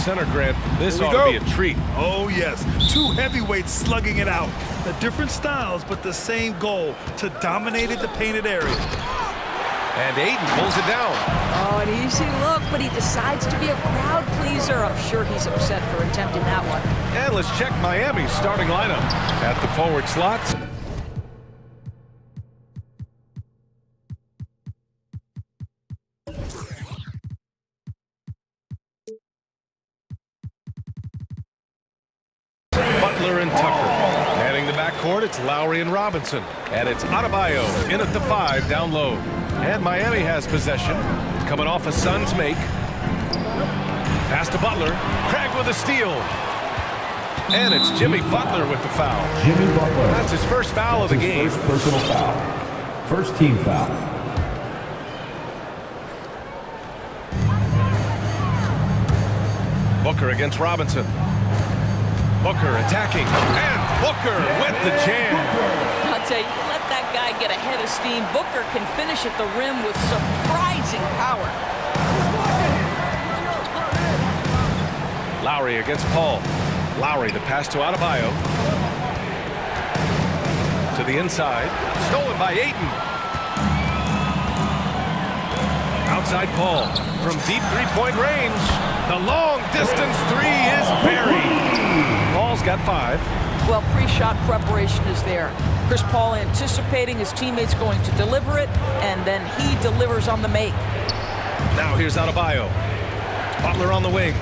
center, Grant. This ought to be a treat. Oh, yes. Two heavyweights slugging it out. The different styles, but the same goal, to dominate the painted area. And Aiden pulls it down. Oh, an easy look, but he decides to be a crowd pleaser. I'm sure he's upset for attempting that one. And let's check Miami's starting lineup. At the forward slots, Butler and Tucker. Manning the backcourt, it's Lowry and Robinson. And it's Adebayo in at the 5 down low. And Miami has possession, coming off a Suns make. Pass to Butler. Craig with a steal. And it's Jimmy Butler with the foul. Jimmy Butler. That's his first foul of the game. First personal foul. First team foul. Booker against Robinson. Booker attacking. And Booker with the jam. I'll tell you, let that guy get a head of steam. Booker can finish at the rim with surprising power. Lowry against Paul. Lowry, the pass to Adebayo. To the inside. Stolen by Ayton. Outside Paul. From deep three-point range. The long-distance three is buried. Paul's got 5. Well, pre-shot preparation is there. Chris Paul anticipating his teammates going to deliver it, and then he delivers on the make. Now here's Adebayo. Butler on the wing.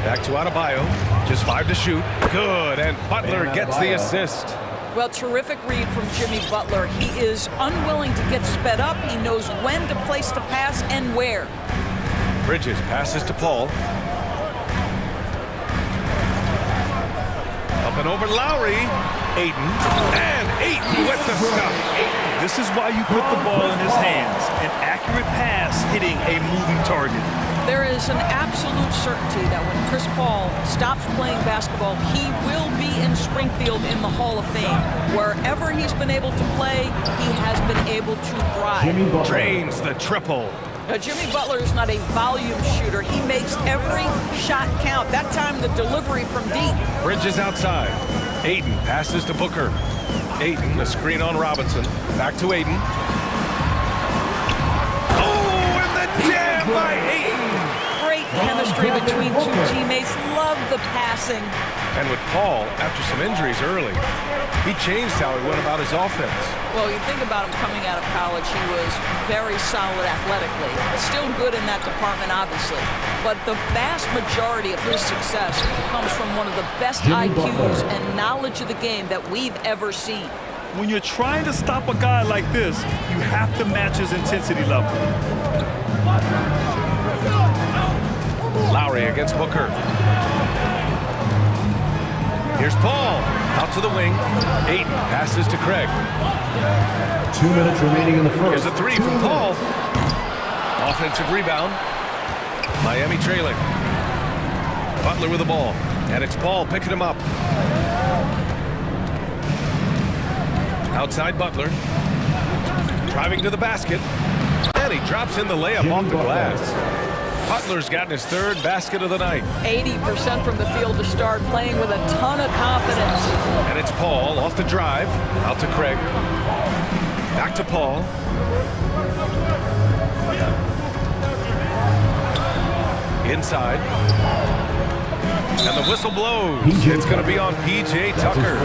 Back to Adebayo. Just 5 to shoot. Good, and Butler gets the assist. Well, terrific read from Jimmy Butler. He is unwilling to get sped up. He knows when to place the pass and where. Bridges passes to Paul. Up and over Lowry. Ayton. And Ayton with the stuff. This is why you put the ball in his hands. An accurate pass hitting a moving target. There is an absolute certainty that when Chris Paul stops playing basketball, he will be in Springfield in the Hall of Fame. Wherever he's been able to play, he has been able to thrive. Drains the triple. Now, Jimmy Butler is not a volume shooter. He makes every shot count. That time, the delivery from deep. Bridges outside. Ayton passes to Booker. Ayton, the screen on Robinson. Back to Ayton. Oh, and the jam by Ayton. Great chemistry between two teammates. Love the passing. And with Paul, after some injuries early, he changed how he went about his offense. Well, you think about him coming out of college, he was very solid athletically. Still good in that department, obviously. But the vast majority of his success comes from one of the best IQs and knowledge of the game that we've ever seen. When you're trying to stop a guy like this, you have to match his intensity level. Lowry against Booker. Here's Paul. Out to the wing. Ayton passes to Craig. 2 minutes remaining in the first. Here's a 3 from Paul. Offensive rebound. Miami trailing. Butler with the ball. And it's Paul picking him up. Outside Butler. Driving to the basket. And he drops in the layup off the glass. Butler's gotten his 3rd basket of the night. 80% from the field to start, playing with a ton of confidence. And it's Paul off the drive. Out to Craig. Back to Paul. Inside. And the whistle blows. It's going to be on P.J. Tucker.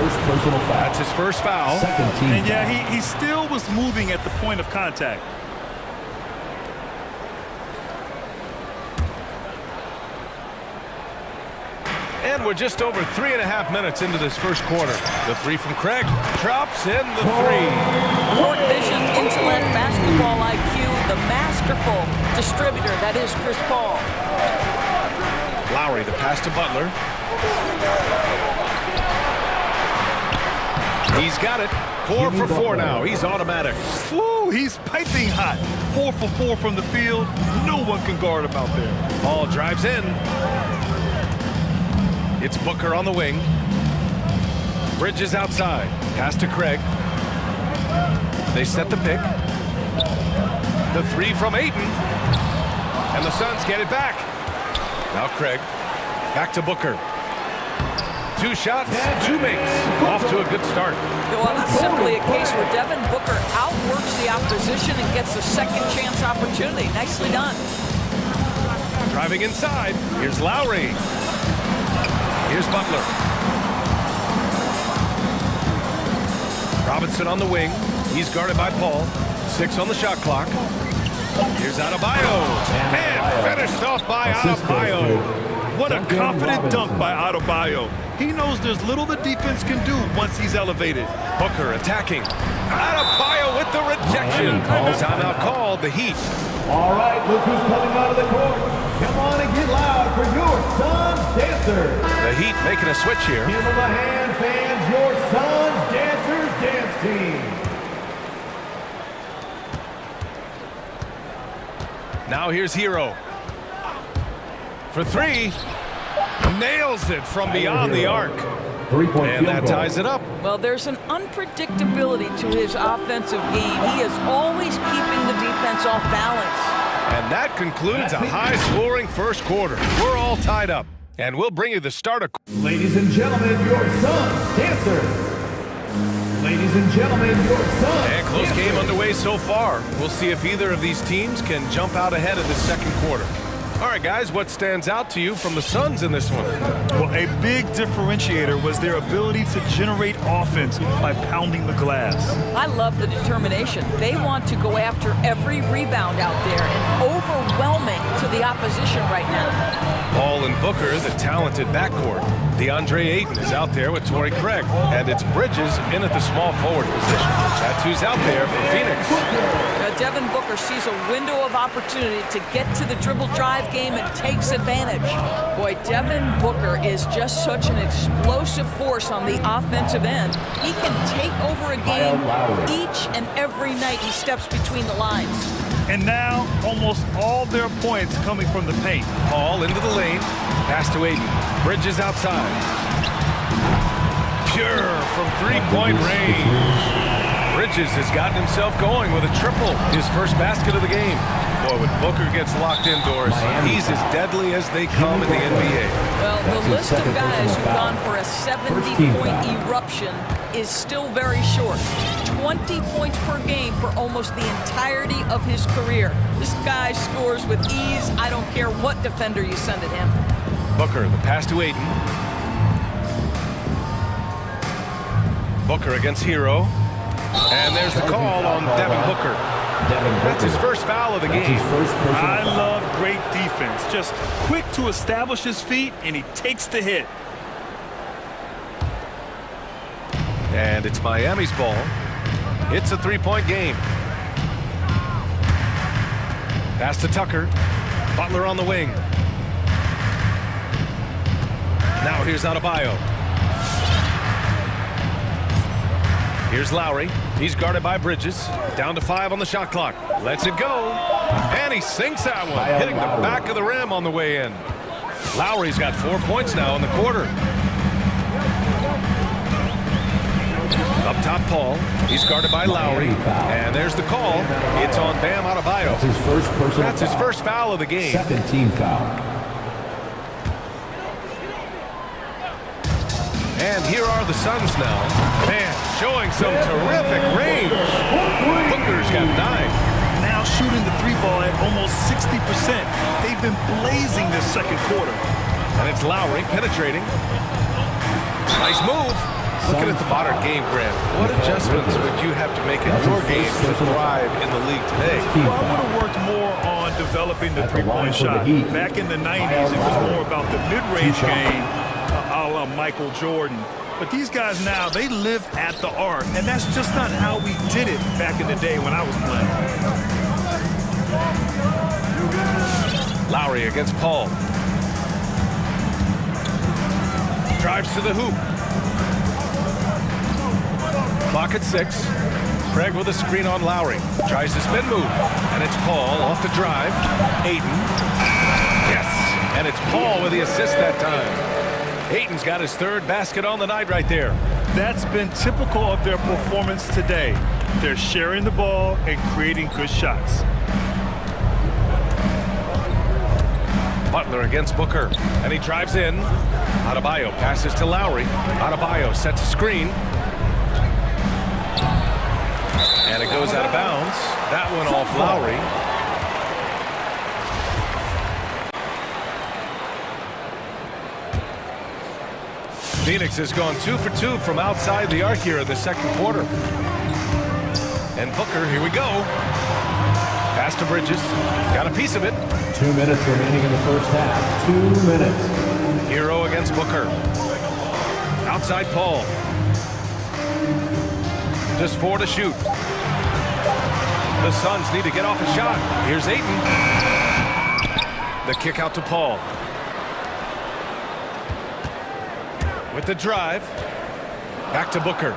That's his first foul. And yeah, he still was moving at the point of contact. And we're just over 3.5 minutes into this first quarter. The 3 from Craig drops in the 3. Court vision, intellect, basketball IQ, the masterful distributor that is Chris Paul. Lowry, the pass to Butler. He's got it. 4 for 4 now. He's automatic. Woo, he's piping hot. 4 for 4 from the field. No one can guard him out there. Paul drives in. It's Booker on the wing. Bridges outside. Pass to Craig. They set the pick. The 3 from Ayton. And the Suns get it back. Now Craig. Back to Booker. 2 shots, 2 makes. Off to a good start. Well, that's simply a case where Devin Booker outworks the opposition and gets a second chance opportunity. Nicely done. Driving inside. Here's Lowry. Here's Butler. Robinson on the wing. He's guarded by Paul. 6 on the shot clock. Here's Adebayo. And finished off by Adebayo. What a confident dunk by Adebayo. He knows there's little the defense can do once he's elevated. Booker attacking. Adebayo with the rejection. Timeout called, the Heat. All right, look who's coming out of the court. Come on and get loud for your Suns Dancers. The Heat making a switch here. Give them a hand, fans, your Suns Dancers dance team. Now here's Hero. For 3. Nails it from beyond the arc. And that ties it up. Well, there's an unpredictability to his offensive game. He is always keeping the defense off balance. And that concludes a high-scoring first quarter. We're all tied up. And we'll bring you the starter. Ladies and gentlemen, your Suns Dancers. Ladies and gentlemen, your Suns. And close game underway so far. We'll see if either of these teams can jump out ahead of the second quarter. All right, guys, what stands out to you from the Suns in this one? Well, a big differentiator was their ability to generate offense by pounding the glass. I love the determination. They want to go after every rebound out there and overwhelming to the opposition right now. Paul and Booker, the talented backcourt. DeAndre Ayton is out there with Torrey Craig. And it's Bridges in at the small forward position. That's who's out there for Phoenix. Devin Booker sees a window of opportunity to get to the dribble drive game and takes advantage. Boy, Devin Booker is just such an explosive force on the offensive end. He can take over a game each and every night he steps between the lines. And now, almost all their points coming from the paint. Paul into the lane. Pass to Ayton. Bridges outside. Pure from three-point range. Bridges has gotten himself going with a triple, his first basket of the game. Boy, when Booker gets locked indoors, he's as deadly as they come in the NBA. Well, the list of guys who've gone for a 70-point eruption is still very short. 20 points per game for almost the entirety of his career. This guy scores with ease. I don't care what defender you send at him. Booker, the pass to Ayton. Booker against Hero. And there's the call on Devin Booker. That's his first foul of the game. I love great defense. Just quick to establish his feet, and he takes the hit. And it's Miami's ball. It's a 3-point game. Pass to Tucker. Butler on the wing. Now here's Adebayo. Here's Lowry. He's guarded by Bridges. Down to 5 on the shot clock. Lets it go. And he sinks that one, hitting the back of the rim on the way in. Lowry's got 4 points now in the quarter. Up top, Paul. He's guarded by Lowry. And there's the call. It's on Bam Adebayo. That's his first foul of the game. Second team foul. And here are the Suns now. Man, showing some terrific range. Booker's got 9. Now shooting the 3-ball at almost 60%. They've been blazing this second quarter. And it's Lowry penetrating. Nice move. Looking at the modern game, Grant, what adjustments would you have to make in your game to thrive in the league today? Well, I would have worked more on developing the 3-point shot. Back in the 90s, it was more about the mid-range game, a la Michael Jordan. But these guys now, they live at the arc, and that's just not how we did it back in the day when I was playing. Lowry against Paul. Drives to the hoop. Clock at 6. Craig with a screen on Lowry. Tries to spin move. And it's Paul off the drive. Ayton. Yes. And it's Paul with the assist that time. Ayton's got his 3rd basket on the night right there. That's been typical of their performance today. They're sharing the ball and creating good shots. Butler against Booker, and he drives in. Adebayo passes to Lowry. Adebayo sets a screen. And it goes out of bounds. That one off Lowry. Phoenix has gone 2 for 2 from outside the arc here in the second quarter. And Booker, here we go. Pass to Bridges. Got a piece of it. 2 minutes remaining in the first half. 2 minutes. Hero against Booker. Outside Paul. Just 4 to shoot. The Suns need to get off a shot. Here's Ayton. The kick out to Paul. With the drive. Back to Booker.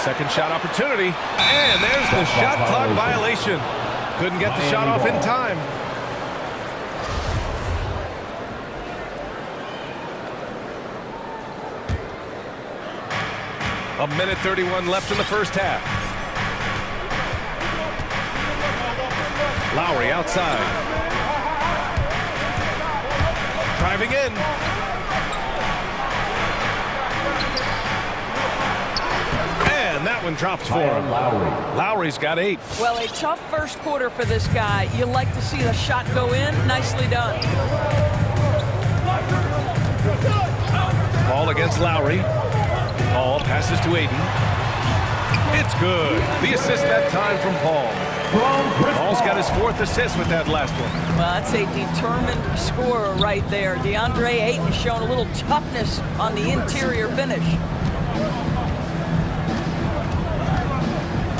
Second shot opportunity. And there's the shot clock violation. Couldn't get the shot off in time. A minute 31 left in the first half. Lowry outside. Driving in. And that one drops for him. Lowry's got 8. Well, a tough first quarter for this guy. You like to see the shot go in. Nicely done. Paul against Lowry. Paul passes to Ayton. It's good. The assist that time from Paul. Paul's got his 4th assist with that last one. Well, that's a determined scorer right there. DeAndre Ayton showing a little toughness on the interior finish.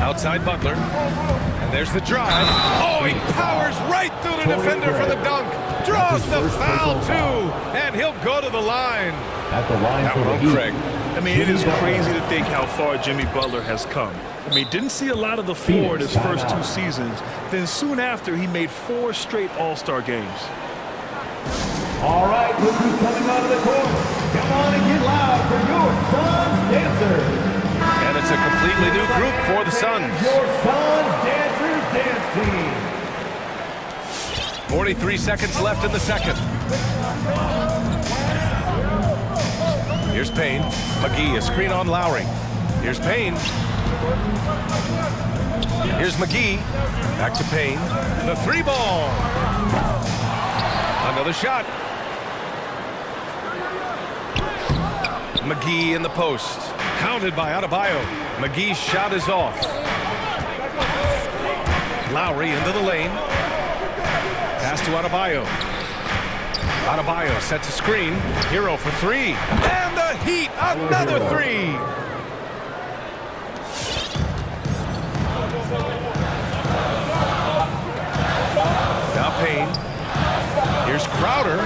Outside Butler. And there's the drive. Oh, he powers right through the defender for the dunk. Draws the foul, too. And he'll go to the line. At the line that for one the on Craig. I mean, it is crazy to think how far Jimmy Butler has come. I mean, didn't see a lot of the floor in his first 2 seasons. Then soon after, he made 4 straight All-Star games. All right, look who's coming out of the court. Come on and get loud for your Suns dancers. And it's a completely new group for the Suns. Your Suns dancers dance team. 43 seconds left in the second. Here's Payne. McGee, a screen on Lowry. Here's Payne. Here's McGee. Back to Payne. The 3-ball. Another shot. McGee in the post. Counted by Adebayo. McGee's shot is off. Lowry into the lane. Pass to Adebayo. Adebayo sets a screen. Hero for 3. And the Heat, another 3. Now Payne. Here's Crowder.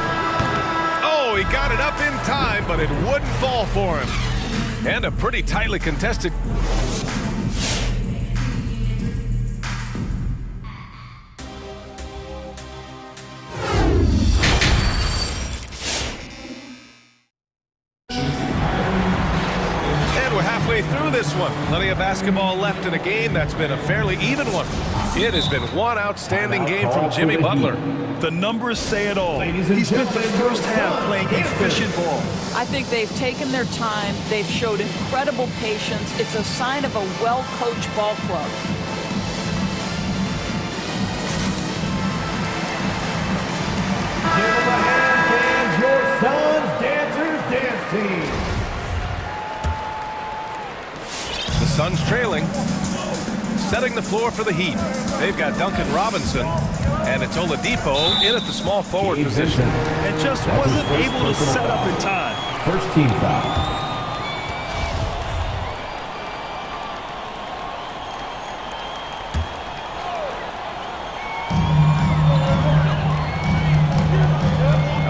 Oh, he got it up in time, but it wouldn't fall for him. And a pretty tightly contested. Through this one. Plenty of basketball left in a game that's been a fairly even one. It has been one outstanding game from Jimmy Butler. The numbers say it all. He spent the first half playing efficient ball. I think they've taken their time. They've showed incredible patience. It's a sign of a well-coached ball club. Give them a hand, fans. Your Suns dancers dance team. Suns trailing, setting the floor for the Heat. They've got Duncan Robinson, and it's Oladipo in at the small forward position. And just wasn't able to set up in time. First team foul.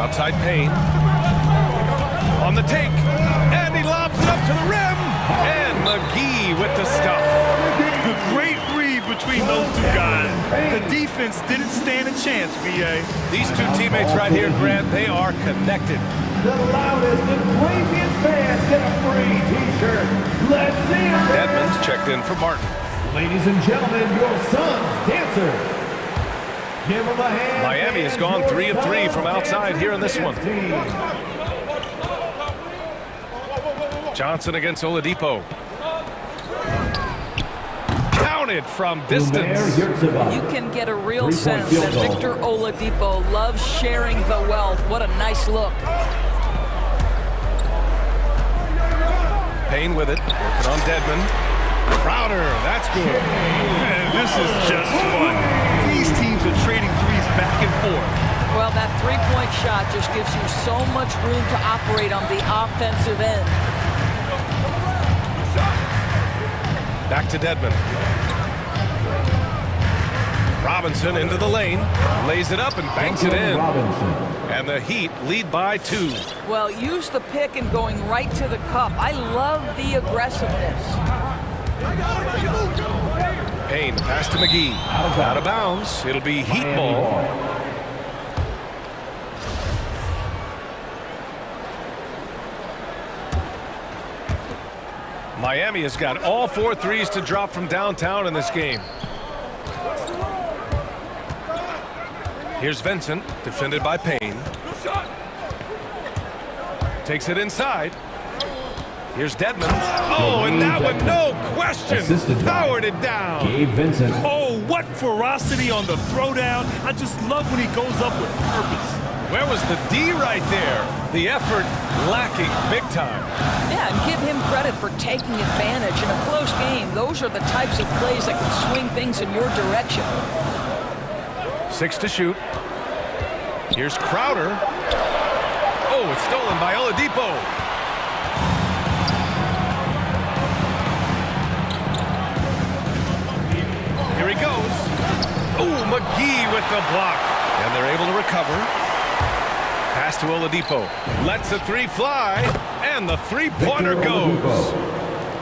Outside Payne. On the take, and he lobs it up to the rim. And McGee with the stuff. The great read between those 2 guys. The defense didn't stand a chance, VA. These 2 teammates right here, Grant, they are connected. The loudest and craziest fans get a free t-shirt. Let's see it. Edmonds checked in for Martin. Ladies and gentlemen, your Suns dancers. Give him a hand. Miami has gone 3 of 3 from outside here in this one. Johnson against Oladipo. Counted from distance. You can get a real sense that Victor Oladipo loves sharing the wealth. What a nice look. Payne with it, working on Dedmon. Crowder, that's good. Man, this is just fun. These teams are trading threes back and forth. Well, that three-point shot just gives you so much room to operate on the offensive end. Back to Dedmon. Robinson into the lane, lays it up and banks it in. And the Heat lead by 2. Well, use the pick and going right to the cup. I love the aggressiveness. Payne, pass to McGee. Out of bounds. It'll be Heat ball. Miami has got all 4 threes to drop from downtown in this game. Here's Vincent, defended by Payne. Takes it inside. Here's Dedmon. Oh, and that one, no question, powered it down. Gabe Vincent. Oh, what ferocity on the throwdown. I just love when he goes up with purpose. Where was the D right there? The effort lacking big time. Yeah, and give him credit for taking advantage. In a close game, those are the types of plays that can swing things in your direction. 6 to shoot. Here's Crowder. Oh, it's stolen by Oladipo. Here he goes. Oh, McGee with the block. And they're able to recover. Pass to Oladipo. Lets the 3 fly. And the 3-pointer goes.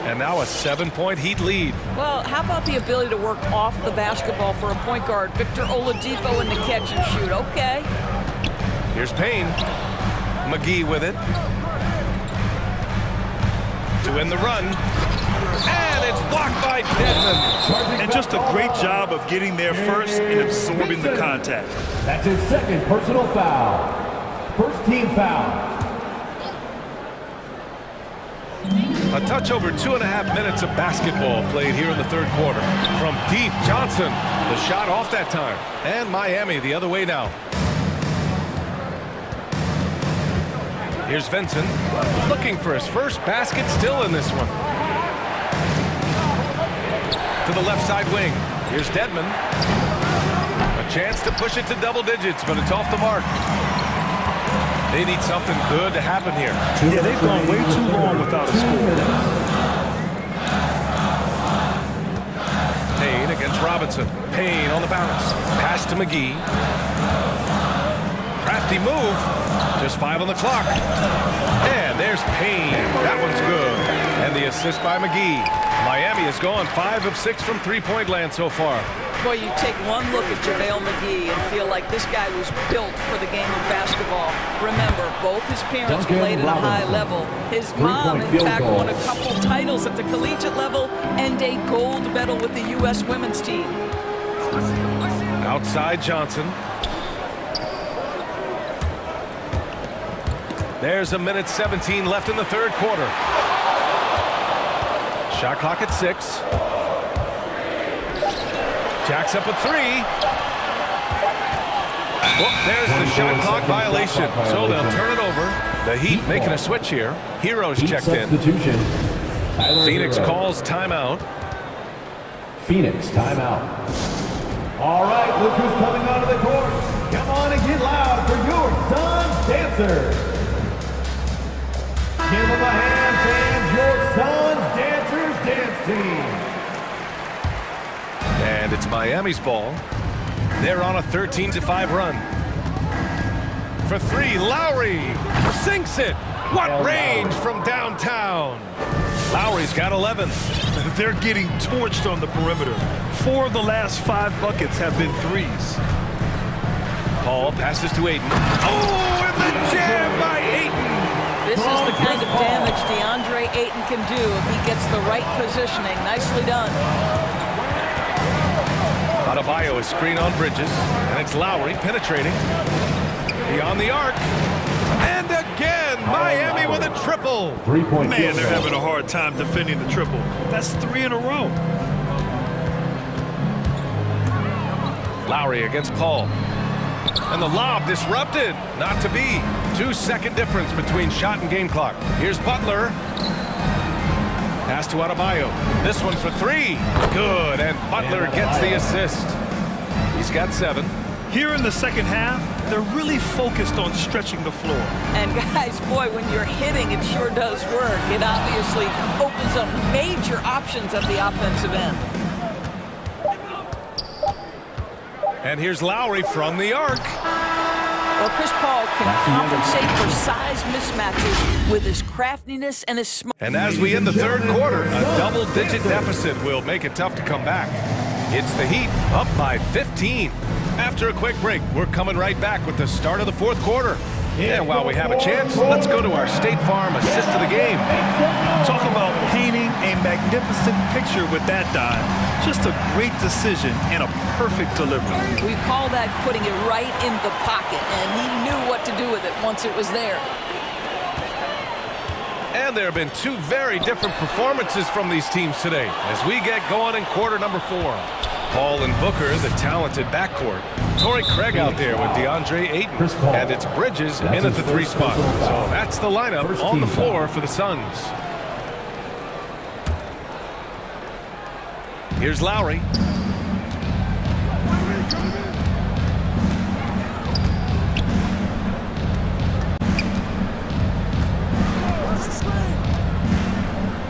And now a 7-point Heat lead. Well, how about the ability to work off the basketball for a point guard? Victor Oladipo in the catch and shoot. Okay. Here's Payne. McGee with it. To win the run. And it's blocked by Dedmon. And just a great job of getting there first and absorbing the contact. That's his second personal foul. First team foul. A touch over 2.5 minutes of basketball played here in the third quarter. From deep, Johnson. The shot off that time. And Miami the other way now. Here's Vincent. Looking for his first basket still in this one. To the left side wing. Here's Dedmon. A chance to push it to double digits, but it's off the mark. They need something good to happen here. Yeah, they've gone way too long without a score. Payne against Robinson. Payne on the bounce. Pass to McGee. Crafty move. Just 5 on the clock. And there's Payne. That one's good. And the assist by McGee. Miami has gone 5 of 6 from three-point land so far. Boy, you take one look at JaVale McGee and feel like this guy was built for the game of basketball. Remember, both his parents played at a high level. His mom, in fact, won a couple titles at the collegiate level and a gold medal with the U.S. women's team. Outside Johnson. There's a minute 17 left in the third quarter. Shot clock at 6. Jacks up a 3. Well, there's the shot clock violation. So they'll turn it over. The Heat making a switch here. Heroes checked in. Phoenix calls timeout. Phoenix timeout. All right, look who's coming onto the court. Come on and get loud for your Suns dancers. Give them a hand, fans, your Suns Dancers dance team. And it's Miami's ball. They're on a 13-5 run. For 3, Lowry sinks it. What range from downtown. Lowry's got 11. They're getting torched on the perimeter. 4 of the last 5 buckets have been threes. Paul passes to Ayton. Oh, and the jam by Ayton. This is the kind of damage DeAndre Ayton can do if he gets the right positioning. Nicely done. Adebayo is screen on Bridges, and it's Lowry penetrating. Beyond the arc. And again, Miami with a triple. Man, they're having a hard time defending the triple. That's 3 in a row. Lowry against Paul. And the lob disrupted. Not to be. 2-second difference between shot and game clock. Here's Butler. Pass to Adebayo. This one for 3. Good, and Butler gets the assist. He's got 7. Here in the second half, they're really focused on stretching the floor. And guys, boy, when you're hitting, it sure does work. It obviously opens up major options at the offensive end. And here's Lowry from the arc. Well, Chris Paul can compensate for size mismatches with his craftiness and his smart. And as we end the third quarter, a double-digit deficit will make it tough to come back. It's the Heat up by 15. After a quick break, we're coming right back with the start of the fourth quarter. And while we have a chance, let's go to our State Farm assist of the game. Talk about painting a magnificent picture with that dive. Just a great decision and a perfect delivery. We call that putting it right in the pocket, and he knew what to do with it once it was there. And there have been 2 very different performances from these teams today as we get going in quarter number 4. Paul and Booker, the talented backcourt. Torrey Craig out there with DeAndre Ayton. And it's Bridges in at the 3 spot. So that's the lineup on the floor for the Suns. Here's Lowry.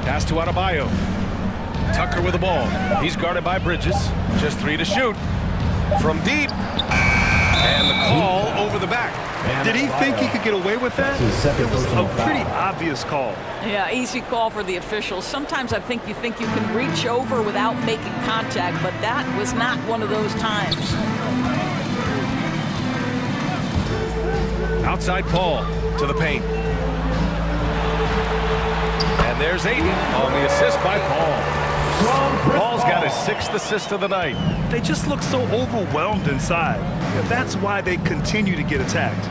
Pass to Adebayo. Tucker with the ball. He's guarded by Bridges. Just 3 to shoot. From deep. And the call over the back. Did he think he could get away with that? It was a pretty obvious call. Yeah, easy call for the officials. Sometimes I think you can reach over without making contact, but that was not one of those times. Outside Paul to the paint. And there's Ayton on the assist by Paul. Paul's got his 6th assist of the night. They just look so overwhelmed inside. That's why they continue to get attacked.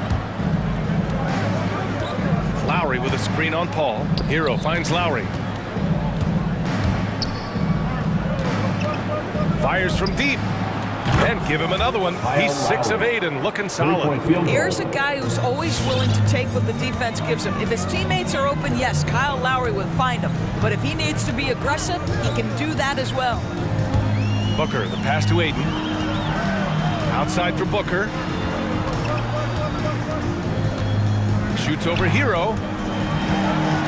Lowry with a screen on Paul. Hero finds Lowry. Fires from deep. And give him another one. He's 6 of 8 and looking solid. Here's a guy who's always willing to take what the defense gives him. If his teammates are open, yes, Kyle Lowry would find him. But if he needs to be aggressive, he can do that as well. Booker, the pass to Ayton. Outside for Booker. Shoots over Hero.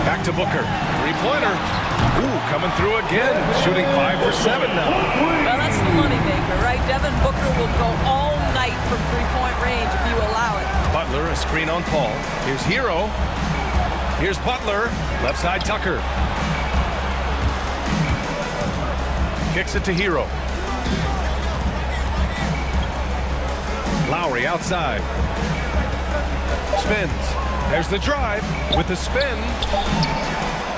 Back to Booker. 3-pointer. Ooh, coming through again. Shooting 5 for 7 now. Well, that's the moneymaker, right? Devin Booker will go all night from 3-point range if you allow it. Butler, a screen on Paul. Here's Hero. Here's Butler. Left side Tucker. Kicks it to Hero. Lowry outside. Spins. There's the drive with the spin.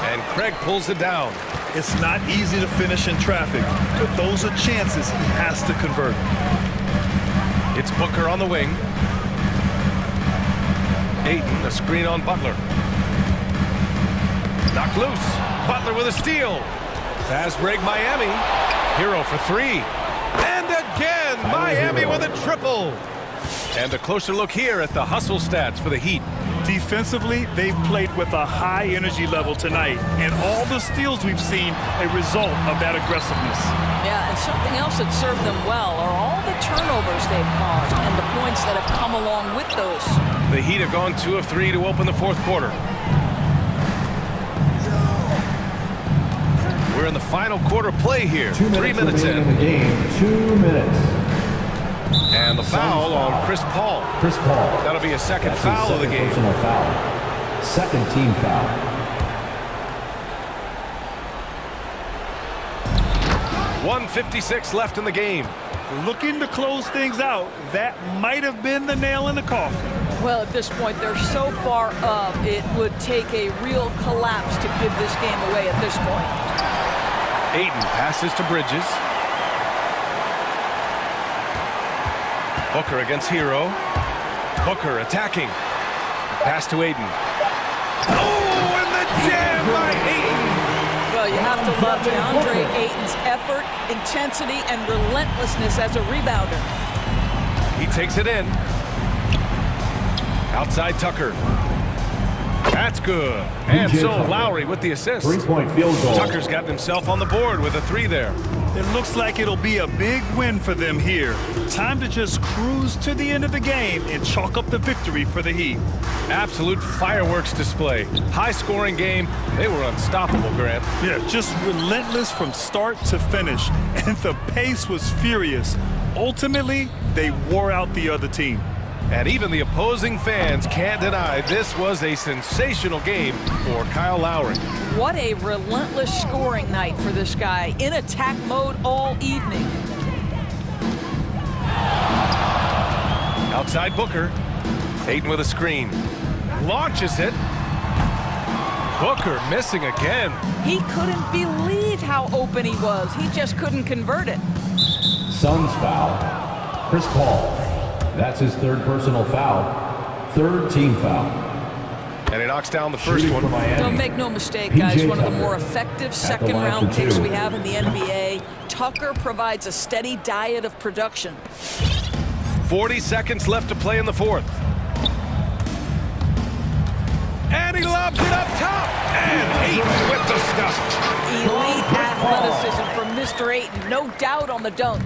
And Craig pulls it down. It's not easy to finish in traffic, but those are chances he has to convert. It's Booker on the wing. Ayton, a screen on Butler. Knocked loose. Butler with a steal. Fast break Miami. Hero for 3. And again, Miami with a triple. And a closer look here at the hustle stats for the Heat. Defensively, they've played with a high energy level tonight, and all the steals we've seen a result of that aggressiveness. Yeah, and something else that served them well are all the turnovers they've caused and the points that have come along with those. The Heat have gone 2 of 3 to open the fourth quarter. We're in the final quarter play here. 3 minutes in. The game, 2 minutes. And the foul on Chris Paul. Chris Paul. That'll be a second foul of the game. Personal foul. Second team foul. .156 left in the game. Looking to close things out, that might have been the nail in the coffin. Well, at this point, they're so far up, it would take a real collapse to give this game away at this point. Ayton passes to Bridges. Booker against Hero. Booker attacking. Pass to Aiden. Oh, and the jam by Aiden. Well, you have to love DeAndre Ayton's effort, intensity, and relentlessness as a rebounder. He takes it in. Outside Tucker. That's good. And so Lowry with the assist. 3-point field goal. Tucker's gotten himself on the board with a 3 there. It looks like it'll be a big win for them here. Time to just cruise to the end of the game and chalk up the victory for the Heat. Absolute fireworks display. High-scoring game. They were unstoppable, Grant. Yeah, just relentless from start to finish. And the pace was furious. Ultimately, they wore out the other team. And even the opposing fans can't deny this was a sensational game for Kyle Lowry. What a relentless scoring night for this guy. In attack mode all evening. Outside Booker. Ayton with a screen. Launches it. Booker missing again. He couldn't believe how open he was. He just couldn't convert it. Suns foul. Chris Paul. That's his third personal foul. Third team foul. And he knocks down the first one. Don't make no mistake, guys. One of the more effective second-round picks we have in the NBA. Tucker provides a steady diet of production. 40 seconds left to play in the fourth. And he lobs it up top. And Ayton with the stuff. Elite athleticism from Mr. Ayton. No doubt on the dunk.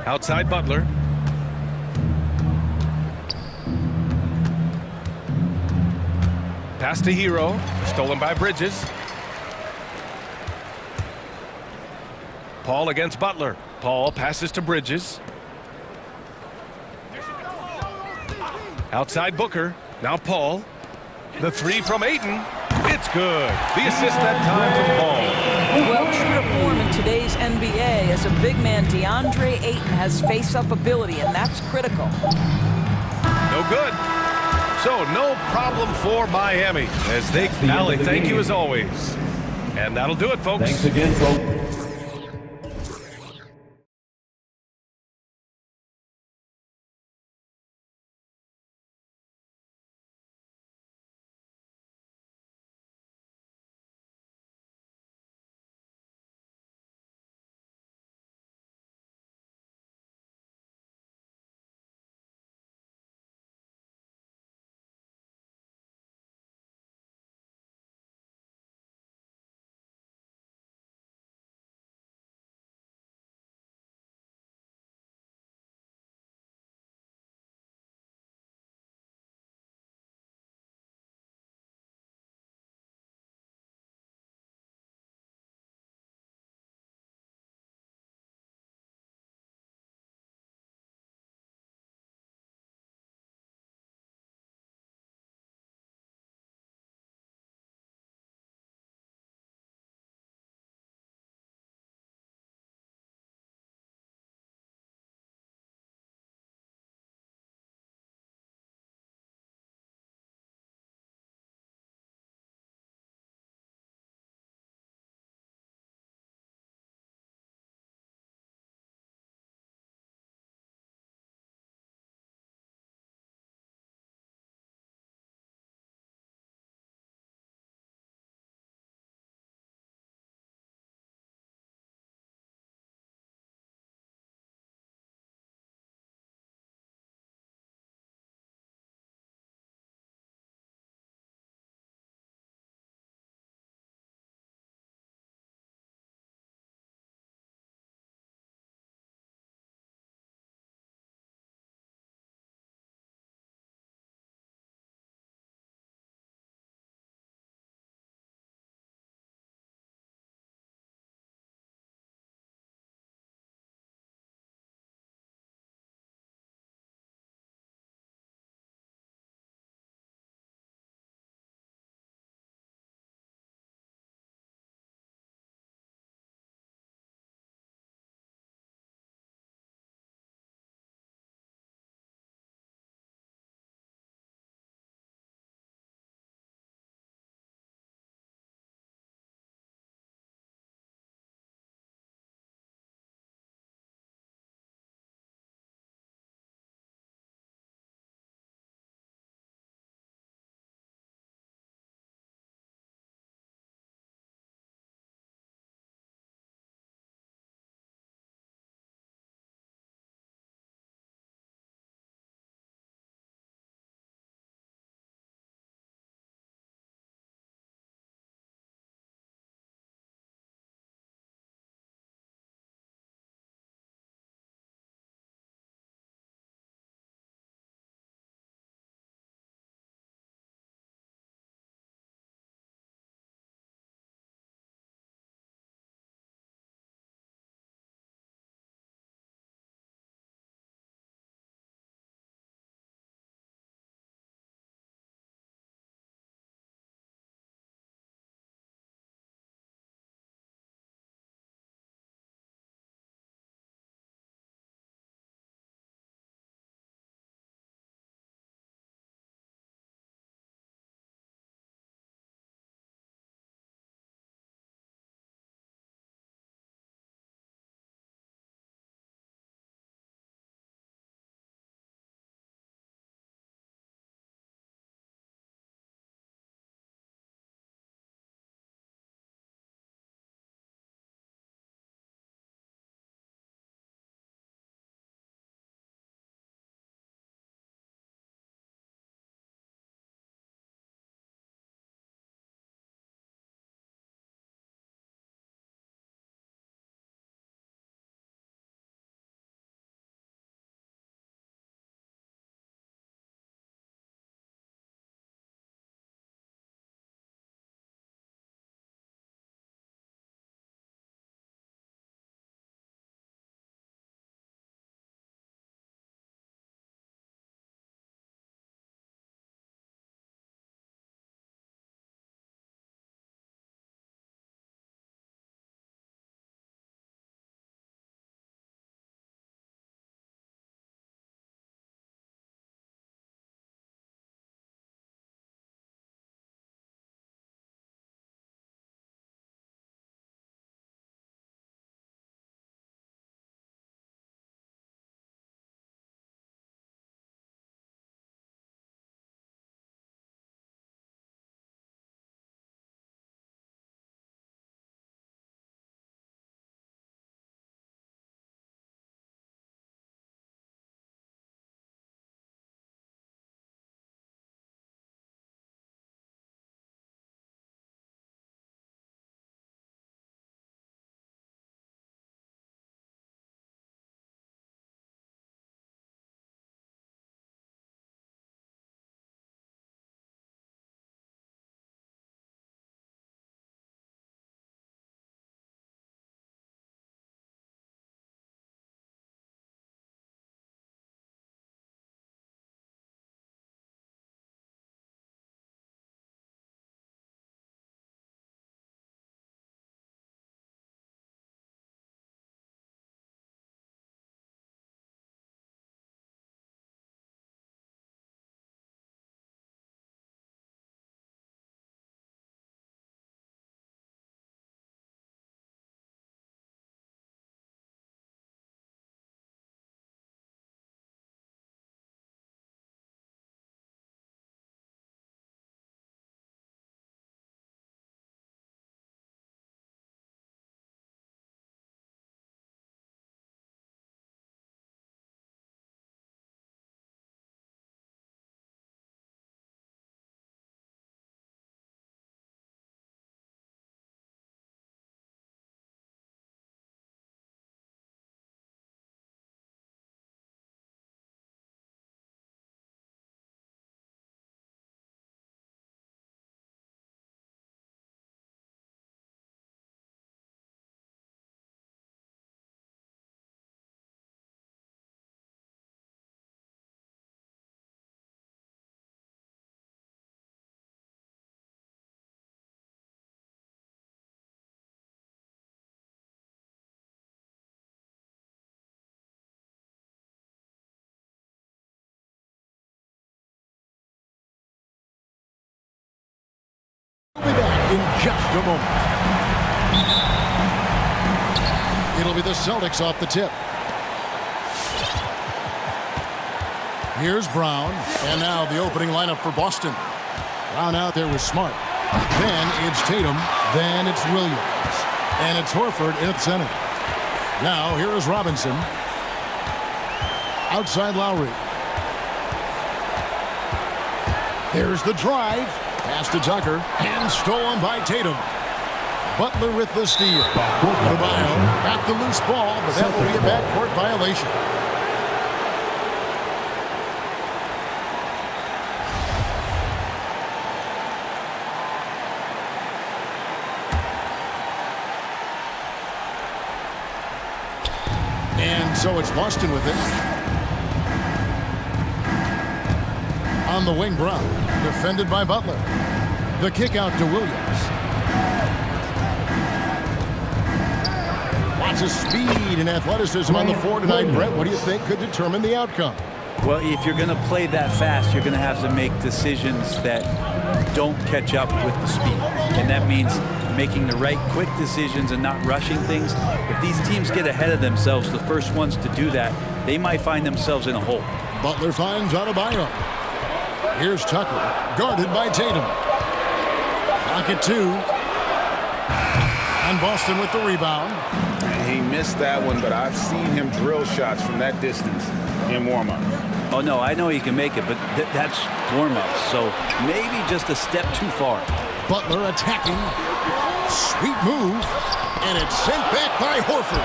Outside Butler. Pass to Hero. Stolen by Bridges. Paul against Butler. Paul passes to Bridges. Outside Booker. Now Paul. The 3 from Ayton. It's good. The assist that time from Paul. Well, true to form in today's NBA, as a big man, DeAndre Ayton has face-up ability, and that's critical. No good. So, no problem for Miami as they... Allie, thank you as always. And that'll do it, folks. Thanks again, folks. We'll be back in just a moment. It'll be the Celtics off the tip. Here's Brown, and now the opening lineup for Boston. Brown out there with Smart. Then it's Tatum, then it's Williams, and it's Horford in at center. Now here is Robinson. Outside Lowry. There's the drive. Pass to Tucker, and stolen by Tatum. Butler with the steal. Adebayo got the loose ball, but that will be a backcourt violation. And so it's Boston with it. On the wing, Brown. Defended by Butler. The kick out to Williams. Lots of speed and athleticism on the floor tonight, Brett. What do you think could determine the outcome? Well, if you're going to play that fast, you're going to have to make decisions that don't catch up with the speed. And that means making the right quick decisions and not rushing things. If these teams get ahead of themselves, the first ones to do that, they might find themselves in a hole. Butler finds Adebayo. Here's Tucker, guarded by Tatum. Pocket two. And Boston with the rebound. He missed that one, but I've seen him drill shots from that distance in warm-up. Oh, no, I know he can make it, but that's warm-up, so maybe just a step too far. Butler attacking. Sweet move. And it's sent back by Horford.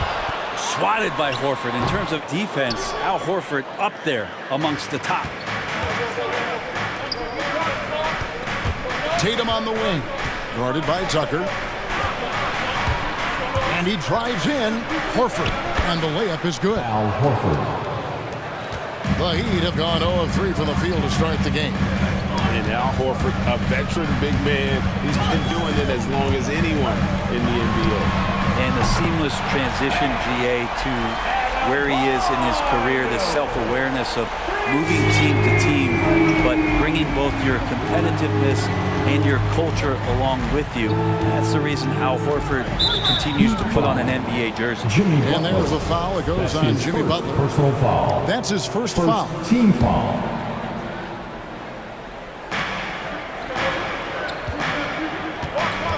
Swatted by Horford. In terms of defense, Al Horford up there amongst the top. Tatum on the wing. Guarded by Tucker. And he drives in. Horford. And the layup is good. Al Horford. The Heat have gone 0 of 3 from the field to start the game. And Al Horford, a veteran big man, he's been doing it as long as anyone in the NBA. And the seamless transition, GA, to where he is in his career, the self-awareness of moving team to team, but bringing both your competitiveness and your culture along with you. That's the reason Al Horford continues to put on an NBA jersey. And there's a foul. It goes on Jimmy Butler. Personal foul. That's his first foul. Team foul.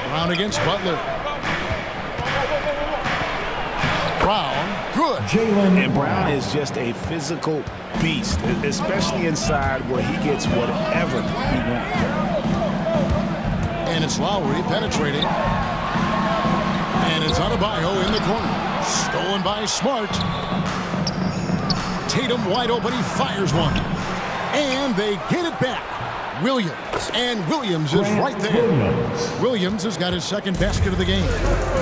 Brown against Butler. Brown, good. And Brown is just a physical beast, especially inside where he gets whatever he wants. And it's Lowry penetrating. And it's Adebayo in the corner. Stolen by Smart. Tatum wide open. He fires one. And they get it back. Williams. And Williams is right there. Williams has got his second basket of the game.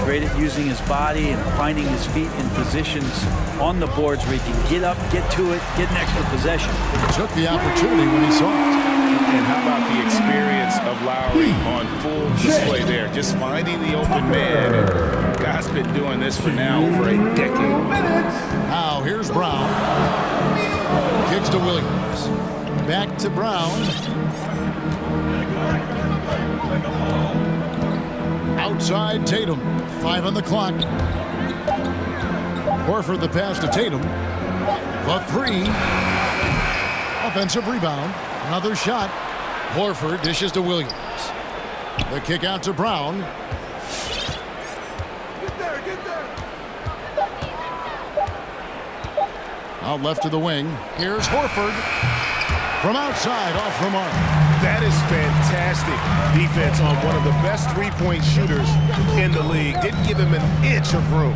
Great at using his body and finding his feet in positions on the boards where he can get up, get to it, get an extra possession. He took the opportunity when he saw it. And how about the experience of Lowry on full display there? Just finding the open man. And guy's been doing this for now over a decade. Now here's Brown. Kicks to Williams. Back to Brown. Outside Tatum. 5 on the clock. Horford the pass to Tatum. The 3. Offensive rebound. Another shot. Horford dishes to Williams. The kick out to Brown. Get there. Out left to the wing. Here's Horford. From outside, off the mark. That is fantastic defense on one of the best three-point shooters in the league. Didn't give him an inch of room.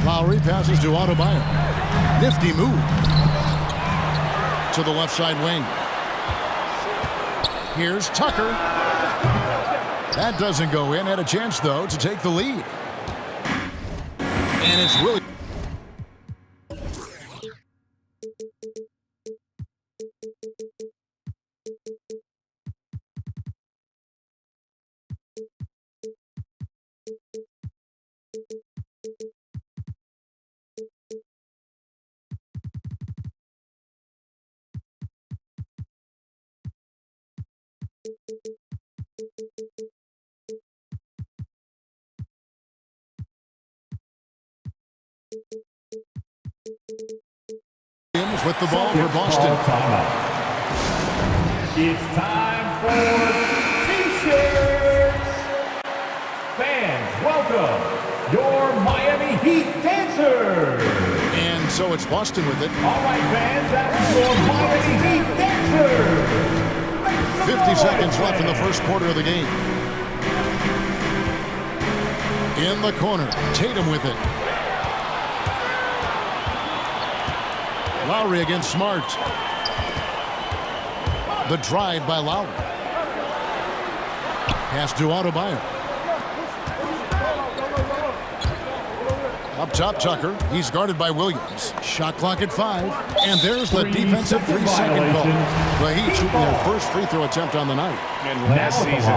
Lowry passes to Adebayo. Nifty move. To the left side wing. Here's Tucker. That doesn't go in. Had a chance, though, to take the lead. And it's Williams. With the ball for Boston. It's time for T-shirts. Fans, welcome your Miami Heat dancers. And so it's Boston with it. All right, fans, that's your Miami Heat dancers. 50 seconds left in the first quarter of the game. In the corner, Tatum with it. Lowry against Smart. The drive by Lowry. Pass to Adebayo. Up top, Tucker. He's guarded by Williams. Shot clock at 5. And there's the defensive 3-second call. The Heat shooting their first free throw attempt on the night. And last season,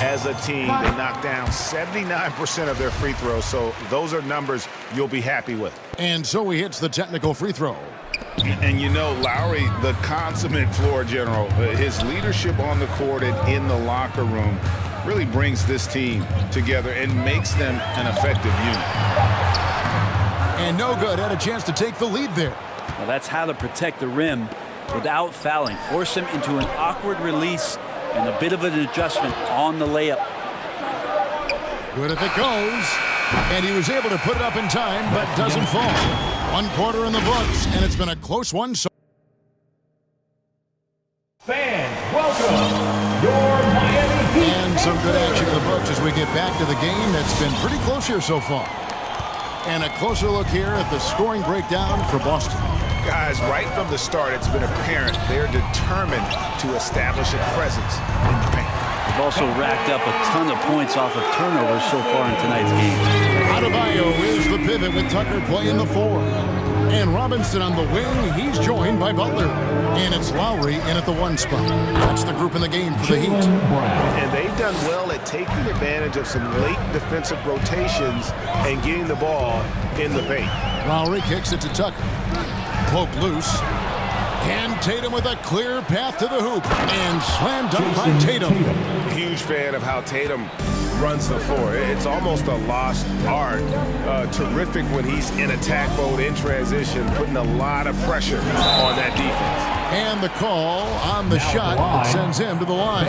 as a team, they knocked down 79% of their free throws. So those are numbers you'll be happy with. And so he hits the technical free throw. And you know, Lowry, the consummate floor general, his leadership on the court and in the locker room really brings this team together and makes them an effective unit. And no good, had a chance to take the lead there. Well, that's how to protect the rim without fouling. Force him into an awkward release and a bit of an adjustment on the layup. Good if it goes. And he was able to put it up in time, but doesn't fall. 1 quarter in the books, and it's been a close one. So fans, welcome your Miami Heat. And some good action in the books as we get back to the game that's been pretty close here so far. And a closer look here at the scoring breakdown for Boston. Guys, right from the start, it's been apparent they're determined to establish a presence in the paint. They've also racked up a ton of points off of turnovers so far in tonight's game. Adebayo is the pivot with Tucker playing the 4. And Robinson on the wing, he's joined by Butler. And it's Lowry in at the 1 spot. That's the group in the game for the Heat. And they've done well at taking advantage of some late defensive rotations and getting the ball in the paint. Lowry kicks it to Tucker. Poke loose. And Tatum with a clear path to the hoop. And slam dunk by Tatum. Huge fan of how Tatum runs the floor. It's almost a lost art. Terrific when he's in attack mode in transition, putting a lot of pressure on that defense. And the call on the shot that sends him to the line.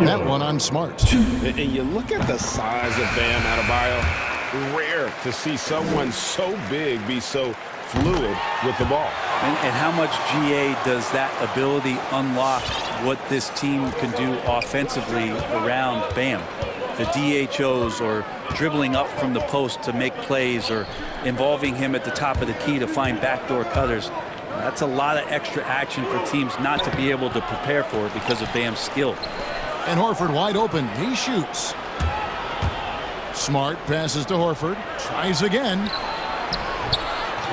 That one on Smart. And you look at the size of Bam Adebayo. Rare to see someone so big be so fluid with the ball. And how much GA does that ability unlock what this team can do offensively around Bam? The DHOs or dribbling up from the post to make plays or involving him at the top of the key to find backdoor cutters. That's a lot of extra action for teams not to be able to prepare for it because of Bam's skill. And Horford wide open. He shoots. Smart passes to Horford. Tries again.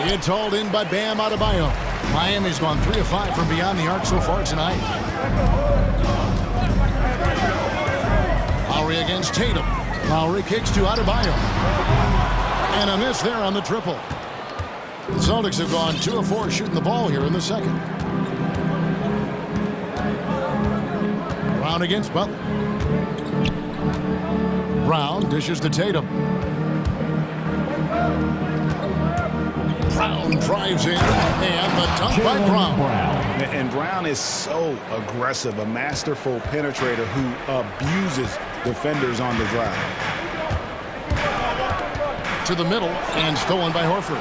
It's hauled in by Bam Adebayo. Miami's gone 3 of 5 from beyond the arc so far tonight. Lowry against Tatum. Lowry kicks to Adebayo. And a miss there on the triple. The Celtics have gone 2 of 4 shooting the ball here in the second. Brown against Butler. Brown dishes to Tatum. Brown drives in, and the dunk by Brown. And Brown is so aggressive, a masterful penetrator who abuses defenders on the drive. To the middle, and stolen by Horford.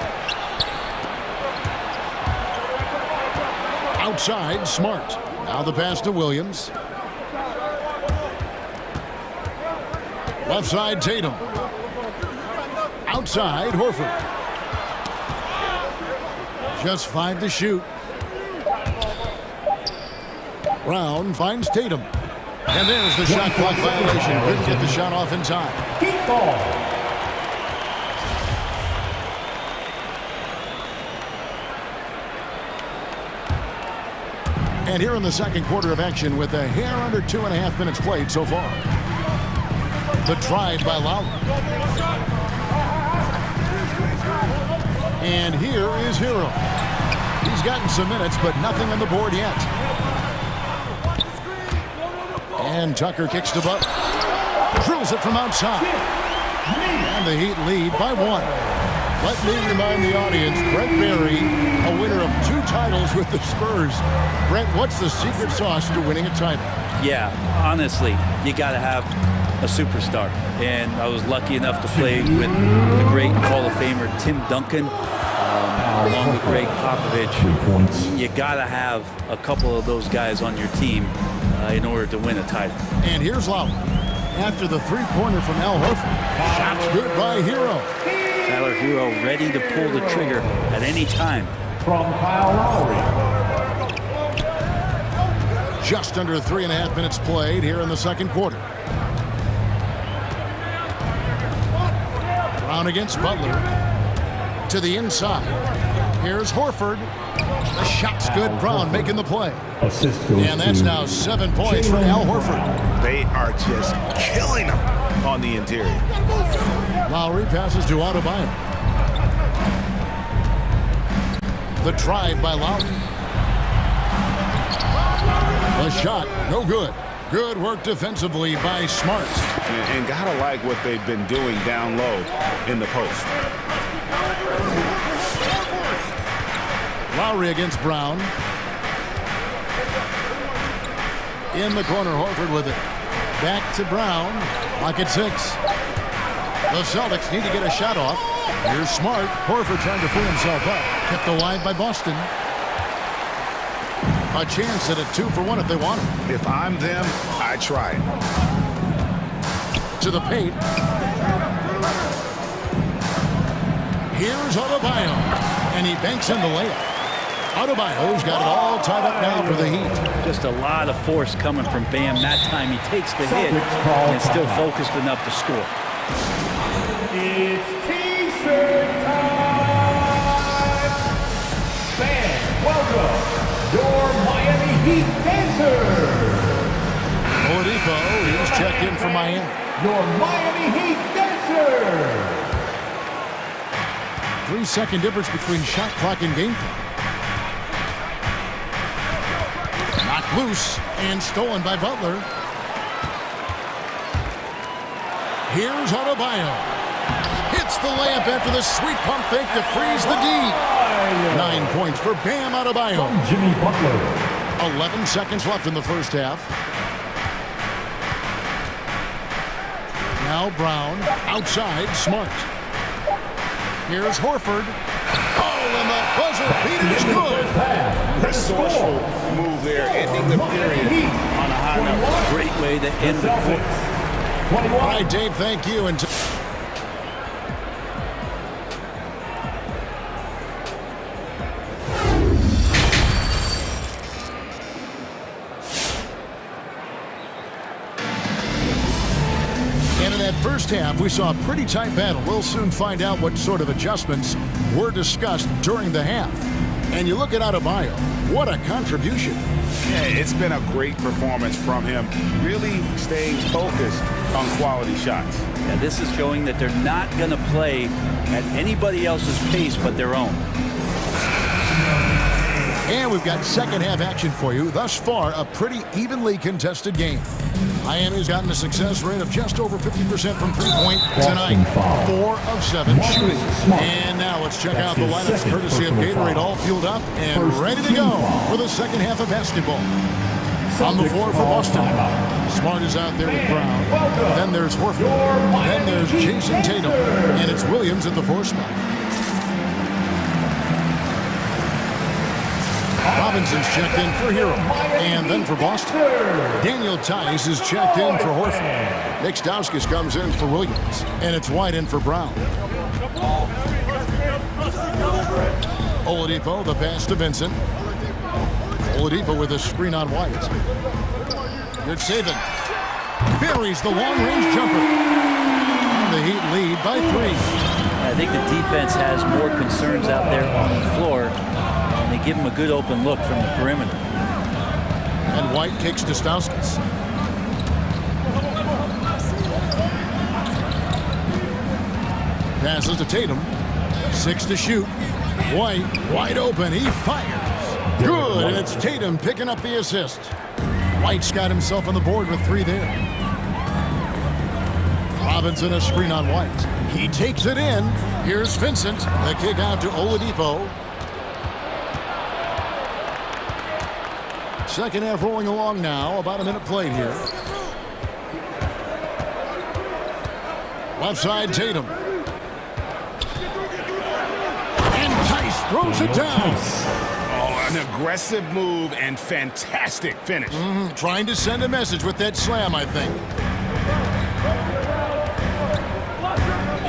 Outside, Smart. Now the pass to Williams. Left side, Tatum. Outside, Horford. Just 5 to shoot. Brown finds Tatum. And there's the shot clock violation. Couldn't get the shot off in time. Heat ball. And here in the second quarter of action with a hair under 2.5 minutes played so far. The drive by Lowry. And here is Hero. He's gotten some minutes, but nothing on the board yet. And Tucker kicks to Butler. Drills it from outside. And the Heat lead by 1. Let me remind the audience, Brent Barry, a winner of 2 titles with the Spurs. Brent, what's the secret sauce to winning a title? Yeah, honestly, you got to have a superstar. And I was lucky enough to play with the great Hall of Famer Tim Duncan, along with Greg Popovich. You got to have a couple of those guys on your team in order to win a title. And here's Lowry. After the three-pointer from Al Horford. Shots good by Hero. Tyler Hero ready to pull the trigger at any time. From Kyle Lowry. Just under 3.5 minutes played here in the second quarter. Brown against Butler. To the inside. Here's Horford. The shot's good. Brown making the play. And that's now 7 points for Al Horford. They are just killing him on the interior. Lowry passes to Adebayo. The drive by Lowry. The shot, no good. Good work defensively by Smart. And gotta like what they've been doing down low in the post. Lowry against Brown. In the corner, Horford with it. Back to Brown. Lock at 6. The Celtics need to get a shot off. Here's Smart. Horford trying to free himself up. Kept alive by Boston. A chance at a 2-for-1 if they want it. If I'm them, I try it. To the paint. Here's Adebayo. And he banks in the layup. Adebayo's got it all tied up now for the Heat. Just a lot of force coming from Bam. That time he takes the hit and still focused enough to score. It's T-shirt time! Fans, welcome your Miami Heat dancers! Oladipo is checked in for Miami. Your Miami Heat dancers! 3-second difference between shot clock and game clock. Knocked loose and stolen by Butler. Here's Adebayo. Hits the layup after the sweet pump fake to freeze the D. 9 points for Bam Adebayo. Jimmy Butler. 11 seconds left in the first half. Now Brown outside Smart. Here's Horford. Oh, and the buzzer beater's good. Resourceful move there, ending the period on a high note. Great way to end the quarter. All right, Dave, thank you. And in that first half, we saw a pretty tight battle. We'll soon find out what sort of adjustments were discussed during the half. And you look at Adebayo, what a contribution. Yeah, it's been a great performance from him, really staying focused on quality shots. Yeah, this is showing that they're not going to play at anybody else's pace but their own. And we've got second half action for you. Thus far, a pretty evenly contested game. Miami's gotten a success rate of just over 50% from three-point tonight. 4 of 7 shooting. And now let's check out the lineups courtesy of Gatorade, all fueled up and ready to go for the second half of basketball. On the floor for Boston. Smart is out there with Brown. Then there's Horford. Then there's Jason Tatum. And it's Williams at the 4 spot. Robinson's checked in for Hero. And then for Boston, Daniel Tice is checked in for Horford. Nick Stauskas comes in for Williams. And it's White in for Brown. Oladipo, the pass to Vincent. Oladipo with a screen on White. Good saving. Buries the long-range jumper. And the Heat lead by 3. I think the defense has more concerns out there on the floor. They give him a good open look from the perimeter. And White kicks to Stauskas. Passes to Tatum. 6 to shoot. White, wide open. He fires. Good, and it's Tatum picking up the assist. White's got himself on the board with 3 there. Robinson a screen on White. He takes it in. Here's Vincent. The kick out to Oladipo. Second half rolling along now. About a minute played here. Left side, Tatum. And Tice throws it down. Oh, an aggressive move and fantastic finish. Trying to send a message with that slam, I think.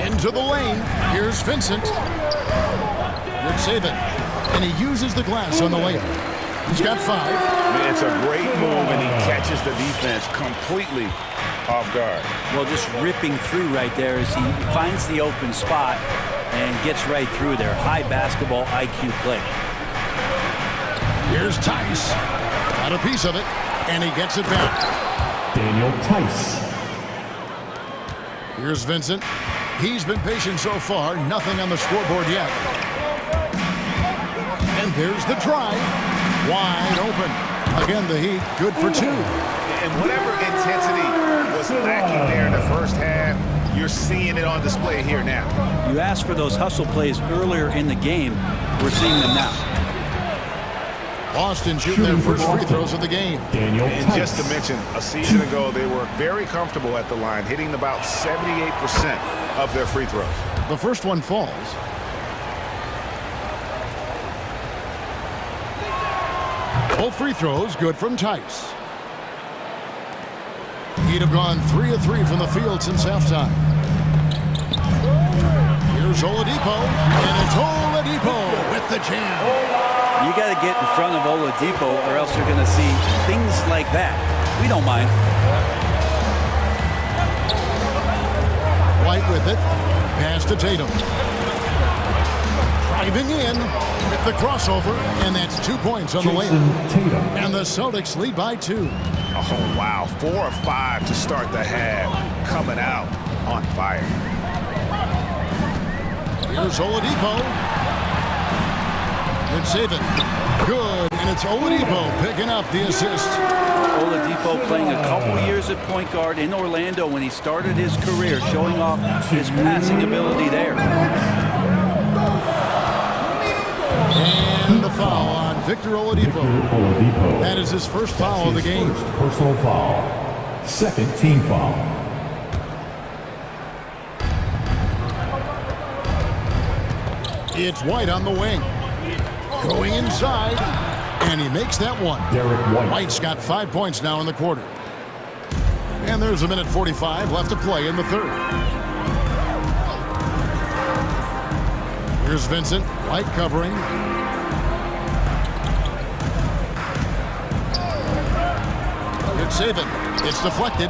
Into the lane. Here's Vincent. Would save it. And he uses the glass on the layup. He's got 5. It's a great move, and he catches the defense completely off guard. Well, just ripping through right there as he finds the open spot and gets right through there. High basketball IQ play. Here's Tice. Got a piece of it, and he gets it back. Daniel Tice. Here's Vincent. He's been patient so far. Nothing on the scoreboard yet. And there's the drive. Wide open. Again, the Heat good for 2. And whatever intensity was lacking there in the first half, you're seeing it on display here now. You asked for those hustle plays earlier in the game. We're seeing them now. Boston shooting their first free throws of the game. Daniel And Tice. just to mention, a season ago, they were very comfortable at the line, hitting about 78% of their free throws. The first one falls. Both free throws good from Tice. He'd have gone 3 of 3 from the field since halftime. Here's Oladipo, and it's Oladipo with the jam. You got to get in front of Oladipo or else you're going to see things like that. We don't mind. White with it. Pass to Tatum. Driving in with the crossover, and that's 2 points on the layup. Tatum. And the Celtics lead by 2. Oh, wow. 4 or 5 to start the half. Coming out on fire. Here's Oladipo. Good save it. Good, and it's Oladipo picking up the assist. Oladipo playing a couple years at point guard in Orlando when he started his career, showing off his passing ability there. And the foul on Victor Oladipo. That is his first foul of the game. First personal foul. Second team foul. It's White on the wing. Going inside, and he makes that one. Derek White. White's got 5 points now in the quarter. And there's a minute 45 left to play in the third. Here's Vincent. White covering. Good save it. It's deflected.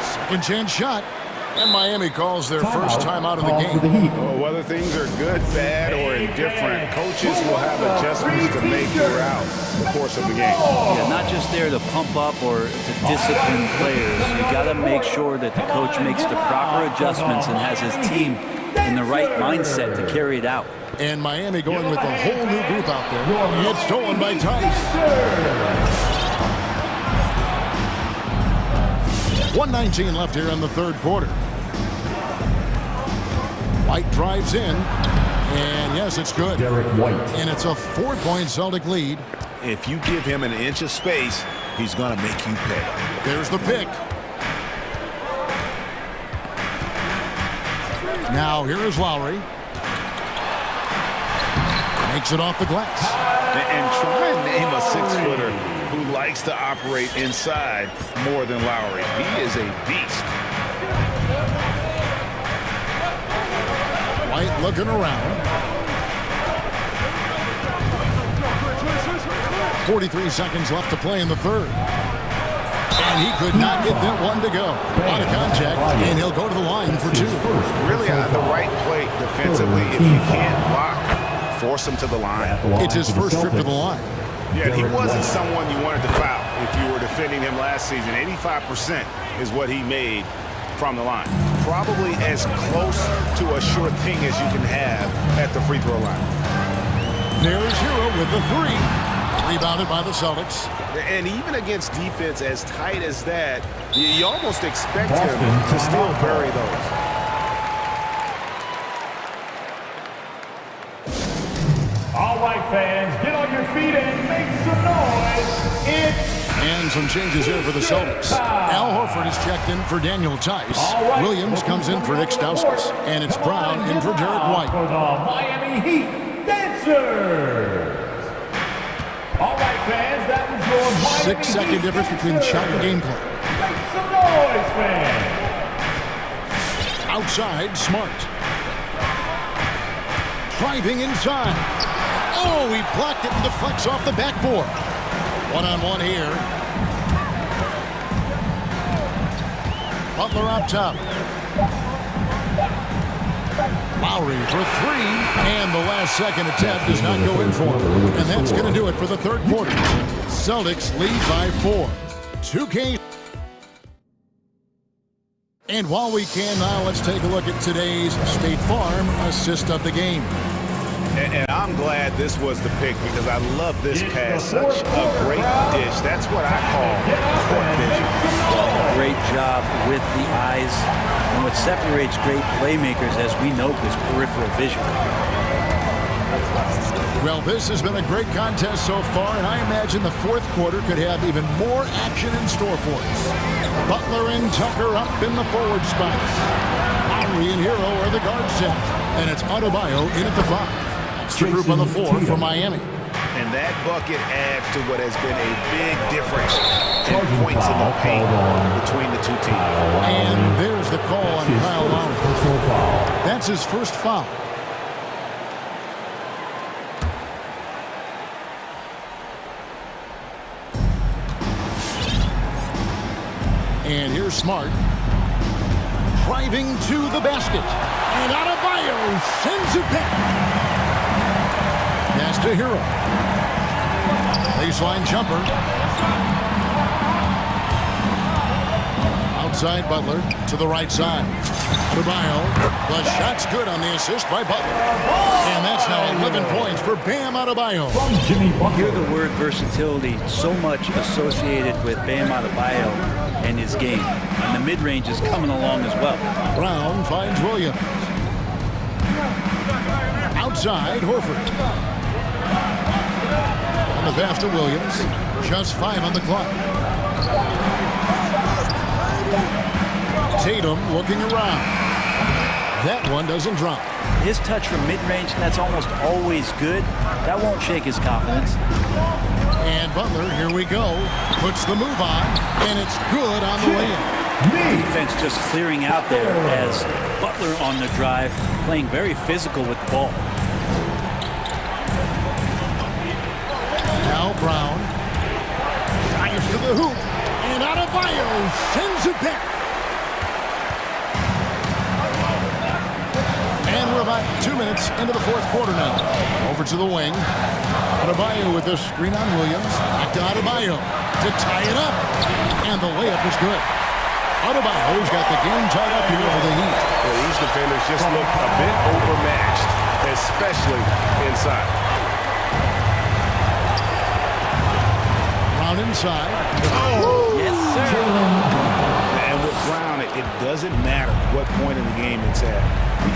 Second chance shot. And Miami calls their first time out of the game. Well, whether things are good, bad, or indifferent, coaches will have adjustments to make throughout the course of the game. Yeah, not just there to pump up or to discipline players. You got to make sure that the coach makes the proper adjustments and has his team in the right mindset to carry it out. And Miami going with a whole new group out there. It's stolen by Tice. 1:19 left here in the third quarter. White drives in, and yes, it's good. Derek White. And it's a 4-point Celtic lead. If you give him an inch of space, he's going to make you pay. There's the pick. Now here is Lowry. Makes it off the glass. And try and name a 6-footer who likes to operate inside more than Lowry. He is a beast. White looking around. 43 seconds left to play in the third. And he could not get that one to go. Out of contact, and he'll go to the line for 2. Really on the right plate defensively. If you can't block, force him to the line. It's his first trip to the line. Yeah, he wasn't someone you wanted to foul if you were defending him last season. 85% is what he made from the line. Probably as close to a sure thing as you can have at the free throw line. There's Hero with the 3. Rebounded by the Celtics. And even against defense as tight as that, you almost expect him to still bury those. All right, fans, get on your feet and make some noise. And some changes here for the Celtics. Al Horford is checked in for Daniel Tice. Right. Williams comes in for Nick Stauskas. And it's Brown in for Derek White. For the Miami Heat Dancers. All right, fans, that was your Miami 6-second Heat difference between the shot and game clock. Make some noise, fans. Outside, Smart. Driving inside. Oh, he blocked it and deflects off the backboard. One-on-one here. Butler up top. Lowry for three, and the last second attempt does not go in for him. And that's going to do it for the third quarter. Celtics lead by 4. 2K. And while we can now, let's take a look at today's State Farm assist of the game. And I'm glad this was the pick because I love this pass. Such a great dish. That's what I call court vision. Great job with the eyes. And what separates great playmakers, as we know, is peripheral vision. Well, this has been a great contest so far, and I imagine the fourth quarter could have even more action in store for us. Butler and Tucker up in the forward spots. Lowry and Hero are the guard set, and it's Adebayo in at the 5. It's the group on the floor for Miami. And that bucket adds to what has been a big difference in points in the paint between the two teams. And there's the call on Kyle Lowry. That's his first foul. And here's Smart. Driving to the basket. And Adebayo sends it back. Pass to Hero. Baseline jumper. Outside Butler to the right side. Adebayo. The shot's good on the assist by Butler. And that's now 11 points for Bam Adebayo. You hear the word versatility so much associated with Bam Adebayo and his game. And the mid-range is coming along as well. Brown finds Williams. Outside Horford. On the pass to Williams. Just 5 on the clock. Tatum looking around. That one doesn't drop. His touch from mid-range, that's almost always good. That won't shake his confidence. And Butler, here we go, puts the move on, and it's good on the layup. Defense just clearing out there as Butler on the drive, playing very physical with the ball. Now Brown drives to the hoop, and Adebayo sends it back. And we're about 2 minutes into the fourth quarter now. Over to the wing. Adebayo with the screen on Williams. Back to Adebayo to tie it up. And the layup is good. Adebayo's got the game tied up here for the Heat. Well, these defenders just look a bit overmatched, especially inside. Brown inside. Oh, yes, sir. And with Brown, it doesn't matter what point in the game it's at.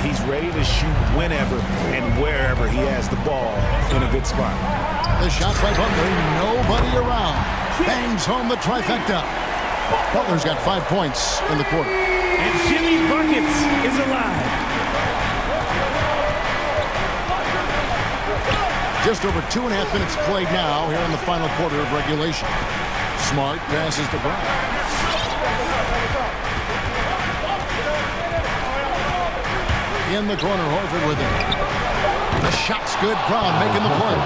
He's ready to shoot whenever and wherever he has the ball in a good spot. The shot by Butler, nobody around. Bangs home the trifecta. Butler's got 5 points in the quarter. And Jimmy Buckets is alive. Just over 2.5 minutes played now here in the final quarter of regulation. Smart passes to Brown. In the corner, Horford with it. The shot's good. Brown making the play.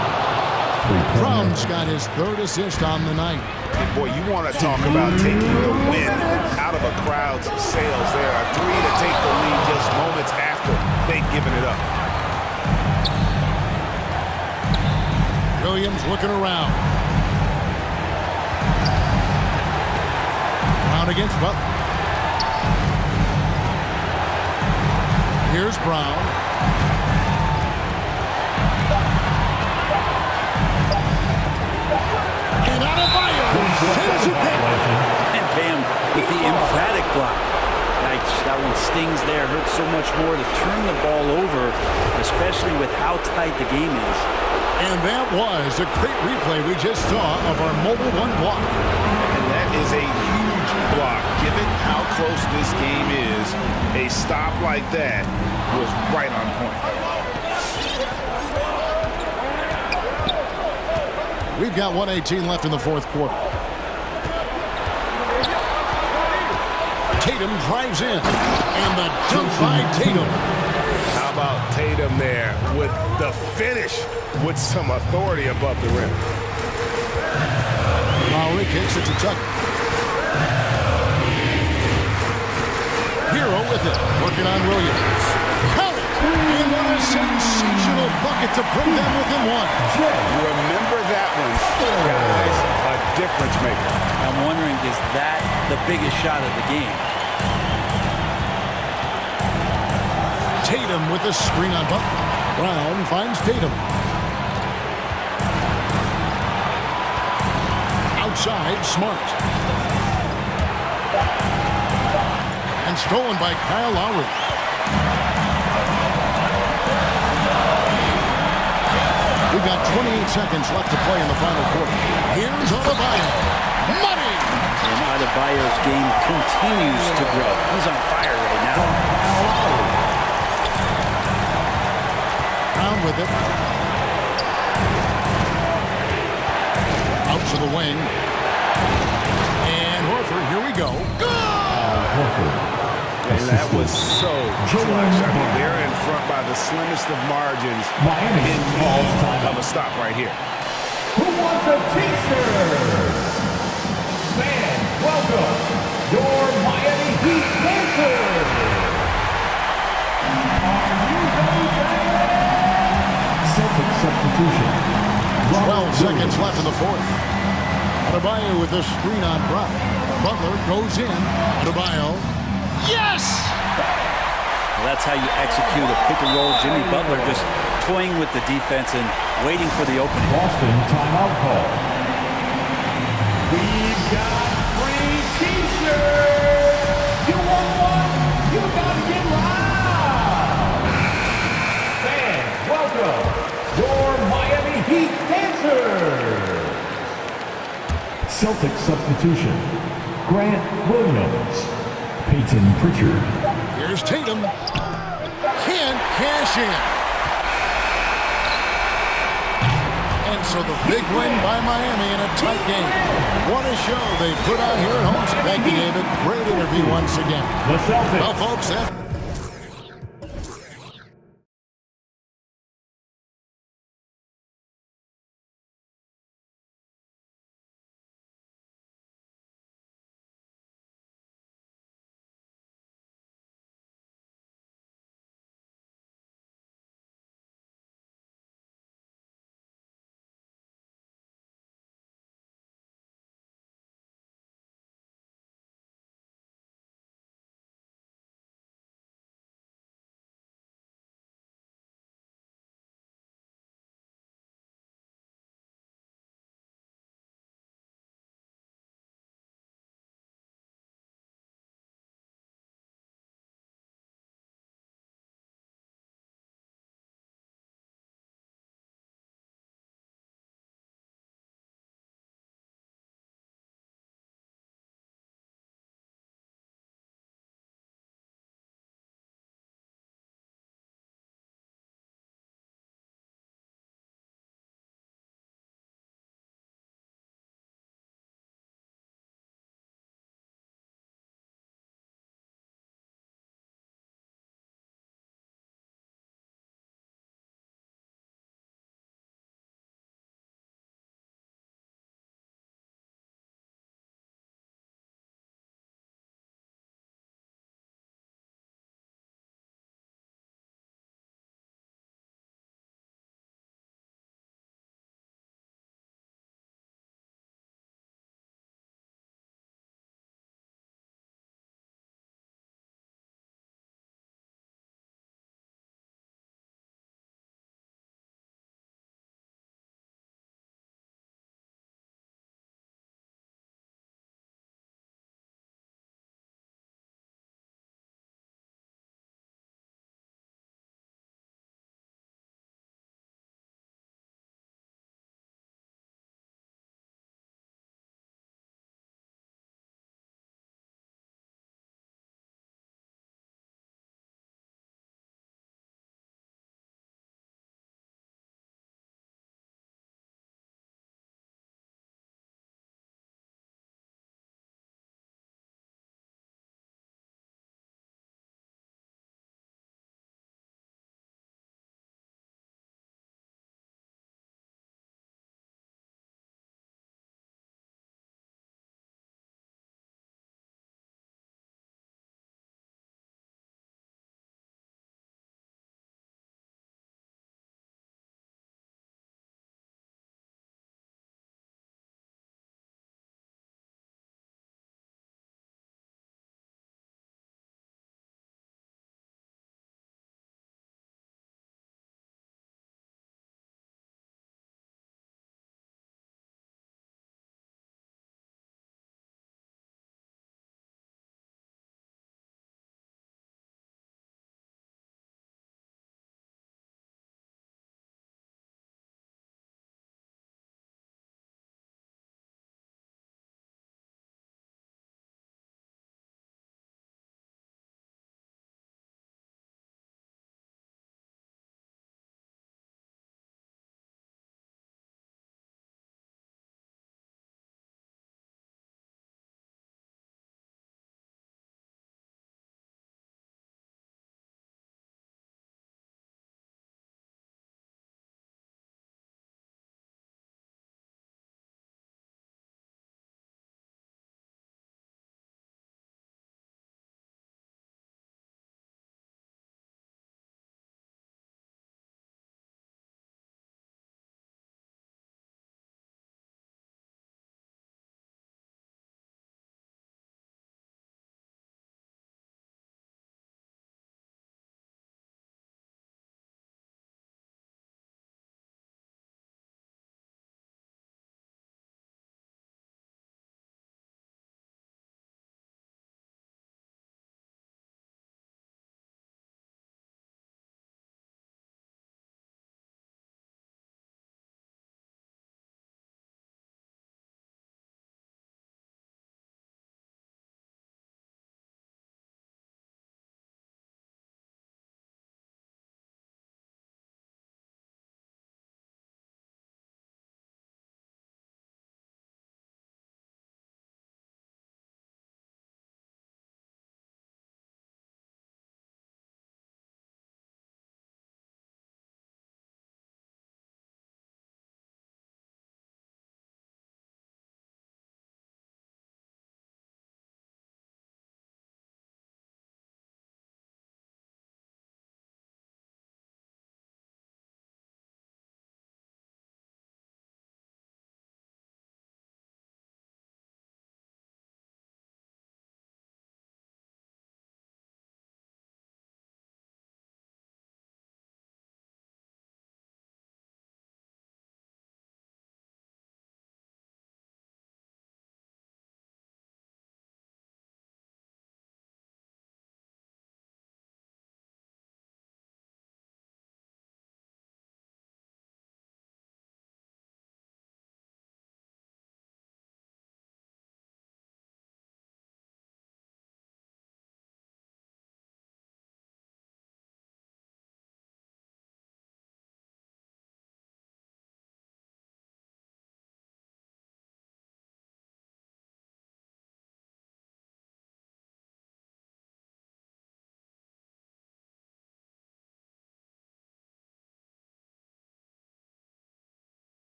Brown's got his 3rd assist on the night. And boy, you want to talk about taking the wind out of a crowd's sails there. A 3 to take the lead just moments after they'd given it up. Williams looking around. Brown against Butler. Here's Brown. That one stings there, hurts so much more to turn the ball over, especially with how tight the game is. And that was a great replay we just saw of our Mobile One block. And that is a huge block. Given how close this game is, a stop like that was right on point. We've got 1:18 left in the fourth quarter. Tatum drives in, and the dunk by Tatum. How about Tatum there with the finish with some authority above the rim. Lowry kicks it to Tucker. Hero with it, working on Williams. Count it! And what a sensational bucket to bring them within one. Remember that one. Guys, a difference maker. I'm wondering, is that the biggest shot of the game? Tatum with the screen on Butler. Brown finds Tatum. Outside, Smart. And stolen by Kyle Lowry. We've got 28 seconds left to play in the final quarter. Here's Adebayo. Money! And Adebayo's game continues to grow. He's on fire right now. Brown with it. Out to the wing. And Horford, here we go. And that was so clutch. I mean, they're in front by the slimmest of margins in need of a stop right here. Who wants a t-shirt? Fans, welcome your Miami Heat dancers. Are you ready, fans? Celtic substitution. 12 seconds left in the fourth. Adebayo with the screen on Brown. Butler goes in. Adebayo. Yes! Well, that's how you execute a pick and roll. Jimmy Butler just toying with the defense and waiting for the opening. Boston timeout call. We've got free t-shirts. You want one? You gotta get loud. Fans, welcome your Miami Heat dancers. Celtic substitution. Grant Williams. Peyton Pritchard. Here's Tatum. Can't cash in. And so the big win by Miami in a tight game. What a show they put on here at home. Thank you, David. Great interview once again. The Celtics. Well, folks, that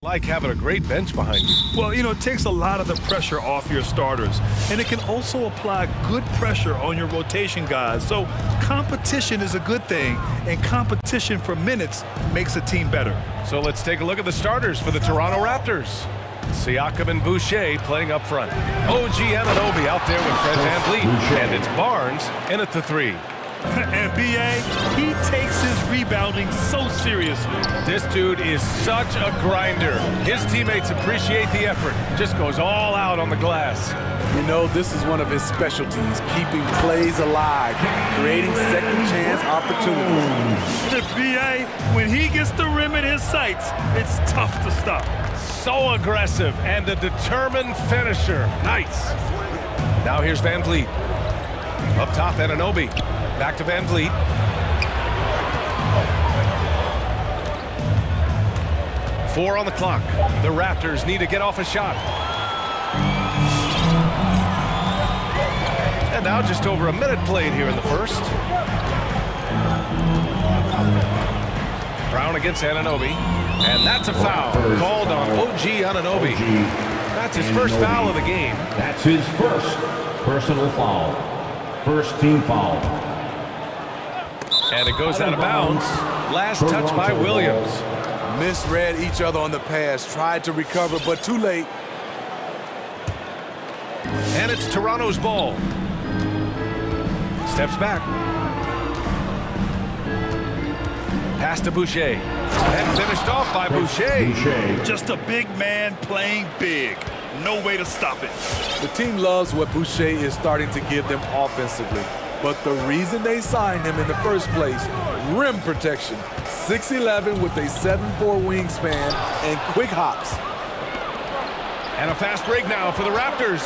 Like having a great bench behind you. Well, you know, it takes a lot of the pressure off your starters, and it can also apply good pressure on your rotation guys. So competition is a good thing, and competition for minutes makes a team better. So let's take a look at the starters for the Toronto Raptors. Siakam and Boucher playing up front. OG Anunoby out there with Fred VanVleet. And it's Barnes in at the 3. And B.A., he takes his rebounding so seriously. This dude is such a grinder. His teammates appreciate the effort. Just goes all out on the glass. You know, this is one of his specialties, keeping plays alive, creating second chance opportunities. The B.A., when he gets the rim in his sights, it's tough to stop. So aggressive and a determined finisher. Nice. Now here's VanVleet. Up top, Anunoby. Back to VanVleet. Four on the clock. The Raptors need to get off a shot. And now just over a minute played here in the first. Brown against Anunoby. And that's a foul called on OG Anunoby. That's his first foul of the game. That's his first personal foul. First team foul. And it goes out of bounds. Last touch by Williams. Misread each other on the pass, tried to recover, but too late. And it's Toronto's ball. Steps back. Pass to Boucher. And finished off by Boucher. Just a big man playing big. No way to stop it. The team loves what Boucher is starting to give them offensively. But the reason they signed him in the first place, rim protection. 6'11" with a 7'4" wingspan and quick hops. And a fast break now for the Raptors.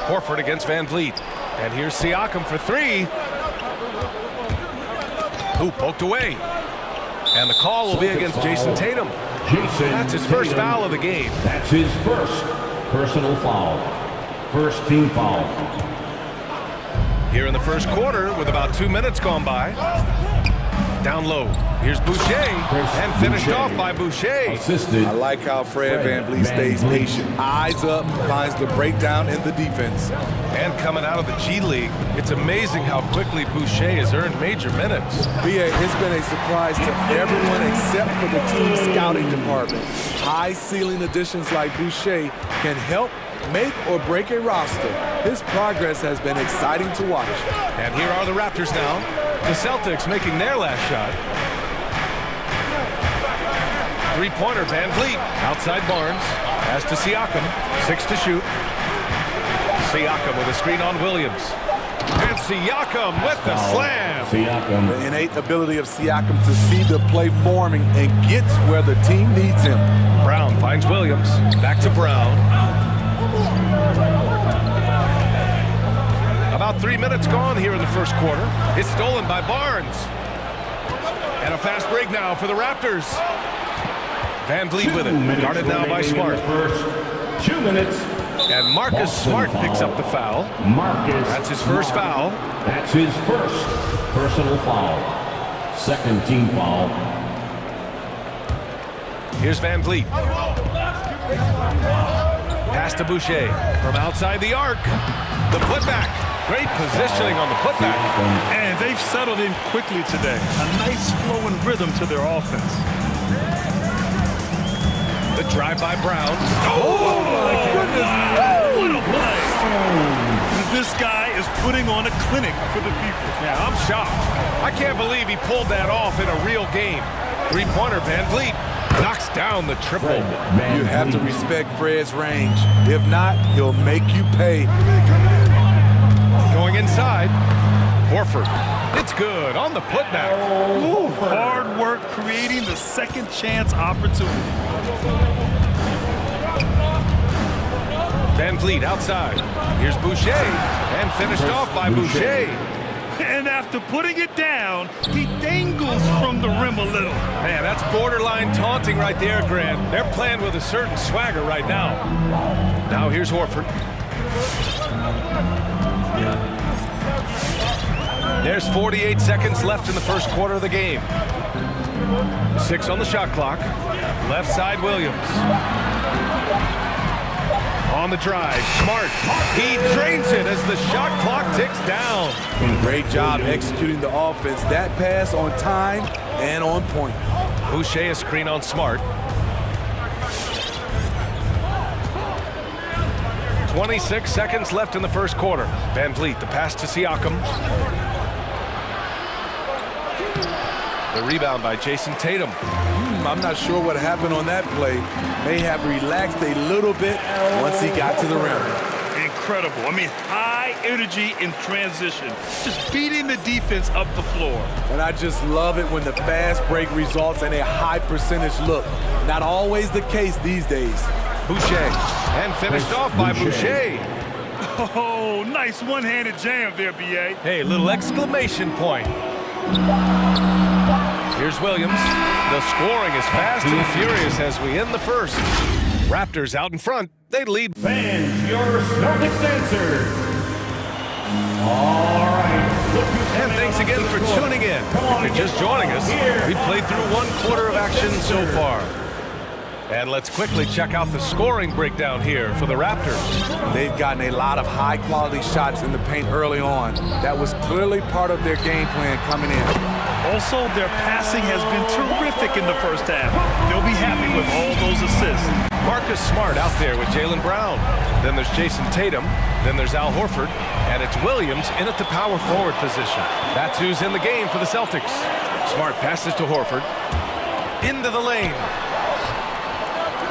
Horford against VanVleet. And here's Siakam for 3. Who poked away. And the call will be against Jason Tatum. That's his first foul of the game. That's his first personal foul. First team foul. Here in the first quarter with about 2 minutes gone by. Down low. Here's Boucher. And finished off by Boucher. Assisted. I like how Fred VanVleet stays patient. Eyes up, finds the breakdown in the defense. And coming out of the G League, it's amazing how quickly Boucher has earned major minutes. B.A., it's been a surprise to everyone except for the team scouting department. High ceiling additions like Boucher can help make or break a roster. His progress has been exciting to watch. And here are the Raptors now. The Celtics making their last shot. Three-pointer, VanVleet. Outside Barnes. Pass to Siakam. 6 to shoot. Siakam with a screen on Williams. And Siakam with the slam. Siakam. The innate ability of Siakam to see the play forming and gets where the team needs him. Brown finds Williams. Back to Brown. About 3 minutes gone here in the first quarter. It's stolen by Barnes. And a fast break now for the Raptors. VanVleet with it. Guarded now by Smart. First 2 minutes. And Marcus Smart picks up the foul. That's his first foul. That's his first personal foul. Second team foul. Here's VanVleet. Pass to Boucher from outside the arc. The putback. Great positioning on the putback. And they've settled in quickly today. A nice flow and rhythm to their offense. The drive by Brown. Oh my goodness. What a play. This guy is putting on a clinic for the people. Yeah, I'm shocked. I can't believe he pulled that off in a real game. Three-pointer, VanVleet knocks down the triple. You have to respect Fred's range. If not, he'll make you pay. Going inside, Horford. It's good on the putback. Ooh, hard work creating the second chance opportunity. VanVleet outside. Here's Boucher. And finished off by Boucher. And after putting it down, he dangles from the rim a little. Man, that's borderline taunting right there, Grant. They're playing with a certain swagger right now. Now here's Horford. There's 48 seconds left in the first quarter of the game. 6 on the shot clock. Left side, Williams. On the drive, Smart. He drains it as the shot clock ticks down. Great job executing the offense. That pass on time and on point. Boucher a screen on Smart. 26 seconds left in the first quarter. Van Vliet, the pass to Siakam. The rebound by Jason Tatum. I'm not sure what happened on that play. May have relaxed a little bit once he got to the rim. Incredible. I mean, high energy in transition. Just beating the defense up the floor. And I just love it when the fast break results in a high percentage look. Not always the case these days. Boucher, and finished off by Boucher. Oh, nice one-handed jam there, B.A. Hey, little exclamation point. Here's Williams. The scoring is fast and furious as we end the first. Raptors out in front. They lead. Fans, your Celtics answer. All right. And thanks again for tuning in. If you're just joining us, we played through one quarter of action so far. And let's quickly check out the scoring breakdown here for the Raptors. They've gotten a lot of high-quality shots in the paint early on. That was clearly part of their game plan coming in. Also, their passing has been terrific in the first half. They'll be happy with all those assists. Marcus Smart out there with Jaylen Brown. Then there's Jason Tatum. Then there's Al Horford. And it's Williams in at the power forward position. That's who's in the game for the Celtics. Smart passes to Horford. Into the lane.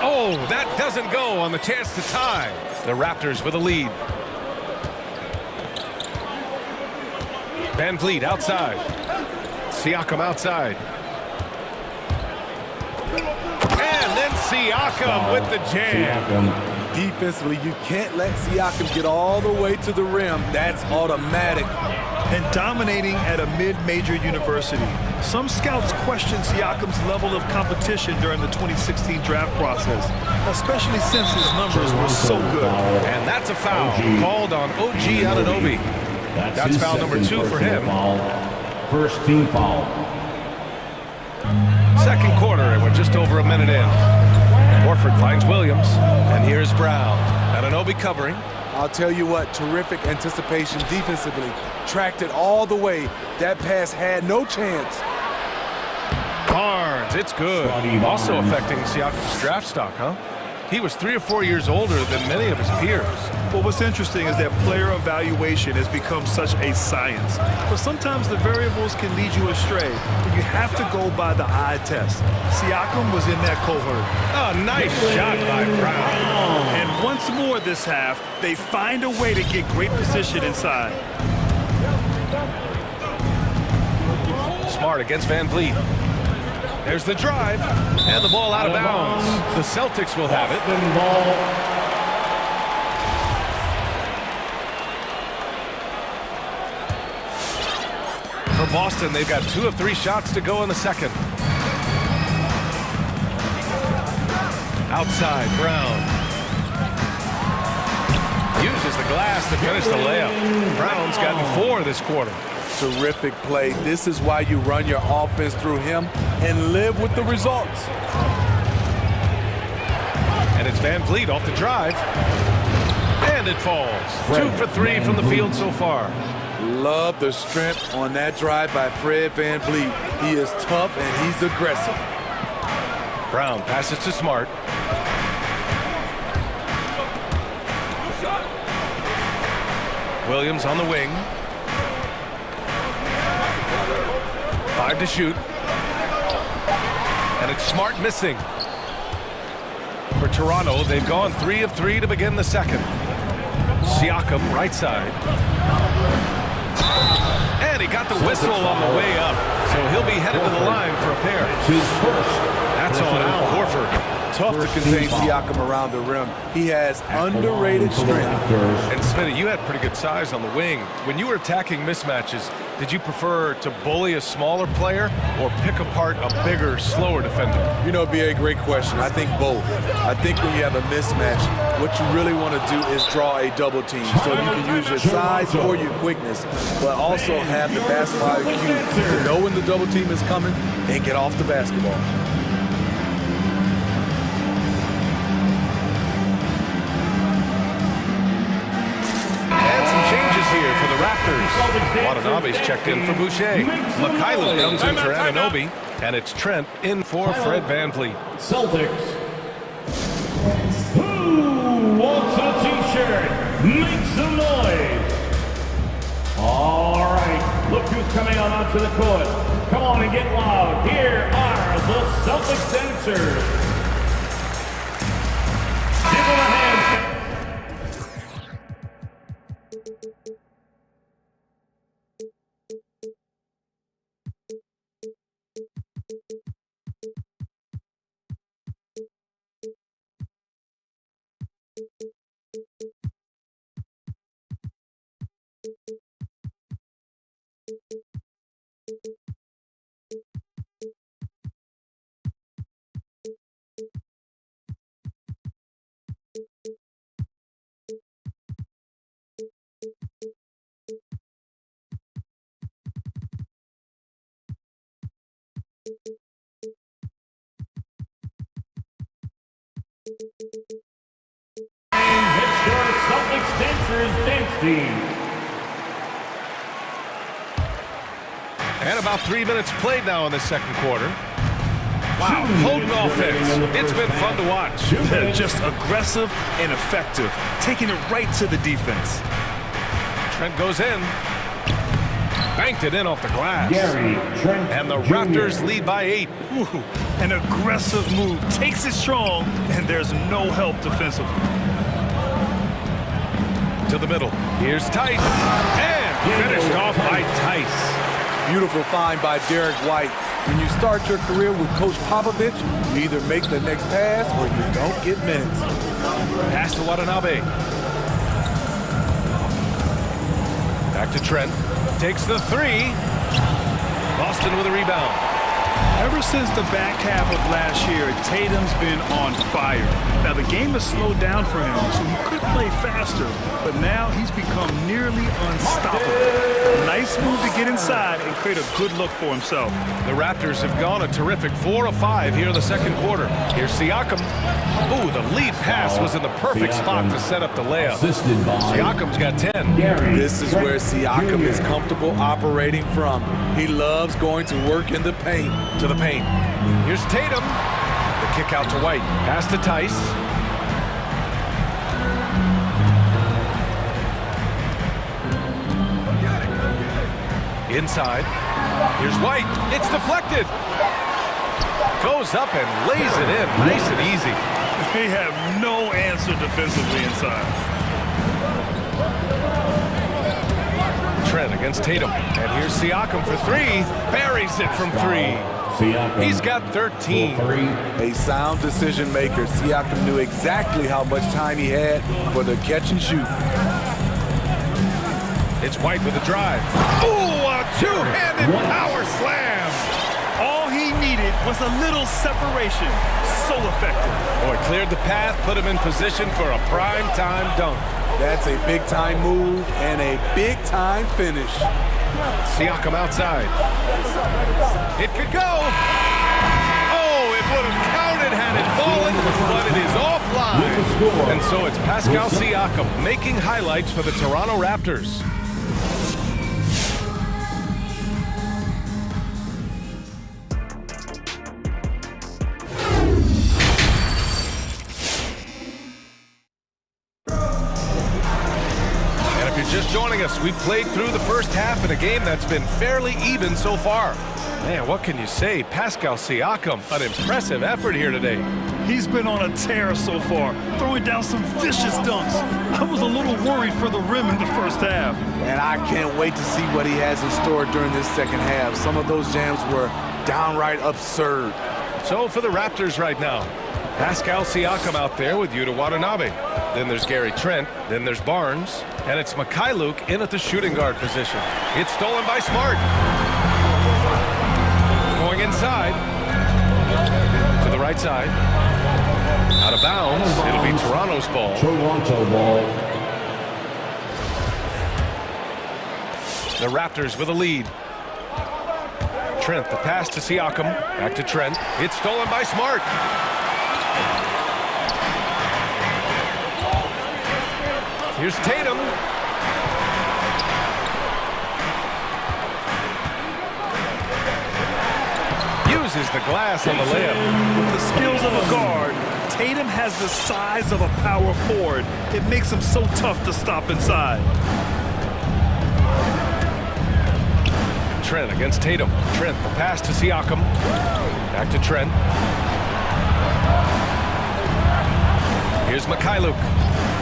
Oh, that doesn't go on the chance to tie. The Raptors with a lead. Van Vliet outside. Siakam outside. And then Siakam with the jam. Defensively, you can't let Siakam get all the way to the rim. That's automatic. And dominating at a mid-major university. Some scouts question Siakam's level of competition during the 2016 draft process, especially since his numbers were so good. And that's a foul called on OG Anunoby. That's foul number 2 for him. First team foul. Second quarter, and we're just over a minute in. Horford finds Williams, and here's Brown. Anunoby covering. I'll tell you what, terrific anticipation defensively. Tracked it all the way. That pass had no chance. Barnes, it's good. Also affecting Siakam's draft stock, huh? He was 3 or 4 years older than many of his peers. Well, what's interesting is that player evaluation has become such a science. But sometimes the variables can lead you astray, and you have to go by the eye test. Siakam was in that cohort. Oh, nice shot by Brown. And once more this half, they find a way to get great position inside. Smart against Van Vliet. There's the drive, and the ball out of bounds. The Celtics will have it. For Boston, they've got 2 of 3 shots to go in the second. Outside, Brown. Uses the glass to finish the layup. Brown's gotten 4 this quarter. Terrific play. This is why you run your offense through him and live with the results. And it's Van Vliet off the drive. And it falls. 2 for 3 from the field so far. Love the strength on that drive by Fred Van Vliet. He is tough and he's aggressive. Brown passes to Smart. Williams on the wing. 5 to shoot. And it's Smart missing. For Toronto, they've gone 3 of 3 to begin the second. Siakam, right side. And he got the whistle on the way up. So he'll be headed to the line for a pair. That's on Al Horford. tough to contain Siakam around the rim. He has underrated strength. And Smitty, you had pretty good size on the wing. When you were attacking mismatches, did you prefer to bully a smaller player or pick apart a bigger, slower defender? You know, B.A., great question. I think both. I think when you have a mismatch, what you really want to do is draw a double team. So you can use your size or your quickness, but also have the basketball IQ to know when the double team is coming and get off the basketball. Here for the Raptors. Watanabe's checked in for Boucher. Mikhailuk comes in for Anunoby. And it's Trent in for Fred VanVleet. Celtics. Who wants a t-shirt? Make some noise. All right. Look who's coming on onto the court. Come on and get loud. Here are the Celtics dancers. Give them a hand. Celtics dancers dance team. And about 3 minutes played now in the second quarter. Wow, potent offense. It's been fun to watch. They're just aggressive and effective, taking it right to the defense. Trent goes in. Banked it in off the glass. And the Jr. Raptors lead by 8. Ooh, an aggressive move, takes it strong, and there's no help defensively. To the middle. Here's Tice. And finished off by Tice. Beautiful find by Derek White. When you start your career with Coach Popovich, you either make the next pass or you don't get minutes. Pass to Watanabe. Back to Trent. Takes the three. Boston with a rebound. Ever since the back half of last year, Tatum's been on fire. Now, the game has slowed down for him, so he could play faster, but now he's become nearly unstoppable. Nice move to get inside and create a good look for himself. The Raptors have gone a terrific 4 of 5 here in the second quarter. Here's Siakam. Ooh, the lead pass was in the perfect spot to set up the layup. Siakam's got 10. This is where Siakam is comfortable operating from. He loves going to work in the paint. To the paint. Here's Tatum. The kick out to White. Pass to Tice. Inside. Here's White. It's deflected. Goes up and lays it in. Nice and easy. They have no answer defensively inside. Trent against Tatum. And here's Siakam for three. Buries it from three. He's got 13. A sound decision maker. Siakam knew exactly how much time he had for the catch and shoot. It's White with a drive. Ooh, a two-handed power slam. All he needed was a little separation. So effective. Boy, cleared the path, put him in position for a prime-time dunk. That's a big-time move and a big-time finish. Siakam outside. It could go. Oh, it would have counted had it fallen, but it is offline. And so it's Pascal Siakam making highlights for the Toronto Raptors. Just joining us, we've played through the first half in a game that's been fairly even so far. Man, what can you say? Pascal Siakam, an impressive effort here today. He's been on a tear so far, throwing down some vicious dunks. I was a little worried for the rim in the first half. And I can't wait to see what he has in store during this second half. Some of those jams were downright absurd. So for the Raptors right now, Pascal Siakam out there with Yuta Watanabe. Then there's Gary Trent. Then there's Barnes. And it's Mikhailuk in at the shooting guard position. It's stolen by Smart. Going inside. To the right side. Out of bounds. It'll be Toronto's ball. Toronto ball. The Raptors with a lead. Trent, the pass to Siakam. Back to Trent. It's stolen by Smart. Here's Tatum. Uses the glass on the layup. With the skills of a guard, Tatum has the size of a power forward. It makes him so tough to stop inside. Trent against Tatum. Trent, the pass to Siakam. Back to Trent. Here's Mikhailuk.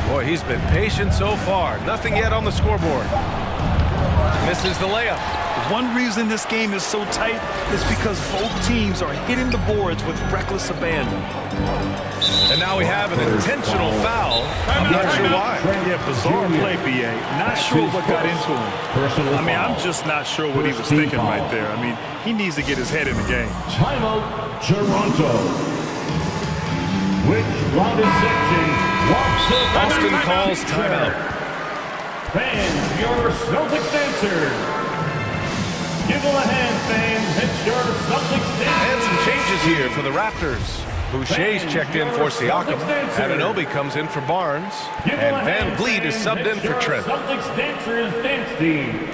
Boy, he's been patient so far. Nothing yet on the scoreboard. Misses the layup. One reason this game is so tight is because both teams are hitting the boards with reckless abandon. And now we have an intentional foul. I'm not sure why. Yeah, bizarre play, BA. Not sure what got into him. I mean, I'm just not sure what he was thinking right there. I mean, he needs to get his head in the game. Timeout, Toronto. Which rounded section walks the Boston calls timeout. Fans, your Celtics answer. Give them a hand, fans. It's your Celtics answer. And some changes here for the Raptors. Boucher's checked in for Siakam. Anunoby comes in for Barnes. And Van Vliet is subbed in for Trent. Celtics dancers dance team.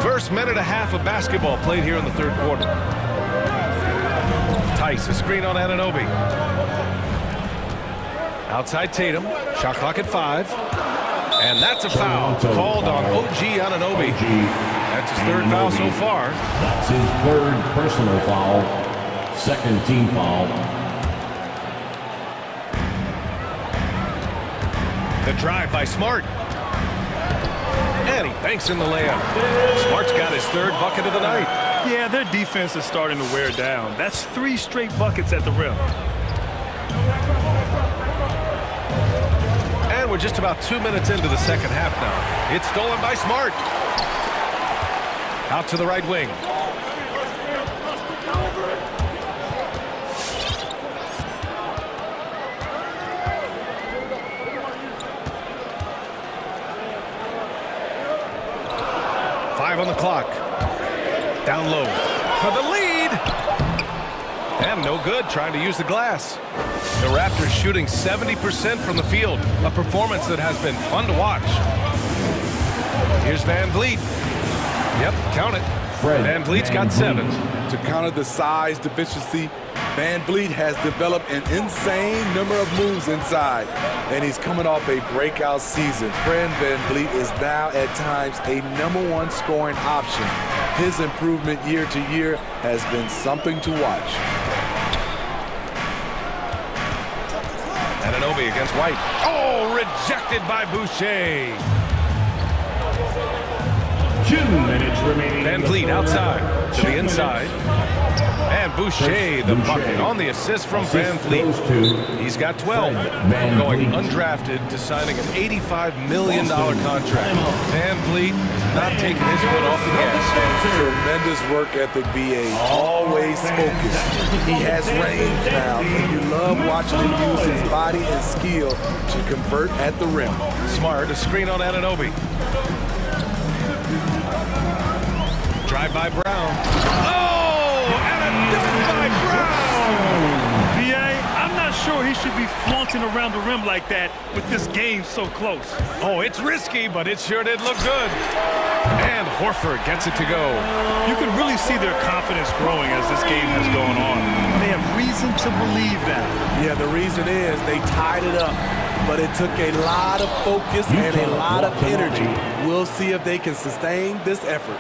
First minute and a half of basketball played here in the third quarter. Tice, a screen on Anunoby. Outside Tatum. Shot clock at 5. And that's a foul called on OG Anunoby. That's his third foul so far. That's his third personal foul. Second team foul. The drive by Smart. And he banks in the layup. Smart's got his third bucket of the night. Yeah, their defense is starting to wear down. That's 3 straight buckets at the rim. And we're just about 2 minutes into the second half now. It's stolen by Smart. Out to the right wing. On the clock. Down low for the lead. And no good, trying to use the glass. The Raptors shooting 70% from the field, a performance that has been fun to watch. Here's Van Vliet. Yep, count it. Van Vliet's got 7. To counter the size deficiency, Van Vliet has developed an insane number of moves inside, and he's coming off a breakout season. Fred Van Vliet is now at times a #1 scoring option. His improvement year to year has been something to watch. Anunoby against White. Oh, rejected by Boucher. 2 minutes remaining. Van Vliet outside to the inside. And Boucher, the bucket on the assist from Van Vliet. He's got 12 from going undrafted to signing an $85 million contract. Van Vliet not taking his foot off the gas. Tremendous work ethic, BA. Always focused. He has range now, and you love watching him use his body and skill to convert at the rim. Smart, a screen on Anunoby. Drive by Brown. Oh, and a dunk by Brown. BA, I'm not sure he should be flaunting around the rim like that with this game so close. Oh, it's risky, but it sure did look good. And Horford gets it to go. You can really see their confidence growing as this game has gone on. They have reason to believe that. Yeah, the reason is they tied it up, but it took a lot of focus and a lot of energy. We'll see if they can sustain this effort.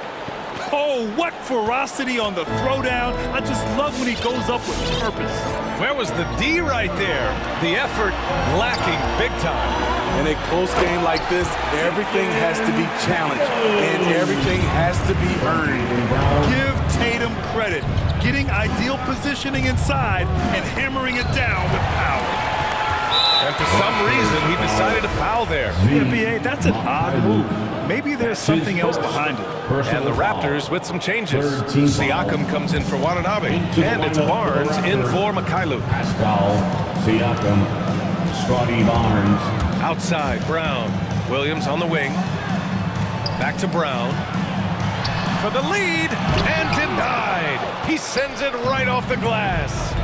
Oh, what ferocity on the throwdown. I just love when he goes up with purpose. Where was the D right there? The effort lacking big time. In a close game like this, everything has to be challenged and everything has to be earned. Give Tatum credit, getting ideal positioning inside and hammering it down with power. And for some reason, he decided to foul there. NBA, that's an odd move. Maybe there's something else behind it. And the Raptors with some changes. Siakam comes in for Watanabe. And it's Barnes in for Mikhailuk. Pascal, Siakam, Scotty Barnes. Outside, Brown. Williams on the wing. Back to Brown. For the lead. And denied. He sends it right off the glass.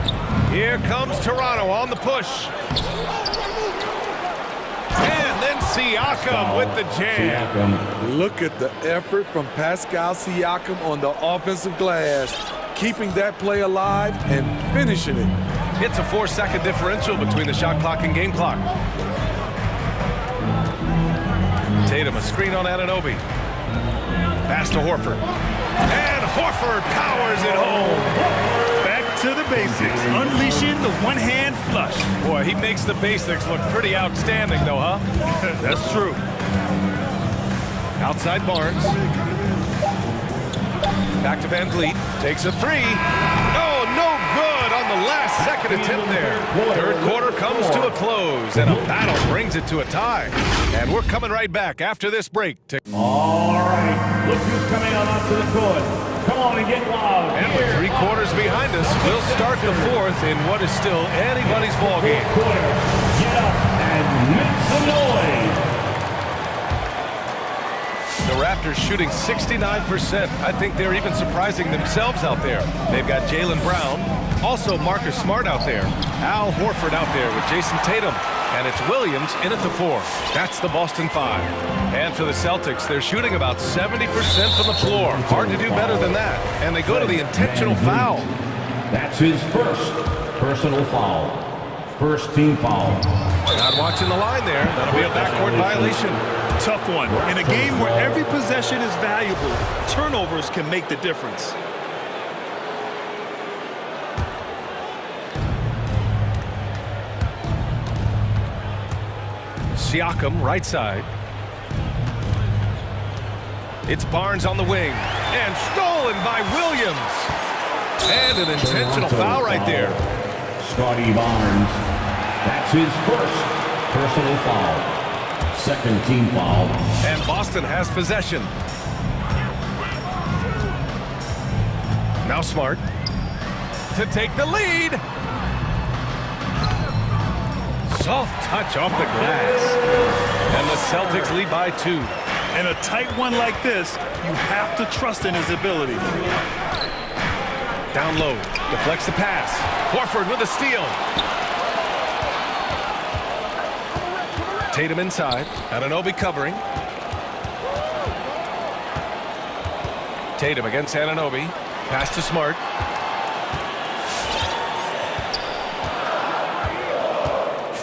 Here comes Toronto on the push. And then Siakam with the jam. Look at the effort from Pascal Siakam on the offensive glass, keeping that play alive and finishing it. It's a 4-second differential between the shot clock and game clock. Tatum, a screen on Anunoby. Pass to Horford. And Horford powers it home. To the basics, unleashing the one-hand flush. Boy, he makes the basics look pretty outstanding, though, huh? That's true. Outside Barnes. Back to Van Vliet. Takes a three. Oh, no good on the last second attempt there. Third quarter comes to a close, and a battle brings it to a tie. And we're coming right back after this break. All right, look who's coming on onto the court. Come on and get loud. And with 3 quarters behind us, we'll start the fourth in what is still anybody's ball game. Get up and make some noise. The Raptors shooting 69%. I think they're even surprising themselves out there. They've got Jaylen Brown, also Marcus Smart out there, Al Horford out there with Jason Tatum, and it's Williams in at the 4. That's the Boston 5. And for the Celtics, they're shooting about 70% from the floor. Hard to do better than that. And they go to the intentional foul. That's his first personal foul. First team foul. Not watching the line there. That'll be a backcourt violation. Tough one. In a game where every possession is valuable, turnovers can make the difference. Siakam, right side. It's Barnes on the wing. And stolen by Williams. And an intentional foul right there. Scotty Barnes. That's his first personal foul. Second team foul. And Boston has possession. Now Smart to take the lead. Soft touch off the glass. And the Celtics lead by 2. In a tight one like this, you have to trust in his ability. Down low, deflects the pass. Horford with a steal. Tatum inside, Anunoby covering. Tatum against Anunoby. Pass to Smart.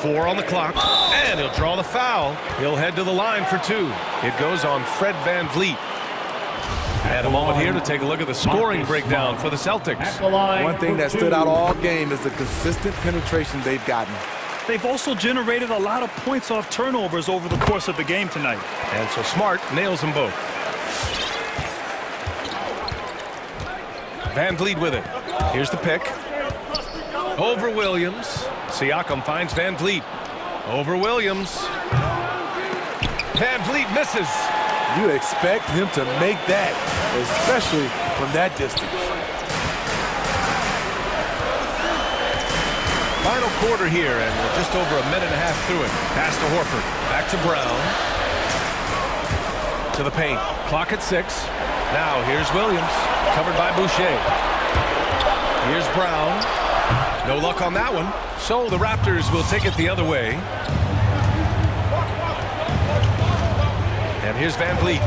Four on the clock, and he'll draw the foul. He'll head to the line for 2. It goes on Fred Van Vliet. And a moment here to take a look at the scoring breakdown for the Celtics. One thing that stood out all game is the consistent penetration they've gotten. They've also generated a lot of points off turnovers over the course of the game tonight. And so Smart nails them both. Van Vliet with it. Here's the pick. Over Williams. Siakam finds Van Vliet. Over Williams. Van Vliet misses. You expect him to make that, especially from that distance. Final quarter here, and we're just over a minute and a half through it. Pass to Horford. Back to Brown. To the paint. Clock at 6. Now here's Williams. Covered by Boucher. Here's Brown. No luck on that one. So the Raptors will take it the other way. And here's Van Vliet.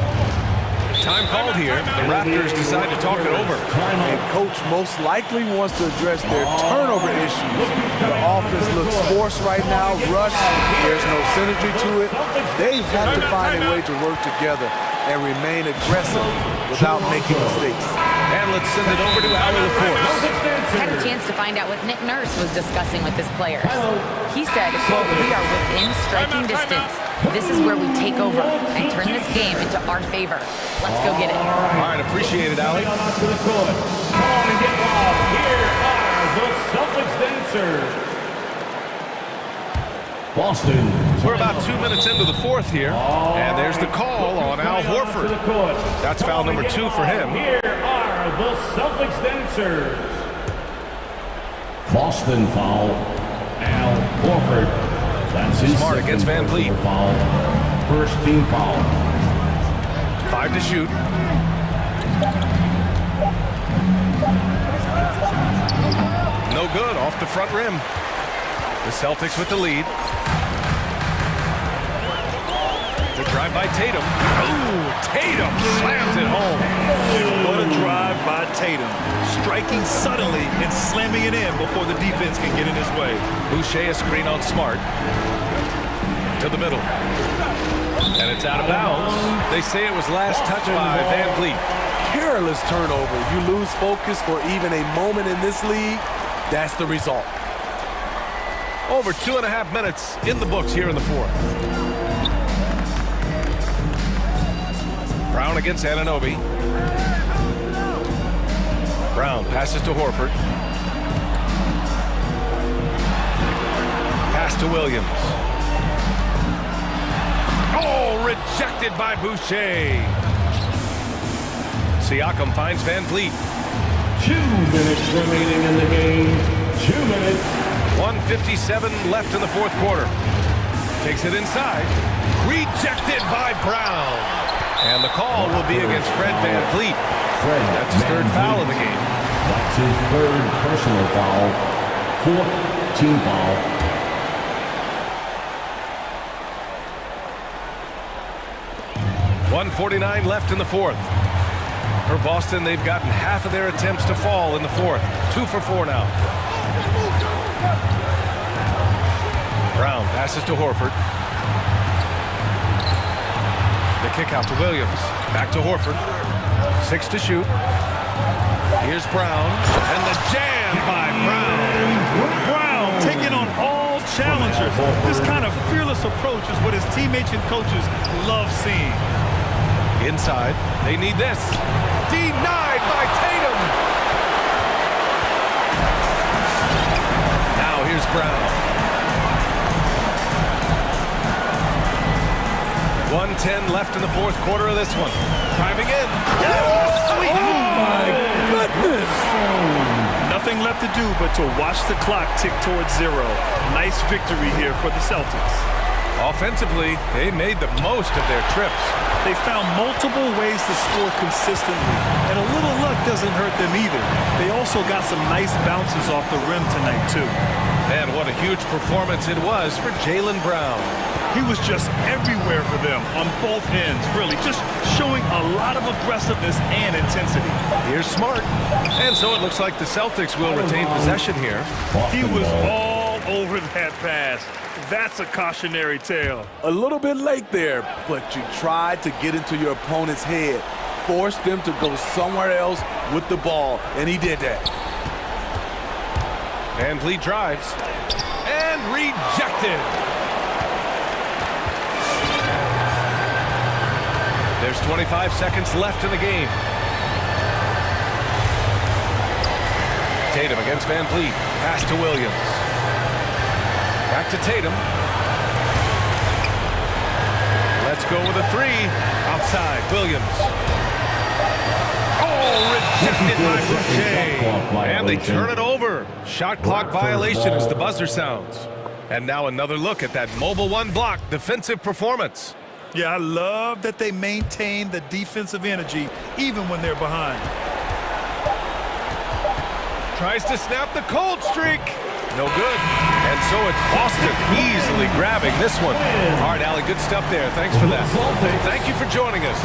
Time called here. The Raptors decide to talk it over. And coach most likely wants to address their turnover issues. The offense looks forced right now, rushed. There's no synergy to it. They have to find a way to work together. and remain aggressive without making mistakes. And let's send it over to Ali LaForce. I had a chance to find out what Nick Nurse was discussing with his players. He said, quote, "We are within striking distance. This is where we take over and turn this game into our favor. Let's go get it." All right, appreciate it, Ali. On to the court. Come on and get loud. Here are the Celtics dancers. Boston. We're about 2 minutes into the fourth here, and there's the call on Al Horford. That's foul number 2 for him. Here are the Celtics dancers. Boston foul. Al Horford. That's his Smart against Van Vliet. Foul. First team foul. 5 to shoot. No good, off the front rim. The Celtics with the lead. The drive by Tatum. Ooh, Tatum slams it home. What a drive by Tatum. Striking suddenly and slamming it in before the defense can get in his way. Boucher a screen on Smart. To the middle. And it's out of bounds. They say it was last touched by Van Vliet. Careless turnover. You lose focus for even a moment in this league. That's the result. Over 2.5 minutes in the books here in the fourth. Brown against Anunoby. Brown passes to Horford. Pass to Williams. Oh, rejected by Boucher. Siakam finds Van Vliet. 2 minutes remaining in the game. 2 minutes. 1:57 left in the fourth quarter. Takes it inside. Rejected by Brown. And the call will be against Fred Van Vliet. That's his third foul of the game. That's his third personal foul. 4th team foul. .149 left in the fourth. For Boston, they've gotten half of their attempts to fall in the fourth. 2 for 4 now. Brown passes to Horford. The kick out to Williams. Back to Horford. 6 to shoot. Here's Brown. And the jam by Brown. Brown taking on all challengers. This kind of fearless approach is what his teammates and coaches love seeing. Inside. They need this. Denied by Tatum. Now here's Brown. 1:10 left in the fourth quarter of this one. Driving in. Sweet. Oh, my goodness. Nothing left to do but to watch the clock tick towards 0. Nice victory here for the Celtics. Offensively, they made the most of their trips. They found multiple ways to score consistently, and a little luck doesn't hurt them either. They also got some nice bounces off the rim tonight, too. Man, what a huge performance it was for Jaylen Brown. He was just everywhere for them on both ends, really, just showing a lot of aggressiveness and intensity. Here's Smart. And so it looks like the Celtics will retain possession here. He was all over that pass. That's a cautionary tale. A little bit late there, but you tried to get into your opponent's head. Forced them to go somewhere else with the ball, and he did that. Van Vliet drives. And rejected. There's 25 seconds left in the game. Tatum against Van Vliet. Pass to Williams. Back to Tatum. Let's go with a 3. Outside, Williams. Oh, rejected by Boucher. And they turn it over. Shot clock violation as the buzzer sounds. And now another look at that mobile 1 block defensive performance. Yeah, I love that they maintain the defensive energy even when they're behind. Tries to snap the cold streak. No good. And so it's Boston easily grabbing this one. All right, Allie, good stuff there. Thanks for that. Thank you for joining us.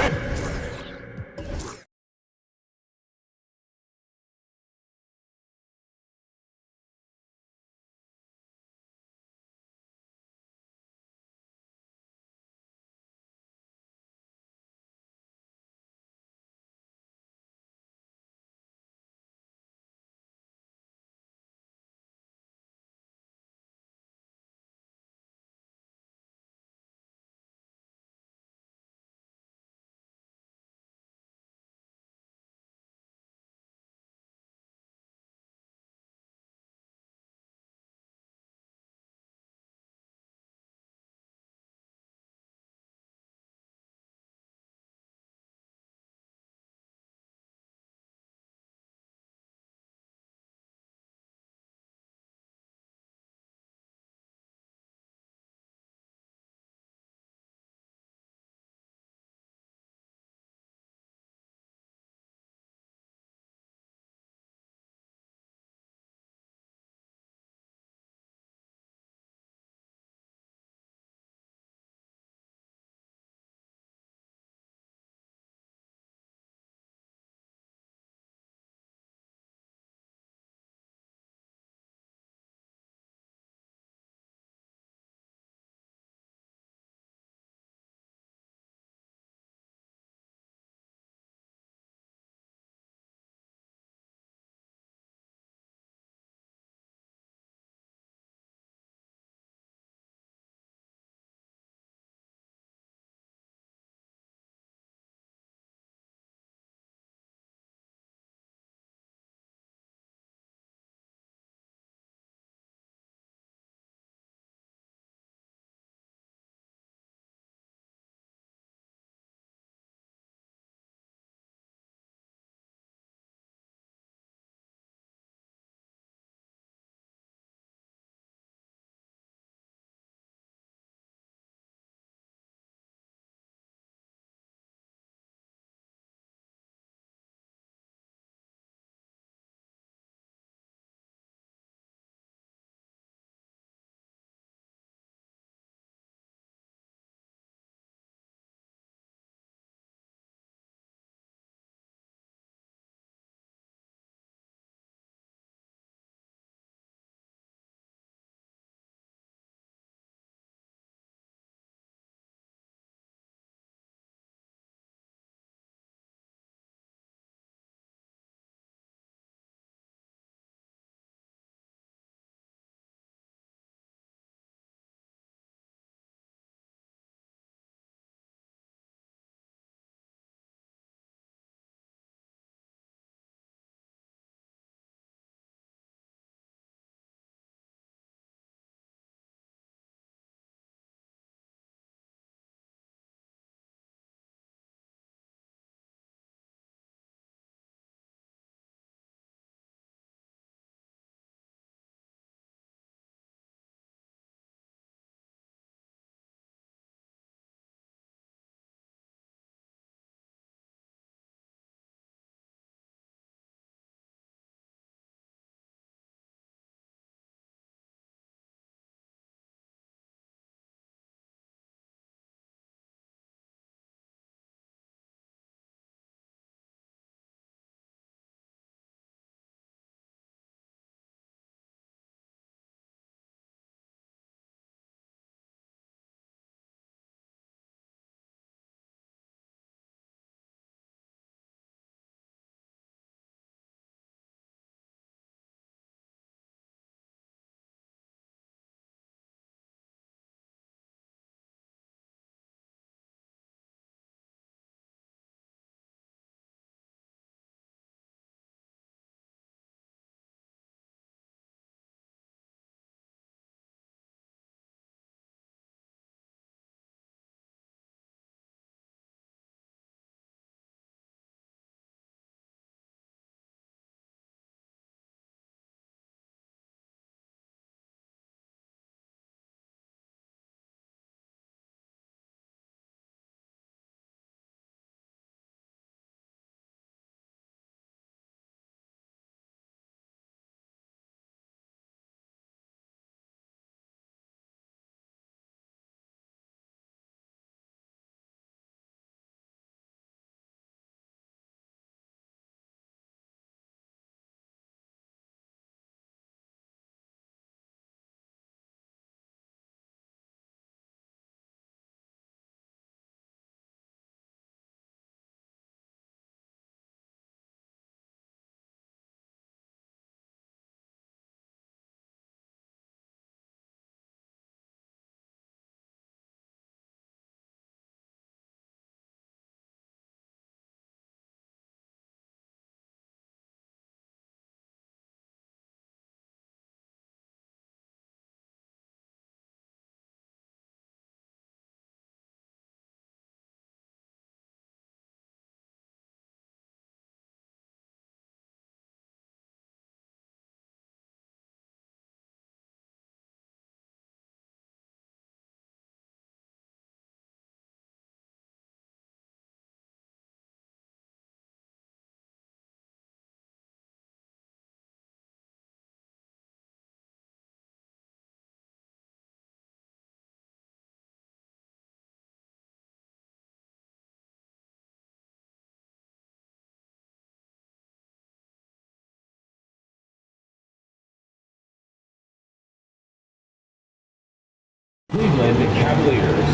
Cleveland Cavaliers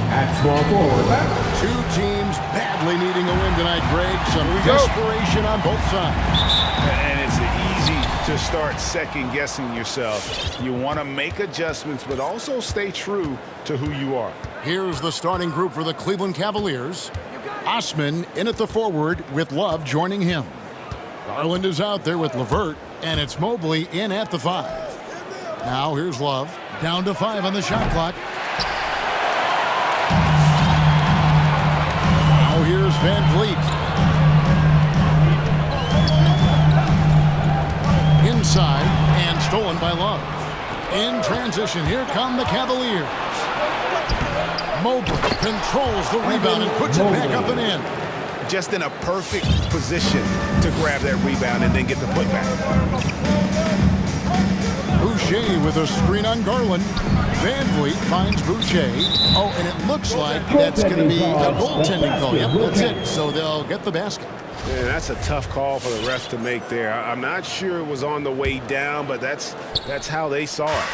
at small forward. Two teams badly needing a win tonight, Greg. Some desperation on both sides. And it's easy to start second-guessing yourself. You want to make adjustments, but also stay true to who you are. Here's the starting group for the Cleveland Cavaliers. Osman in at the forward with Love joining him. Garland is out there with LeVert, and it's Mobley in at the 5. Now here's Love, down to 5 on the shot clock. Now here's Van Vliet. Inside and stolen by Love. In transition, here come the Cavaliers. Mobley controls the rebound and puts it back up and in. Just in a perfect position to grab that rebound and then get the putback. Boucher with a screen on Garland. Van Vliet finds Boucher. Oh, and it looks like that's going to be a goaltending call. Yep, that's it. So they'll get the basket. Man, that's a tough call for the refs to make there. I'm not sure it was on the way down, but that's how they saw it.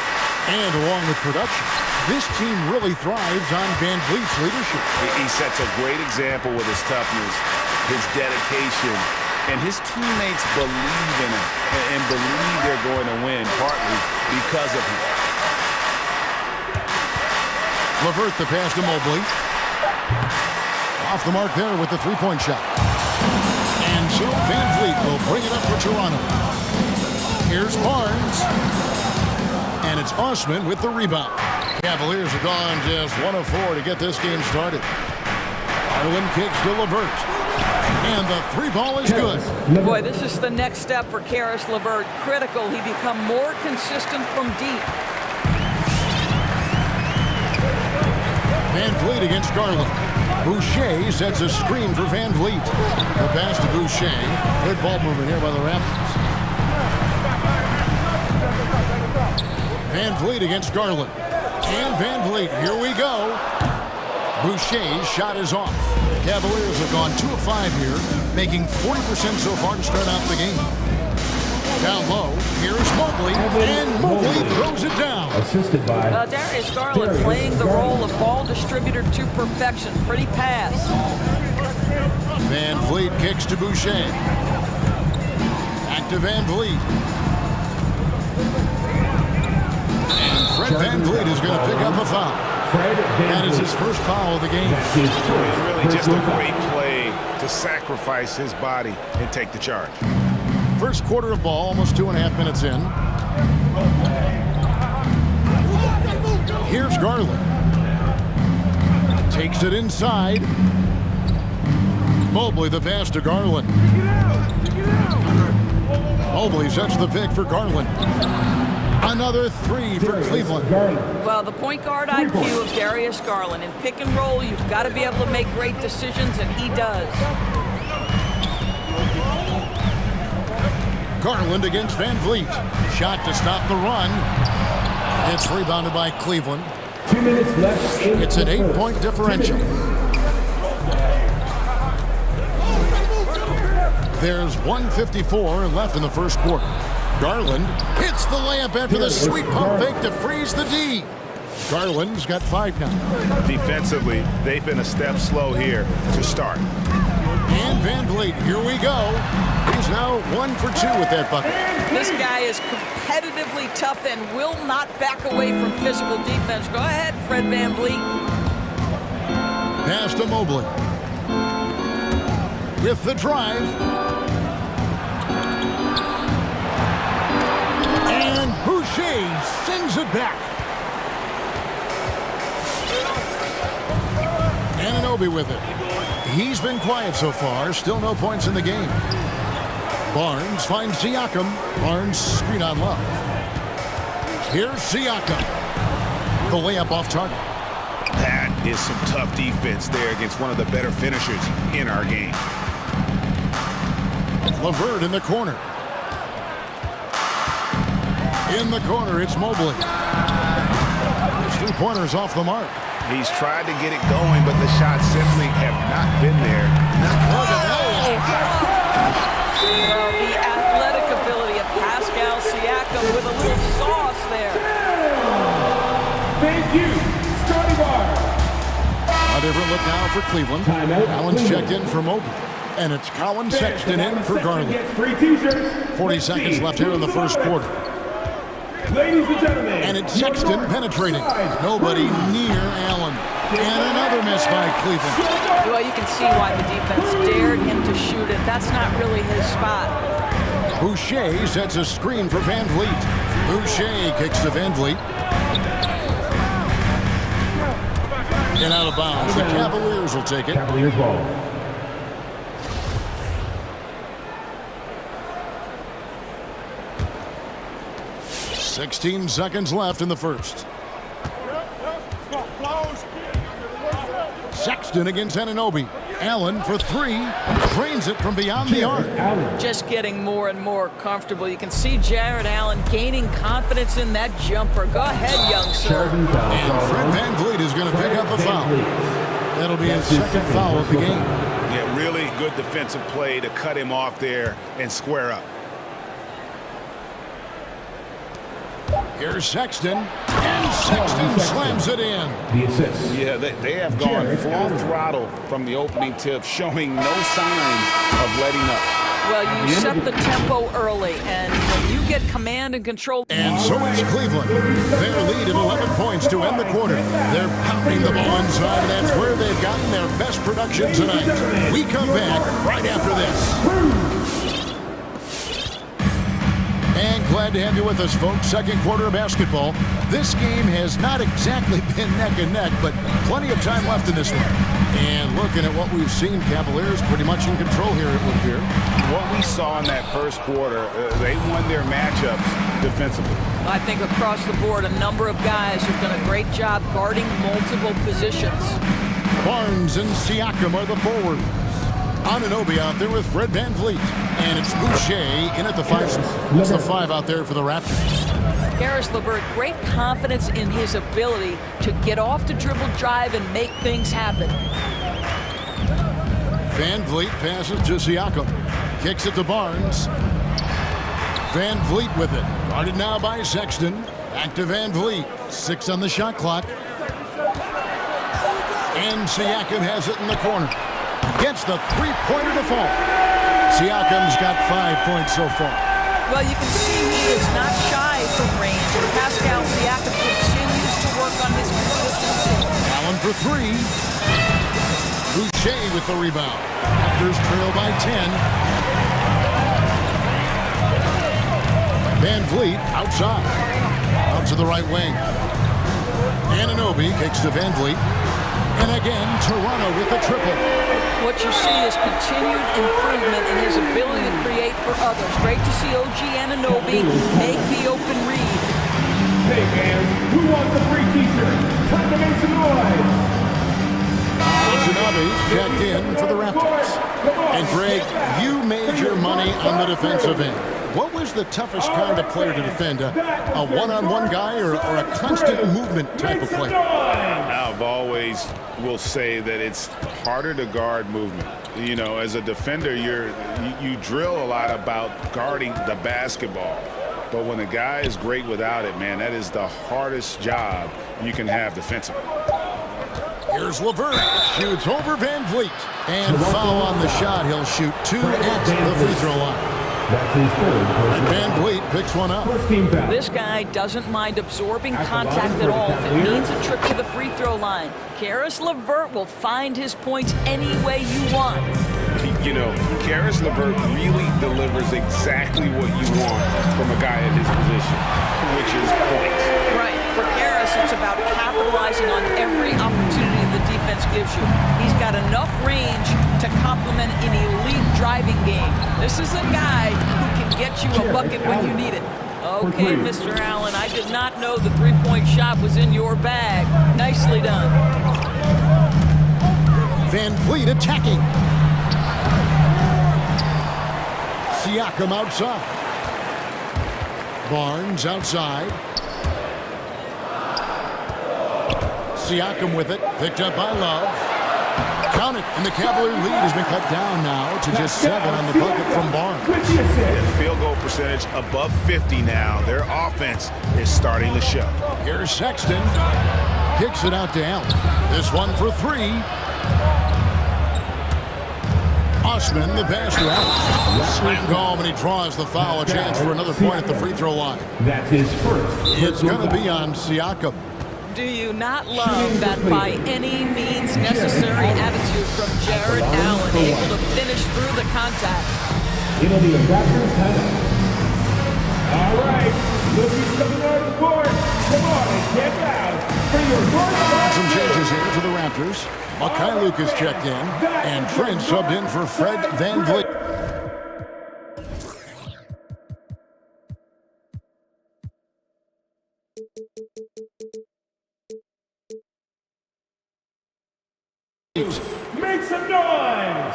And along with production, this team really thrives on Van Vliet's leadership. He sets a great example with his toughness, his dedication, and his teammates believe in him and believe they're going to win, partly because of him. LeVert the pass to Mobley. Off the mark there with the three-point shot. And so Van Vliet will bring it up for Toronto. Here's Barnes. And it's Osman with the rebound. Cavaliers have gone just 1 of 4 to get this game started. Garland kicks to LeVert. And the 3-ball is good. Boy, this is the next step for Caris LeVert. Critical. He become more consistent from deep. Van Vliet against Garland. Boucher sets a screen for Van Vliet. The pass to Boucher. Good ball movement here by the Raptors. Van Vliet against Garland. And Van Vliet, here we go. Boucher's shot is off. The Cavaliers have gone 2 of 5 here, making 40% so far to start out the game. Down low, here's Mobley, and Mobley throws it down. Assisted by Darius Garland playing the role of ball distributor to perfection. Pretty pass. Van Vliet kicks to Boucher. Back to Van Vliet. And Fred Van Vliet is going to pick up a foul. That is his first foul of the game. It's really just a great play to sacrifice his body and take the charge. First quarter of ball, almost 2.5 minutes in. Here's Garland. Takes it inside. Mobley the pass to Garland. Mobley sets the pick for Garland. Another 3 for Cleveland. Well, the point guard IQ of Darius Garland. In pick and roll, you've got to be able to make great decisions, and he does. Garland against Van Vliet. Shot to stop the run. It's rebounded by Cleveland. 2 minutes left. It's an 8-point differential. There's 1:54 left in the first quarter. Garland hits the layup after the sweet pump fake to freeze the D. Garland's got 5 now. Defensively, they've been a step slow here to start. And Van Vliet, here we go. He's now 1 for 2 with that bucket. This guy is competitively tough and will not back away from physical defense. Go ahead, Fred Van Vliet. Pass to Mobley. With the drive. And Boucher sends it back. Anunoby with it. He's been quiet so far. Still no points in the game. Barnes finds Siakam. Barnes screen on Love. Here's Siakam. The layup off target. That is some tough defense there against one of the better finishers in our game. LeVert in the corner. In the corner, it's Mobley. His 3-pointers off the mark. He's tried to get it going, but the shots simply have not been there. Well, the athletic ability of Pascal Siakam with a little sauce there. A different look now for Cleveland. Allen's checked in for Mobley. And it's Colin Sexton in for Garland. 40 seconds left here in the first quarter. Ladies and gentlemen. And it's Sexton penetrating. Nobody near Allen. And another miss by Cleveland. Well, you can see why the defense dared him to shoot it. That's not really his spot. Boucher sets a screen for Van Vliet. Boucher kicks to Van Vliet. And out of bounds. The Cavaliers will take it. Cavaliers ball. $16 seconds left in the first. Sexton against Anunoby. Allen for three. Drains it from beyond the arc. Just getting more and more comfortable. You can see Jared Allen gaining confidence in that jumper. Go ahead, young sir. And Fred Van Vliet is going to pick up a foul. That'll be his second foul of the game. Yeah, really good defensive play to cut him off there and square up. Here's Sexton, and Sexton slams it in. The assist. Yeah, they have gone full throttle from the opening tip, showing no signs of letting up. Well, you set the tempo early, and when you get command and control. And so is Cleveland. Their lead at 11 points to end the quarter. They're pounding the ball inside, and that's where they've gotten their best production tonight. We come back right after this. And glad to have you with us, folks. Second quarter of basketball. This game has not exactly been neck and neck, but plenty of time left in this one. And looking at what we've seen, Cavaliers pretty much in control here, it would appear. What we saw in that first quarter, they won their matchups defensively. I think across the board, a number of guys have done a great job guarding multiple positions. Barnes and Siakam are the forwards. Anunoby out there with Fred Van Vliet. And it's Boucher in at the 5 spot. That's the 5 out there for the Raptors. Caris LeVert, great confidence in his ability to get off the dribble drive and make things happen. Van Vliet passes to Siakam. Kicks it to Barnes. Van Vliet with it. Guarded now by Sexton. Back to Van Vliet. 6 on the shot clock. And Siakam has it in the corner. Gets the three-pointer to fall. Siakam's got 5 points so far. Well, you can see he is not shy from range. And Pascal Siakam continues to work on his consistency. Allen for three. Boucher with the rebound. Raptors trail by 10. Van Vliet outside. Out to the right wing. Anunoby kicks to Van Vliet. And again, Toronto with a triple. What you see is continued improvement in his ability to create for others. Great to see OG Anunoby make the open read. Hey, fans, who wants a free t-shirt? Time to make some noise. Anunoby checked in for the Raptors. And Greg, you made your money on the defensive end. What was the toughest kind of player to defend? A one-on-one guy or a constant movement type of player? I've always will say that it's harder to guard movement. You know, as a defender, you drill a lot about guarding the basketball. But when a guy is great without it, man, that is the hardest job you can have defensively. Here's LeVert. Shoots over Van Vliet. And foul on the shot. He'll shoot 2 at the free throw line. Van Vliet picks one up. This guy doesn't mind absorbing contact at all if it means a trip to the free throw line. Caris LeVert will find his points any way you want. You know, Caris LeVert really delivers exactly what you want from a guy in his position, which is points. Right. For Caris, it's about capitalizing on every opportunity the defense gives you. He's got enough range to complement an elite driving game. This is a guy who can get you a bucket when you need it. Okay, Mr. Allen, I did not know the three-point shot was in your bag. Nicely done. Van Vliet attacking. Siakam outside. Barnes outside. Siakam with it. Picked up by Love. Count it. And the Cavalier lead has been cut down now to just 7 on the bucket from Barnes. Field goal percentage above 50 now. Their offense is starting to show. Here's Sexton. Kicks it out to Allen. This one for three. Osman, the pass to Allen. Sweet call when he draws the foul. A chance for another point at the free throw line. That's his first. It's going to be on Siakam. Do you not love that by any means necessary attitude from Jared Allen, able to finish through the contact? It'll be a Raptors timeout. All right, look who's coming out of the court. Come on and get loud for your first. Some changes here for the Raptors. Makai Lucas checked in, and Trent subbed in for Fred VanVleet. Make some noise!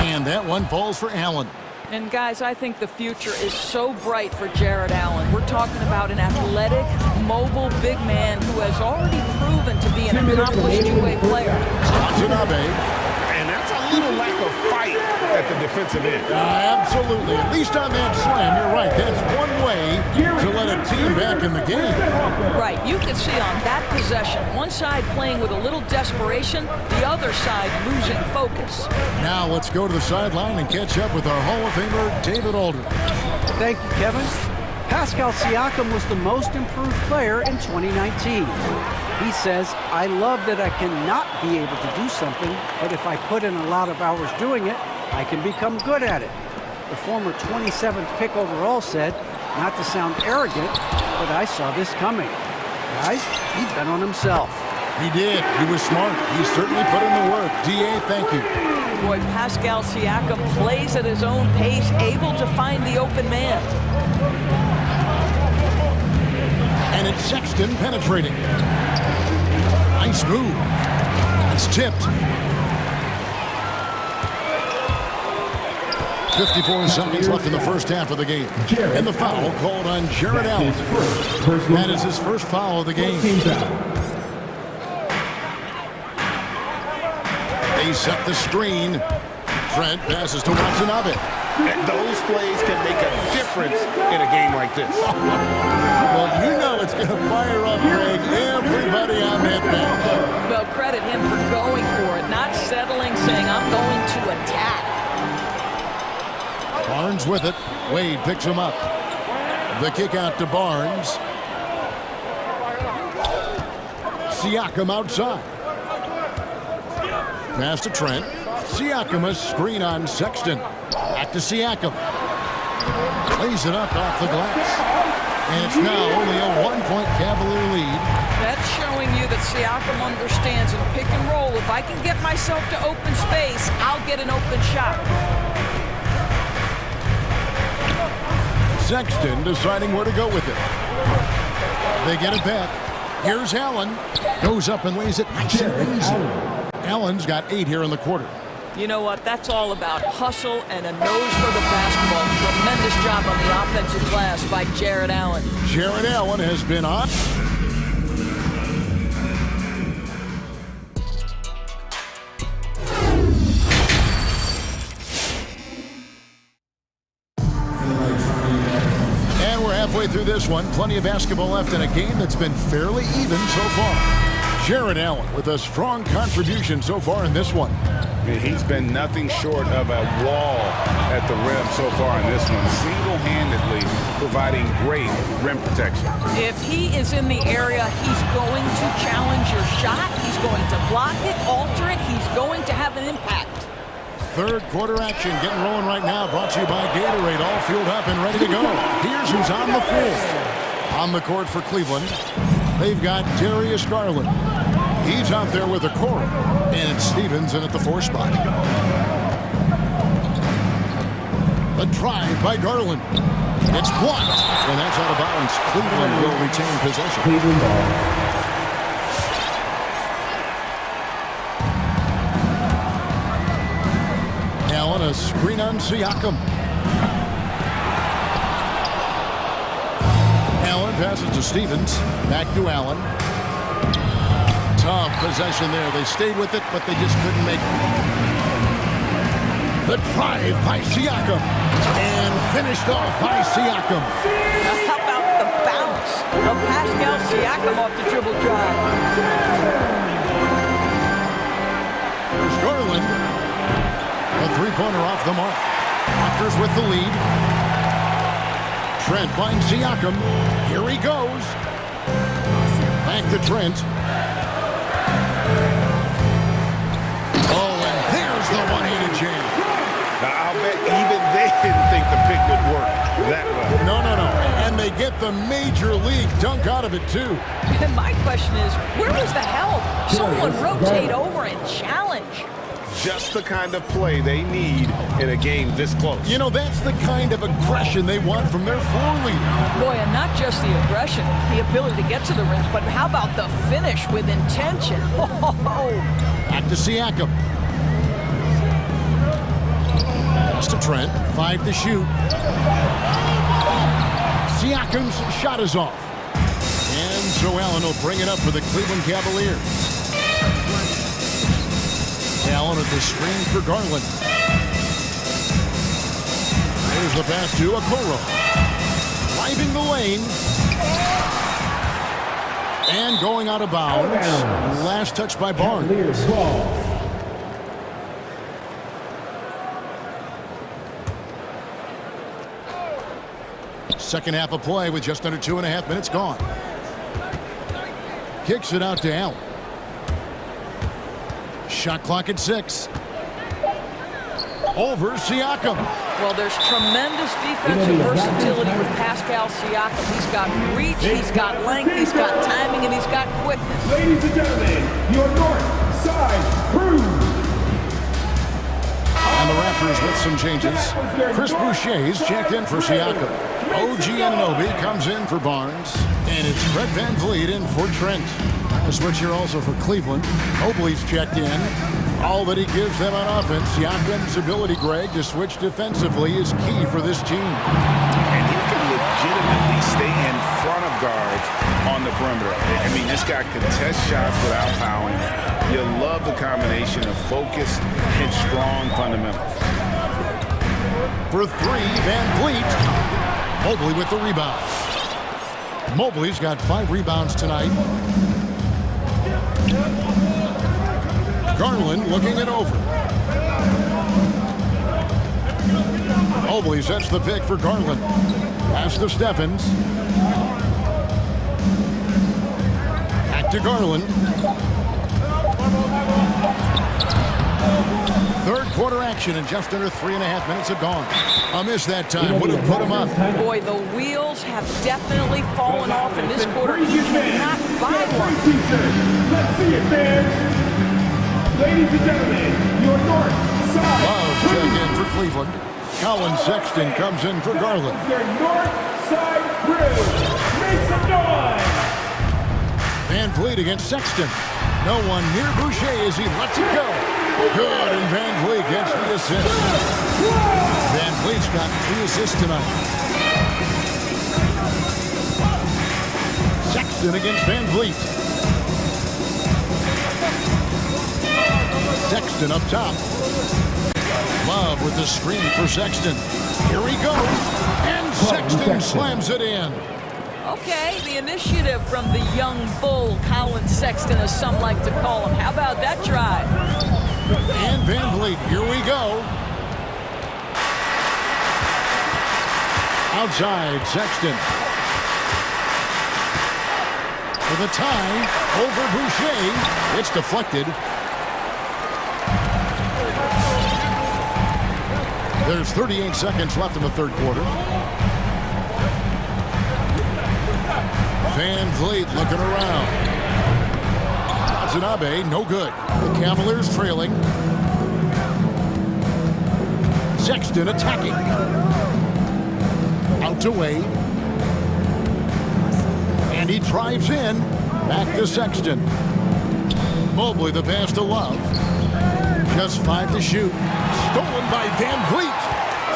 And that one falls for Allen. And guys, I think the future is so bright for Jared Allen. We're talking about an athletic, mobile big man who has already proven to be an accomplished two-way player. Watanabe. And that's a little lack of fight at the defensive end. Absolutely. At least on that slam, you're right. That's one way to let a team back in the game. Right. You can see on that possession, one side playing with a little desperation, the other side losing focus. Now let's go to the sideline and catch up with our Hall of Famer, David Aldridge. Thank you, Kevin. Pascal Siakam was the most improved player in 2019. He says, I love that I cannot be able to do something, but if I put in a lot of hours doing it, I can become good at it. The former 27th pick overall said, not to sound arrogant, but I saw this coming. Guys, he bet on himself. He did. He was smart. He certainly put in the work. D.A., thank you. Boy, Pascal Siakam plays at his own pace, able to find the open man. And it's Sexton penetrating. Nice move. It's tipped. 54 seconds left in the first half of the game. And the foul called on Jared Allen. That is his first foul of the game. They set the screen. Trent passes to Watanabe. And those plays can make a difference in a game like this. Well, you know it's going to fire up, Greg. Everybody on that bench. Well, credit him for going for it, not settling, saying, I'm going to attack. Barnes with it. Wade picks him up. The kick out to Barnes. Siakam outside. Pass to Trent. Siakam, a screen on Sexton. Back to Siakam. Plays it up off the glass. And it's now only a one-point Cavalier lead. That's showing you that Siakam understands in pick and roll. If I can get myself to open space, I'll get an open shot. Sexton deciding where to go with it. They get it back. Here's Allen. Goes up and lays it nice and easy. Allen's got 8 here in the quarter. You know what? That's all about hustle and a nose for the basketball. Tremendous job on the offensive glass by Jared Allen. Jared Allen has been on. And we're halfway through this one. Plenty of basketball left in a game that's been fairly even so far. Jared Allen with a strong contribution so far in this one. He's been nothing short of a wall at the rim so far in this one, single-handedly providing great rim protection. If he is in the area, he's going to challenge your shot. He's going to block it, alter it. He's going to have an impact. Third quarter action getting rolling right now, brought to you by Gatorade, all fueled up and ready to go. Here's who's on the floor. On the court for Cleveland, they've got Darius Garland. He's out there with a core, and it's Stevens in at the 4 spot. A drive by Garland. It's blocked, and that's out of bounds. Cleveland will retain possession. Cleveland ball. a screen on Siakam. Allen passes to Stevens. Back to Allen. Tough possession there. They stayed with it, but they just couldn't make it. The drive by Siakam. And finished off by Siakam. Now, how about the bounce of Pascal Siakam off the dribble drive? Here's Garland. A three-pointer off the mark. Raptors with the lead. Trent finds Siakam. Here he goes. Back to Trent. Oh, and there's the one-handed jam. Now, I'll bet even they didn't think the pick would work that well. No. And they get the major league dunk out of it, too. And my question is, where was the help? Someone rotate over and challenge. Just the kind of play they need in a game this close. You know, that's the kind of aggression they want from their floor leader. Boy, and not just the aggression, the ability to get to the rim, but how about the finish with intention? Back to Siakam. Pass to Trent. 5 to shoot. Siakam's shot is off. And so Allen will bring it up for the Cleveland Cavaliers. Allen at the screen for Garland. There's the pass to Okoro. Driving the lane. And going out of bounds. Last touch by Barnes. Second half of play with just under 2.5 minutes gone. Kicks it out to Allen. Shot clock at 6. Over Siakam. Well, there's tremendous defensive versatility with Pascal Siakam. He's got reach, he's got length, he's got timing, and he's got quickness. Ladies and gentlemen, your north side crew. And the Raptors with some changes. Chris Boucher is checked in for Siakam. OG Anunoby comes in for Barnes. And it's Fred VanVleet in for Trent. A switch here also for Cleveland. Mobley's checked in. All that he gives them on offense. Siakam's ability, Greg, to switch defensively is key for this team. And he can legitimately stay in front of guards on the perimeter. I mean, this guy contests shots without fouling. You love the combination of focus and strong fundamentals. For 3, VanVleet. Mobley with the rebound. Mobley's got 5 rebounds tonight. Garland looking it over. Mobley sets the pick for Garland. Pass to Stephens. Back to Garland. Third quarter action and just under 3.5 minutes have gone. A miss that time would have put him up. Boy, the wheels have definitely fallen off in this quarter. You cannot buy one. Let's see it, fans. Ladies and gentlemen, your north side. Love check in for Cleveland. Colin Sexton comes in for Garland. Their north side crew. Make some noise. VanVleet against Sexton. No one near Boucher as he lets it go. Good, and VanVleet gets the assist. VanVleet's got 3 assists tonight. Sexton against VanVleet. Sexton up top. Love with the screen for Sexton. Here he goes, and Sexton slams it in. Okay, the initiative from the young bull, Colin Sexton, as some like to call him. How about that drive? And VanVleet, here we go. Outside, Sexton. For the tie, over Boucher. It's deflected. There's 38 seconds left in the third quarter. VanVleet looking around. Watanabe, no good. The Cavaliers trailing. Sexton attacking. Out to Wade. And he drives in. Back to Sexton. Mobley the pass to Love. Just 5 to shoot. Stolen by Van Vliet.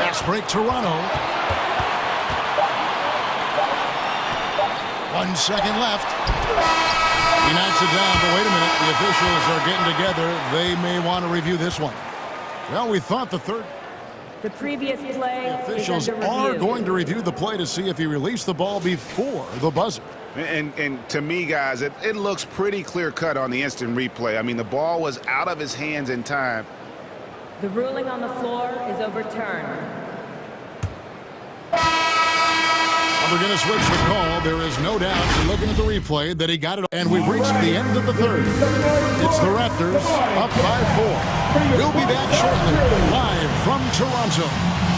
Fast break Toronto. 1 second left. He knocks it down, but wait a minute. The officials are getting together. They may want to review this one. Well, we thought the third. The previous play. The officials are going to review the play to see if he released the ball before the buzzer. And to me, guys, it looks pretty clear-cut on the instant replay. I mean, the ball was out of his hands in time. The ruling on the floor is overturned. We're going to switch the call. There is no doubt, looking at the replay, that he got it. And we've reached the end of the third. It's the Raptors up by 4. We'll be back shortly, live from Toronto.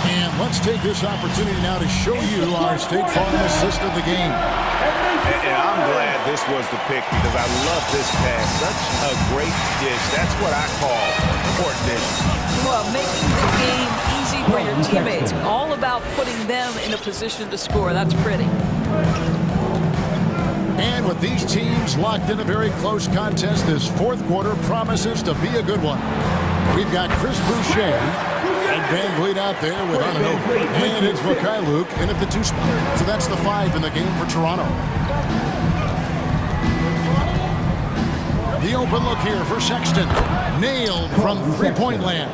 And let's take this opportunity now to show you our State Farm assist of the game. And I'm glad this was the pick because I love this pass. Such a great dish. That's what I call court dish. Well, making the game easy for your teammates. All about putting them in a position to score. That's pretty. And with these teams locked in a very close contest, this fourth quarter promises to be a good one. We've got Chris Boucher and Van Vliet out there with Ananobi. And it's Luke in at the 2 spot. So that's the 5 in the game for Toronto. The open look here for Sexton. Nailed from three-point land.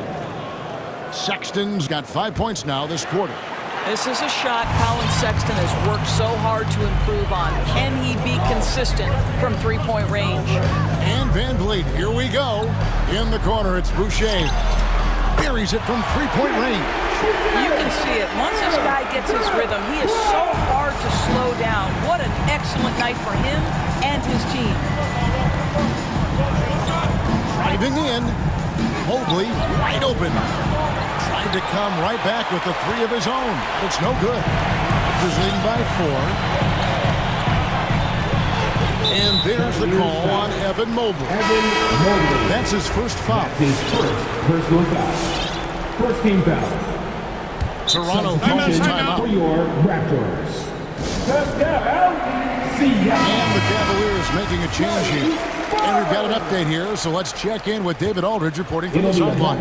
Sexton's got 5 points now this quarter. This is a shot Colin Sexton has worked so hard to improve on. Can he be consistent from three-point range? And Van Vliet, here we go. In the corner, it's Boucher. Buries it from three-point range. You can see it. Once this guy gets his rhythm, he is so hard to slow down. What an excellent night for him and his team. Driving in, Mobley wide open. Tried to come right back with the 3 of his own. It's no good. Raptors leading by 4. And there's the call on Evan Mobley. That's his first foul. His first personal foul. First team foul. Toronto calls timeout. For your Raptors. And the Cavaliers making a change here. And we've got an update here, so let's check in with David Aldridge reporting from the sideline.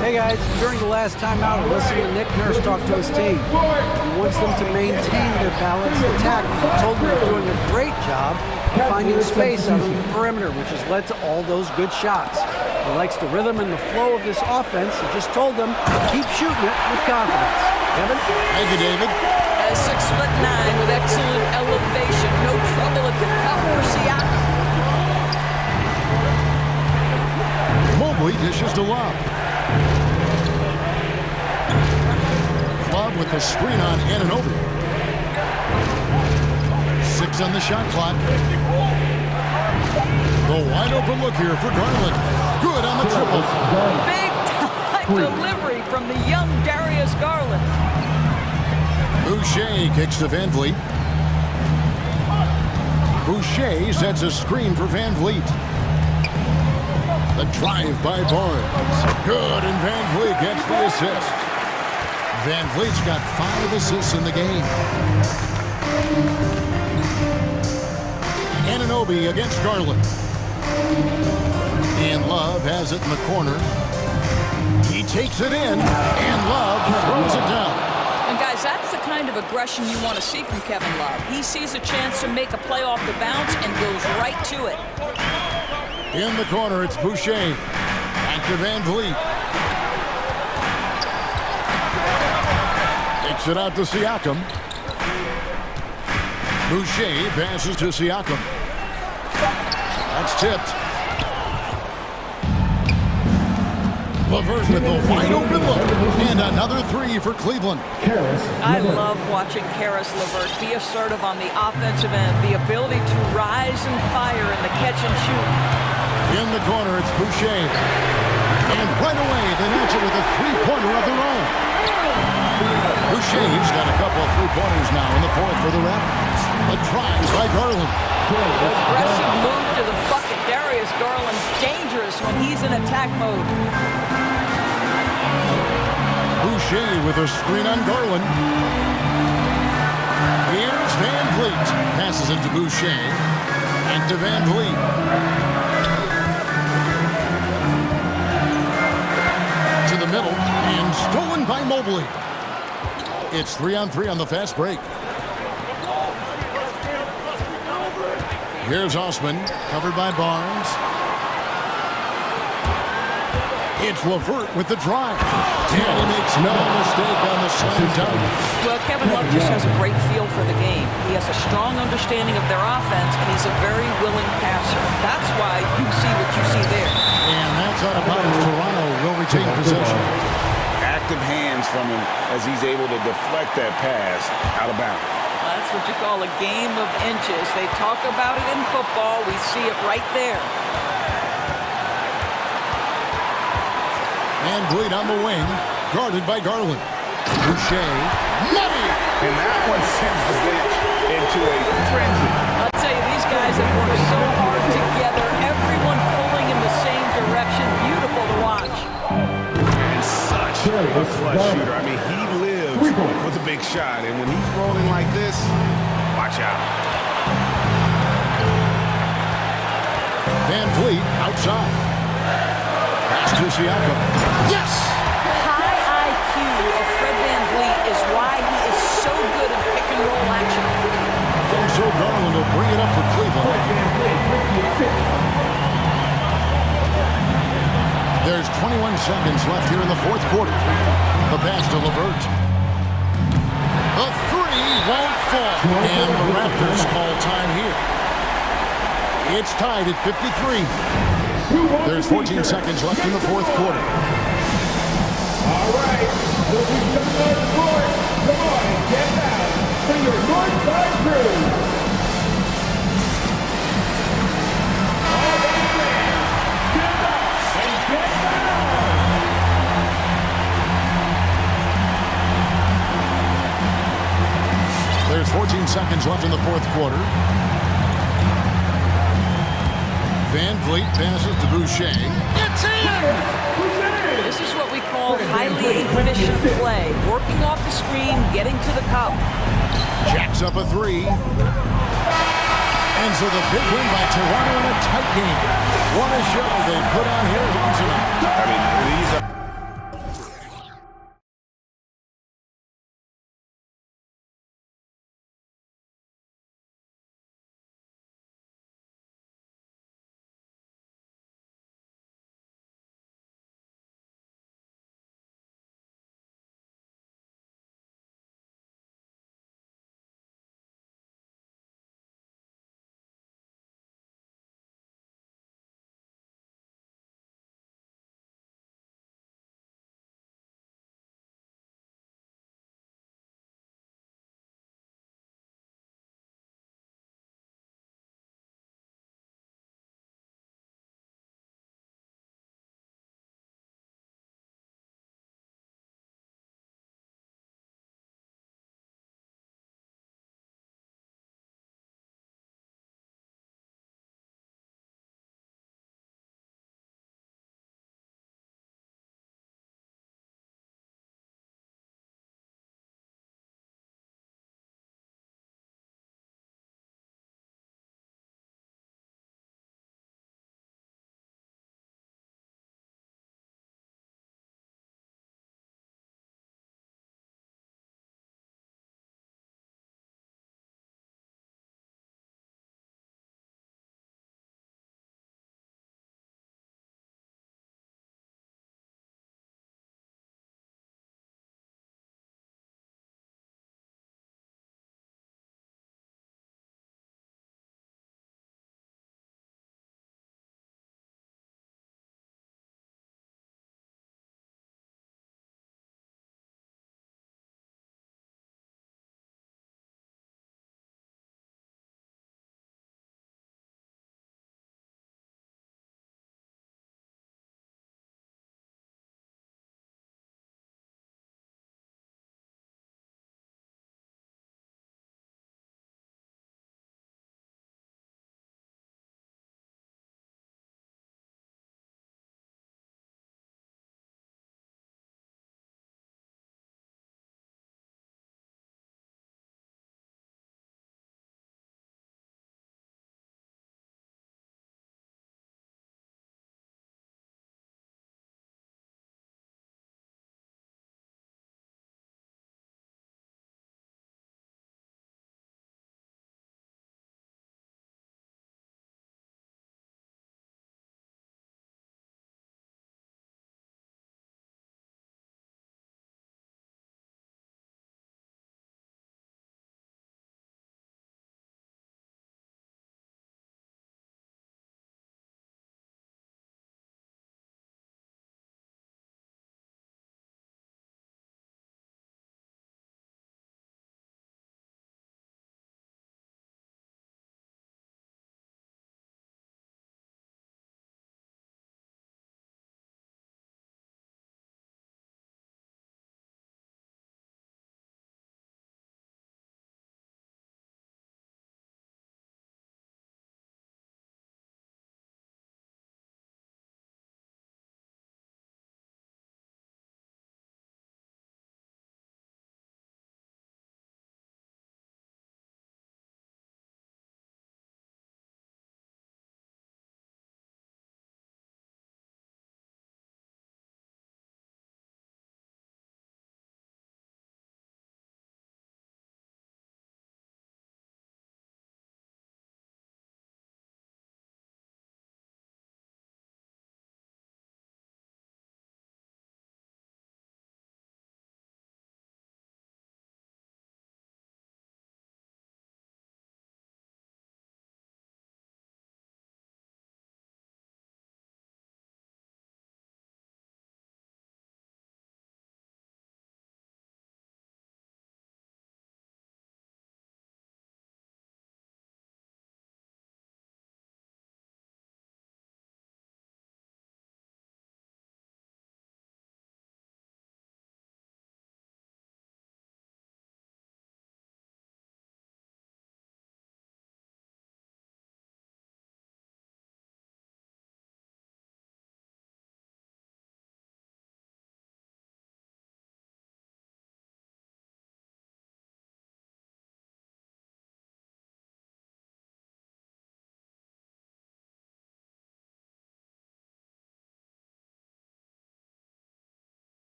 Hey guys, during the last timeout, I listened to Nick Nurse talk to his team. He wants them to maintain their balanced attack. He told them they're doing a great job of finding space out on the perimeter, which has led to all those good shots. He likes the rhythm and the flow of this offense. He just told them to keep shooting it with confidence. Kevin? Thank you, David. 6'9" with excellent elevation. No trouble at the cup for Siakam. Mobley dishes to Love. Love with the screen on Ananobi. 6 on the shot clock. The wide open look here for Garland. Good on the triple. Big time delivery from the young Darius Garland. Boucher kicks to Van Vliet. Boucher sets a screen for Van Vliet. The drive by Barnes. Good, and Van Vliet gets the assist. Van Vliet's got 5 assists in the game. Ananobi against Garland. And Love has it in the corner. He takes it in, and Love throws it down. And guys, that's the kind of aggression you want to see from Kevin Love. He sees a chance to make a play off the bounce and goes right to it. In the corner, it's Boucher. Back to Van Vliet. Takes it out to Siakam. Boucher passes to Siakam. That's tipped. LeVert with the wide open look. And another 3 for Cleveland. I love watching Karis LeVert be assertive on the offensive end. The ability to rise and fire in the catch and shoot. In the corner, it's Boucher. And right away, they match it with a 3-pointer of their own. Boucher's got a couple of 3-pointers now in the fourth for the Raptors. A drive by Garland. Aggressive move to the bucket. Darius Garland dangerous when he's in attack mode. Boucher with a screen on Garland. Here's Van Vliet. Passes it to Boucher. And to Van Vliet. middle and stolen by Mobley. It's 3-on-3 on the fast break. Here's Osman, covered by Barnes. It's Levert with the drive. And he makes no mistake on the slam dunk. Well, Kevin Love just has a great feel for the game. He has a strong understanding of their offense, and he's a very willing passer. That's why you see what you see there. And that's out of bounds. Toronto will retain possession. Active hands from him as he's able to deflect that pass out of bounds. That's what you call a game of inches. They talk about it in football. We see it right there. And Bleed on the wing, guarded by Garland. Boucher, money! And that one sends the bench into a frenzy. I'll tell you, these guys have worked so hard together. Everyone pulling in the same direction. Beautiful to watch. And such a clutch shooter. I mean, he lives with a big shot. And when he's rolling like this, watch out. Van Vliet outside. Pass to Siakam. Yes! High IQ of Fred Van Vliet is why he is so good at pick and roll action. And so Garland will bring it up for Cleveland. There's 21 seconds left here in the fourth quarter. The pass to Levert. The three won't fall. And the Raptors call time here. It's tied at 53. There's 14 seconds left in the fourth quarter. All right, we'll be coming on the court. Come on and get down for your Northside crew. All right, man, stand up and get down. There's 14 seconds left in the fourth quarter. Van Vliet passes to Boucher. It's in! This is what we call highly efficient play. Working off the screen, getting to the cup. Jacks up a three. And so the big win by Toronto in a tight game. What a show they put on here tonight. I mean, these are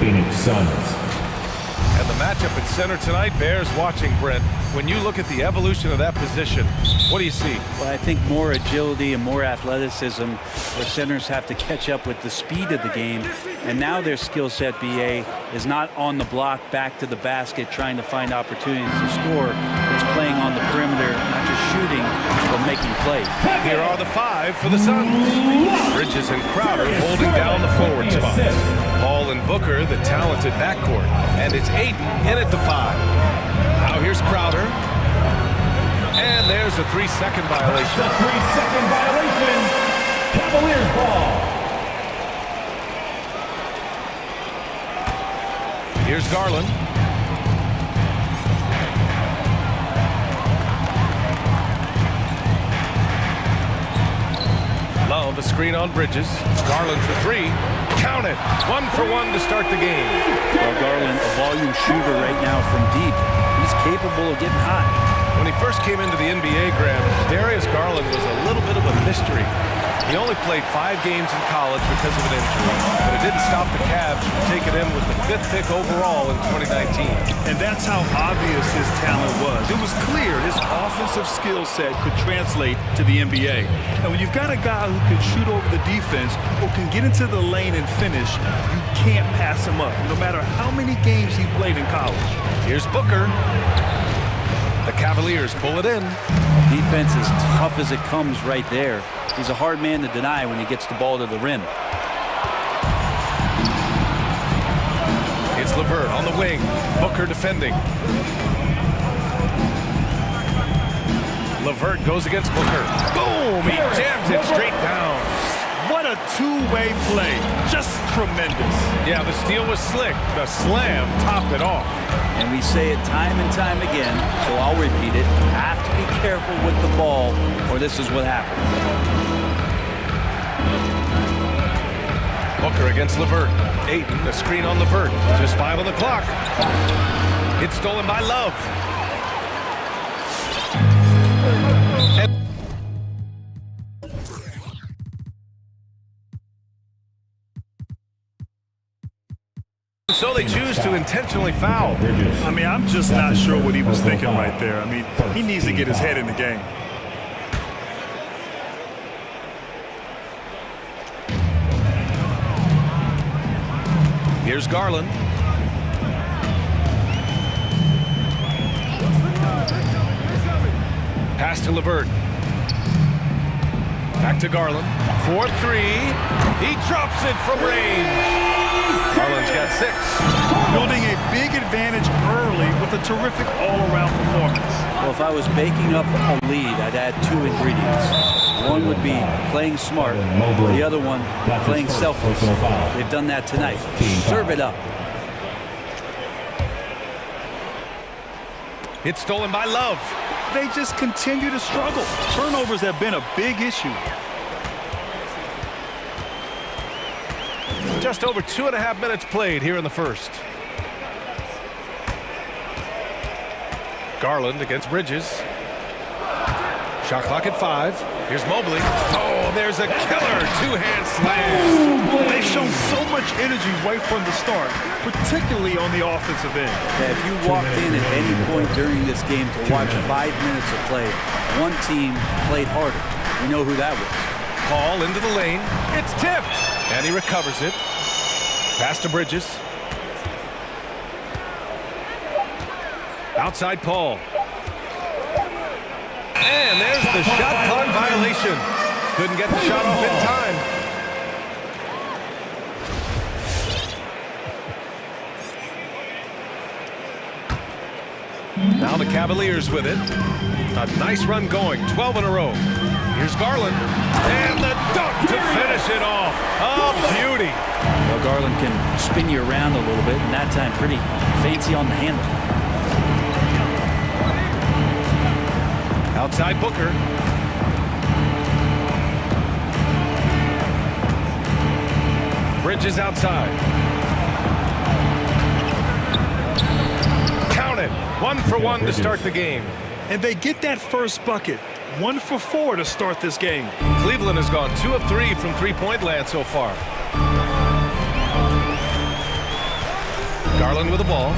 Phoenix Suns. And the matchup at center tonight bears watching, Brent. When you look at the evolution of that position, what do you see? Well, I think more agility and more athleticism, where centers have to catch up with the speed of the game. And now their skill set, BA, is not on the block back to the basket trying to find opportunities to score. It's playing on the perimeter, not just shooting, but making plays. Here are the five for the Suns. Bridges and Crowder holding down the forward spots. Paul and Booker, the talented backcourt. And it's Ayton in at the five. Now here's Crowder. And there's a 3-second violation. The 3-second violation. Cavaliers ball. Here's Garland. Love a screen on Bridges. Garland for three. Count it. 1 for 1 to start the game. Well, Garland, a volume shooter right now from deep. He's capable of getting hot. When he first came into the NBA, Graham, Darius Garland was a little bit of a mystery. He only played 5 games in college because of an injury, but it didn't stop the Cavs from taking him with the 5th pick overall in 2019. And that's how obvious his talent was. It was clear his offensive skill set could translate to the NBA. And when you've got a guy who can shoot over the defense or can get into the lane and finish, you can't pass him up, no matter how many games he played in college. Here's Booker. The Cavaliers pull it in. Defense is tough as it comes right there. He's a hard man to deny when he gets the ball to the rim. It's LeVert on the wing. Booker defending. LeVert goes against Booker. Boom! He jams it straight down. What a two-way play. Just tremendous. Yeah, the steal was slick. The slam topped it off. And we say it time and time again, so I'll repeat it. Have to be careful with the ball, or this is what happens. Booker against LeVert. Ayton, the screen on LeVert. Just 5 on the clock. It's stolen by Love. So they choose to intentionally foul. I mean, I'm just not sure what he was thinking right there. I mean, he needs to get his head in the game. Here's Garland. Pass to LeVert. Back to Garland. 4-3. He drops it from range. Garland's got 6. Building a big advantage early with a terrific all-around performance. Well, if I was baking up a lead, I'd add 2 ingredients. One would be playing smart. The other one, playing selfless. They've done that tonight. Serve it up. It's stolen by Love. They just continue to struggle. Turnovers have been a big issue. Just over 2.5 minutes played here in the first. Garland against Bridges. Shot clock at 5. Here's Mobley. Oh, there's a killer 2-hand slam. They've shown so much energy right from the start, particularly on the offensive end. Yeah, if you walked in at any point during this game to watch 5 minutes of play, one team played harder. You know who that was. Paul into the lane. It's tipped. And he recovers it. Pass to Bridges. Outside Paul. And there's the shot clock violation. Couldn't get the shot off in time. Now the Cavaliers with it. A nice run going, 12 in a row. Here's Garland. And the dunk to finish it off. Oh, beauty. Well, Garland can spin you around a little bit, and that time pretty fancy on the handle. Outside Booker. Bridges outside. Count it. 1 for 1 to start the game. And they get that first bucket. 1 for 4 to start this game. Cleveland has gone 2 of 3 from three-point land so far. Garland with the ball.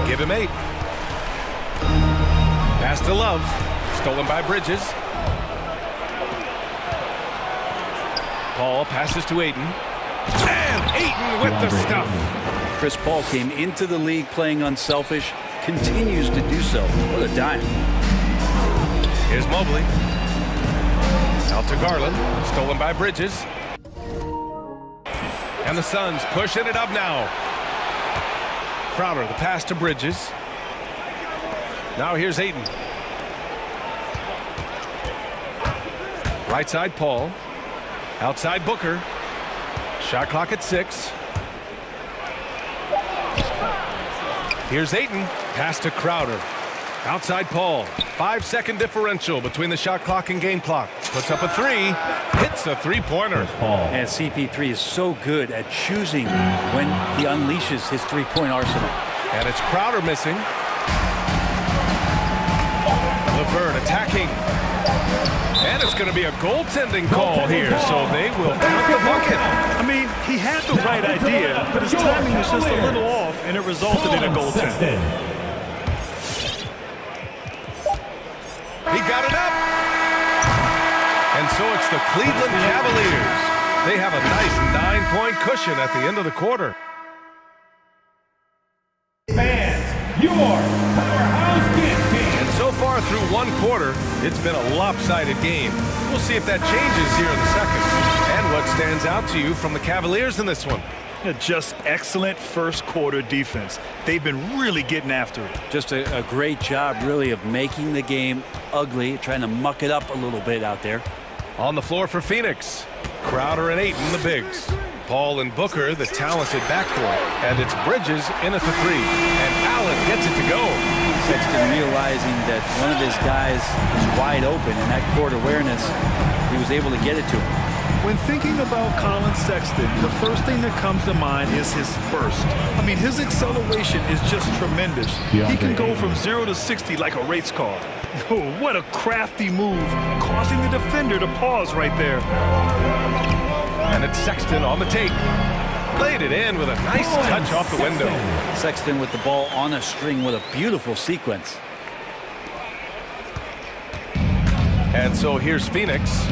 Give him 8. Pass to Love. Stolen by Bridges. Paul passes to Ayton. And Ayton with the stuff. Chris Paul came into the league playing unselfish, continues to do so. What a dime. Here's Mobley. Out to Garland. Stolen by Bridges. And the Suns pushing it up now. Crowder, the pass to Bridges. Now here's Ayton. Right side, Paul. Outside, Booker. Shot clock at 6. Here's Ayton. Pass to Crowder. Outside, Paul. 5-second differential between the shot clock and game clock. Puts up a 3. Hits a three-pointer. And CP3 is so good at choosing when he unleashes his three-point arsenal. And it's Crowder missing. LeVert attacking. And it's going to be a goaltending call here, so they will count the bucket. I mean, he had the right idea, but his timing was just a little off, and it resulted in a goaltend. He got it up. And so it's the Cleveland Cavaliers. They have a nice 9-point cushion at the end of the quarter. Fans, your powerhouse kids team. And so far through one quarter, it's been a lopsided game. We'll see if that changes here in the second. And what stands out to you from the Cavaliers in this one? Just excellent first quarter defense. They've been really getting after it. Just a great job, really, of making the game ugly, trying to muck it up a little bit out there. On the floor for Phoenix, Crowder and Ayton, the bigs. Paul and Booker, the talented backcourt. And it's Bridges in at the 3. And Allen gets it to go. Sexton realizing that one of his guys is wide open, and that court awareness, he was able to get it to him. When thinking about Colin Sexton, the first thing that comes to mind is his burst. I mean, his acceleration is just tremendous. He can go from 0 to 60 like a race car. Oh, what a crafty move, causing the defender to pause right there. And it's Sexton on the take. Played it in with a nice touch off the window. Sexton with the ball on a string with a beautiful sequence. And so here's Phoenix.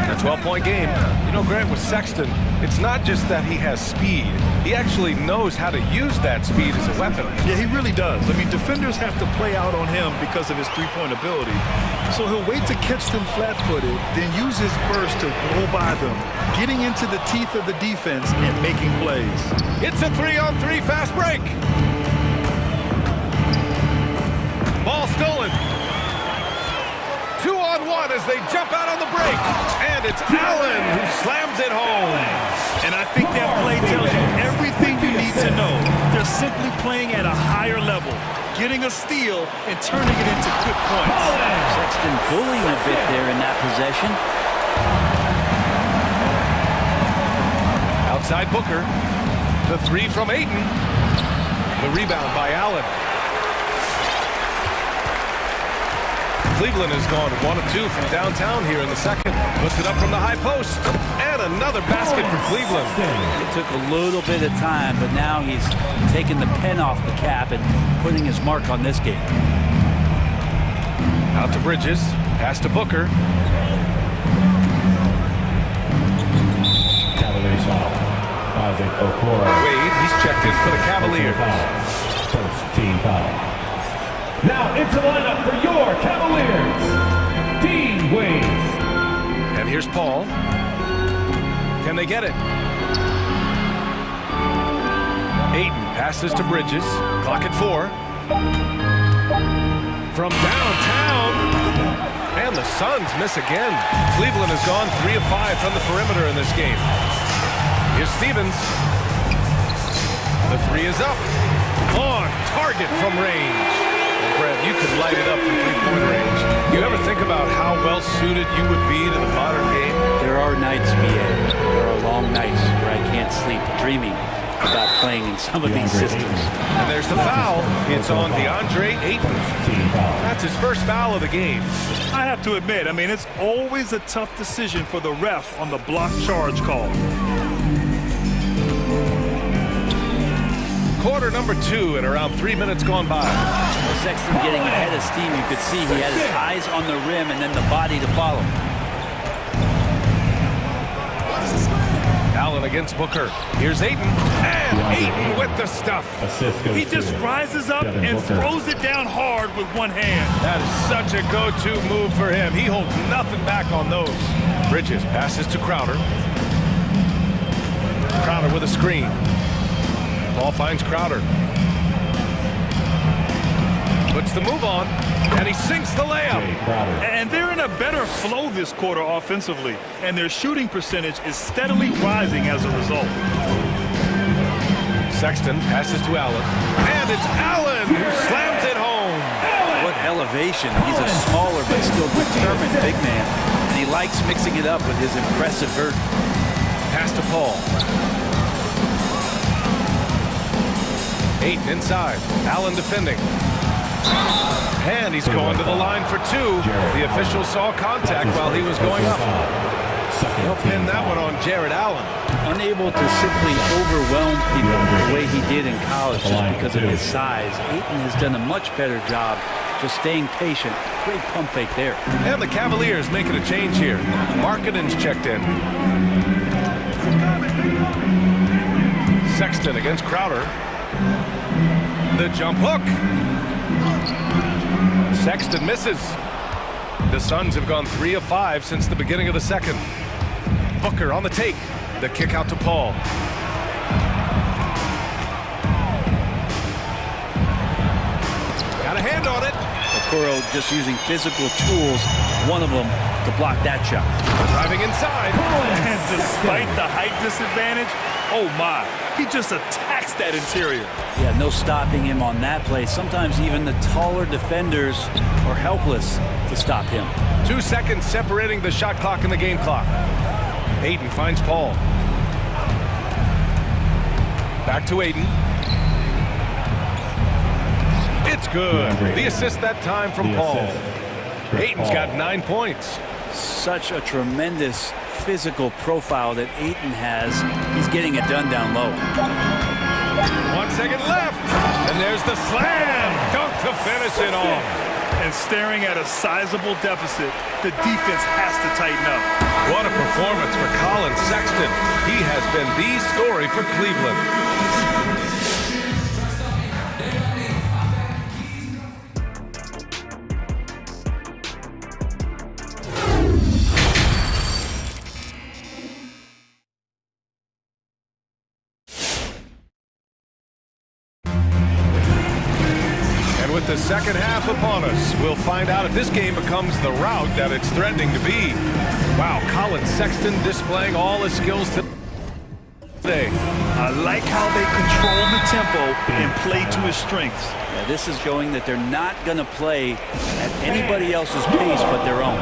A 12-point game. You know, Grant, with Sexton, it's not just that he has speed. He actually knows how to use that speed as a weapon. Yeah, he really does. I mean, defenders have to play out on him because of his three-point ability. So he'll wait to catch them flat-footed, then use his burst to roll by them, getting into the teeth of the defense and making plays. It's a 3-on-3 fast break. Ball stolen. 2-on-1 as they jump out on the break. And it's Allen who slams it home. And I think that play tells you everything you need to know. They're simply playing at a higher level, getting a steal and turning it into quick points. Sexton bullying a bit there in that possession. Outside Booker. The 3 from Ayton. The rebound by Allen. Cleveland has gone 1 of 2 from downtown here in the second. Puts it up from the high post. And another basket for Cleveland. It took a little bit of time, but now he's taking the pen off the cap and putting his mark on this game. Out to Bridges. Pass to Booker. Cavaliers foul. Isaac Okoro. Wade, he's checked in for the Cavaliers. First team foul. Now into lineup for your Cavaliers, Dean Wade. And here's Paul. Can they get it? Ayton passes to Bridges. Clock at 4. From downtown. And the Suns miss again. Cleveland has gone 3 of 5 from the perimeter in this game. Here's Stevens. The 3 is up. On target from range. Brad, you could light it up from three-point range. You ever think about how well-suited you would be to the modern game? There are nights, B.A. There are long nights where I can't sleep dreaming about playing in some of these systems. And there's the foul. It's on DeAndre Ayton. That's his first foul of the game. I have to admit, I mean, it's always a tough decision for the ref on the block charge call. quarter number 2 and around 3 minutes gone by. Sexton getting ahead of steam. You could see he had his eyes on the rim and then the body to follow. Allen against Booker. Here's Ayton. And Ayton with the stuff. He just rises up and throws it down hard with one hand. That is such a go-to move for him. He holds nothing back on those. Bridges passes to Crowder. Crowder with a screen. Ball finds Crowder. Puts the move on, and he sinks the layup. And they're in a better flow this quarter offensively, and their shooting percentage is steadily rising as a result. Sexton passes to Allen, and it's Allen who slams it home. What elevation. He's a smaller but still determined big man, and he likes mixing it up with his impressive vert. Pass to Paul. Ayton inside. Allen defending. And he's going to the line for 2. The official saw contact while he was going up. He'll pin that one on Jared Allen. Unable to simply overwhelm people the way he did in college just because of his size. Ayton has done a much better job just staying patient. Great pump fake there. And the Cavaliers making a change here. Markkanen's checked in. Sexton against Crowder. The jump hook. Sexton misses. The Suns have gone 3 of 5 since the beginning of the second. Booker on the take. The kick out to Paul. Got a hand on it. Okoro just using physical tools, one of them to block that shot. Driving inside. And despite the height disadvantage, oh my, he just attacks that interior. Yeah, no stopping him on that play. Sometimes even the taller defenders are helpless to stop him. 2 seconds separating the shot clock and the game clock. Ayton finds Paul. Back to Ayton. It's good. The assist that time from Paul. Ayton's got 9 points. Such a tremendous physical profile that Ayton has. He's getting it done down low. 1 second left. And there's the slam. Dunk to finish it off. And staring at a sizable deficit, the defense has to tighten up. What a performance for Colin Sexton. He has been the story for Cleveland. With the second half upon us, we'll find out if this game becomes the rout that it's threatening to be. Wow, Colin Sexton displaying all his skills today. I like how they control the tempo and play to his strengths. Yeah, this is showing that they're not going to play at anybody else's pace but their own.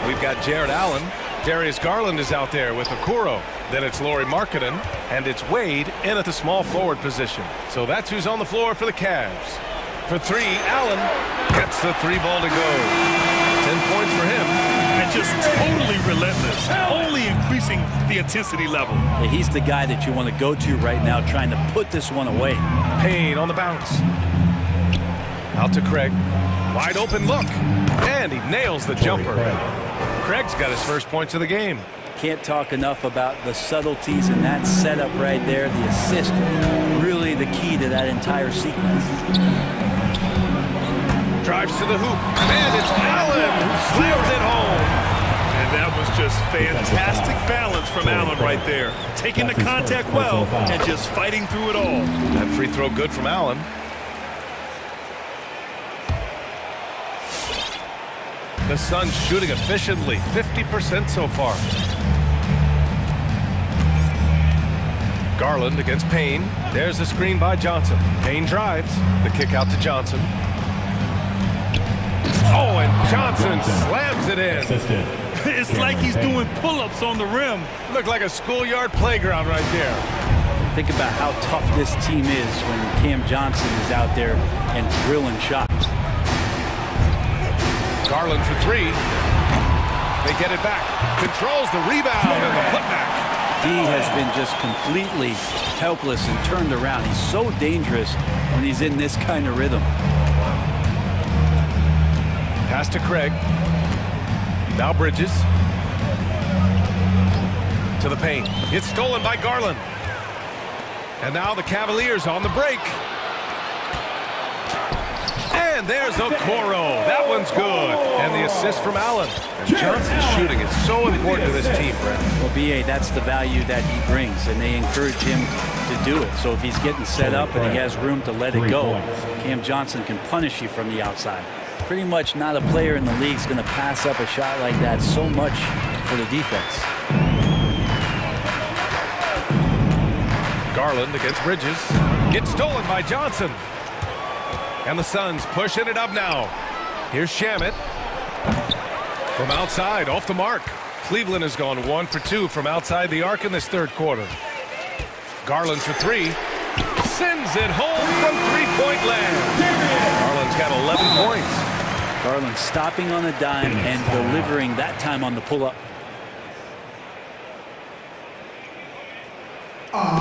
We've got Jared Allen. Darius Garland is out there with Okoro. Then it's Lauri Markkanen, and it's Wade in at the small forward position. So that's who's on the floor for the Cavs. For 3, Allen gets the 3 ball to go. 10 points for him. And just totally relentless, only increasing the intensity level. Yeah, he's the guy that you want to go to right now, trying to put this one away. Payne on the bounce. Out to Craig. Wide open look. And he nails the jumper. Craig's got his first points of the game. Can't talk enough about the subtleties in that setup right there. The assist, really the key to that entire sequence. Drives to the hoop. And it's Allen who slams it home. And that was just fantastic balance from Allen right there. Taking the contact well and just fighting through it all. That free throw good from Allen. The Suns shooting efficiently, 50% so far. Garland against Payne. There's a screen by Johnson. Payne drives. The kick out to Johnson. Oh, and Johnson slams it in. It's like he's doing pull-ups on the rim. Looked like a schoolyard playground right there. Think about how tough this team is when Cam Johnson is out there and drilling shots. Garland for three. They get it back. Controls the rebound and the putback. He has been just completely helpless and turned around. He's so dangerous when he's in this kind of rhythm. Pass to Craig. Now Bridges. To the paint. It's stolen by Garland. And now the Cavaliers on the break. And there's Okoro. That one's good. And the assist from Allen. And Johnson's shooting is so important to this team, Brett. Well, B.A., that's the value that he brings, and they encourage him to do it. So if he's getting set up and he has room to let it go, Cam Johnson can punish you from the outside. Pretty much not a player in the league is going to pass up a shot like that so much for the defense. Garland against Bridges. Gets stolen by Johnson. And the Suns pushing it up now. Here's Shamet. From outside, off the mark. Cleveland has gone 1 for 2 from outside the arc in this third quarter. Garland for three. Sends it home from three-point land. Garland's got 11 points. Garland stopping on a dime and delivering that time on the pull-up. All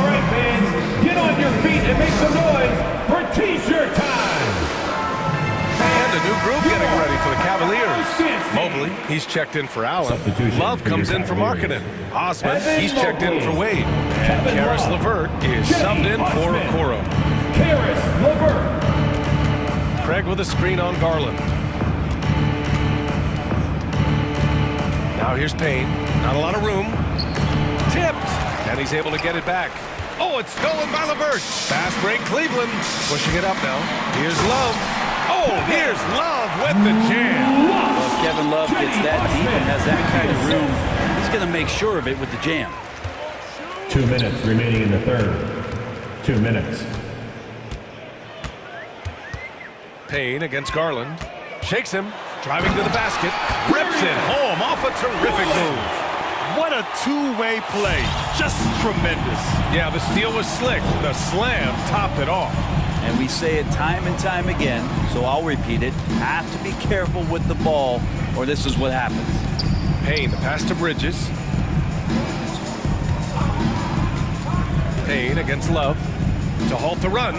right, fans, get on your feet and make some noise for T-shirt time. And a new group getting ready for the Cavaliers. Mobley, he's checked in for Allen. Love comes in for Markkanen. Osman, he's checked in for Wade. And Karis LeVert is subbed in for Okoro. Karis LeVert. Craig with a screen on Garland. Now here's Payne. Not a lot of room. Tipped. And he's able to get it back. Oh, it's stolen by LeVert. Fast break, Cleveland. Pushing it up now. Here's Love. Oh, here's Love with the jam. Well, if Kevin Love gets that deep and has that kind of room, he's going to make sure of it with the jam. 2 minutes remaining in the third. 2 minutes. Payne against Garland. Shakes him. Driving to the basket. Rips it home off a terrific move. What a two-way play. Just tremendous. Yeah, the steal was slick. The slam topped it off. And we say it time and time again, so I'll repeat it. Have to be careful with the ball, or this is what happens. Payne, the pass to Bridges. Payne against Love to halt the run.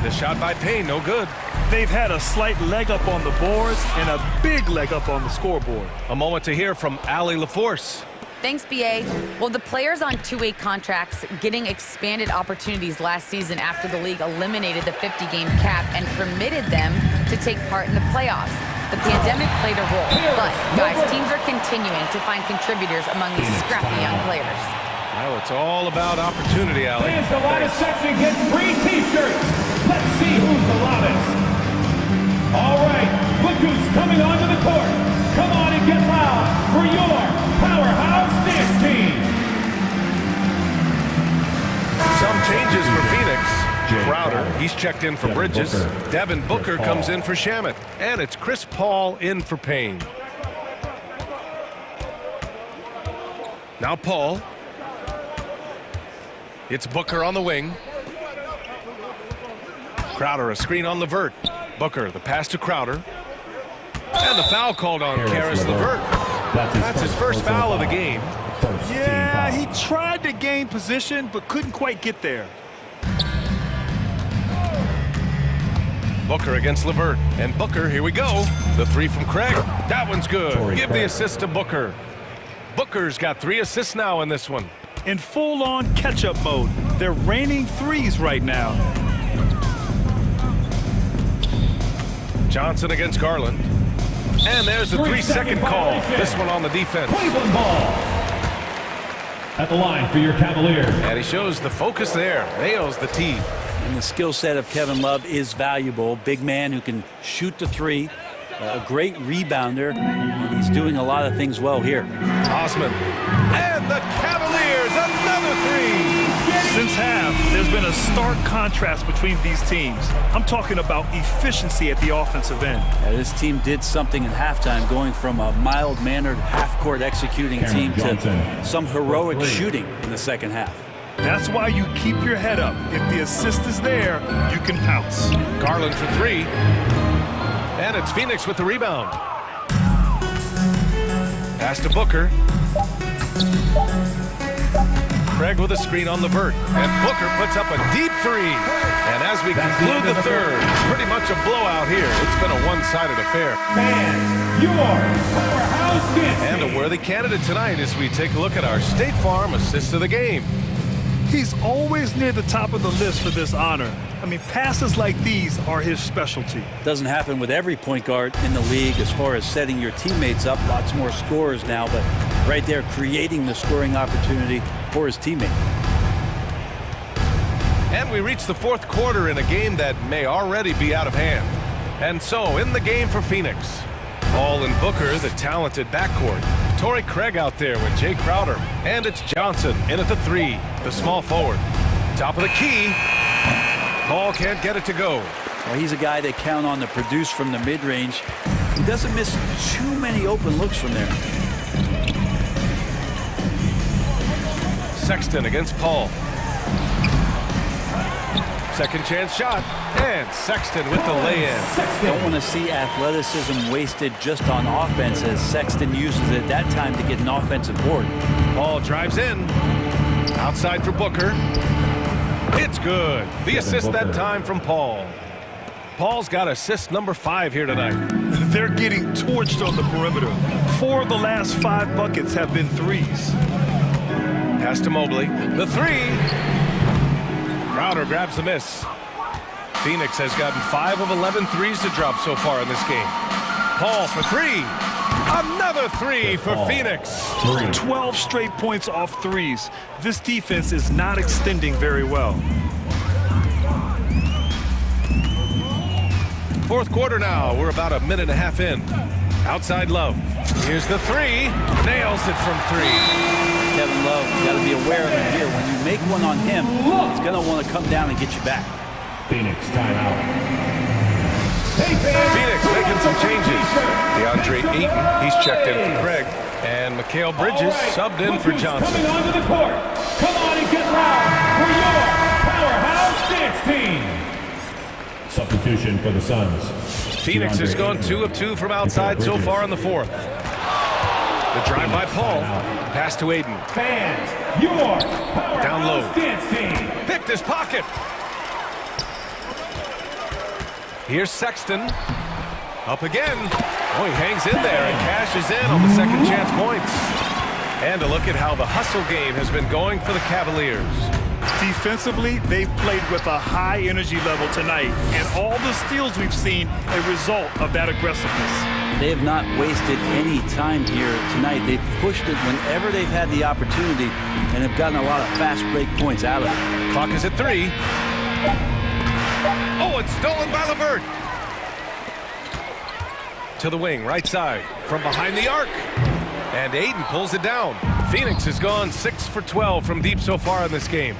The shot by Payne, no good. They've had a slight leg up on the boards and a big leg up on the scoreboard. A moment to hear from Allie LaForce. Thanks, BA. Well, the players on two-way contracts getting expanded opportunities last season after the league eliminated the 50-game cap and permitted them to take part in the playoffs. The pandemic played a role, but, guys, teams are continuing to find contributors among these scrappy young players. Well, it's all about opportunity, Allie. Fans, the loudest section gets free T-shirts. Let's see who's the loudest. All right, look who's coming onto the court. Come on and get loud for your powerhouse dance team. Some changes for Phoenix. Crowder, he's checked in for Bridges. Devin Booker comes in for Shamet. And it's Chris Paul in for Payne. Now Paul. It's Booker on the wing. Crowder, a screen on LeVert. Booker, the pass to Crowder. And the foul called on Karis LeVert. That's his first foul of the game. Yeah, he tried to gain position, but couldn't quite get there. Booker against LeVert. And Booker, here we go. The three from Craig. That one's good. Give the assist to Booker. Booker's got 3 assists now in this one. In full-on catch-up mode. They're raining threes right now. Johnson against Garland. And there's the 3-second call. This one on the defense. Cleveland ball. At the line for your Cavaliers. And he shows the focus there. Nails the tee. And the skill set of Kevin Love is valuable. Big man who can shoot the three. A great rebounder. And he's doing a lot of things well here. Osman. And the Cavaliers, another 3. Since half, their There's been a stark contrast between these teams. I'm talking about efficiency at the offensive end. Yeah, this team did something in halftime, going from a mild-mannered half-court executing team to some heroic shooting in the second half. That's why you keep your head up. If the assist is there, you can pounce. Garland for three. And it's Phoenix with the rebound. Pass to Booker. Craig with a screen on the vert. And Booker puts up a deep three. And as we conclude the third, pretty much a blowout here. It's been a one-sided affair. Fans, your powerhouse dance. And a worthy candidate tonight as we take a look at our State Farm assist of the game. He's always near the top of the list for this honor. I mean, passes like these are his specialty. Doesn't happen with every point guard in the league as far as setting your teammates up. Lots more scorers now, but right there creating the scoring opportunity for his teammate. And we reach the fourth quarter in a game that may already be out of hand. And so, in the game for Phoenix, Paul and Booker, the talented backcourt. Torrey Craig out there with Jay Crowder. And it's Johnson in at the three, the small forward. Top of the key. Paul can't get it to go. Well, he's a guy they count on to produce from the mid-range. He doesn't miss too many open looks from there. Sexton against Paul. Second chance shot. And Sexton with the lay-in. Don't want to see athleticism wasted just on offense as Sexton uses it that time to get an offensive board. Paul drives in. Outside for Booker. It's good. The assist that time from Paul. Paul's got assist number 5 here tonight. They're getting torched on the perimeter. 4 of the last 5 buckets have been threes. Pass to Mobley. The three. Crowder grabs the miss. Phoenix has gotten 5 of 11 threes to drop so far in this game. Paul for three. Another three for Phoenix. 12 straight points off threes. This defense is not extending very well. Fourth quarter now. We're about a minute and a half in. Outside Love. Here's the three. Nails it from three. Kevin Love, you got to be aware of him here. When you make one on him, he's going to want to come down and get you back. Phoenix timeout. Phoenix making some changes. DeAndre Ayton, he's checked in for Craig. And Mikal Bridges subbed in for Johnson. Coming onto the court. Come on and get loud for your powerhouse dance team. Substitution for the Suns. Phoenix has gone 2 of 2 from outside so far in the fourth. The drive by Paul. Pass to Ayton. Fans, your powerhouse Down low. dance team. Picked his pocket. Here's Sexton. Up again. Oh, he hangs in there and cashes in on the second chance points. And a look at how the hustle game has been going for the Cavaliers. Defensively, they've played with a high energy level tonight, and all the steals we've seen a result of that aggressiveness. They have not wasted any time here tonight. They've pushed it whenever they've had the opportunity and have gotten a lot of fast break points out of it. Clock is at 3. Oh, it's stolen by LeVert. To the wing, right side, from behind the arc. And Ayton pulls it down. Phoenix has gone 6 for 12 from deep so far in this game.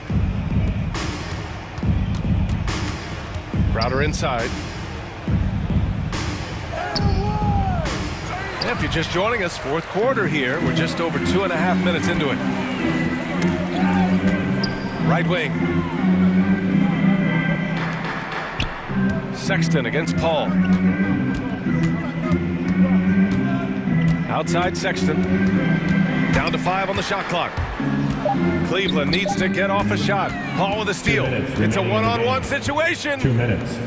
Crowder inside. And if you're just joining us, fourth quarter here. We're just over 2.5 minutes into it. Right wing. Sexton against Paul. Outside Sexton. Down to 5 on the shot clock. Cleveland needs to get off a shot. Paul with a steal. It's a one-on-one situation. 2 minutes.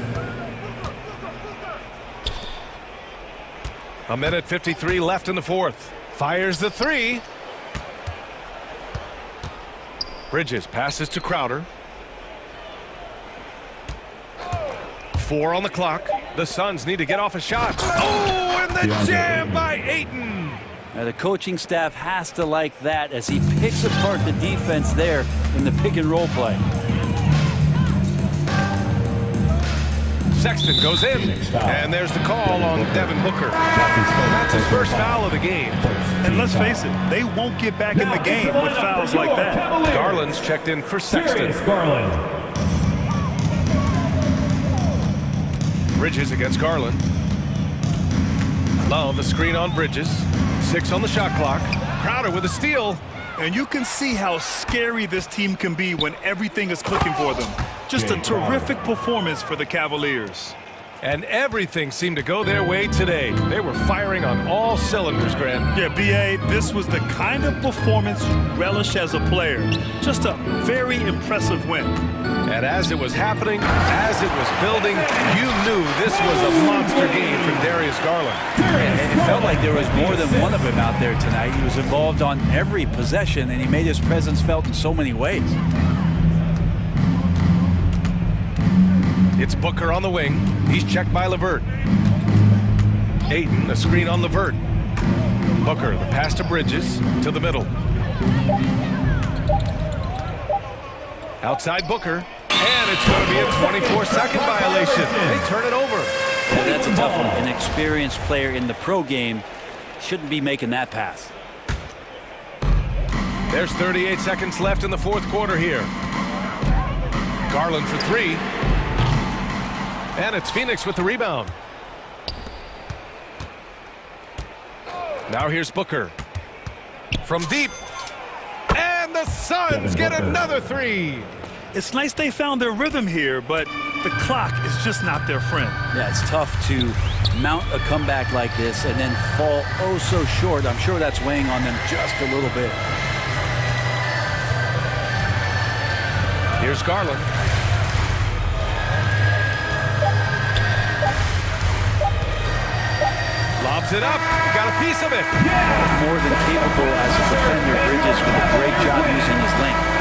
A minute 53 left in the fourth. Fires the three. Bridges passes to Crowder. 4 on the clock. The Suns need to get off a shot. Oh, and the jam by Ayton. Now the coaching staff has to like that as he picks apart the defense there in the pick and roll play. Sexton goes in, and there's the call on Devin Booker. That's his first foul of the game. And let's face it, they won't get back in the game with fouls like that. Garland's checked in for Sexton. Garland. Bridges against Garland. Love the screen on Bridges. 6 on the shot clock. Crowder with a steal. And you can see how scary this team can be when everything is clicking for them. Just a terrific performance for the Cavaliers. And everything seemed to go their way today. They were firing on all cylinders, Grant. Yeah, B.A., this was the kind of performance you relish as a player. Just a very impressive win. And as it was happening, as it was building, you knew this was a monster game from Darius Garland. And it felt like there was more than one of him out there tonight. He was involved on every possession, and he made his presence felt in so many ways. It's Booker on the wing. He's checked by LeVert. Ayton, a screen on LeVert. Booker, the pass to Bridges, to the middle. Outside Booker, and it's going to be a 24-second violation. They turn it over. Yeah, that's a tough one. An experienced player in the pro game shouldn't be making that pass. There's 38 seconds left in the fourth quarter here. Garland for 3. And it's Phoenix with the rebound. Now here's Booker. From deep. And the Suns get another 3. It's nice they found their rhythm here, but the clock is just not their friend. Yeah, it's tough to mount a comeback like this and then fall oh so short. I'm sure that's weighing on them just a little bit. Here's Garland. Lobs it up. Got a piece of it. More than capable as a defender. Bridges with a great job using his length.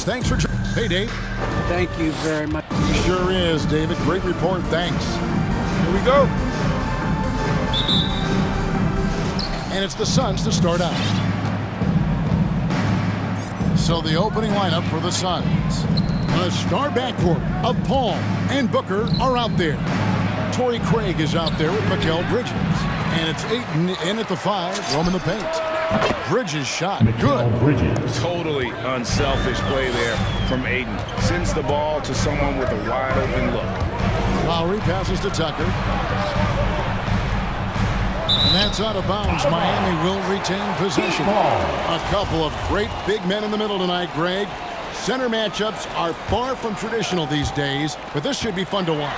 Phoenix, thanks for joining. Hey, Dave. Thank you very much. Sure is, David. Great report. Thanks. Here we go. And it's the Suns to start out. So the opening lineup for the Suns. The star backcourt of Paul and Booker are out there. Torrey Craig is out there with Mikal Bridges. And it's Ayton in at the 5, roaming the paint. Bridges shot. Good. Totally unselfish play there from Ayton. Sends the ball to someone with a wide open look. Lowry passes to Tucker. And that's out of bounds. Miami will retain possession. A couple of great big men in the middle tonight, Greg. Center matchups are far from traditional these days, but this should be fun to watch.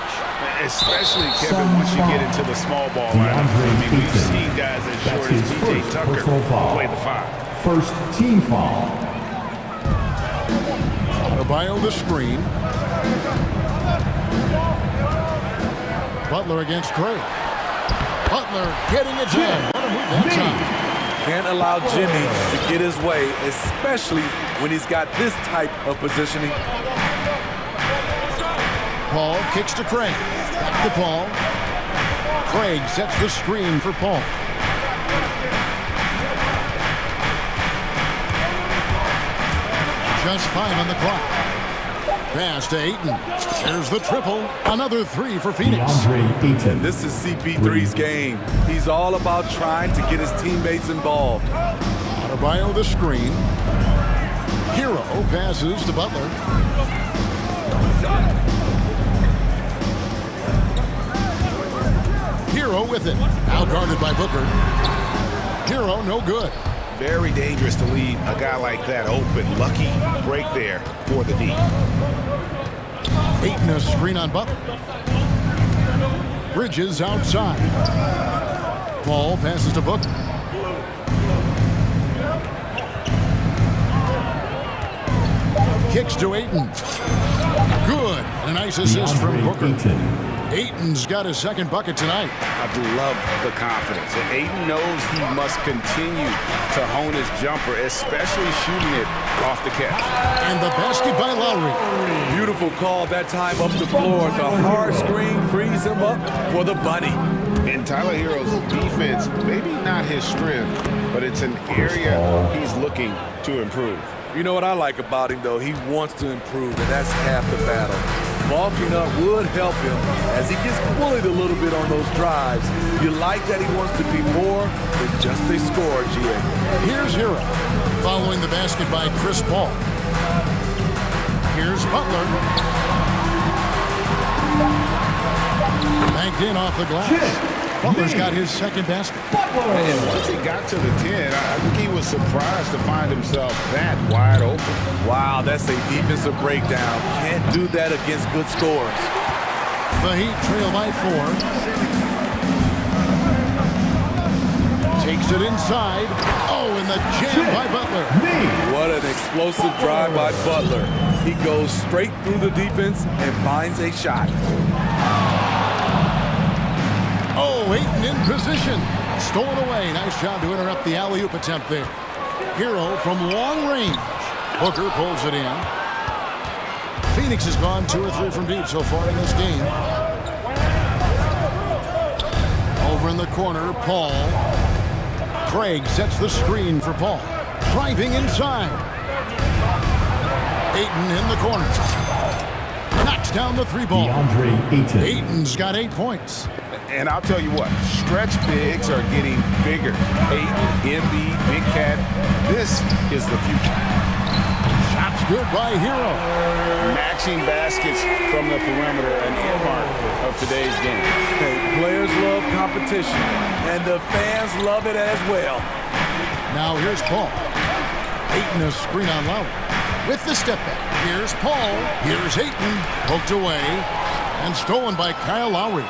Especially, Kevin, once you get into the small ball lineup. I mean, we've seen guys as short as P.J. Tucker play the 5. First team foul. Adebayo the screen. Butler against Craig. Butler getting it in. What a move that time. Can't allow Jimmy to get his way, especially when he's got this type of positioning. Paul kicks to Craig. Back to Paul. Craig sets the screen for Paul. Just 5 on the clock. Pass to Ayton. There's the triple. Another 3 for Phoenix. And this is CP3's game. He's all about trying to get his teammates involved. Adebayo the screen. Hero passes to Butler. Hero with it. Now guarded by Booker. Hero no good. Very dangerous to leave a guy like that open. Lucky break there for the D. Ayton a screen on Butler. Bridges outside. Paul passes to Booker. Kicks to Ayton. Good. And a nice assist from Booker. Ayton's got his second bucket tonight. I love the confidence. And Ayton knows he must continue to hone his jumper, especially shooting it off the catch. And the basket by Lowry. Beautiful call that time up the floor. The hard screen frees him up for the bunny. And Tyler Hero's defense, maybe not his strength, but it's an area he's looking to improve. You know what I like about him, though? He wants to improve, and that's half the battle. Bulking up would help him as he gets bullied a little bit on those drives. You like that he wants to be more than just a scorer, GA. Here's Hero, following the basket by Chris Paul. Here's Butler. Banked in off the glass. Butler's got his second basket. And once he got to the 10, I think he was surprised to find himself that wide open. Wow, that's a defensive breakdown. Can't do that against good scores. The Heat trail by 4. Takes it inside. Oh, and the jam by Butler. What an explosive drive by Butler. He goes straight through the defense and finds a shot. Oh, Ayton in position. Stolen away. Nice job to interrupt the alley-oop attempt there. Hero from long range. Booker pulls it in. Phoenix has gone 2 or 3 from deep so far in this game. Over in the corner, Paul. Craig sets the screen for Paul. Driving inside. Ayton in the corner. Knocks down the 3-ball. Ayton's got 8 points. And I'll tell you what, stretch bigs are getting bigger. Ayton, Embiid, Big Cat, this is the future. Shots good by Hero. Matching baskets from the perimeter, an earmark of today's game. Hey, players love competition, and the fans love it as well. Now here's Paul. Ayton a screen on Lowry. With the step back, here's Paul. Here's Ayton, poked away, and stolen by Kyle Lowry.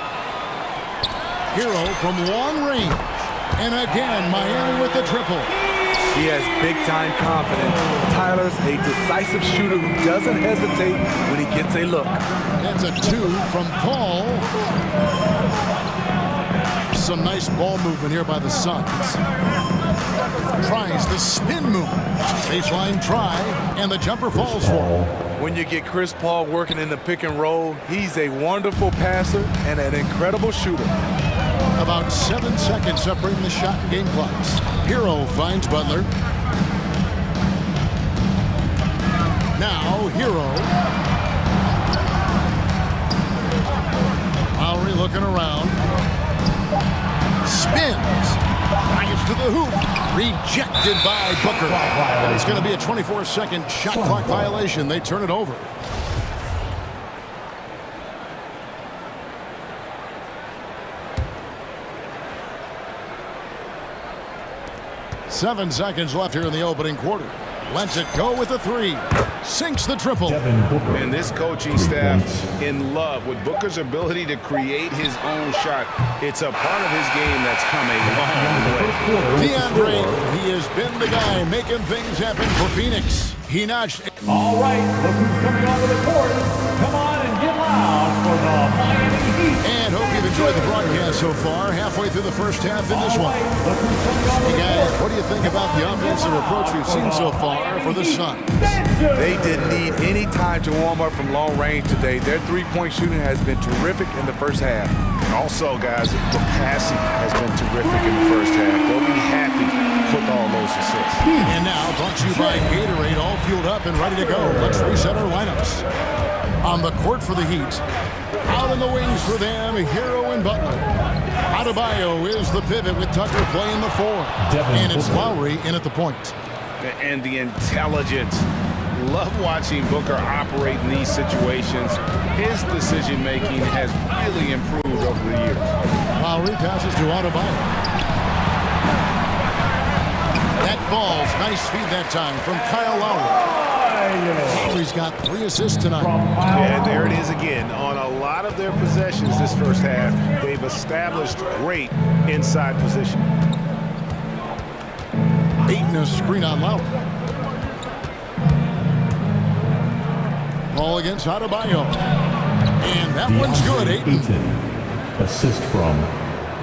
Hero from long range. And again, Miami with the triple. He has big-time confidence. Tyler's a decisive shooter who doesn't hesitate when he gets a look. That's a 2 from Paul. Some nice ball movement here by the Suns. Tries the spin move. Baseline try, and the jumper falls for him. When you get Chris Paul working in the pick and roll, he's a wonderful passer and an incredible shooter. About 7 seconds separating the shot and game clocks. Hero finds Butler. Now Hero. Lowry looking around. Spins. Drives to the hoop. Rejected by Booker. And it's going to be a 24-second shot clock violation. They turn it over. Seven seconds left here in the opening quarter. Lets it go with a three. Sinks the triple. And this coaching staff in love with Booker's ability to create his own shot. It's a part of his game that's come a long way. DeAndre, he has been the guy making things happen for Phoenix. He notched. All right, look who's coming onto the court. Come on and get loud for the Miami Heat. And hope you've enjoyed the broadcast so far. Halfway through the first half in this one. Hey guys, what do you think about the offensive approach we've seen so far for the Suns? They didn't need any time to warm up from long range today. Their three-point shooting has been terrific in the first half. Also, guys, the passing has been terrific in the first half. They'll be happy with all those assists. And now, brought to you by Gatorade, all fueled up and ready to go. Let's reset our lineups. On the court for the Heat. Out in the wings for them, Hero and Butler. Adebayo is the pivot with Tucker playing the four. And it's Lowry in at the point. And the intelligence. Love watching Booker operate in these situations. His decision-making has really improved over the years. Lowry passes to Adebayo. That falls. Nice feed that time from Kyle Lowry. Lowry's got 3 assists tonight. And there it is again. On a lot of their possessions this first half, they've established great inside position. Ayton a screen on Lowry. Ball against Adebayo. And that one's good, Ayton. Assist from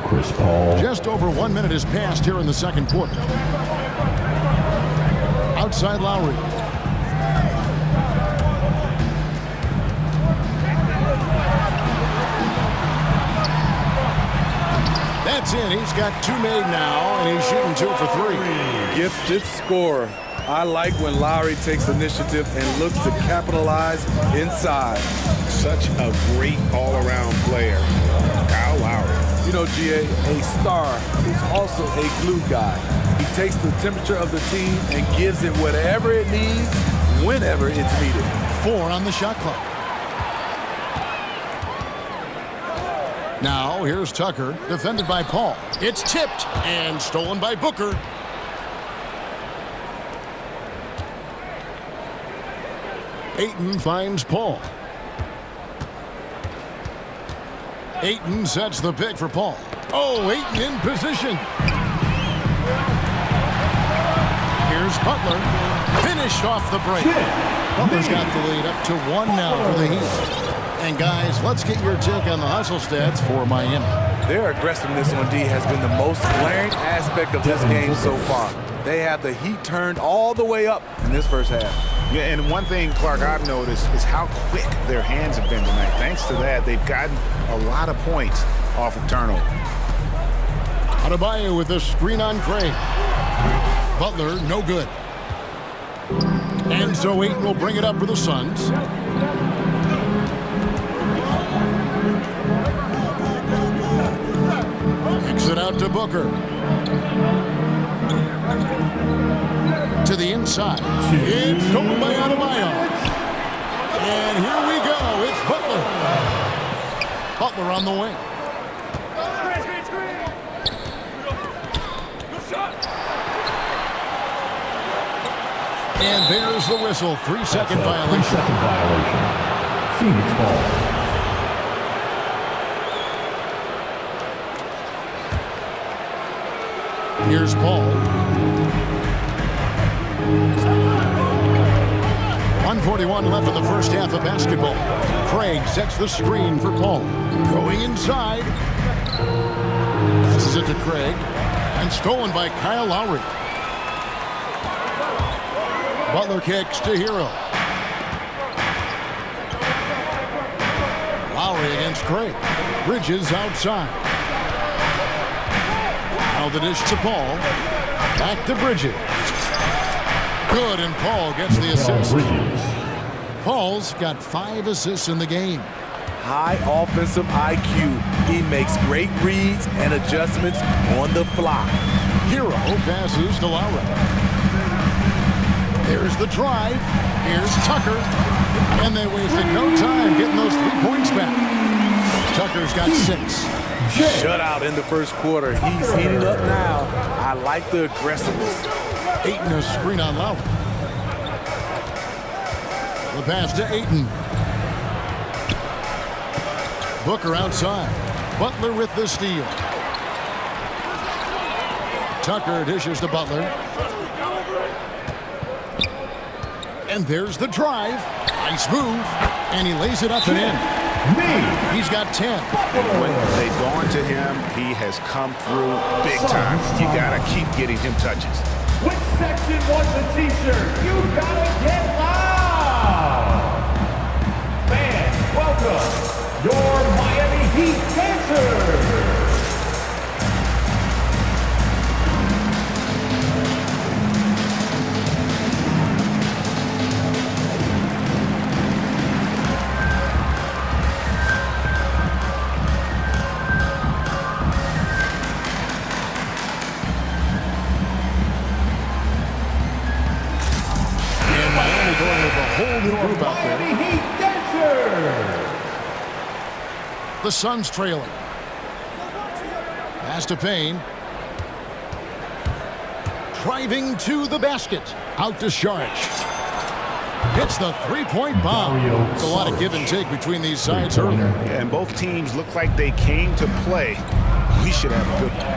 Chris Paul. Just over 1 minute has passed here in the second quarter. Outside Lowry. That's in. He's got 2 made now, and he's shooting 2 for 3. Gifted scorer. I like when Lowry takes initiative and looks to capitalize inside. Such a great all-around player, Kyle Lowry. You know, GA, a star is also a glue guy. He takes the temperature of the team and gives it whatever it needs, whenever it's needed. 4 on the shot clock. Now, here's Tucker, defended by Paul. It's tipped and stolen by Booker. Ayton finds Paul. Ayton sets the pick for Paul. Oh, Ayton in position. Here's Butler. Finished off the break. Butler's got the lead up to 1 now for the Heat. And guys, let's get your take on the hustle stats for Miami. Their aggressiveness on D has been the most glaring aspect of this game so far. They have the heat turned all the way up in this first half. Yeah, and one thing, Clark, I've noticed is how quick their hands have been tonight. Thanks to that, they've gotten a lot of points off of turnover. Adebayo with a screen on Craig. Butler, no good. And so Ayton will bring it up for the Suns. Kicks it out to Booker. To the inside. It's stolen by Adebayo. And here we go. It's Butler. Butler on the wing. And there's the whistle. 3-second violation. 3-second violation. Phoenix ball. Here's Paul. 1:41 left in the first half of basketball. Craig sets the screen for Paul. Going inside. Passes it to Craig. And stolen by Kyle Lowry. Butler kicks to Hero. Lowry against Craig. Bridges outside. Now the dish to Paul. Back to Bridges. Good, and Paul gets the assist. Paul's got 5 assists in the game. High offensive IQ. He makes great reads and adjustments on the fly. Hero passes to Lowry. Here's the drive. Here's Tucker. And they wasted no time getting those 3 points back. Tucker's got 6. Shutout in the first quarter. He's heating up now. I like the aggressiveness. Ayton a screen on Lowry. The pass to Ayton. Booker outside. Butler with the steal. Tucker dishes to Butler. And there's the drive. Nice move. And he lays it up and in. He's got 10. And when they've gone to him, he has come through big time. You got to keep getting him touches. Which section wants a t-shirt? You gotta get loud! Fans, welcome your Miami Heat dancers! Group out there. The Suns trailing. Pass to Payne. Driving to the basket. Out to Sharch. Hits the three-point bomb. It's a lot of give and take between these sides earlier. Yeah, and both teams look like they came to play. We should have a good one.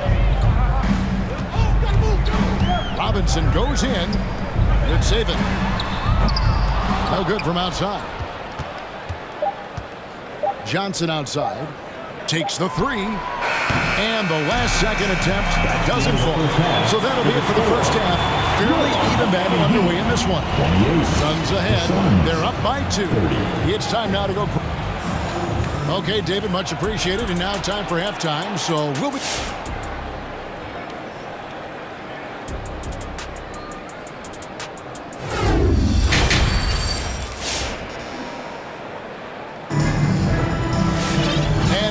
Robinson goes in. Good saving. No good from outside. Johnson outside. Takes the 3. And the last second attempt doesn't fall. So that'll be it for the first half. Fairly even battle underway in this one. Suns ahead. They're up by 2. It's time now to go. Okay, David, much appreciated. And now time for halftime. So we'll be...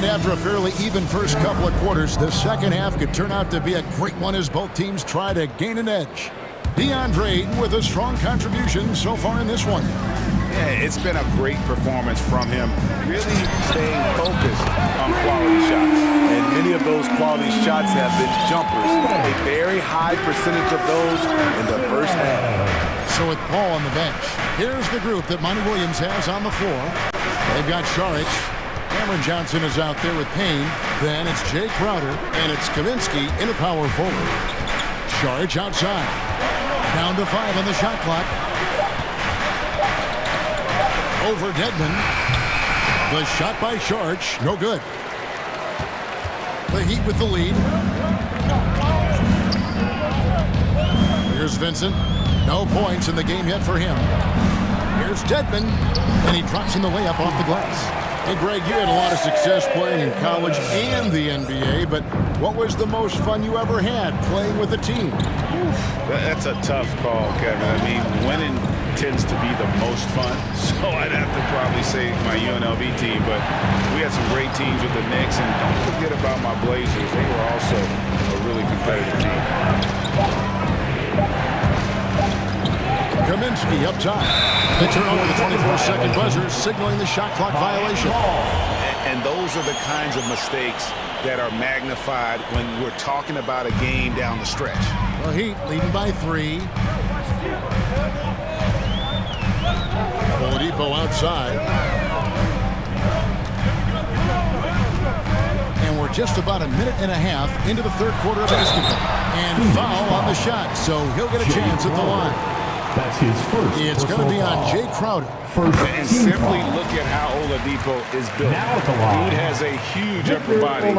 After a fairly even first couple of quarters, the second half could turn out to be a great one as both teams try to gain an edge. DeAndre with a strong contribution so far in this one. Yeah, it's been a great performance from him, really staying focused on quality shots. And many of those quality shots have been jumpers. A very high percentage of those in the first half. So with Paul on the bench, here's the group that Monty Williams has on the floor. They've got Saric. Cameron Johnson is out there with Payne. Then it's Jay Crowder, and it's Kaminsky in a power forward. Saric outside. Down to 5 on the shot clock. Over Dedmon. The shot by Saric, no good. The Heat with the lead. Here's Vincent. No points in the game yet for him. Here's Dedmon, and he drops in the layup off the glass. Hey, Greg, you had a lot of success playing in college and the NBA, but what was the most fun you ever had playing with a team? That's a tough call, Kevin. I mean, winning tends to be the most fun, so I'd have to probably say my UNLV team, but we had some great teams with the Knicks, and don't forget about my Blazers. They were also a really competitive team. Kaminsky up top. They turn over the 24-second buzzer, signaling the shot clock violation. And those are the kinds of mistakes that are magnified when we're talking about a game down the stretch. The Heat leading by 3. Oladipo outside. And we're just about a minute and a half into the third quarter of basketball. And foul on the shot, so he'll get a chance at the line. That's his first. It's going to be on Jay Crowder. And simply look at how Oladipo is built. Dude has a huge upper body.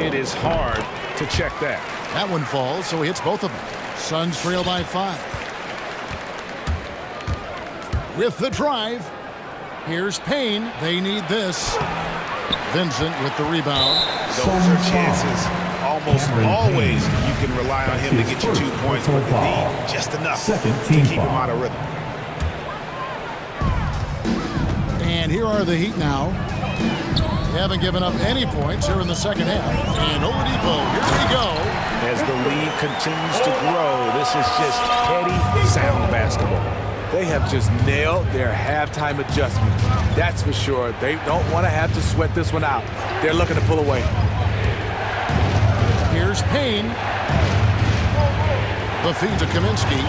It is hard to check that. That one falls, so he hits both of them. Suns trail by 5. with the drive. Here's Payne. They need this. Vincent with the rebound. Those are chances. Almost always you can rely on him to get you 2 points, but you need just enough to keep him out of rhythm. And here are the Heat now. They haven't given up any points here in the second half. And Oladipo, here we go. As the lead continues to grow, this is just heady, sound basketball. They have just nailed their halftime adjustments. That's for sure. They don't want to have to sweat this one out. They're looking to pull away. Here's Payne. The feed to Kaminsky.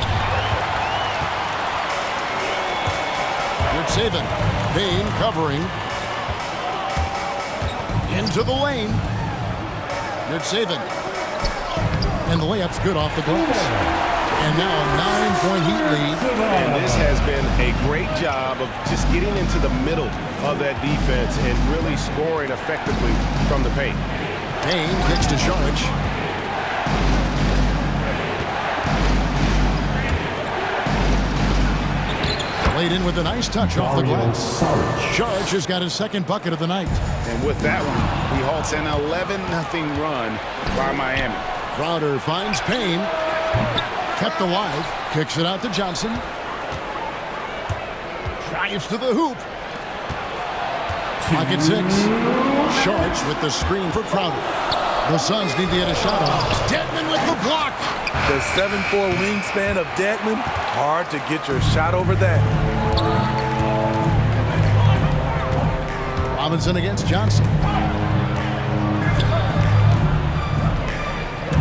Good saving. Payne covering. Into the lane. Good saving. And the layup's good off the glass. And now a 9-point Heat lead. And this has been a great job of just getting into the middle of that defense and really scoring effectively from the paint. Payne kicks to Saric. Laid in with a nice touch off the glass. Saric has got his second bucket of the night. And with that one, he halts an 11-0 run by Miami. Crowder finds Payne. Kept alive. Kicks it out to Johnson. Drives to the hoop. Pocket 6. Saric with the screen for Crowder. The Suns need to get a shot off. Dedmon with the block. The 7'4" wingspan of Dedmon. Hard to get your shot over that. Robinson against Johnson.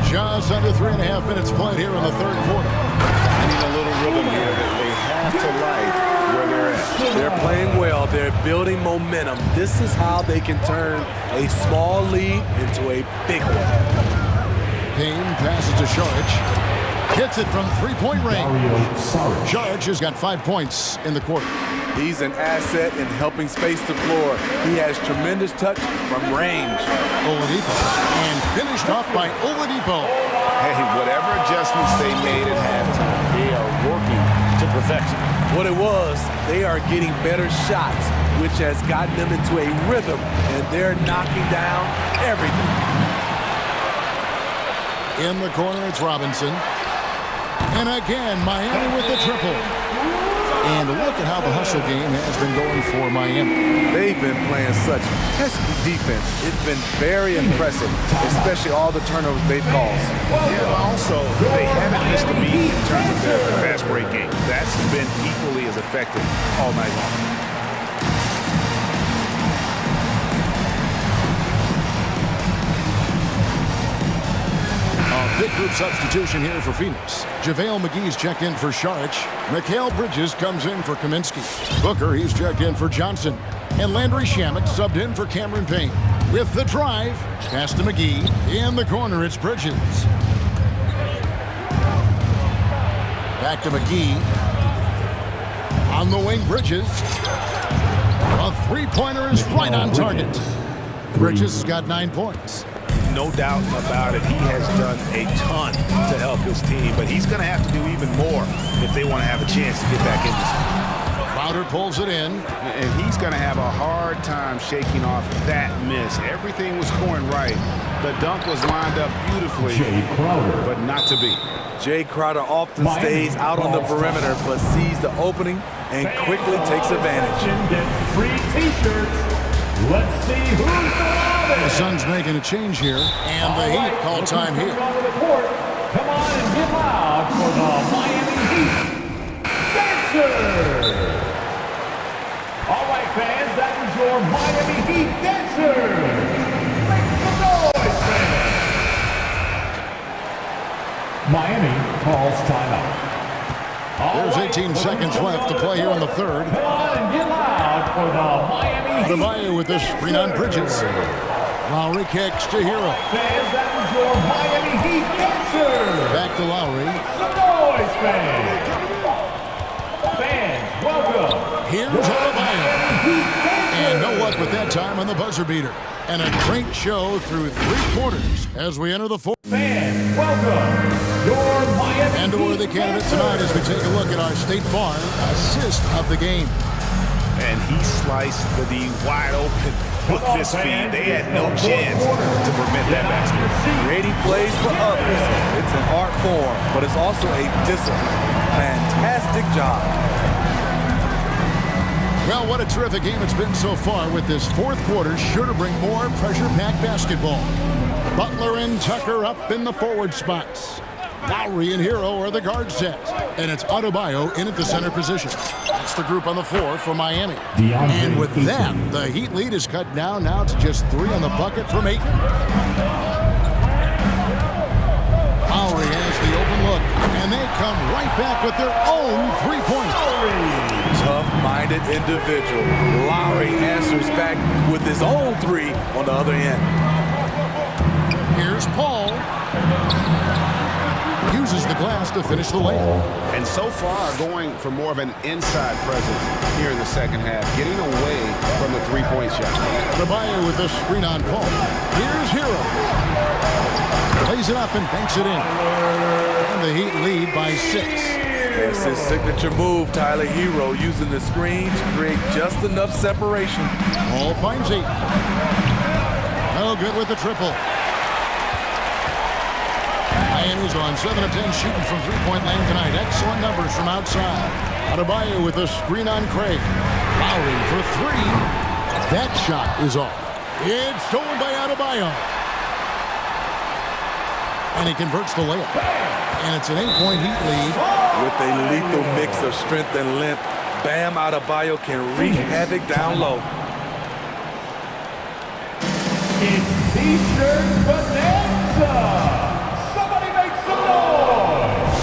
Just under 3.5 minutes played here in the third quarter. I need a little rhythm here that they have to like where they're at. They're playing well. They're building momentum. This is how they can turn a small lead into a big one. Payne passes to Saric. Hits it from three-point range. Saric has got 5 points in the quarter. He's an asset in helping space the floor. He has tremendous touch from range. Oladipo. And finished off by Oladipo. Hey, whatever adjustments they made at halftime, they are working to perfection. What it was, they are getting better shots, which has gotten them into a rhythm, and they're knocking down everything. In the corner, it's Robinson. And again, Miami with the triple. And look at how the hustle game has been going for Miami. They've been playing such pesky defense. It's been very impressive, especially all the turnovers they've caused. Yeah, also, they haven't missed a beat in terms of their fast break game. That's been equally as effective all night long. Big group substitution here for Phoenix. JaVale McGee's checked in for Saric. Mikal Bridges comes in for Kaminsky. Booker, he's checked in for Johnson. And Landry Shamet subbed in for Cameron Payne. With the drive, pass to McGee. In the corner, it's Bridges. Back to McGee. On the wing, Bridges. A three-pointer is right on target. Bridges has got 9 points. No doubt about it. He has done a ton to help his team, but he's going to have to do even more if they want to have a chance to get back in this game. Crowder pulls it in. And he's going to have a hard time shaking off that miss. Everything was going right. The dunk was lined up beautifully, but not to be. Jay Crowder often stays out on the perimeter, but sees the opening and quickly takes advantage. Get free t-shirts. Let's see who's the The Suns making a change here, and the Heat call time here. Come on and get loud for the Miami Heat Dancer! All right, fans, that was your Miami Heat Dancer! Make some noise, fans! Miami calls timeout. There's 18 seconds left to play here in the third. Come on and get loud for the Miami Heat. Adebayo with the screen on Bridges. Lowry kicks to Hero. Fans, that was your Miami Heat Dancer! Back to Lowry. Some noise, fans! Fans, welcome! Here's Adebayo. And no luck with that time on the buzzer beater. And a great show through 3 quarters as we enter the fourth. Fans, welcome your Miami And a worthy candidate tonight as we take a look at our State Farm assist of the game. And he sliced the D wide open with this feed. They had no chance to prevent that basket. Creating plays for others. It's an art form, but it's also a discipline. Fantastic job. Well, what a terrific game it's been so far, with this fourth quarter sure to bring more pressure-packed basketball. Butler and Tucker up in the forward spots. Lowry and Hero are the guard set. And it's Adebayo in at the center position. That's the group on the floor for Miami. And with that, the Heat lead is cut down now to just 3 on the bucket from 8. Lowry has the open look, and they come right back with their own three-pointer. Tough-minded individual. Lowry answers back with his own 3 on the other end. Here's Paul. Uses the glass to finish the layup. And so far, going for more of an inside presence here in the second half, getting away from the three-point shot. Adebayo with the screen on Paul. Here's Hero. Plays it up and banks it in. And the Heat lead by 6. That's his signature move, Tyler. Hero using the screen to create just enough separation. Paul finds 8. No good with the triple. Miami's on 7 of 10 shooting from three-point land tonight. Excellent numbers from outside. Adebayo with a screen on Craig. Lowry for 3. That shot is off. It's stolen by Adebayo. And he converts the layup. And it's an 8-point Heat lead. With a lethal mix of strength and length, Bam Adebayo can wreak havoc down low. It's T-shirt bonanza. Somebody make some noise.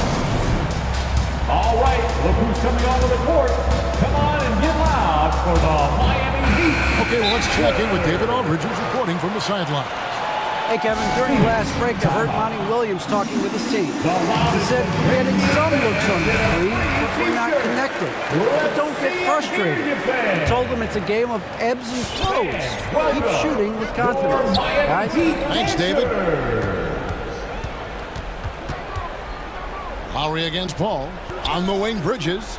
All right, look who's coming onto the court. Come on and get loud for the Miami Heat. Okay, well, let's check in with David Aldridge, who's reporting from the sideline. Hey, Kevin, during last break, I heard Monty Williams talking with his team. He said, we're getting some looks on the three, but we're not connected. But don't get frustrated. I told him it's a game of ebbs and flows. Keep shooting with confidence. Guys? Thanks, David. Lowry against Paul. On the wing, Bridges.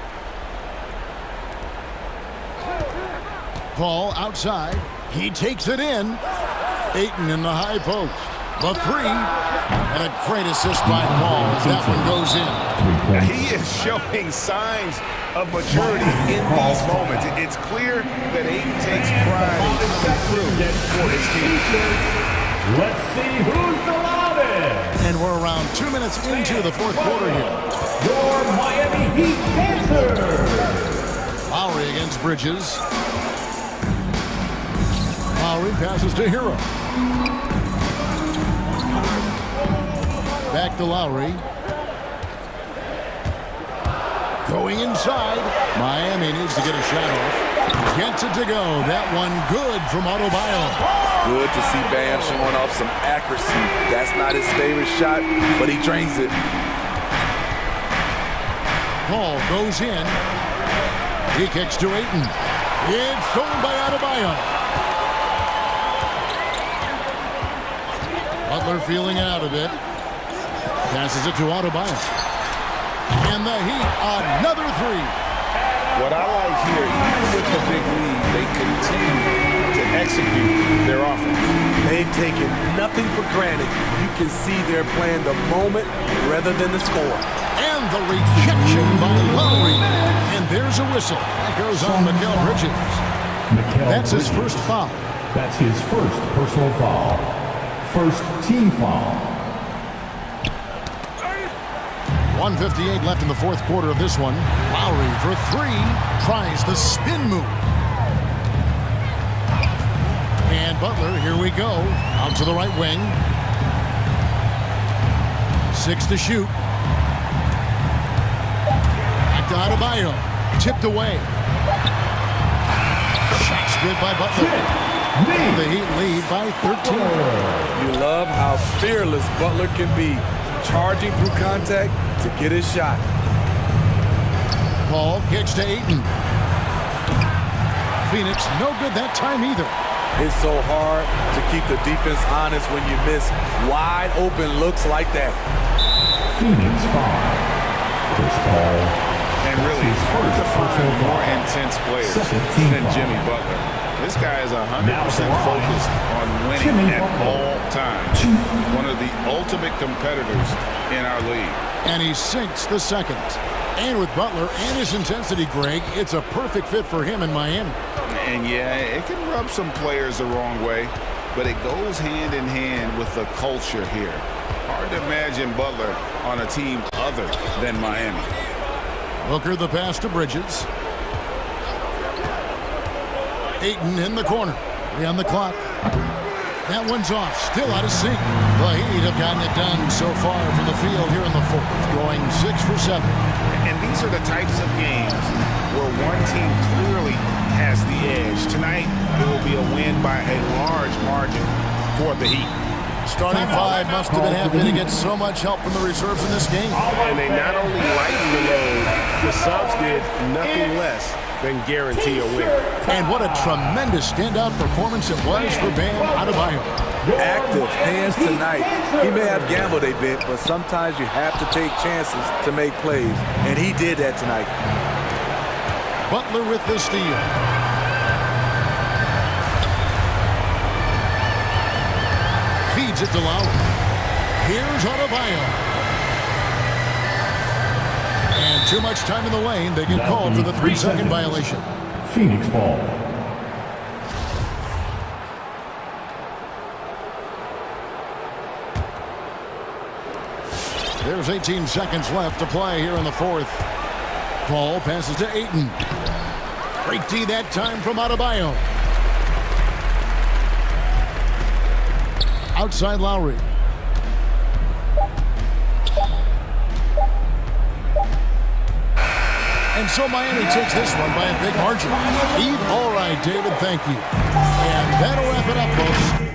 Paul outside. He takes it in. Ayton in the high post. The 3. And a great assist by Paul as that one goes in. He is showing signs of maturity in these moments. It's clear that Ayton takes pride in coming through for his team. Let's see who's the loudest. And we're around 2 minutes into the fourth quarter here. Your Miami Heat dancer. Lowry against Bridges. Lowry passes to Hero. Back to Lowry. Going inside. Miami needs to get a shot off. Gets it to go. That one good from Adebayo. Good to see Bam showing off some accuracy. That's not his favorite shot, but he drains it. Paul goes in. He kicks to Ayton. It's stolen by Adebayo. Butler feeling it out a bit. Passes it to Adebayo. And the Heat, another 3. What I like here, even with the big lead, they continue to execute their offense. They've taken nothing for granted. You can see they're playing the moment rather than the score. And the rejection by Lowry. And there's a whistle. That goes on Mikal Bridges. That's his first foul. That's his first personal foul. First team foul. 1:58 left in the fourth quarter of this one. Lowry for 3. Tries the spin move. And Butler, here we go. Out to the right wing. 6 to shoot. Back to Adebayo. Tipped away. Shots good by Butler. The Heat lead by 13. You love how fearless Butler can be, charging through contact to get his shot. Paul kicks to Ayton. Phoenix no good that time either. It's so hard to keep the defense honest when you miss wide open looks like that. Phoenix foul. Chris Paul. And really, it's hard to find more intense players than Jimmy Butler. This guy is 100% focused on winning at all times. One of the ultimate competitors in our league. And he sinks the second. And with Butler and his intensity, Greg, it's a perfect fit for him in Miami. And yeah, it can rub some players the wrong way, but it goes hand in hand with the culture here. Hard to imagine Butler on a team other than Miami. Booker the pass to Bridges. Ayton in the corner. 3 on the clock. That one's off. Still out of sync. The Heat have gotten it done so far from the field here in the fourth, going 6 for 7. And these are the types of games where one team clearly has the edge. Tonight, it will be a win by a large margin for the Heat. Starting 5 must have been happy to get so much help from the reserves in this game. And they not only lightened the load, the subs did nothing less than guarantee a win. And what a tremendous standout performance it was for Bam Adebayo. Active hands tonight. He may have gambled a bit, but sometimes you have to take chances to make plays, and he did that tonight. Butler with the steal. Feeds it to Lowry. Here's Adebayo. And too much time in the lane. They get called for the 3-second violation. Phoenix ball. There's 18 seconds left to play here in the fourth. Paul passes to Ayton. Great D that time from Adebayo. Outside Lowry. And so Miami takes this one by a big margin. All right, David, thank you. And that'll wrap it up, folks.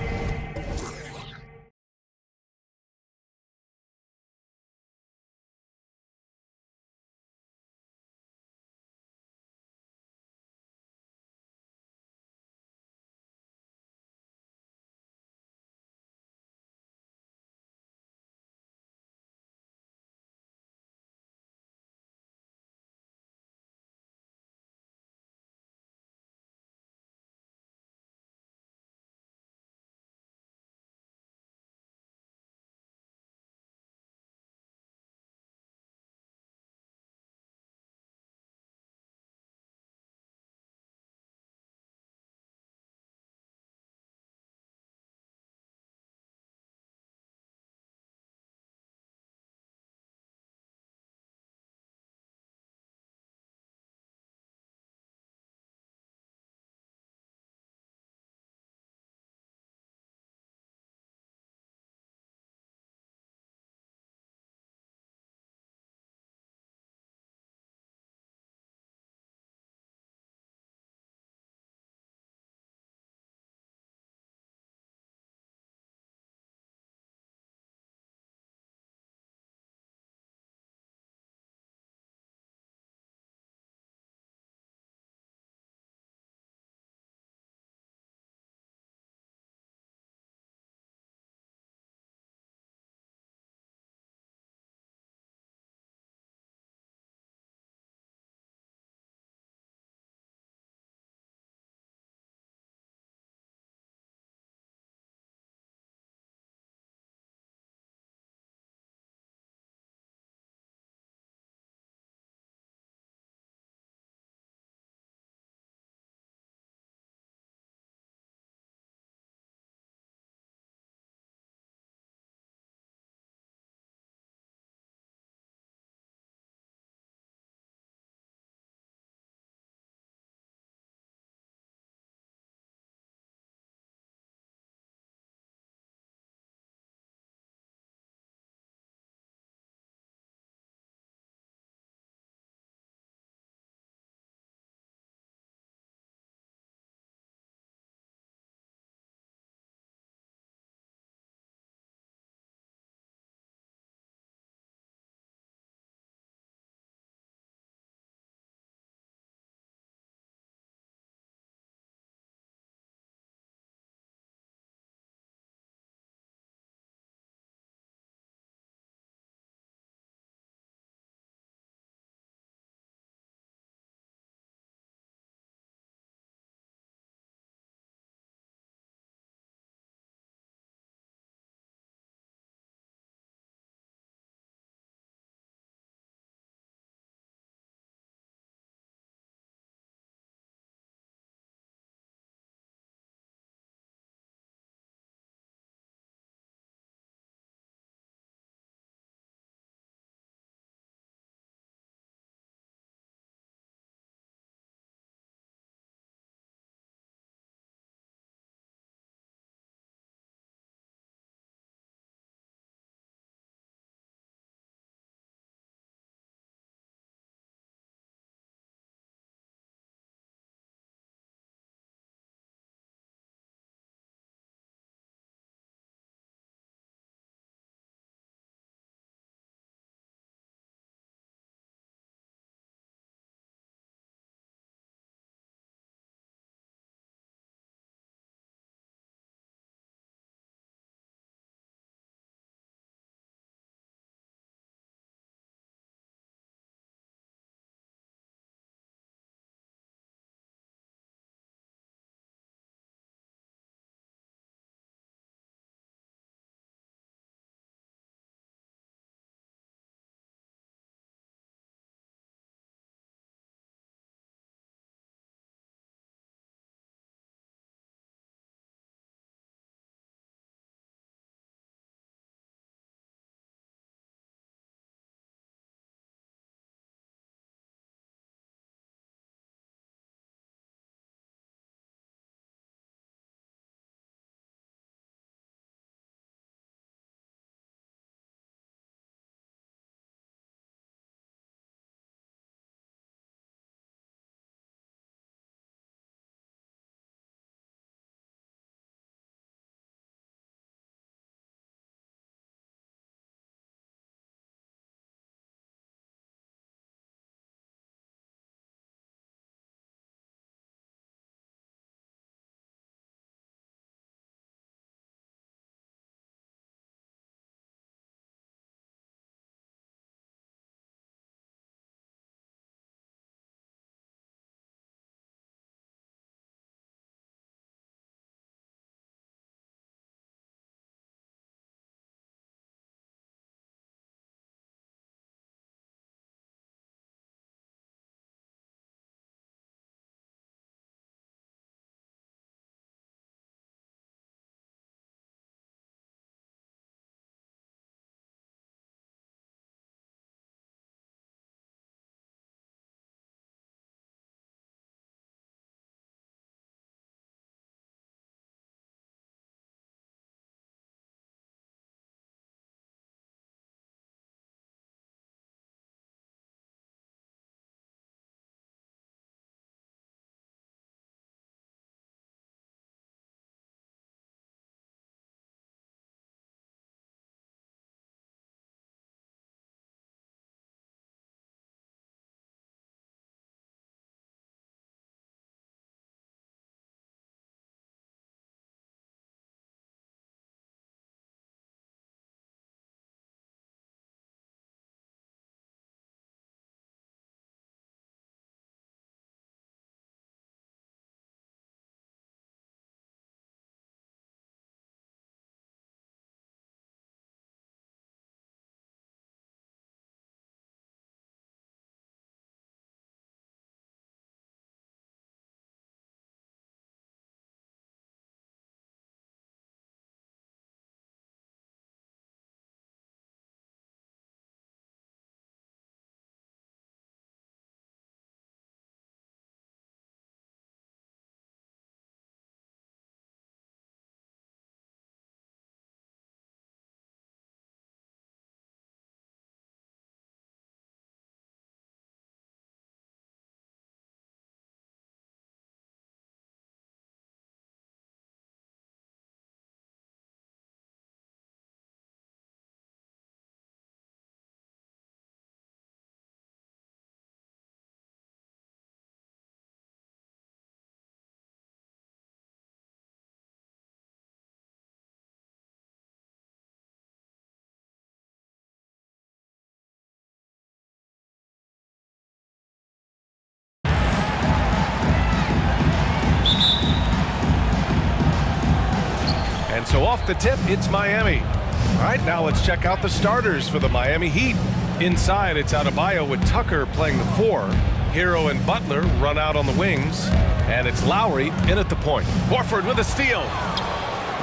And so off the tip, it's Miami. All right, now let's check out the starters for the Miami Heat. Inside, it's Adebayo with Tucker playing the 4. Hero and Butler run out on the wings. And it's Lowry in at the point. Horford with a steal.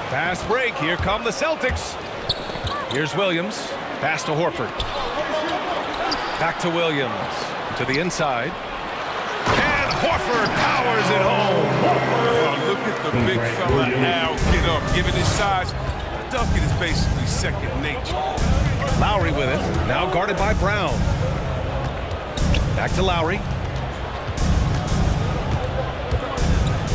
Fast break. Here come the Celtics. Here's Williams. Pass to Horford. Back to Williams. To the inside. And Horford powers it home. Oh, look at the big fella Al get up. Given his size, dunking is basically second nature. Lowry with it. Now guarded by Brown. Back to Lowry.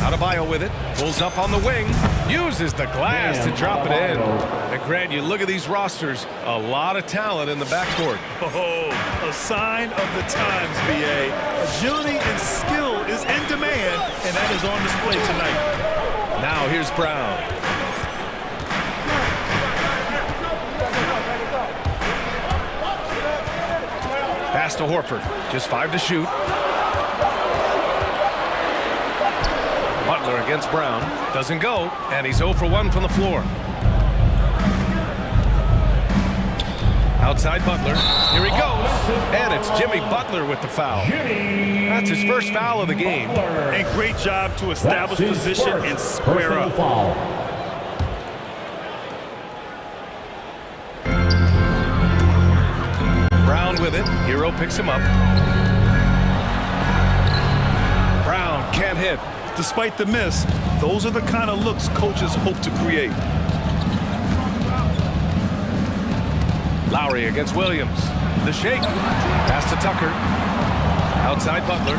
Adebayo with it. Pulls up on the wing. Uses the glass to drop it in. And Grant, you look at these rosters. A lot of talent in the backcourt. Oh, a sign of the times, B.A. Agility and skill is in demand, and that is on display tonight. Now here's Brown. Pass to Horford. Just 5 to shoot. Butler against Brown. Doesn't go. And he's 0 for 1 from the floor. Outside Butler. Here he goes. And it's Jimmy Butler with the foul. That's his first foul of the game. And great job to establish position and square up. Brown with it. Hero picks him up. Brown can't hit. Despite the miss, those are the kind of looks coaches hope to create. Lowry against Williams. The shake. Pass to Tucker. Outside Butler.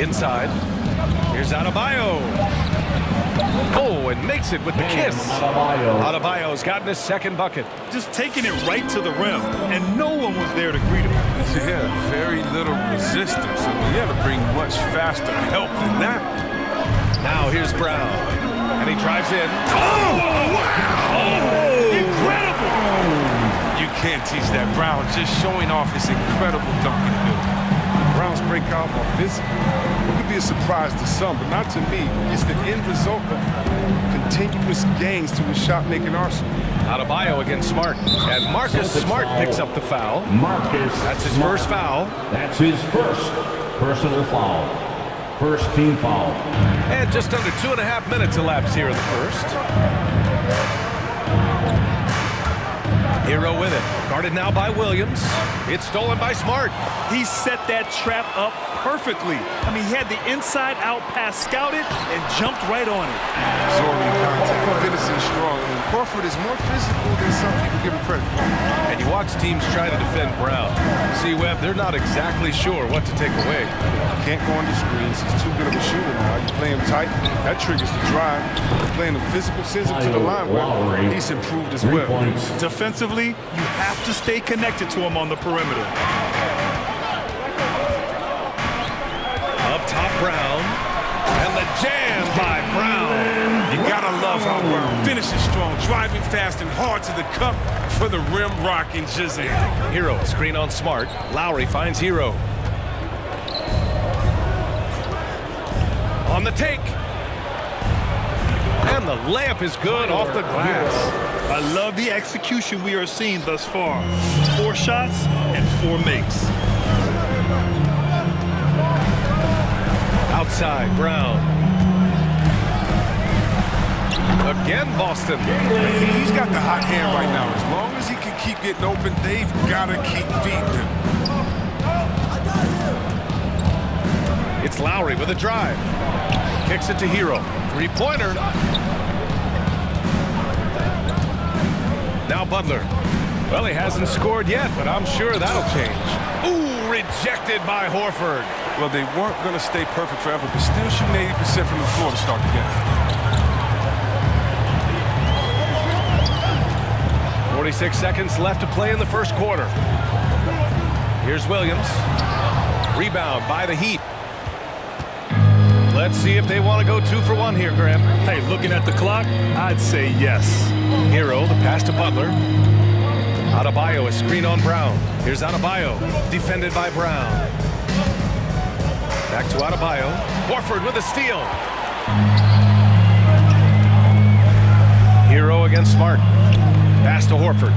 Inside. Here's Adebayo. Oh, and makes it with the kiss. Adebayo's gotten his second bucket. Just taking it right to the rim, and no one was there to greet him. Yeah, very little resistance. I mean, you had to bring much faster help than that. Now here's Brown. And he drives in. Oh, wow! Oh, incredible! You can't teach that. Brown just showing off his incredible dunking ability. Brown's breakout more physical. It could be a surprise to some, but not to me. It's the end result of continuous gains to his shot-making arsenal. Adebayo against Smart. And Marcus Smart picks up the foul. That's his first foul. That's his first personal foul. First team foul. And just under 2.5 minutes elapsed here in the first. Hero with it. Guarded now by Williams. It's stolen by Smart. He set that trap up perfectly. I mean, he had the inside-out pass scouted and jumped right on it. Absorbing contact, finishing strong. I mean, Horford is more physical than some people give him credit for. And you watch teams try to defend Brown. See, Webb, they're not exactly sure what to take away. Can't go on the screens. He's too good of a shooter now. You play him tight, that triggers the drive. Playing him physical, sends him to the line. Well, he's improved as well. Defensively, you have to stay connected to him on the perimeter. Up top, Brown. And the jam by Brown. You gotta love how Brown finishes strong, driving fast and hard to the cup for the rim rocking Shazam. Hero, screen on Smart. Lowry finds Hero. On the take. And the layup is good off the glass. I love the execution we are seeing thus far. 4 shots and 4 makes. Outside, Brown. Again, Boston. He's got the hot hand right now. As long as he can keep getting open, they've got to keep feeding him. It's Lowry with a drive. Kicks it to Hero. 3-pointer. Now Butler. Well, he hasn't scored yet, but I'm sure that'll change. Ooh, rejected by Horford. Well, they weren't going to stay perfect forever, but still shooting 80% from the floor to start the game. 46 seconds left to play in the first quarter. Here's Williams. Rebound by the Heat. Let's see if they want to go 2 for 1 here, Graham. Hey, looking at the clock, I'd say yes. Hero, the pass to Butler. Adebayo, a screen on Brown. Here's Adebayo, defended by Brown. Back to Adebayo. Horford with a steal. against Smart. Pass to Horford.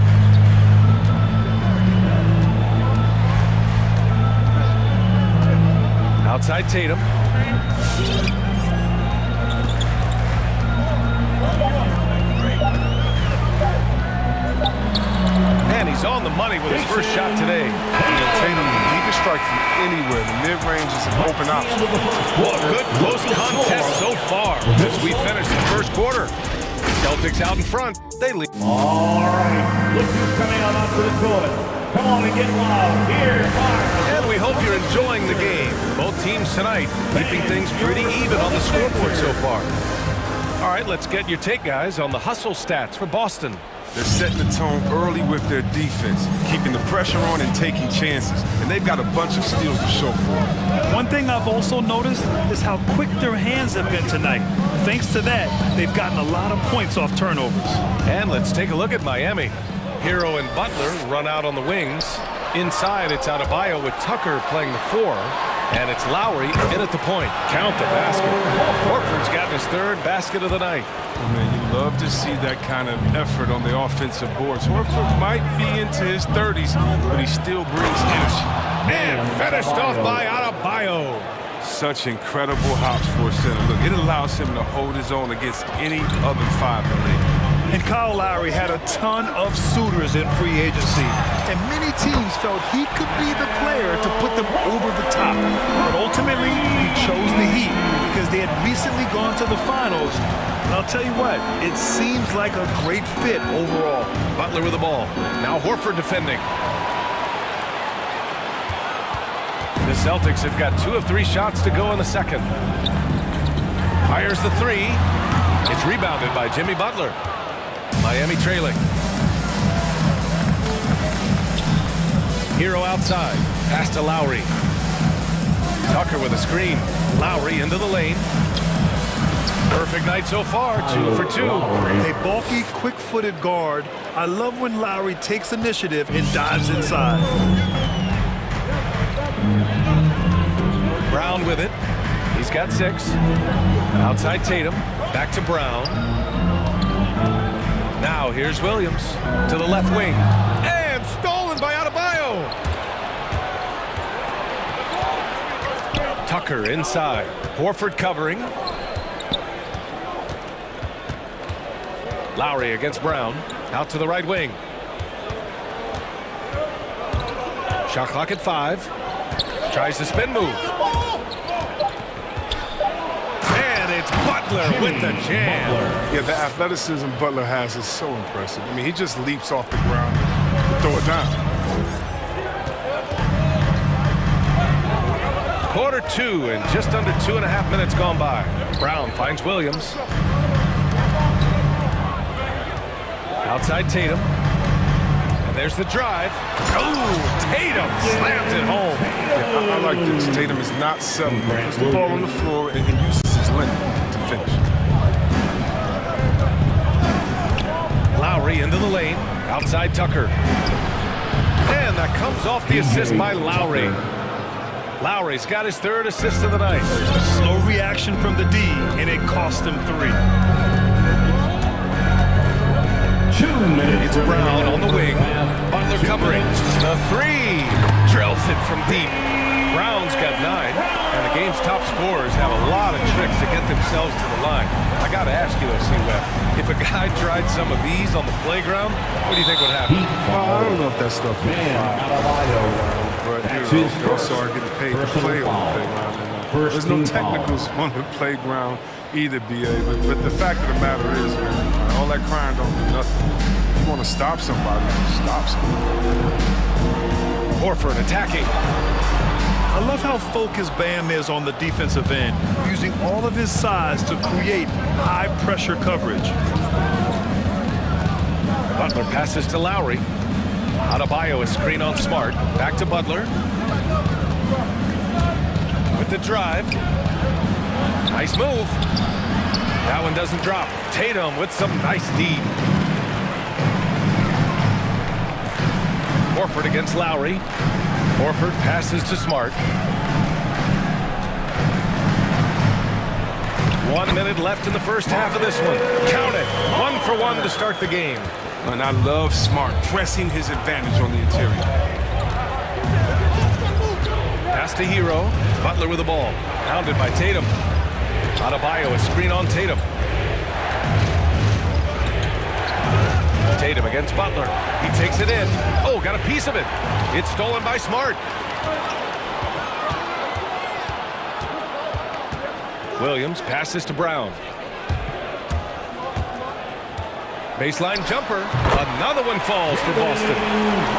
Outside Tatum. And he's on the money with his first shot today. Tatum, he can strike from anywhere. The mid-range is an open option. Well, a good close contest so far as we finish the first quarter. Celtics out in front. They lead. All right, look who's coming out onto the court. Come on and get loud. Here are... And we hope you're enjoying the game. Both teams tonight keeping things pretty even on the scoreboard so far. All right, let's get your take, guys, on the hustle stats for Boston. They're setting the tone early with their defense, keeping the pressure on and taking chances. And they've got a bunch of steals to show for it. One thing I've also noticed is how quick their hands have been tonight. Thanks to that, they've gotten a lot of points off turnovers. And let's take a look at Miami. Hero and Butler run out on the wings. Inside, it's Adebayo with Tucker playing the 4. And it's Lowry in at the point. Count the basket. Horford's gotten his third basket of the night. Oh, man, you love to see that kind of effort on the offensive boards. Horford might be into his 30s, but he still brings energy. And finished off by Adebayo. Such incredible hops for a center. Look, it allows him to hold his own against any other 5 in the league. And Kyle Lowry had a ton of suitors in free agency, and many teams felt he could be the player to put them over the top. But ultimately, he chose the Heat because they had recently gone to the finals. And I'll tell you what, it seems like a great fit overall. Butler with the ball. Now Horford defending. The Celtics have got 2 of 3 shots to go in the second. Fires the 3. It's rebounded by Jimmy Butler. Miami trailing. Hero outside. Pass to Lowry. Tucker with a screen. Lowry into the lane. Perfect night so far. 2 for 2. A bulky, quick-footed guard. I love when Lowry takes initiative and dives inside. Brown with it. He's got 6. Outside Tatum. Back to Brown. Now here's Williams to the left wing. And stolen by Adebayo. Tucker inside. Horford covering. Lowry against Brown. Out to the right wing. Shot clock at 5. Tries the spin move. And it's Butler with the jam. Yeah, the athleticism Butler has is so impressive. I mean, he just leaps off the ground to throw it down. Quarter 2 and just under 2.5 minutes gone by. Brown finds Williams. Outside Tatum. And there's the drive. Oh, Tatum slams it home. Yeah, I like this. Tatum is not settling. He puts the ball on the floor and uses his length to finish. Lowry into the lane. Outside Tucker. And that comes off the assist by Lowry. Lowry's got his 3rd assist of the night. Slow reaction from the D, and it cost him 3. 2 minutes. It's Brown on the wing. Butler covering. The 3. Drills it from deep. Brown's got 9. And the game's top scorers have a lot of tricks to get themselves to the line. I got to ask you though, C-Web, if a guy tried some of these on the playground, what do you think would happen? I don't know if that stuff is but you know, they also are getting paid to play on the playground. And, there's no technicals on the playground either, B.A., but the fact of the matter is, man, all that crying don't do nothing. If you want to stop somebody, stop somebody. Horford attacking. I love how focused Bam is on the defensive end, using all of his size to create high-pressure coverage. Butler passes to Lowry. Adebayo is screen on Smart. Back to Butler. With the drive. Nice move. That one doesn't drop. Tatum with some nice D. Horford against Lowry. Horford passes to Smart. 1 minute left in the first half of this one. Count it. 1 for 1 to start the game. And I love Smart pressing his advantage on the interior. Pass to Hero. Butler with the ball. Pounded by Tatum. Adebayo, a screen on Tatum. Tatum against Butler. He takes it in. Oh, got a piece of it. It's stolen by Smart. Williams passes to Brown. Baseline jumper. Another one falls for Boston.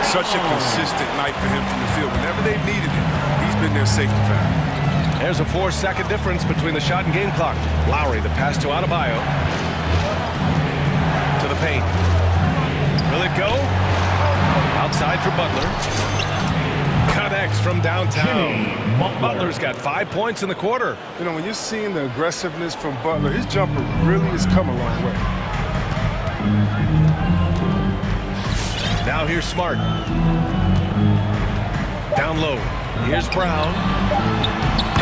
Such a consistent night for him from the field. Whenever they've needed it, he's been their safety valve. There's a 4-second difference between the shot and game clock. Lowry, the pass to Adebayo. To the paint. Will it go? Outside for Butler. Connects from downtown. Butler's got 5 points in the quarter. You know, when you're seeing the aggressiveness from Butler, his jumper really has come a long way. Now here's Smart. Down low. Here's Brown.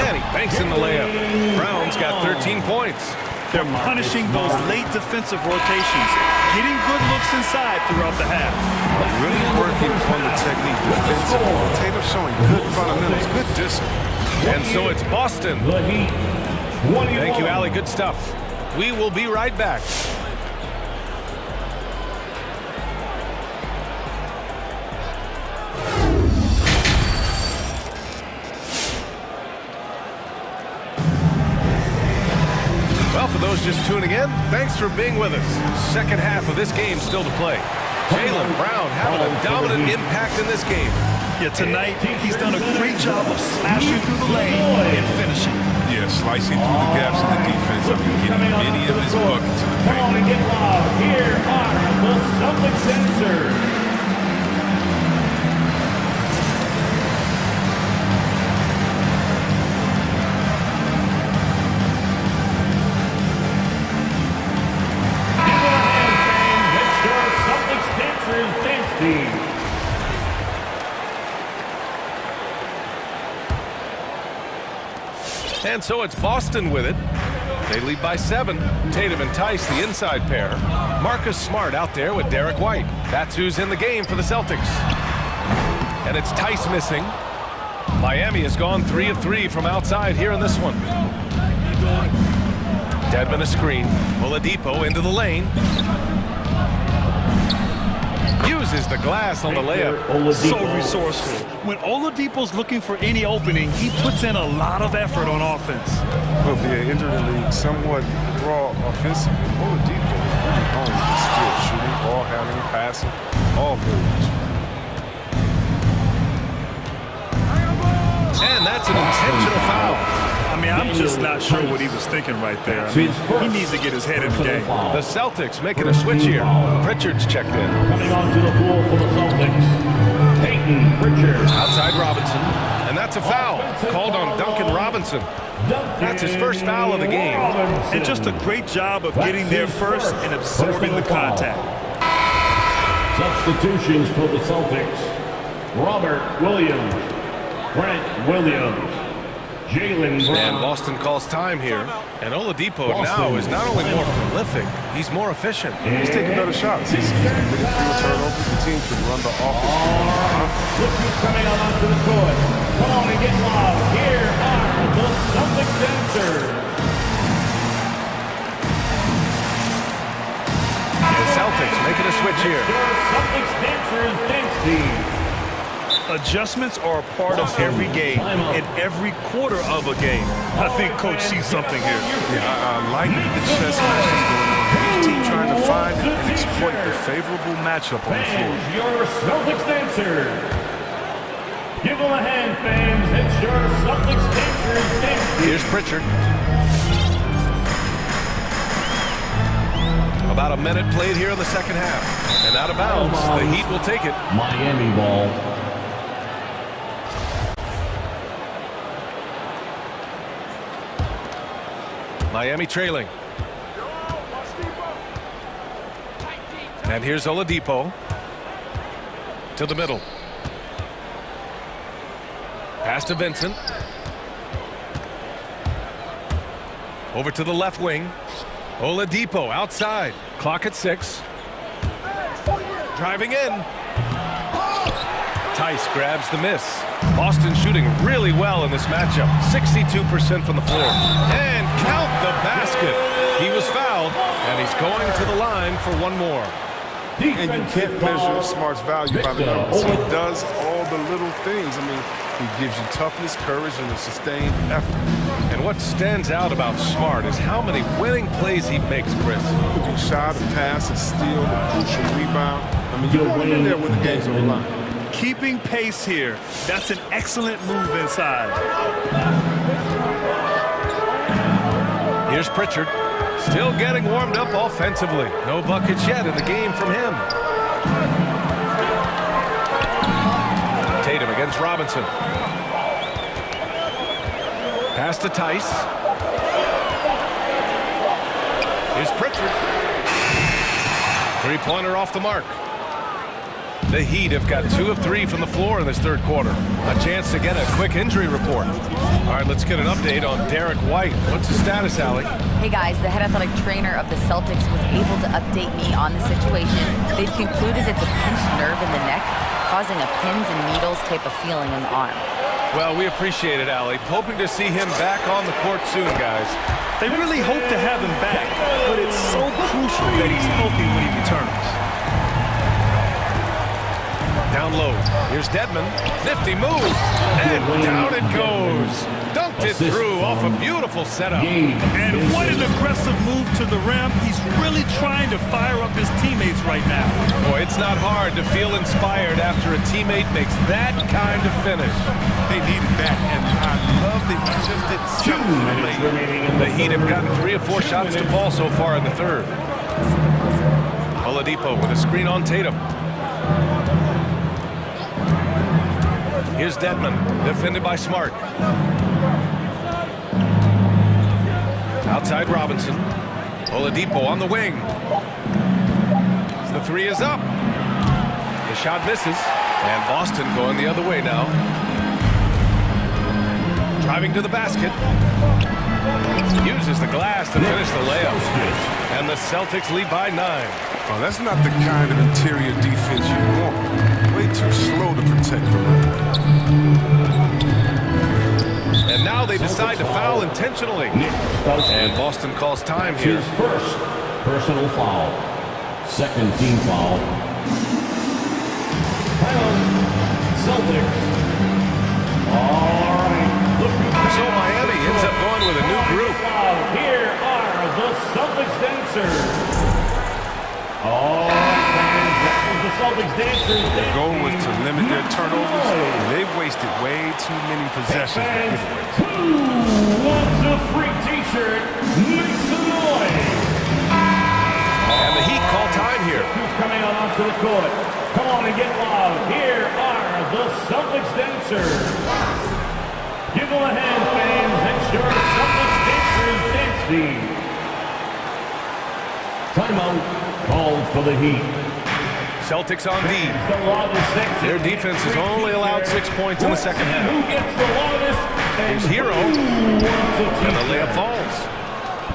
And he banks in the layup. Brown's got 13 points. They're punishing those late defensive rotations, getting good looks inside throughout the half. Really working on the technique defensively. Tatum showing good fundamentals, good discipline. And so it's Boston. Thank you, Allie. Good stuff. We will be right back. Well, for those just tuning in, thanks for being with us. Second half of this game still to play. Jaylen Brown having a dominant impact in this game. Yeah, tonight he's done a great job of slashing through the lane and finishing. Yeah, slicing through the gaps in the defense and getting many of his buckets in the paint. Come on and get loud. Here are the Celtics answers. And so it's Boston with it. They lead by 7. Tatum and Tice, the inside pair. Marcus Smart out there with Derek White. That's who's in the game for the Celtics. And it's Tice missing. Miami has gone 3 of 3 from outside here in this one. Dedmon a screen. Oladipo into the lane. Uses the glass on the layup. So resourceful. When Oladipo's looking for any opening, he puts in a lot of effort on offense. Will be an injured in the league, somewhat raw offensively. Oladipo is really home with his skill, shooting, ball handling, passing, all very much. And that's an intentional foul. I mean, I'm just not sure what he was thinking right there. I mean, he needs to get his head in the game. The Celtics making a switch here. Pritchard's checked in. Coming onto the floor for the Celtics, Peyton Pritchard. Outside Robinson. And that's a foul called on Duncan Robinson. That's his first foul of the game. And just a great job of getting there first and absorbing the contact. Substitutions for the Celtics. Robert Williams, Brent Williams, Jaylen Brown. And Boston calls time here. And Oladipo now is not only more prolific, he's more efficient. He's taking better shots. He's committed fewer turnovers. The team can run the offense. Look who's coming on onto the court. Come on and get loud. Here are the Celtics dancers. And Celtics making a switch here. Celtics dancers dance team. Adjustments are a part of every game and every quarter of a game. I think Coach sees something here. Yeah, I like the chess matches going on. Each team trying to find and exploit the favorable matchup on the floor. Your Celtics dancer. Give them a hand, fans. It's your Celtics dancers dance. Here's Pritchard. About a minute played here in the second half. And out of bounds, the Heat will take it. Miami ball. Miami trailing. And here's Oladipo. To the middle. Pass to Vincent. Over to the left wing. Oladipo outside. Clock at 6. Driving in. Tice grabs the miss. Boston shooting really well in this matchup. 62% from the floor. And count the basket. He was fouled, and he's going to the line for one more. And you can't measure Smart's value by the numbers. He does all the little things. I mean, he gives you toughness, courage, and a sustained effort. And what stands out about Smart is how many winning plays he makes, Chris. A shot, a pass, a steal, a crucial rebound. I mean, you want him in there when the game's on the line. Keeping pace here. That's an excellent move inside. Here's Pritchard. Still getting warmed up offensively. No buckets yet in the game from him. Tatum against Robinson. Pass to Tice. Here's Pritchard. Three-pointer off the mark. The Heat have got 2 of 3 from the floor in this third quarter. A chance to get a quick injury report. All right, let's get an update on Derek White. What's the status, Allie? Hey guys, the head athletic trainer of the Celtics was able to update me on the situation. They've concluded it's a pinched nerve in the neck, causing a pins and needles type of feeling in the arm. Well, we appreciate it, Allie. Hoping to see him back on the court soon, guys. They really hope to have him back, but it's so crucial that he's healthy when he returns. Down low. Here's Dedmon. Nifty move. And down it goes. Dunked it through off a beautiful setup. And what an aggressive move to the rim. He's really trying to fire up his teammates right now. Boy, it's not hard to feel inspired after a teammate makes that kind of finish. They needed that, and I love that he just didn't settle. The Heat have gotten 3 of 4 shots to fall so far in the third. Oladipo with a screen on Tatum. Here's Dedmon, defended by Smart. Outside Robinson. Oladipo on the wing. The 3 is up. The shot misses. And Boston going the other way now. Driving to the basket. Uses the glass to finish the layup. And the Celtics lead by 9. Oh, that's not the kind of interior defense you want. Way too slow to protect the rim. And now they decide to foul intentionally. And Boston calls time here. His first personal foul. Second team foul. Celtics. All right. So Miami ends up going with a new group. Here are the Celtics dancers. All right, fans, that was the Celtics dancers. The goal was to limit their turnovers. They've wasted way too many possessions with giveaways. Who wants a free T-shirt? Make some noise. And the Heat call time here. Who's coming on onto the court? Come on and get loud. Here are the Celtics dancers. Give them a hand, fans. It's your Celtics dancers dance team. Timeout called for the Heat. Celtics on D. Their defense has only allowed 6 points in the second half. Here's Hero. And the layup falls.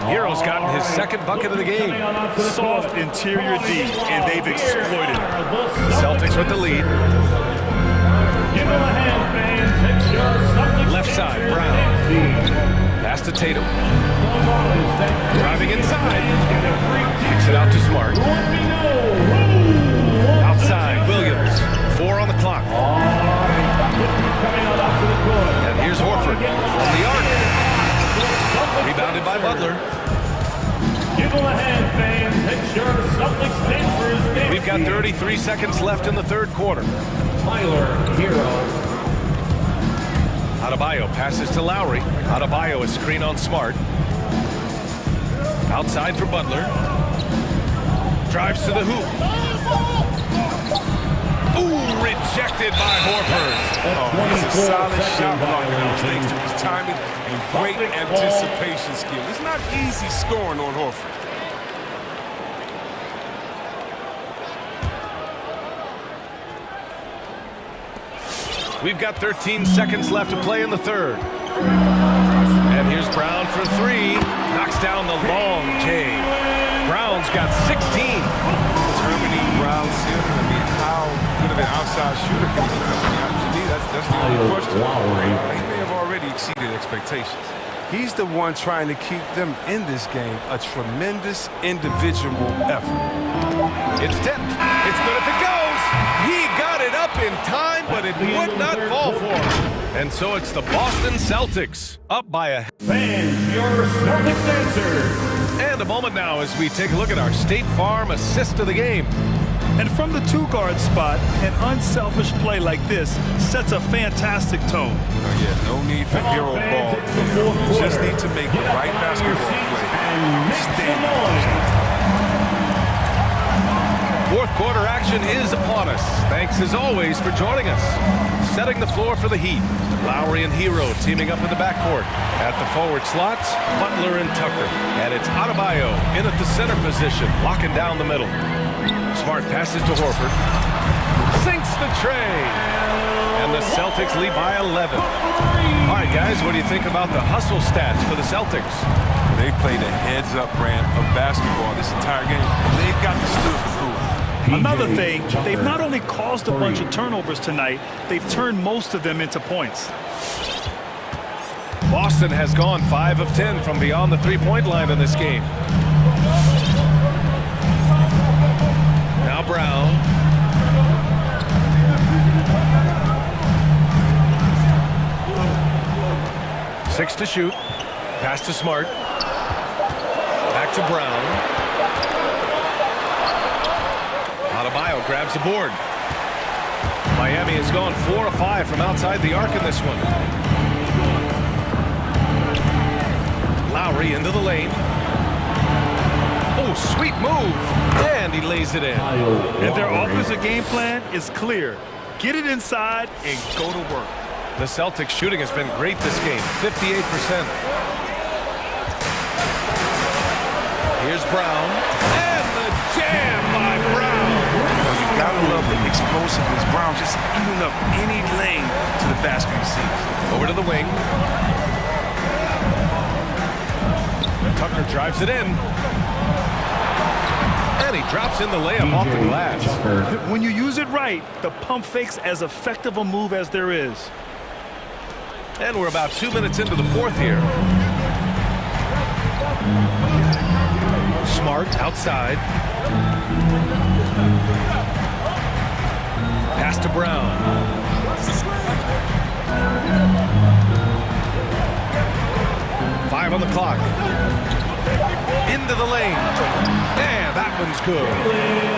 Hero's gotten his second bucket of the game. Soft interior D, and they've exploited it. The Celtics with the lead. Give them a hand, fans. It's your Celtics. Left side, Brown. Pass to Tatum. Driving inside. Kicks it out to Smart. Outside, Williams. 4 on the clock. And here's Horford from the arc. Rebounded by Butler. Give them a hand, fans. It's your Celtics dancers. We've got 33 seconds left in the third quarter. Tyler Hero. Adebayo passes to Lowry. Adebayo is screen on Smart. Outside for Butler. Drives to the hoop. Ooh, rejected by Horford. Oh, he's a solid shot blocker. Thanks to his timing and great anticipation skill. It's not easy scoring on Horford. We've got 13 seconds left to play in the third. And here's Brown for three. Knocks down the long J. Brown's got 16. Germany, Brown, Silver. I mean, how good of an outside shooter can he become? To me, that's the only question. He may have already exceeded expectations. He's the one trying to keep them in this game. A tremendous individual effort. It's tipped. It's good if it goes. He got it up in time, but it would not fall for him. And so it's the Boston Celtics up by a... Fans, your Celtics answer. And a moment now as we take a look at our State Farm assist of the game. And from the two-guard spot, an unselfish play like this sets a fantastic tone. Oh, yeah, no need for hero ball. You just need to make the right basketball play. Stand. Fourth quarter action is upon us. Thanks as always for joining us. Setting the floor for the Heat. Lowry and Hero teaming up in the backcourt. At the forward slots, Butler and Tucker. And it's Adebayo in at the center position, locking down the middle. Smart passes to Horford. Sinks the tray. And the Celtics lead by 11. All right, guys, what do you think about the hustle stats for the Celtics? They played a heads-up brand of basketball this entire game. They've got the stood to prove. Another thing, they've not only caused a bunch of turnovers tonight, they've turned most of them into points. Boston has gone 5 of 10 from beyond the three-point line in this game. Now Brown. Six to shoot. Pass to Smart. Back to Brown. Adebayo grabs the board. Miami has gone 4 of 5 from outside the arc in this one. Lowry into the lane. Oh, sweet move. And he lays it in. And their offensive game plan is clear. Get it inside and go to work. The Celtics shooting has been great this game, 58%. Here's Brown. And the jam by Brown. You gotta love the explosiveness. Brown just eating up any lane to the basket he sees. Over to the wing. Tucker drives it in. And he drops in the layup off the glass. When you use it right, the pump fake's as effective a move as there is. And we're about 2 minutes into the fourth here. Smart outside. Pass to Brown. Five on the clock. Into the lane. Yeah, that one's good.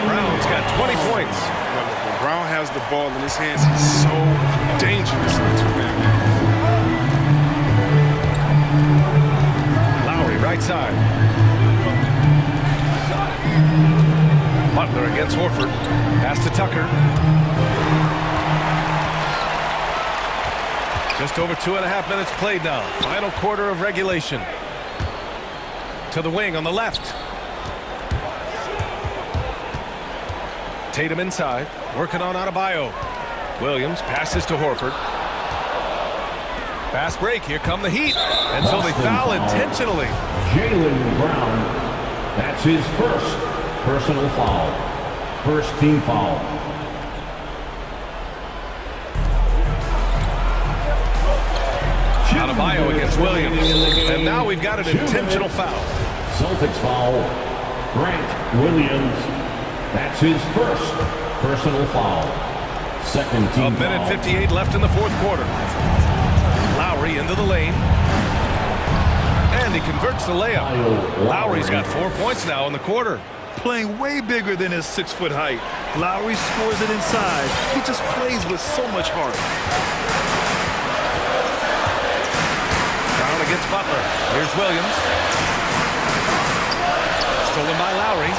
Brown's got 20 points. When Brown has the ball in his hands, he's so dangerous in the two-man game. Lowry, right side. Butler against Horford. Pass to Tucker. Just over 2.5 minutes played now. Final quarter of regulation. To the wing on the left. Tatum inside. Working on Adebayo. Williams passes to Horford. Fast break. Here come the Heat. And so they foul intentionally. Jaylen Brown. That's his first personal foul. First team foul. Adebayo against Williams. And now we've got an intentional foul. Celtics foul. Grant Williams. That's his first personal foul. Second team foul. A minute 58 left in the fourth quarter. Lowry into the lane. And he converts the layup. Lowry's got 4 points now in the quarter. Playing way bigger than his 6-foot height. Lowry scores it inside. He just plays with so much heart. Brown against Butler. Here's Williams. Stolen by Lowry.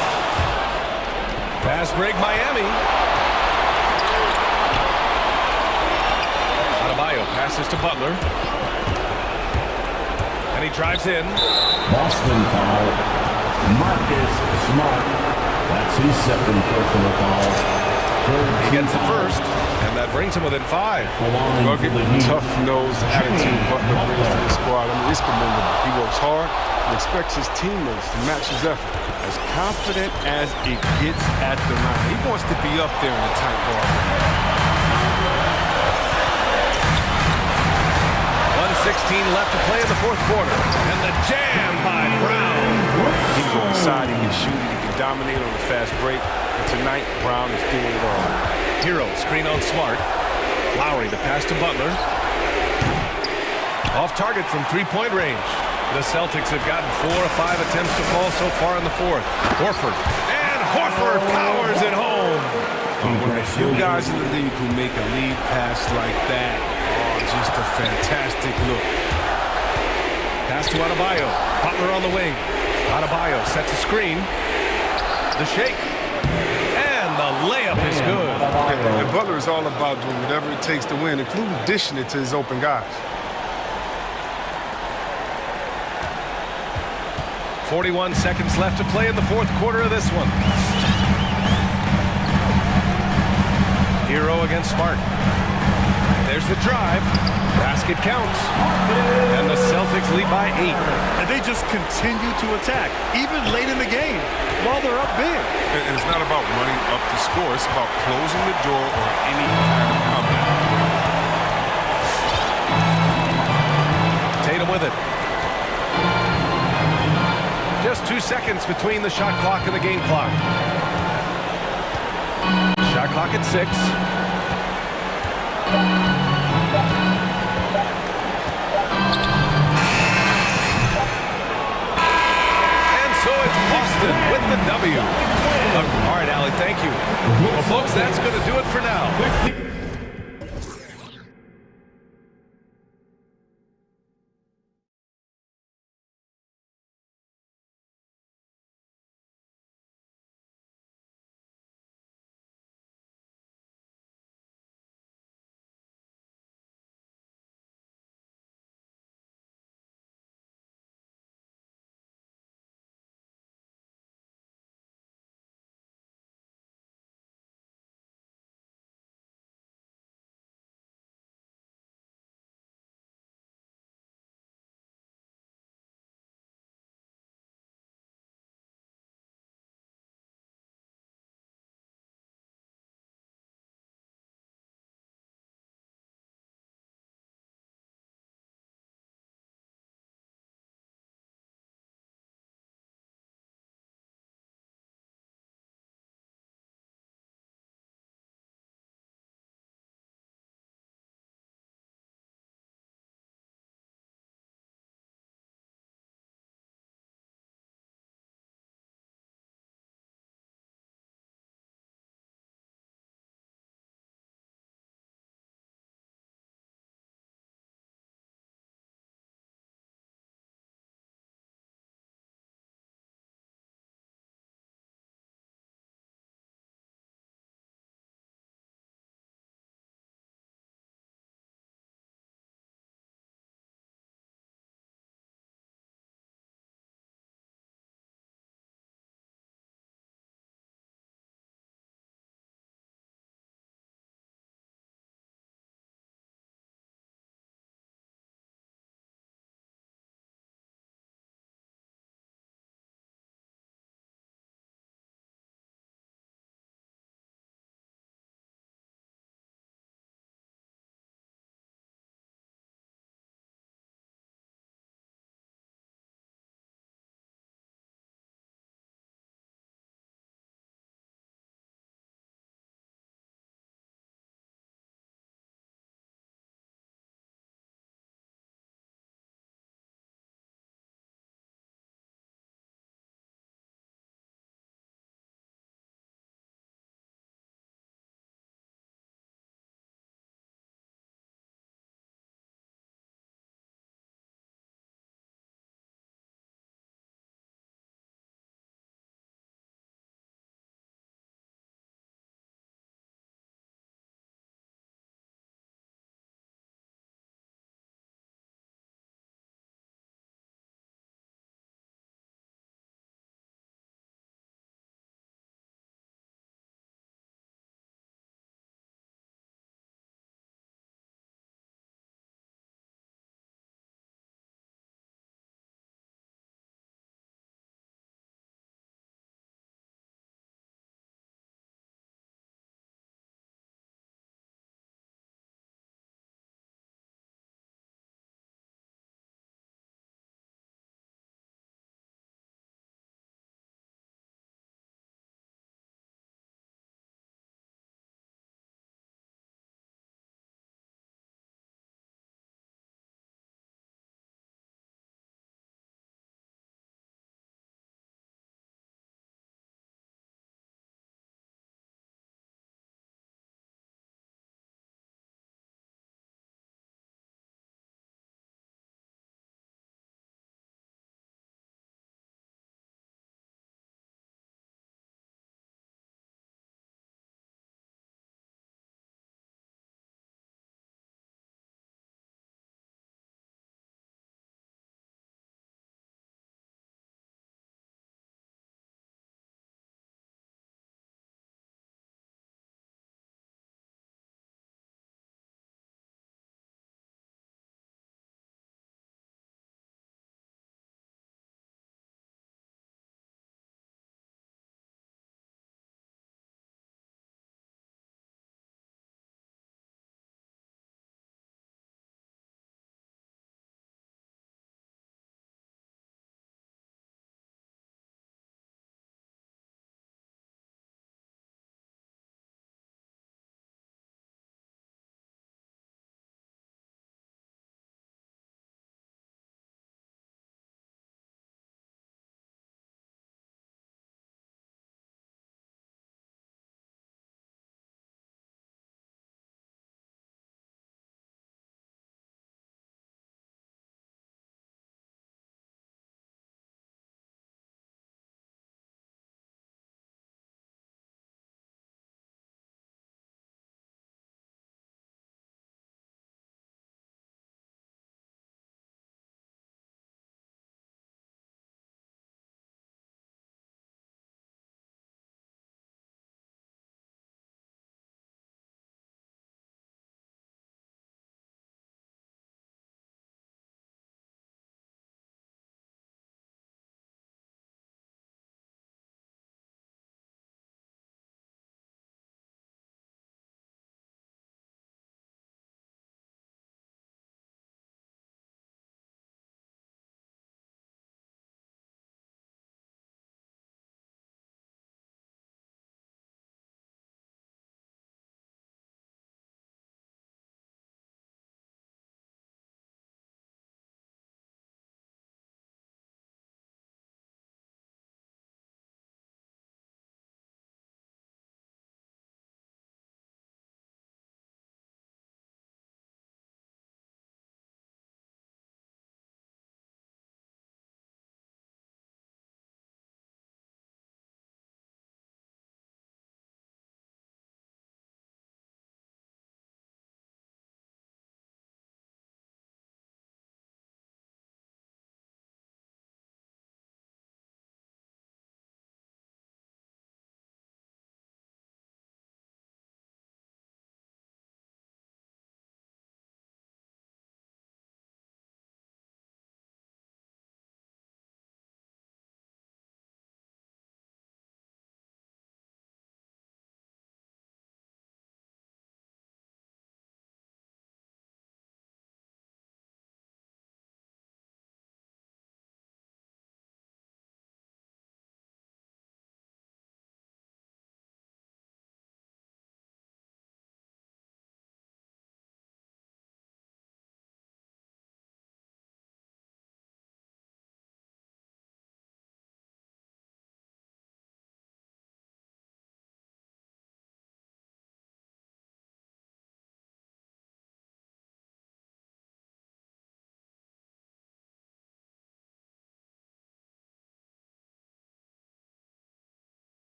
Fast break Miami. Adebayo passes to Butler. And he drives in. Boston foul. Marcus Smart. That's his second personal foul. He gets the first, and that brings him within 5. Rugged, tough-nosed attitude Butler brings to the squad. I mean, it's commendable. He works hard and expects his teammates to match his effort. As confident as it gets at the line. He wants to be up there in the tight ball. 1:16 left to play in the fourth quarter. And the jam by Brown. He can go inside, he can shoot, he can dominate on the fast break. And tonight, Brown is doing it all. Hero screen on Smart. Lowry the pass to Butler. Off target from three-point range. The Celtics have gotten 4 or 5 attempts to fall so far in the fourth. Horford. And Horford powers it home. One of the few guys in the league who make a lead pass like that. Oh, just a fantastic look. Pass to Adebayo. Butler on the wing. Adebayo sets a screen. The shake. And the layup is good. And Butler is all about doing whatever it takes to win, including dishing it to his open guys. 41 seconds left to play in the fourth quarter of this one. Hero against Smart. There's the drive. Basket counts. And the Celtics lead by 8. And they just continue to attack, even late in the game, while they're up big. And it's not about running up the score. It's about closing the door on any kind of comeback. Tatum with it. Just 2 seconds between the shot clock and the game clock. Shot clock at 6. And so it's Boston with the W. All right, Allie, thank you. Well, folks, that's going to do it for now.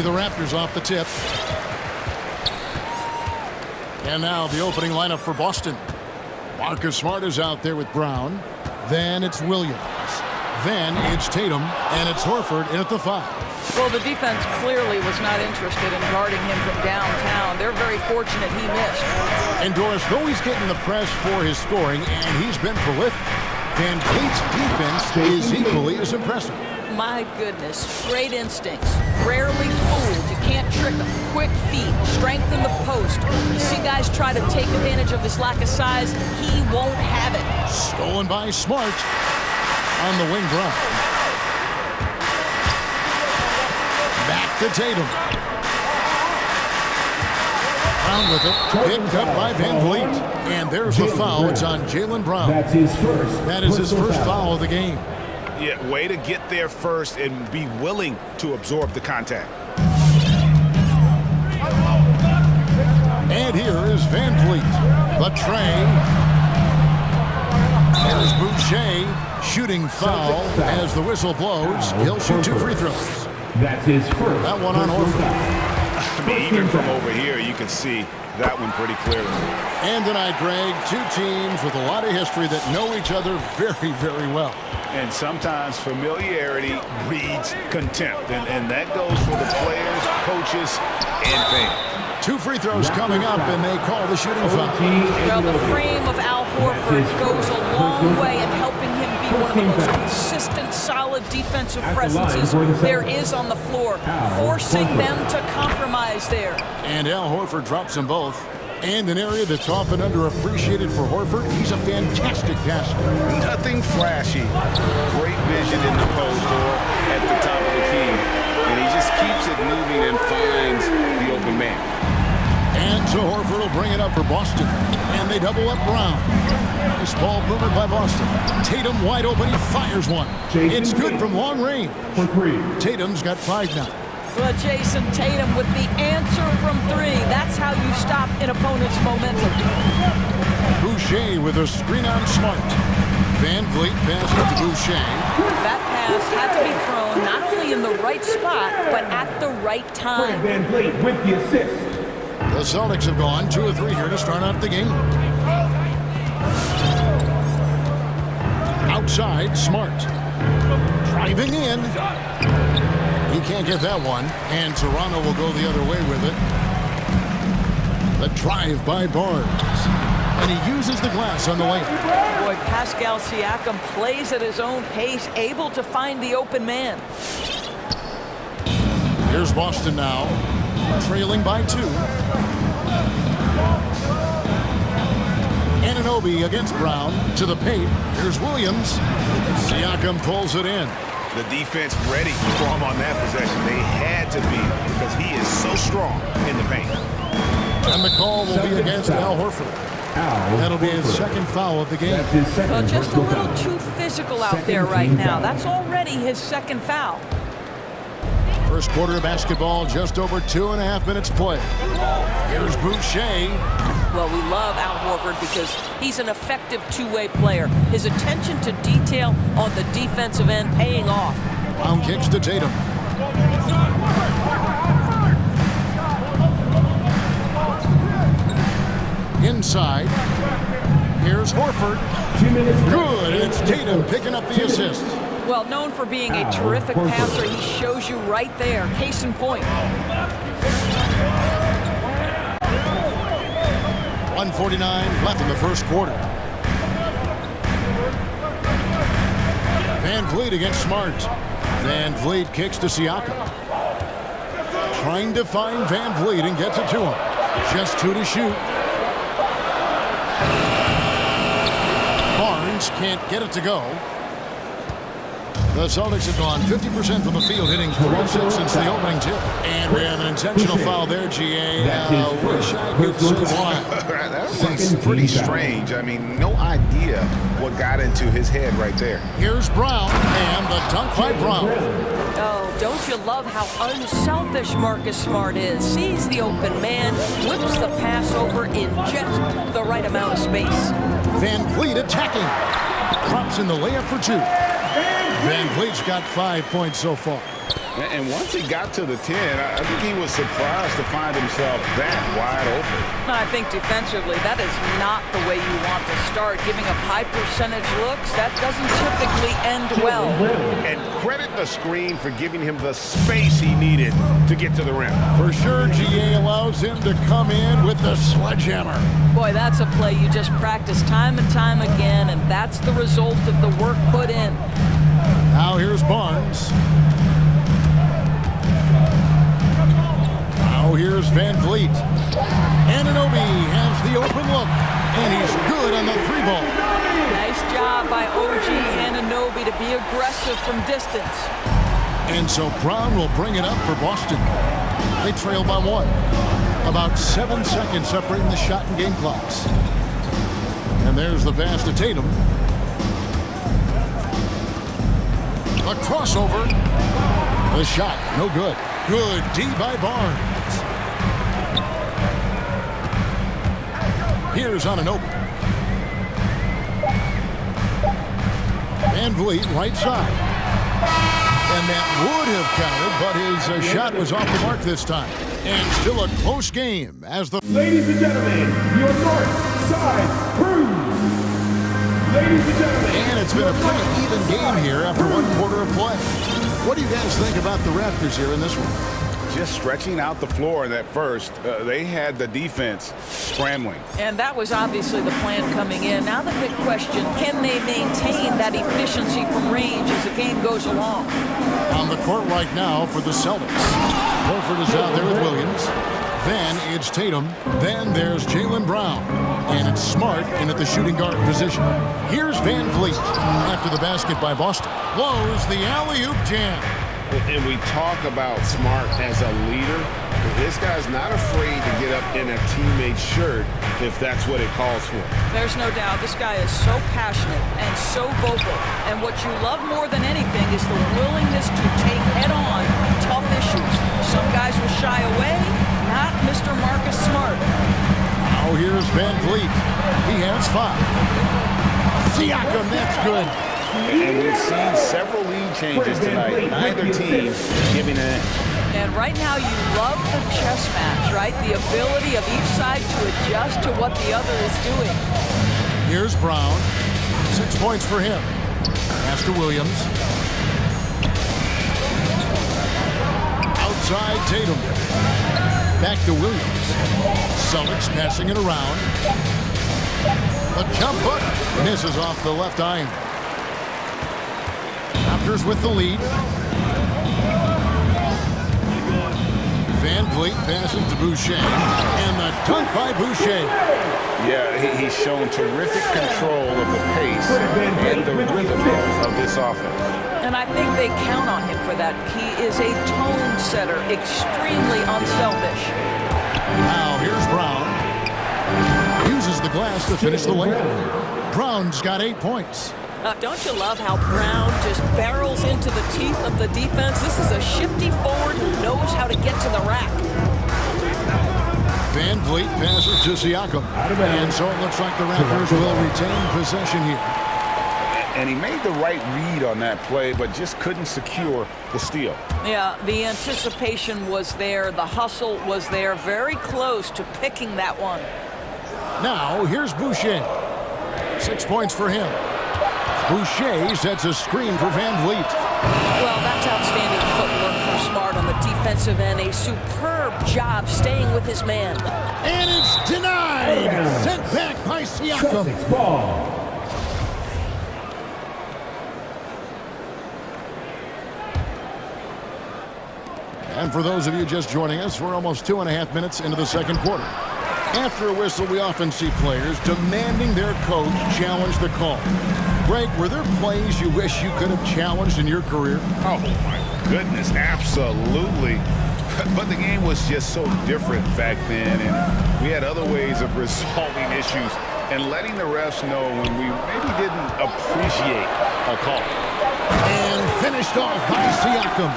the Raptors off the tip. And now the opening lineup for Boston. Marcus Smart is out there with Brown. Then it's Williams. Then it's Tatum, and it's Horford in at the 5. Well, the defense clearly was not interested in guarding him from downtown. They're very fortunate he missed. And Doris, though he's getting the press for his scoring, and he's been prolific, Van Vliet's defense is equally as impressive. My goodness, great instincts. Rarely fooled. You can't trick him. Quick feet, strength in the post. You see guys try to take advantage of his lack of size. He won't have it. Stolen by Smart on the wing Brown. Back to Tatum. Brown with it, picked up by Van Vliet. And there's the foul. It's on Jaylen Brown. That's his first. That is his first foul of the game. Yeah, way to get there first and be willing to absorb the contact. And here is Van Vliet. The tray. There's Boucher shooting foul as the whistle blows. He'll shoot 2 free throws. That's his first. That one on Horford. I mean, even from over here, you can see that one pretty clearly. And tonight, Greg, 2 teams with a lot of history that know each other very, very well. And sometimes familiarity breeds contempt. And that goes for the players, coaches, and fans. 2 free throws coming up, and they call the shooting foul. Well, the frame of Al Horford goes a long way in helping him be one of the most consistent, solid defensive presences there is on the floor, forcing them to compromise there. And Al Horford drops them both. And an area that's often underappreciated for Horford, he's a fantastic passer. Nothing flashy. Great vision in the post or at the top of the key. And he just keeps it moving and finds the open man. And so Horford will bring it up for Boston. And they double up Brown. Nice ball movement by Boston. Tatum wide open. He fires one. It's good from long range. Tatum's got 5 now. Well, Jason Tatum with the answer from 3. That's how you stop an opponent's momentum. Boucher with a screen on Smart. Van Vliet passes to Boucher. That pass had to be thrown not only in the right spot, but at the right time. Van Vliet with the assist. The Celtics have gone 2 of 3 here to start out the game. Outside, Smart. Driving in. He can't get that one, and Toronto will go the other way with it. The drive by Barnes. And he uses the glass on the way. Boy, Pascal Siakam plays at his own pace, able to find the open man. Here's Boston now, trailing by 2. Anunoby against Brown to the paint. Here's Williams. Siakam pulls it in. The defense ready for him on that possession. They had to be because he is so strong in the paint. And the call will be against Al Horford. That'll be his 2nd foul of the game. Well, just a little too physical out there right now. That's already his 2nd foul. First quarter of basketball, just over 2.5 minutes play. Here's Boucher. Well, we love Al Horford because he's an effective 2-way player. His attention to detail on the defensive end paying off. Brown kicks to Tatum. Inside. Here's Horford. Good. It's Tatum picking up the assist. Well, known for being a terrific passer, he shows you right there. Case in point. 1:49 left in the first quarter. Van Vliet against Smart. Van Vliet kicks to Siakam. Trying to find Van Vliet and gets it to him. Just 2 to shoot. Barnes can't get it to go. The Celtics have gone 50% from the field, hitting 4-6 since the opening tip. And we have an intentional foul there, GA. Wish I could say why. That was pretty strange. I mean, no idea what got into his head right there. Here's Brown, and the dunk by Brown. Oh, don't you love how unselfish Marcus Smart is? Sees the open man, whips the pass over in just the right amount of space. Van Vliet attacking. Drops in the layup for 2. Van Vliet's got 5 points so far. And once he got to the 10, I think he was surprised to find himself that wide open. I think defensively, that is not the way you want to start. Giving up high percentage looks, that doesn't typically end well. And credit the screen for giving him the space he needed to get to the rim. For sure, GA allows him to come in with the sledgehammer. Boy, that's a play you just practice time and time again, and that's the result of the work put in. Now here's Barnes. Now here's Van Vliet. Anunoby has the open look, and he's good on the 3-ball. Nice job by OG Anunoby to be aggressive from distance. And so Brown will bring it up for Boston. They trail by 1. About 7 seconds separating the shot and game clocks. And there's the pass to Tatum. A crossover. The shot, no good. Good D by Barnes. Here's Anunoby. Van Vliet, right side. And that would have counted, but his shot was off the mark this time. And still a close game as the... Ladies and gentlemen, your north side crew. Ladies and gentlemen. And it's been a pretty even game here after 1 quarter of play. What do you guys think about the Raptors here in this one? Just stretching out the floor in that first, they had the defense scrambling. And that was obviously the plan coming in. Now the big question, can they maintain that efficiency from range as the game goes along? On the court right now for the Celtics. Horford is out there with Williams. Then it's Tatum. Then there's Jaylen Brown. And it's Smart in at the shooting guard position. Here's Van Vliet after the basket by Boston. Blows the alley-oop jam. And we talk about Smart as a leader. This guy's not afraid to get up in a teammate's shirt if that's what it calls for. There's no doubt this guy is so passionate and so vocal. And what you love more than anything is the willingness to take head-on tough issues. Some guys will shy away, not Mr. Marcus Smart. Now here's Van Vliet. He has 5. Siakam, that's good. And we've seen several lead changes tonight. Neither team giving an inch. And right now you love the chess match, right? The ability of each side to adjust to what the other is doing. Here's Brown. 6 points for him. Pass to Williams. Outside Tatum. Back to Williams. Celtics passing it around. A jump hook. Misses off the left iron. Raptors with the lead. Van Vliet passes to Boucher. And the dunk by Boucher. Yeah, he's shown terrific control of the pace and the rhythm of this offense. And I think they count on him for that. He is a tone setter, extremely unselfish. Now here's Brown. Uses the glass to finish the layup. Brown's got 8 points. Don't you love how Brown just barrels into the teeth of the defense? This is a shifty forward who knows how to get to the rack. Van Vliet passes to Siakam. And so it looks like the Raptors will retain possession here. And he made the right read on that play, but just couldn't secure the steal. Yeah, the anticipation was there. The hustle was there. Very close to picking that one. Now, here's Boucher. 6 points for him. Boucher sets a screen for Van Vliet. Well, that's outstanding footwork from Smart on the defensive end. A superb job staying with his man. And it's denied. Sent back by Siakam. And for those of you just joining us, we're almost 2.5 minutes into the second quarter. After a whistle, we often see players demanding their coach challenge the call. Greg, were there plays you wish you could have challenged in your career? Oh, my goodness, absolutely. But the game was just so different back then, and we had other ways of resolving issues and letting the refs know when we maybe didn't appreciate a call. And finished off by Siakam.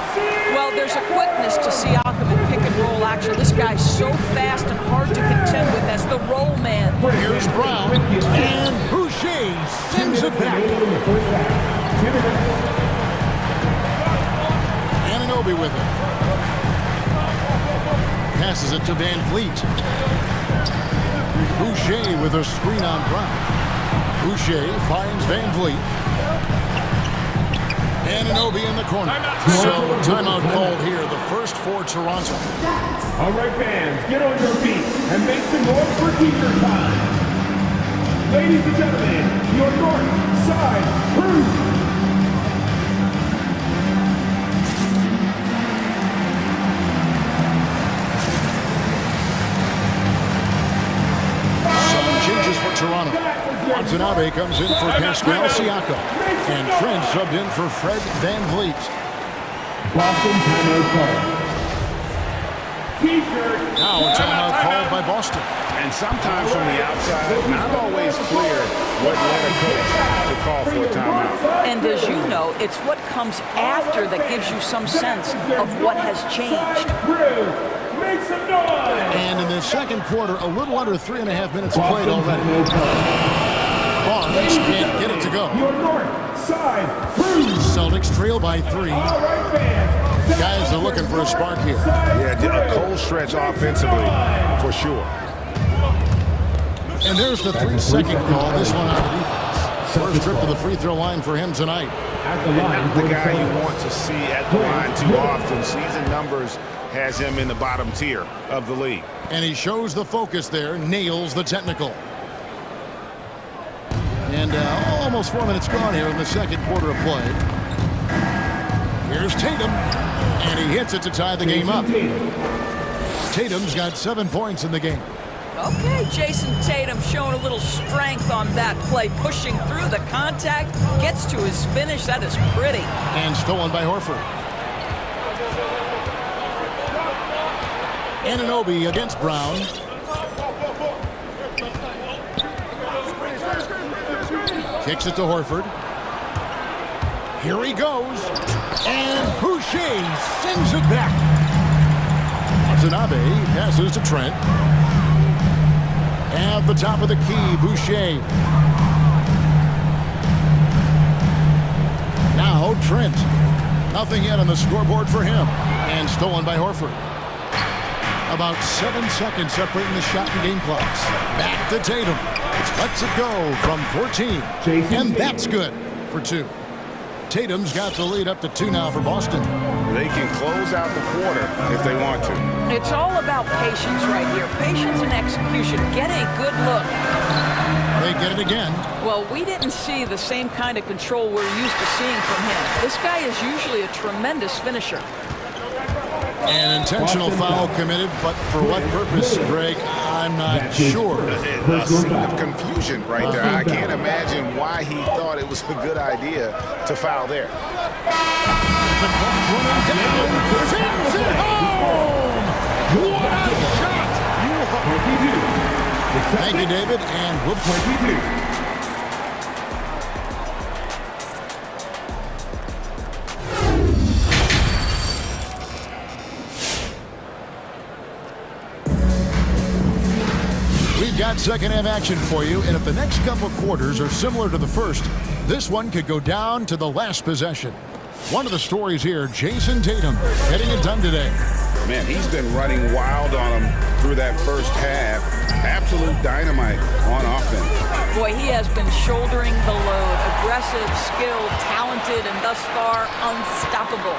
Well, there's a quickness to Siakam in pick and roll action. This guy's so fast and hard to contend with as the roll man. Here's Brown, and Boucher sends it back. Anunoby with it. Passes it to Van Vliet. Boucher with a screen on Brown. Boucher finds Van Vliet. And an OB in the corner. So timeout called here, the first for Toronto. All right, fans, get on your feet and make some noise for teacher time. Ladies and gentlemen, your north side crew. Some changes for Toronto. Watanabe comes in for Pascal Siakam. And Trent subbed in for Fred Van Vliet. Boston timeout call. Now a timeout called by Boston. And sometimes from the outside, not always clear what led a coach to call for a timeout. And as you know, it's what comes after that gives you some sense of what has changed. Make some noise! And in the second quarter, a little under 3.5 minutes played already. Barnes can't get it to go. Your north side Celtics trail by 3. Guys are looking for a spark here. Yeah, a cold stretch offensively, for sure. And there's the 3-second call. This one out of defense. First trip to the free throw line for him tonight. And not the guy you want to see at the line too often. Season numbers has him in the bottom tier of the league. And he shows the focus there, nails the technical. And almost 4 minutes gone here in the second quarter of play. Here's Tatum, and he hits it to tie the game up. Tatum's got 7 points in the game. Okay, Jason Tatum showing a little strength on that play, pushing through the contact, gets to his finish. That is pretty. And stolen by Horford. Anunoby against Brown. Kicks it to Horford. Here he goes. And Boucher sends it back. Watanabe passes to Trent. At the top of the key, Boucher. Now Trent. Nothing yet on the scoreboard for him. And stolen by Horford. About 7 seconds separating the shot and game clocks. Back to Tatum. Lets it go from 14. And that's good for 2. Tatum's got the lead up to 2 now for Boston. They can close out the quarter if they want to. It's all about patience right here. Patience and execution. Get a good look. They get it again. Well, we didn't see the same kind of control we're used to seeing from him. This guy is usually a tremendous finisher. An intentional foul committed, but for what purpose, Greg, I'm not sure. A scene of confusion right there. I can't imagine why he thought it was a good idea to foul there. The clock running down. Sends it home! What a shot! Thank you, David, and we'll play 22. Got second half action for you, and if the next couple quarters are similar to the first, this one could go down to the last possession. One of the stories here, Jason Tatum getting it done today. Man, he's been running wild on him through that first half. Absolute dynamite on offense. Boy, he has been shouldering the load. Aggressive, skilled, talented, and thus far unstoppable.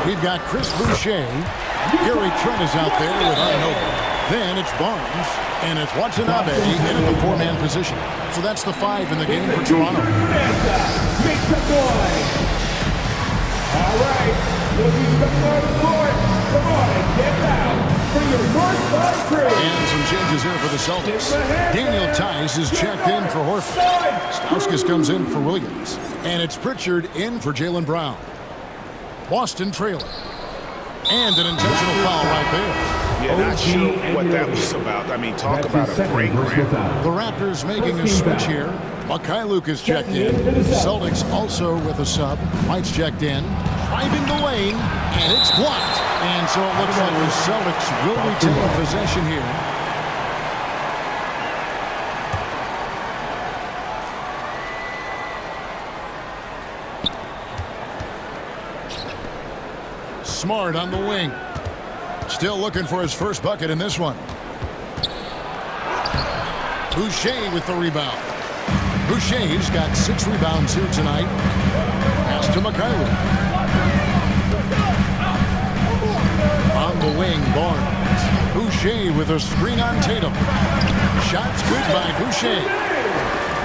We've got Chris Boucher. Gary Trent is out there with Anunoby. Then it's Barnes, and it's Watanabe in the 4-man position. So that's the 5 in the game for Toronto. Make some noise. All right, looking to come on the court. Come on, get down for your north side crew. And some changes here for the Celtics. Daniel Tice is checked in for Horford. Stauskas comes in for Williams. And it's Pritchard in for Jaylen Brown. Boston trailing. And an intentional foul right there. Yeah, not sure what that was about. I mean, talk about a break ramp. The Raptors making a switch here. Mikhailuk is checked in. Celtics also with a sub. White's checked in. Driving the lane, and it's blocked. And so it looks like the Celtics will retain possession here. Smart on the wing. Still looking for his first bucket in this one. Boucher with the rebound. Boucher's got 6 rebounds here tonight. Pass to Mikhailov. On the wing, Barnes. Boucher with a screen on Tatum. Shots good by Boucher.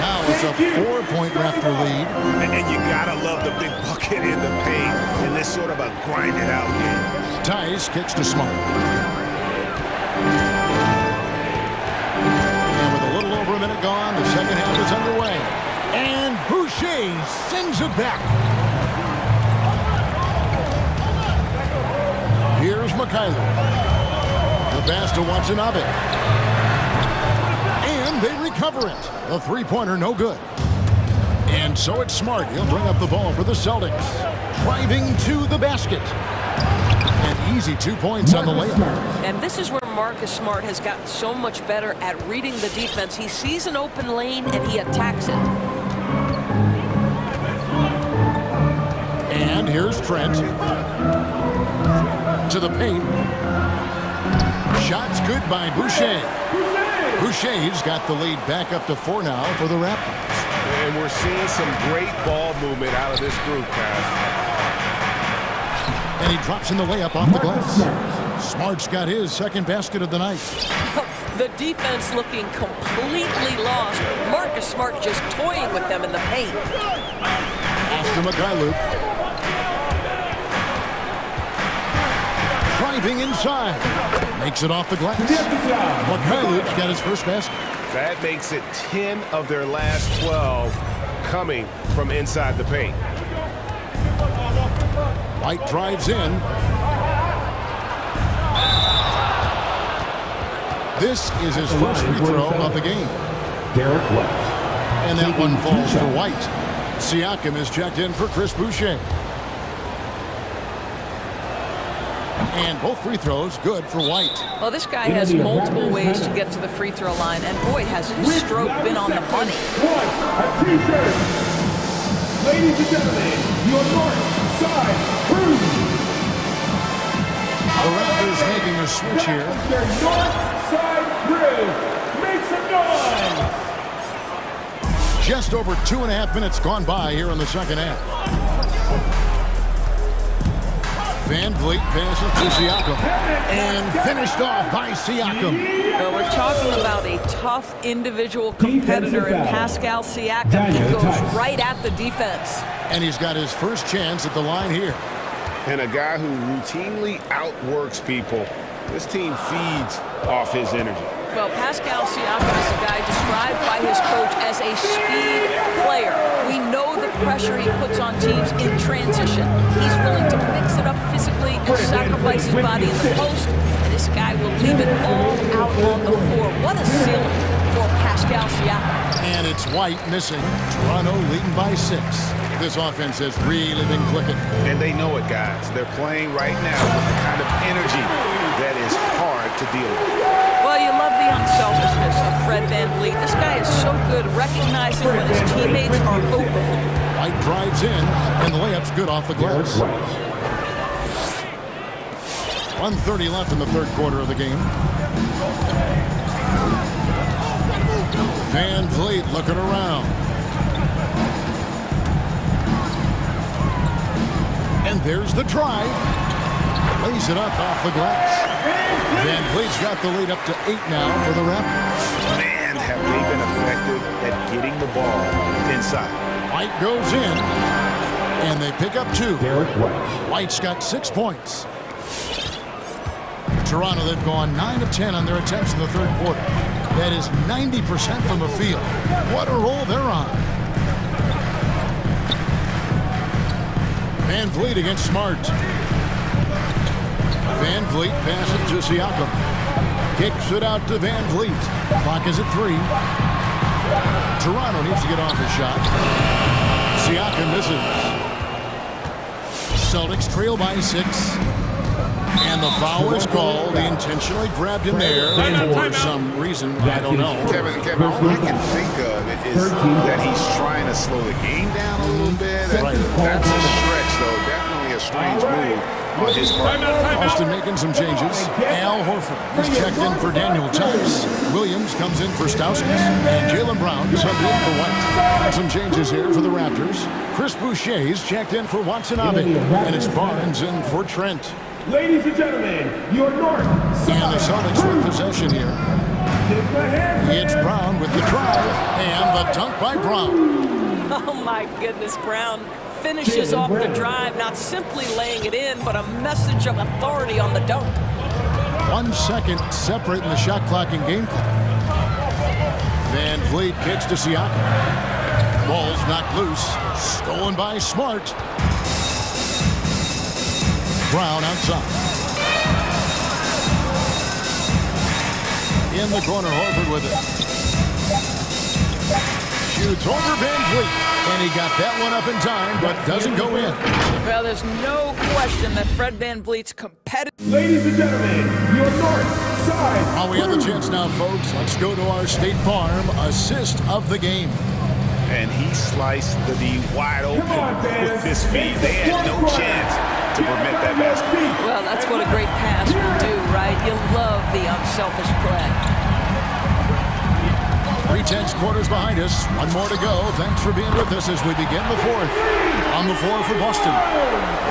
Now it's a 4-point Raptor lead. And you gotta love the big bucket in the paint in this sort of a grinded out game. Tice kicks to Smart. And with a little over a minute gone, the second half is underway. And Boucher sends it back. Here's Mikhailov. The pass to Watanabe. And they recover it. The three-pointer no good. And so it's Smart. He'll bring up the ball for the Celtics. Driving to the basket. An easy 2 points on the layup. And this is where Marcus Smart has gotten so much better at reading the defense. He sees an open lane and he attacks it. And here's Trent. To the paint. Shots good by Boucher. Boucher's got the lead back up to 4 now for the Raptors. And we're seeing some great ball movement out of this group, guys. And he drops in the layup off the glass. Smart's got his second basket of the night. The defense looking completely lost. Marcus Smart just toying with them in the paint. After Mikhailov. Driving inside. Makes it off the glass. Mikhailov's got his first basket. That makes it 10 of their last 12 coming from inside the paint. White drives in. This is his first free throw of the game. And that one falls for White. Siakam is checked in for Chris Boucher. And both free throws good for White. Well, this guy has multiple ways to get to the free throw line, and boy, has his stroke been on the money. Ladies and gentlemen, your north side crew. The Raptors making a switch here. Their north side crew makes some noise. Just over 2.5 minutes gone by here in the second half. Van Vliet passes to Siakam. And finished off by Siakam. Well, we're talking about a tough individual competitor in Pascal Siakam. He goes right at the defense. And he's got his first chance at the line here. And a guy who routinely outworks people. This team feeds off his energy. Well, Pascal Siakam is a guy described by his coach as a speed player. We know the pressure he puts on teams in transition. He's willing to mix it up physically and sacrifice his body in the post. And this guy will leave it all out on the floor. What a ceiling for Pascal Siakam. And it's White missing. Toronto leading by 6. This offense has really been clicking. And they know it, guys. They're playing right now with the kind of energy that is hard to deal with. Well, you love the unselfishness of Fred VanVleet. This guy is so good recognizing when his teammates are open. White drives in, and the layup's good off the glass. 1:30 left in the third quarter of the game. VanVleet looking around. And there's the drive. Lays it up off the glass. VanVleet's got the lead up to 8 now for the Raptors. Man, have they been effective at getting the ball inside. White goes in, and they pick up 2. White's got 6 points. Toronto, they've gone 9 of 10 on their attempts in the third quarter. That is 90% from the field. What a roll they're on. VanVleet against Smart. VanVleet passes to Siakam. Kicks it out to VanVleet. Clock is at 3. Toronto needs to get off a shot. Siakam misses. Celtics trail by 6. And the foul is called. He intentionally grabbed him there for some reason. I don't know. Kevin, all I can think of is that he's trying to slow the game down a little bit. Right. That's a stretch, though. Definitely a a strange move on his part. Boston making some changes. Al Horford is checked in for Daniel Tice. Williams comes in for Stauskas. And Jaylen Brown subbed in for White. And some changes here for the Raptors. Chris Boucher is checked in for Watanabe. And it's Barnes in for Trent. Ladies and gentlemen, your North And the Celtics with possession here. It's Brown with the drive. And the dunk by Brown. Oh, my goodness, Brown finishes off the drive, not simply laying it in, but a message of authority on the dunk. 1 second separating the shot clock and game clock. Van Vliet kicks to Siakam. Ball's knocked loose. Stolen by Smart. Brown outside. In the corner, Horford with it. Shoots over Van Vliet. And he got that one up in time, but doesn't go in. Well, there's no question that Fred Van Vliet's competitive. Ladies and gentlemen, your North side. We have the chance now, folks. Let's go to our State Farm assist of the game. And he sliced the D wide open with this feed. They had no chance to prevent that basket. Well, that's what a great pass will do, right? You love the unselfish play. 3/10 quarters behind us. One more to go. Thanks for being with us as we begin the fourth. On the floor for Boston.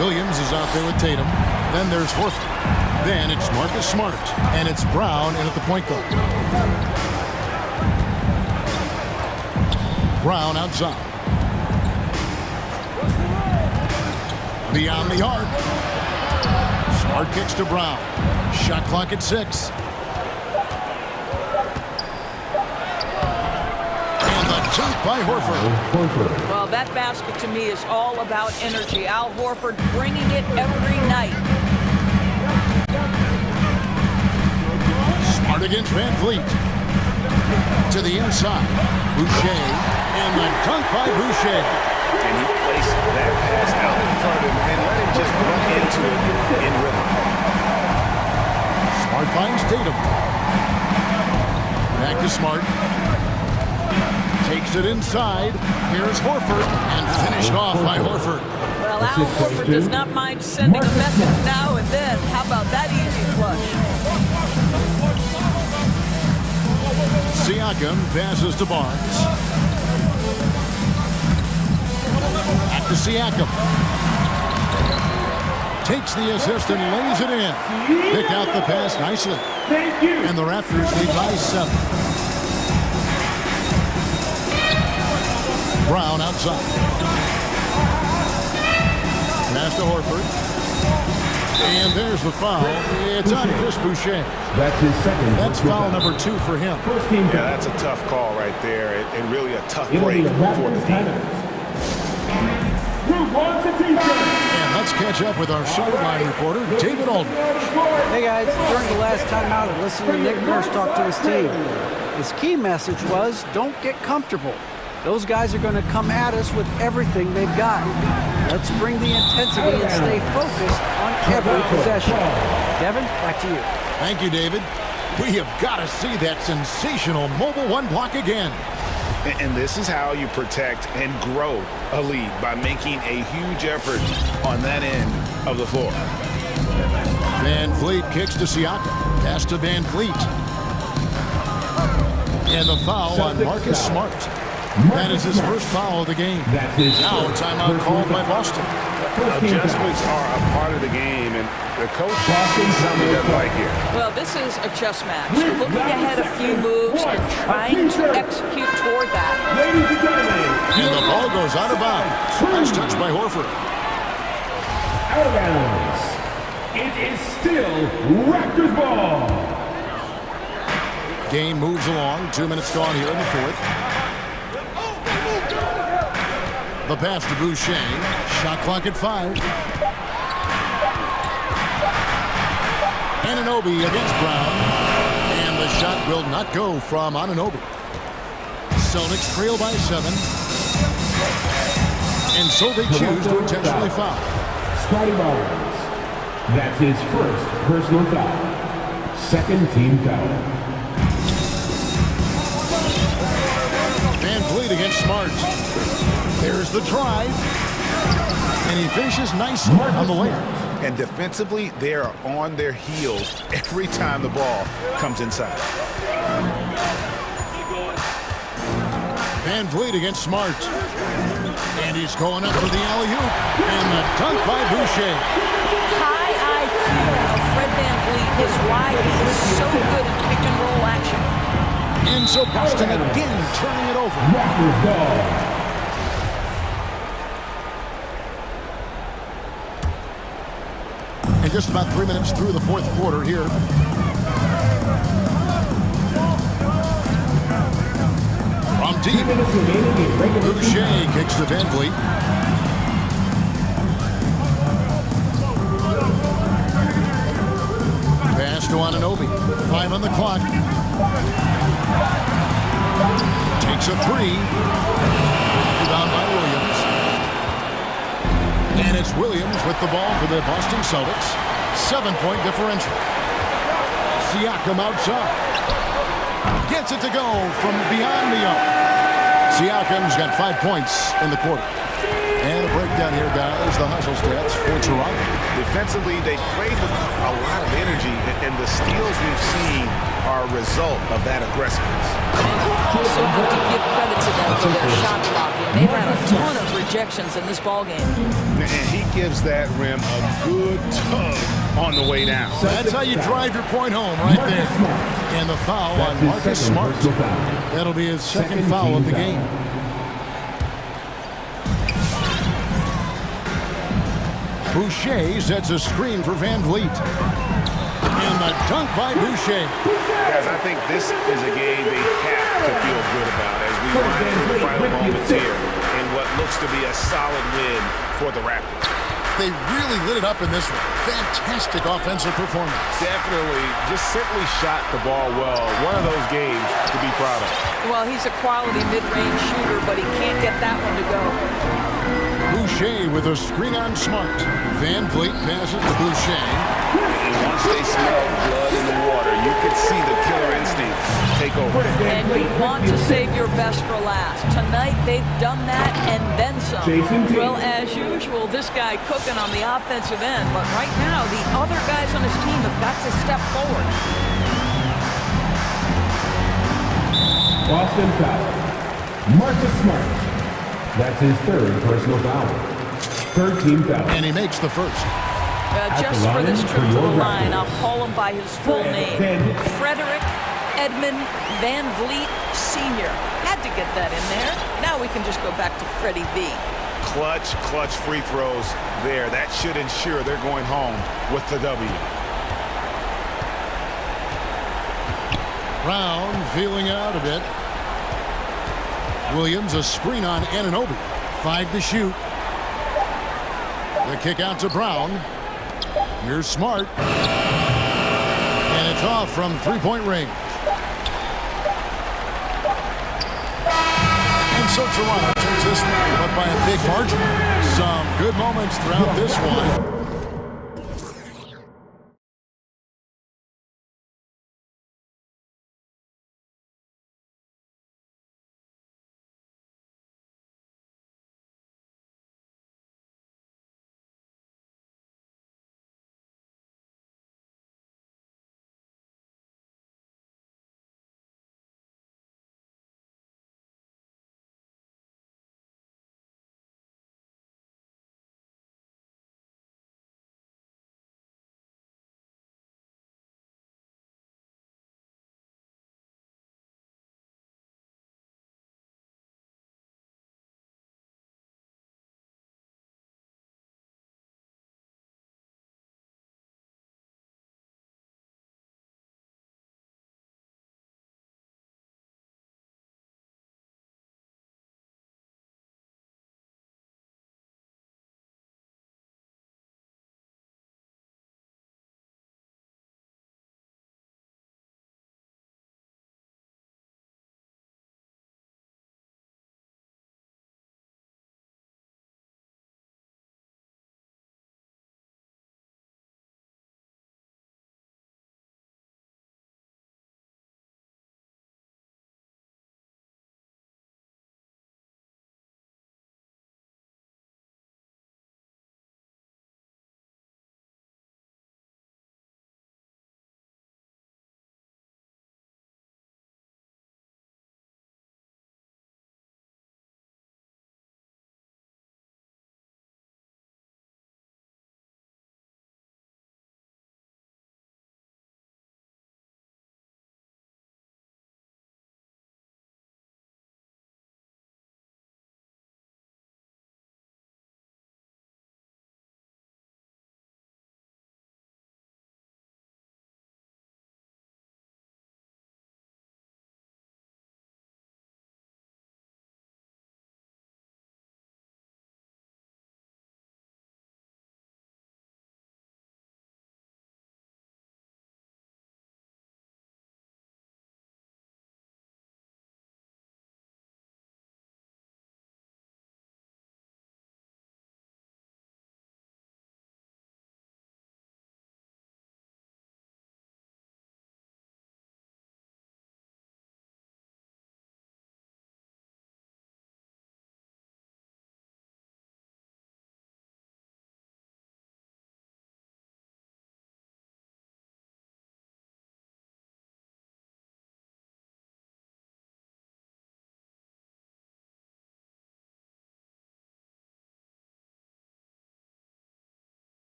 Williams is out there with Tatum. Then there's Horford. Then it's Marcus Smart. And it's Brown in at the point guard. Brown outside. Beyond the arc. Smart kicks to Brown. Shot clock at 6. Dunk by Horford. Well, that basket to me is all about energy. Al Horford bringing it every night. Smart against Van Vliet. To the inside. Boucher. And the dunk by Boucher. And he placed that pass out in front of him and let him just run into it in rhythm. Smart finds Tatum. Back to Smart. Takes it inside. Here's Horford. And finished off by Horford. Well, Al Horford does not mind sending a message now and then. How about that easy flush? Siakam passes to Barnes. Back to Siakam. Takes the assist and lays it in. Picked out the pass nicely. And the Raptors lead by 7. Brown outside. Pass to Horford. And there's the foul. It's on Chris Boucher. That's his second. That's foul number 2 for him. Yeah, that's a tough call right there, and really a tough break for the team. And let's catch up with our sideline reporter, David Aldridge. Hey guys, during the last timeout, I listened to Nick Nurse talk to his team. His key message was, don't get comfortable. Those guys are going to come at us with everything they've got. Let's bring the intensity and stay focused on every possession. Devin, back to you. Thank you, David. We have got to see that sensational mobile one block again. And this is how you protect and grow a lead, by making a huge effort on that end of the floor. Van Vliet kicks to Siakam. Pass to Van Vliet. And the foul on Marcus Smart. That is his first foul of the game. Now a timeout called by Boston. Adjustments are a part of the game, and the coach sees something he doesn't like here. Well, this is a chess match. Looking ahead a few moves and trying to execute toward that. And the ball goes out of bounds. Nice touch by Horford. Out of bounds. It is still Raptors ball. Game moves along. 2 minutes gone here in the fourth. The pass to Boucher. Shot clock at 5. Anunoby against Brown. And the shot will not go from Anunoby. Celtics trail by 7. And so they choose to intentionally foul. Scotty Barnes. That's his first personal foul. Second team foul. Van Vliet against Smart. There's the drive. And And he finishes nicely on the layup. And defensively, they are on their heels every time the ball comes inside. Van Vliet against Smart. And he's going up for the alley-oop. And the dunk by Boucher. High IQ of Fred Van Vliet is why he is so good at pick-and-roll action. And so Boston again turning it over. And just about 3 minutes through the fourth quarter here. From deep, Boucher kicks to Van Vliet. Pass to Anunoby. 5 on the clock. Takes a 3. Rebound by Williams. And it's Williams with the ball for the Boston Celtics. 7-point differential. Siakam outside. Gets it to go from beyond the arc. Siakam's got 5 points in the quarter. And a breakdown here, guys. The hustle stats for Toronto. Defensively, they played with a lot of energy, and the steals we've seen are a result of that aggressiveness. Also have to give credit to them for their shot blocking. They've had a ton of rejections in this ballgame. And he gives that rim a good tug on the way down. So that's how you drive your point home right there. And the foul on Marcus Smart. That'll be his second foul of the game. Boucher sets a screen for Van Vliet. And the dunk by Boucher. Guys, I think this is a game they have to feel good about as we run into the final moments here in what looks to be a solid win for the Raptors. They really lit it up in this one. Fantastic offensive performance. Definitely, just simply shot the ball well. One of those games to be proud of. Well, he's a quality mid-range shooter, but he can't get that one to go. Boucher with a screen on Smart. Van Vliet passes to Boucher. And once they smell blood in the water, you can see the killer instinct take over. And you want to save your best for last. Tonight, they've done that and then some. Well, as usual, this guy cooking on the offensive end, but right now, the other guys on his team have got to step forward. Boston foul. Marcus Smart. That's his third personal foul. Third team foul. And he makes the first. Just for this trip to the line, I'll call him by his full name. Frederick Edmund Van Vliet Sr. Had to get that in there. Now we can just go back to Freddie V. Clutch free throws there. That should ensure they're going home with the W. Brown feeling it out a bit. Williams a screen on Anunoby. 5 to shoot. The kick out to Brown. Here's Smart. And it's off from 3-point range. And so Toronto takes this one, but by a big margin. Some good moments throughout this one.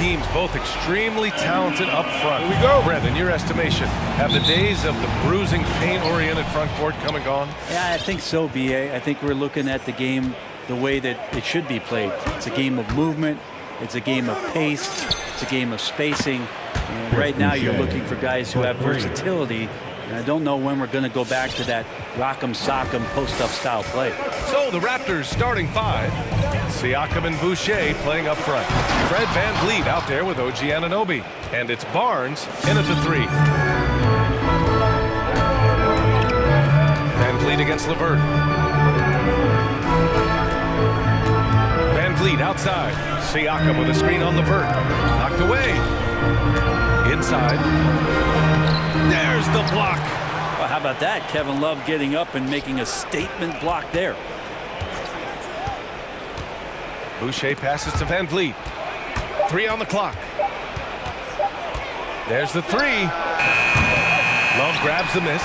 teams, both extremely talented up front. Here we go. Brent, in your estimation, have the days of the bruising, paint-oriented front court come and gone? Yeah, I think so, B.A. I think we're looking at the game the way that it should be played. It's a game of movement. It's a game of pace. It's a game of spacing. And right now you're looking for guys who have versatility. And I don't know when we're going to go back to that rock'em sock'em post-up style play. So the Raptors starting five. Siakam and Boucher playing up front. Fred VanVleet out there with OG Anunoby. And it's Barnes in at the three. VanVleet against LeVert. VanVleet outside. Siakam with a screen on LeVert. Knocked away. Inside. There's the block. Well, how about that? Kevin Love getting up and making a statement block there. Boucher passes to VanVleet. 3 on the clock. There's the three. Love grabs the miss.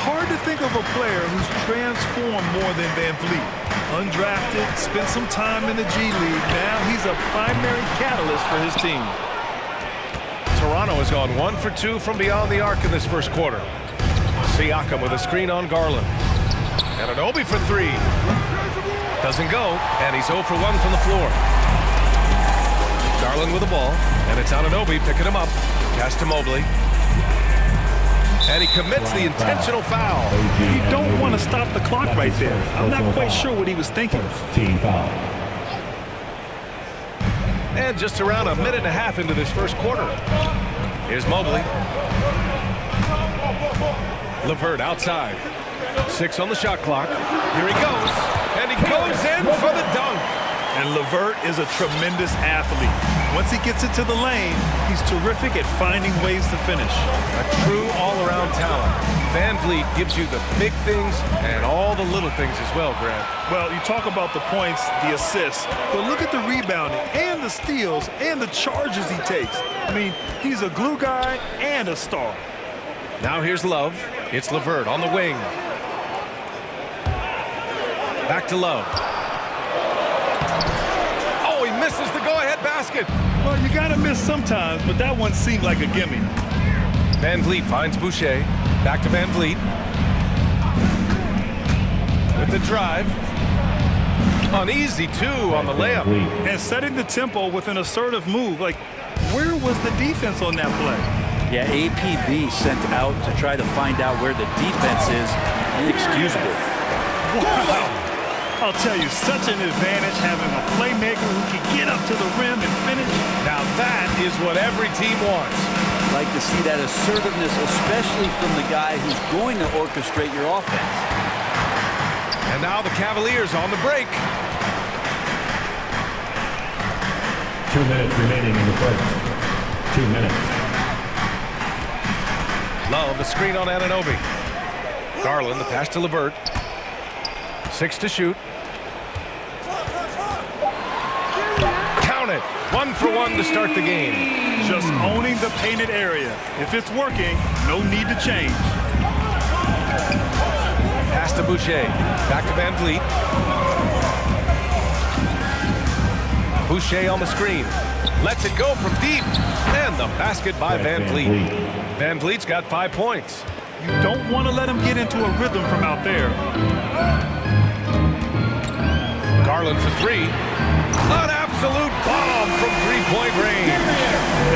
Hard to think of a player who's transformed more than VanVleet. Undrafted, spent some time in the G League. Now he's a primary catalyst for his team. Toronto has gone 1 for 2 from beyond the arc in this first quarter. Siakam with a screen on Garland. Anunoby for 3. Doesn't go, and he's 0 for 1 from the floor. Garland with the ball, and it's Anunoby picking him up. Pass to Mobley. And he commits the intentional foul. You don't want to stop the clock right there. I'm not quite sure what he was thinking. Team foul. And just around a minute and a half into this first quarter. Here's Mobley. LeVert outside. 6 on the shot clock. Here he goes. And he goes in for the dunk. And LeVert is a tremendous athlete. Once he gets into the lane, he's terrific at finding ways to finish. A true all-around talent. VanVleet gives you the big things and all the little things as well, Grant. Well, you talk about the points, the assists, but look at the rebounding and the steals and the charges he takes. I mean, he's a glue guy and a star. Now here's Love. It's LeVert on the wing. Back to Love. Oh, he misses the go-ahead basket. Well, you gotta miss sometimes, but that one seemed like a gimme. VanVleet finds Boucher. Back to VanVleet. With the drive. Uneasy, too, on the layup. And setting the tempo with an assertive move. Like, where was the defense on that play? Yeah, APB sent out to try to find out where the defense is. Inexcusable. Wow. I'll tell you, such an advantage having a playmaker who can get up to the rim and finish. Now that is what every team wants. I'd like to see that assertiveness, especially from the guy who's going to orchestrate your offense. And now the Cavaliers on the break. 2 minutes remaining in the first. 2 minutes. Love, a screen on Anunoby. Garland, the pass to LeVert. 6 to shoot. Count it. 1 for 1 to start the game. Just owning the painted area. If it's working, no need to change. Pass to Boucher. Back to VanVleet. Boucher on the screen. Lets it go from deep. And the basket by VanVleet. VanVleet's got 5 points. You don't want to let him get into a rhythm from out there. Garland for 3. An absolute bomb from three-point range.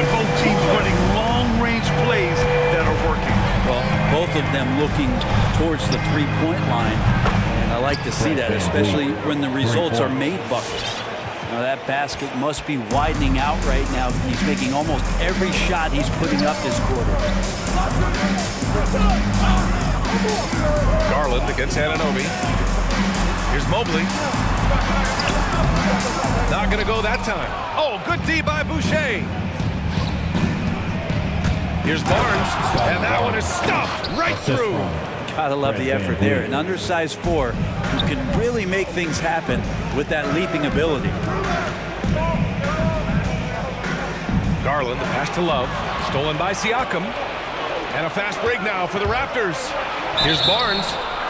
And both teams running long-range plays that are working. Well, both of them looking towards the three-point line. And I like to see that, especially when the results are made buckets. Now that basket must be widening out right now. He's making almost every shot he's putting up this quarter. Garland against Anunoby. Here's Mobley. Not going to go that time. Oh, good D by Boucher. Here's Barnes, and that one is stuffed right through. Gotta love the effort there. An undersized 4 who can really make things happen with that leaping ability. Garland, the pass to Love. Stolen by Siakam. And a fast break now for the Raptors. Here's Barnes.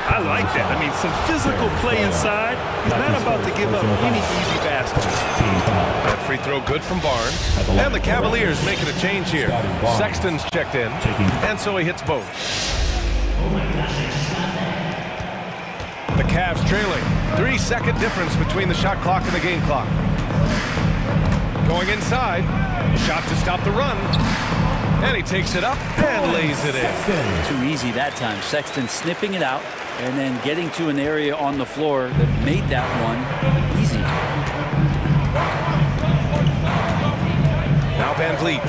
I like that. I mean, some physical play inside. He's not about to give up any easy baskets. That free throw good from Barnes. And the Cavaliers making a change here. Sexton's checked in, and so he hits both. The Cavs trailing. 3-second difference between the shot clock and the game clock. Going inside. Shot to stop the run. And he takes it up and lays it in. Too easy that time. Sexton sniffing it out and then getting to an area on the floor that made that one easy. Now Van Vliet.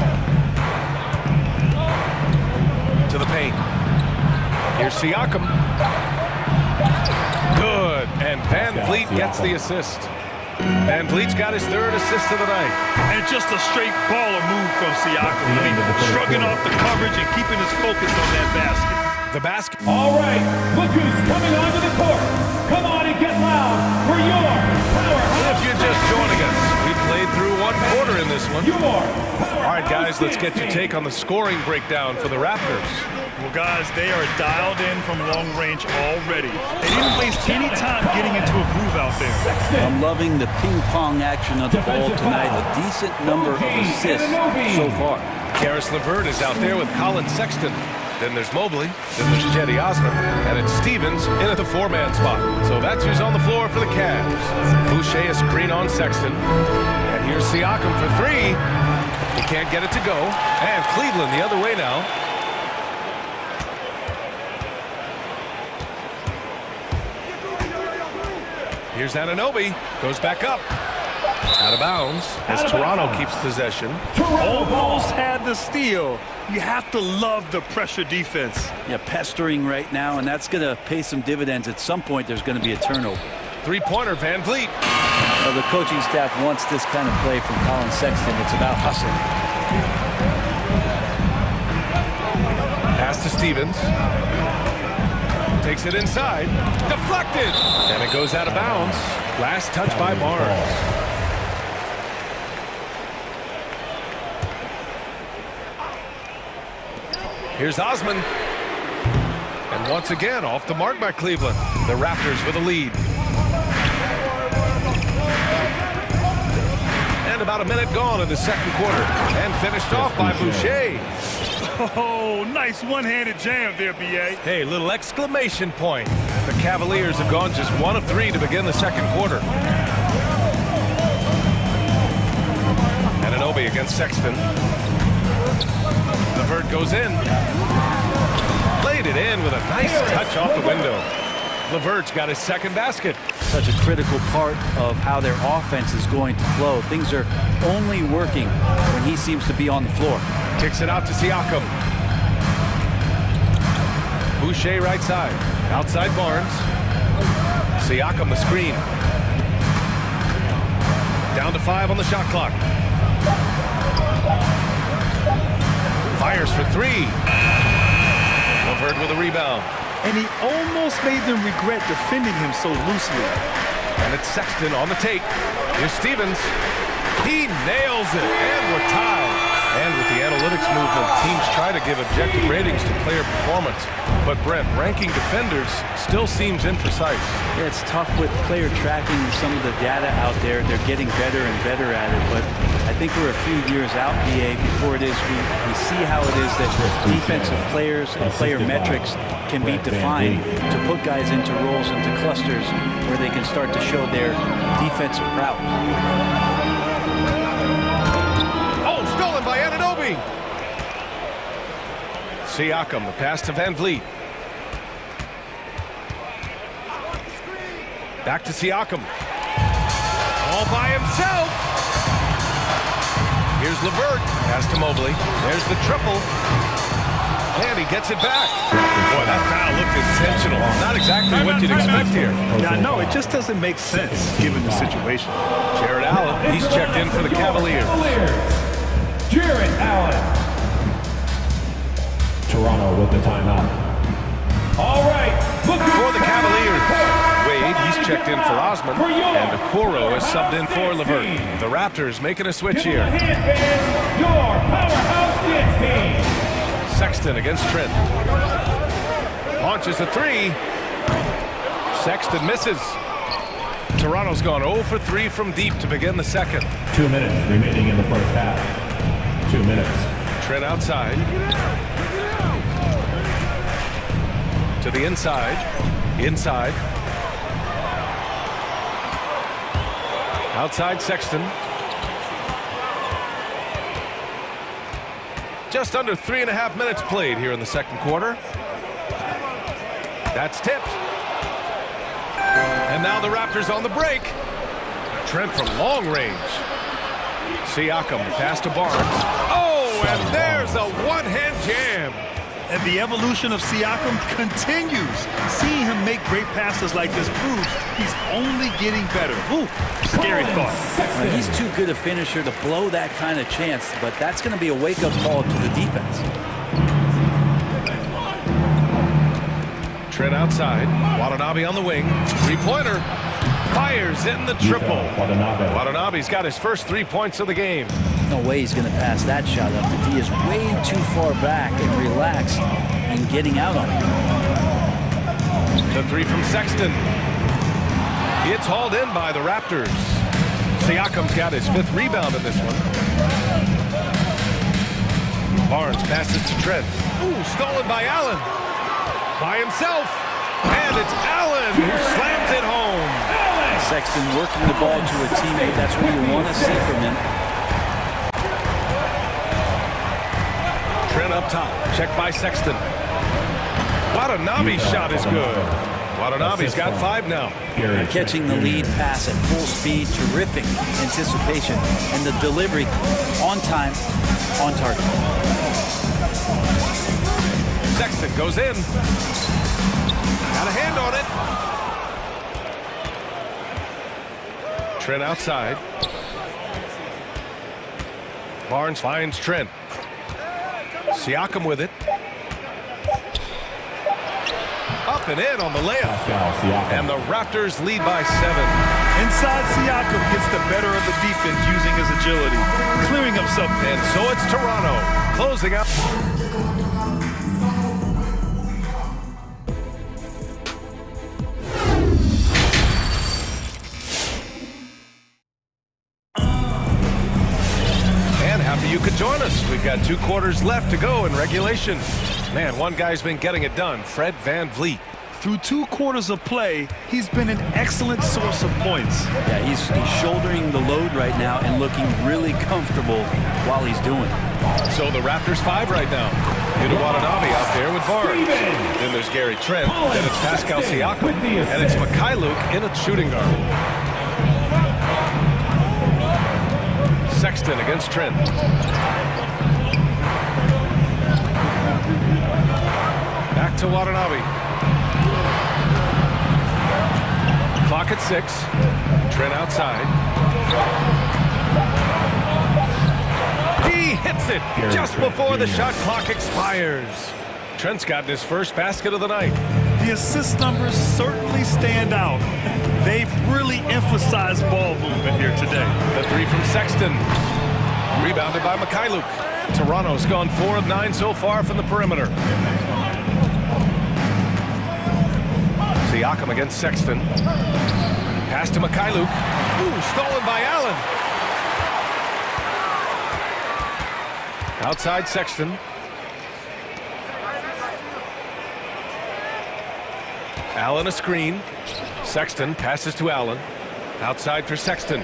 To the paint. Here's Siakam. Good. And Van Vliet gets the assist. Van Vliet's got his third assist of the night. And just a straight baller move from Siakam. I mean, shrugging off the coverage and keeping his focus on that basket. The basket. All right, look who's coming onto the court. Come on and get loud for your powerhouse. If you're just joining us, we played through one quarter in this one. All right, guys, let's get your take on the scoring breakdown for the Raptors. Well, guys, they are dialed in from long range already. They didn't waste any time getting into a groove out there. I'm loving the ping-pong action of the ball tonight. A decent number of assists so far. Karis LeVert is out there with Colin Sexton. Then there's Mobley, then there's Cedi Osman, and it's Stevens in at the four-man spot. So that's who's on the floor for the Cavs. Boucher a screen on Sexton. And here's Siakam for three. He can't get it to go. And Cleveland the other way now. Here's Anunoby, goes back up. Out of bounds as Toronto keeps possession. Almost had the steal. You have to love the pressure defense. Yeah, pestering right now, and that's going to pay some dividends. At some point, there's going to be a turnover. Three-pointer, Van Vliet. Well, the coaching staff wants this kind of play from Colin Sexton. It's about hustle. Pass to Stevens. Takes it inside. Deflected. And it goes out of bounds. Last touch by Barnes. Here's Osman. And once again, off the mark by Cleveland. The Raptors with a lead. And about a minute gone in the second quarter. And finished off by Boucher. Oh, nice one-handed jam there, B.A. Hey, little exclamation point. The Cavaliers have gone just 1 of 3 to begin the second quarter. Anunoby against Sexton. LeVert goes in. Played it in with a nice touch off the window. LeVert's got his second basket. Such a critical part of how their offense is going to flow. Things are only working when he seems to be on the floor. Kicks it out to Siakam. Boucher right side. Outside Barnes. Siakam the screen. Down to 5 on the shot clock. Fires for 3. LeVert with a rebound. And he almost made them regret defending him so loosely. And it's Sexton on the take. Here's Stevens. He nails it. And we're tied. And with the analytics movement, teams try to give objective ratings to player performance. But Brent, ranking defenders still seems imprecise. Yeah, it's tough with player tracking and some of the data out there. They're getting better and better at it. But I think we're a few years out, BA, before it is we see how it is that defensive players and player metrics can be defined to put guys into roles, into clusters where they can start to show their defensive prowess. Stolen by Anunoby. Siakam, the pass to Van Vliet. Back to Siakam. All by himself. Here's LeVert. Pass to Mobley. There's the triple. And he gets it back. Boy, that foul looked intentional. Not exactly what you'd expect here. Yeah, no, it just doesn't make sense given the situation. Jared Allen, he's checked in for the Cavaliers. Jared Allen. Toronto with the timeout. All right. For the Cavaliers, Wade, he's checked in for Osman, and Okoro is subbed in for LeVert. The Raptors making a switch here. Your powerhouse dance team. Sexton against Trent. Launches a 3. Sexton misses. Toronto's gone 0 for 3 from deep to begin the second. 2 minutes remaining in the first half. 2 minutes. Trent outside. To the inside. Inside. Outside Sexton. Just under 3.5 minutes played here in the second quarter. That's tipped. And now the Raptors on the break. Trent from long range. Siakam, the pass to Barnes. Oh, and there's a one-hand jam. And the evolution of Siakam continues. Seeing him make great passes like this proves he's only getting better. Ooh, scary thought. Well, he's too good a finisher to blow that kind of chance, but that's going to be a wake-up call to the defense. Trent outside. Watanabe on the wing. Three-pointer. Fires in the triple. Watanabe's got his first 3 points of the game. No way he's going to pass that shot up. The D is way too far back and relaxed and getting out on it. The three from Sexton. It's hauled in by the Raptors. Siakam's got his 5th rebound in this one. Barnes passes to Trent. Ooh, stolen by Allen. By himself. And it's Allen who slams it home. Sexton working the ball to a teammate. That's what you want to see from him. Trent up top. Checked by Sexton. Watanabe's shot is good. Watanabe's got 5 now. Catching the lead pass at full speed. Terrific anticipation. And the delivery on time, on target. Sexton goes in. Got a hand on it. Trent outside. Barnes finds Trent. Siakam with it. Up and in on the layup. And the Raptors lead by 7. Inside, Siakam gets the better of the defense using his agility, clearing up something. And so it's Toronto closing out. You could join us. We've got 2 quarters left to go in regulation. Man, one guy's been getting it done, Fred VanVleet. Through 2 quarters of play, he's been an excellent source of points. Yeah, he's shouldering the load right now and looking really comfortable while he's doing it. So the Raptors 5 right now. Yuta Watanabe out there with Barnes. Then there's Gary Trent. Then it's Pascal Siakam. And it's Mikhailuk in a shooting guard. Sexton against Trent. Back to Watanabe. Clock at 6. Trent outside. He hits it just before the shot clock expires. Trent's gotten his first basket of the night. The assist numbers certainly stand out. They've really emphasized ball movement here today. The 3 from Sexton. Rebounded by Mikhailuk. Toronto's gone 4 of 9 so far from the perimeter. Siakam against Sexton. Pass to Mikhailuk. Ooh, stolen by Allen. Outside Sexton. Allen a screen. Sexton passes to Allen. Outside for Sexton.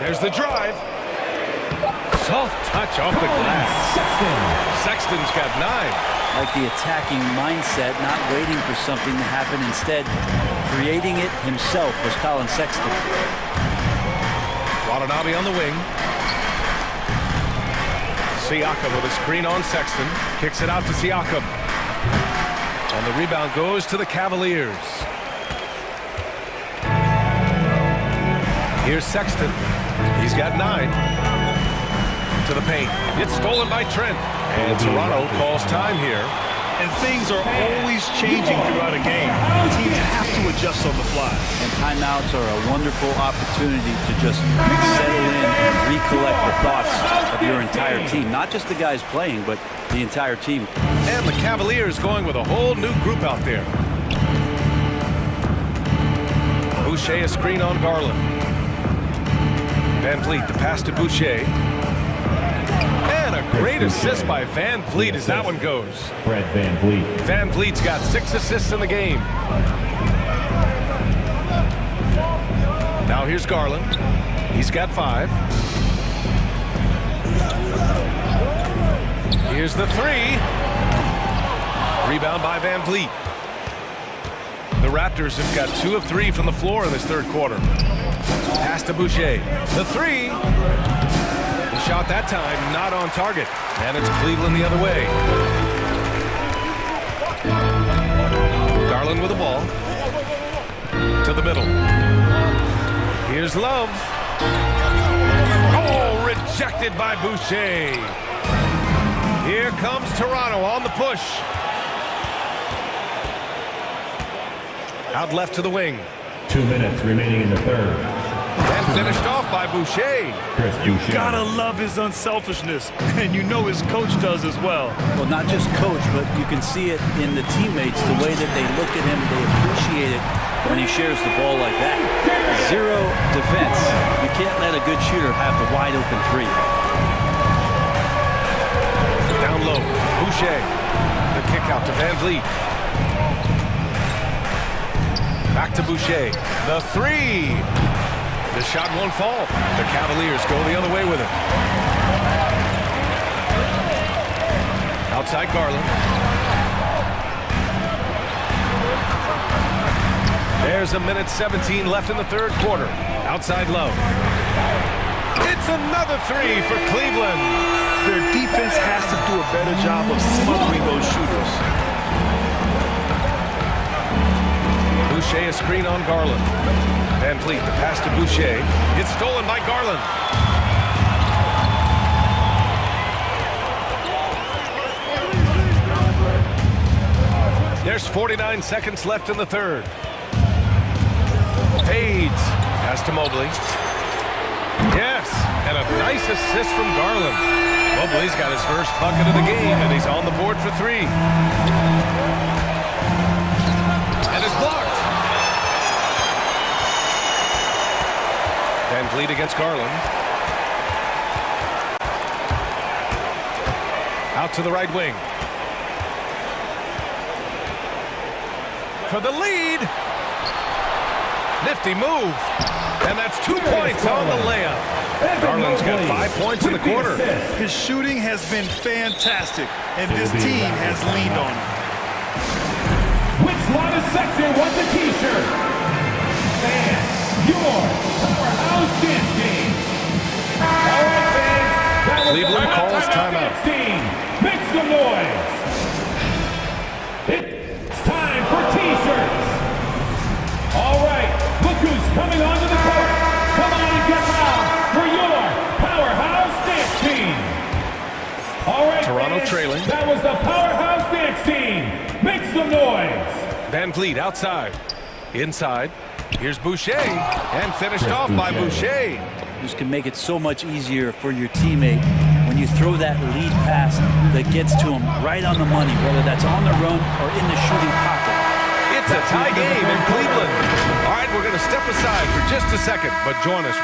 There's the drive. Soft touch off the glass. Sexton's got 9. Like the attacking mindset, not waiting for something to happen. Instead, creating it himself was Colin Sexton. Watanabe on the wing. Siakam with a screen on Sexton. Kicks it out to Siakam. And the rebound goes to the Cavaliers. Here's Sexton. He's got 9. To the paint. It's stolen by Trent. And Toronto calls time here. And things are always changing throughout a game. Teams have to adjust on the fly. And timeouts are a wonderful opportunity to just settle in and recollect the thoughts of your entire team. Not just the guys playing, but the entire team. And the Cavaliers going with a whole new group out there. Boucher a screen on Garland. Van Vliet, the pass to Boucher. And a great assist by Van Vliet as that one goes. Fred Van Vliet. Van Vliet's got 6 assists in the game. Now here's Garland. He's got 5. Here's the 3. Rebound by Van Vliet. The Raptors have got 2 of 3 from the floor in this third quarter. Pass to Boucher. The 3. The shot that time not on target. And it's Cleveland the other way. Garland with the ball. To the middle. Here's Love. Oh, rejected by Boucher. Here comes Toronto on the push. Out left to the wing. 2 minutes remaining in the third. And finished off by Boucher. You gotta love his unselfishness, and you know his coach does as well. Well, not just coach, but you can see it in the teammates, the way that they look at him, they appreciate it when he shares the ball like that. 0 defense. You can't let a good shooter have the wide open 3. Down low, Boucher. The kick out to Van Vliet. Back to Boucher. The 3. The shot won't fall. The Cavaliers go the other way with it. Outside Garland. There's a minute 17 left in the third quarter. Outside Love. It's another 3 for Cleveland. Their defense has to do a better job of smothering those shooters. Boucher a screen on Garland. Van Vliet, the pass to Boucher. It's stolen by Garland. There's 49 seconds left in the third. Fades. Pass to Mobley. Yes, and a nice assist from Garland. Mobley's got his first bucket of the game, and he's on the board for 3. And it's blocked. Van Vliet against Garland. Out to the right wing. For the lead. Nifty move. And that's 2 points on the layup. Garland's got 5 points in the quarter. His shooting has been fantastic, and this team has leaned on him. Which line of sector wants a t-shirt? And your powerhouse dance team. All right, fans. That was Cleveland calls timeout. Team. Make some noise. It's time for t-shirts. All right, look who's coming onto the court. Come on and get loud for your powerhouse dance team. All right, Toronto fans, trailing. that was the powerhouse dance team. Make some noise. Van Vliet outside. Inside. Here's Boucher. And finished off by Boucher. This can make it so much easier for your teammate when you throw that lead pass that gets to him right on the money, whether that's on the run or in the shooting pocket. It's a tie game in Cleveland. All right, we're going to step aside for just a second, but join us.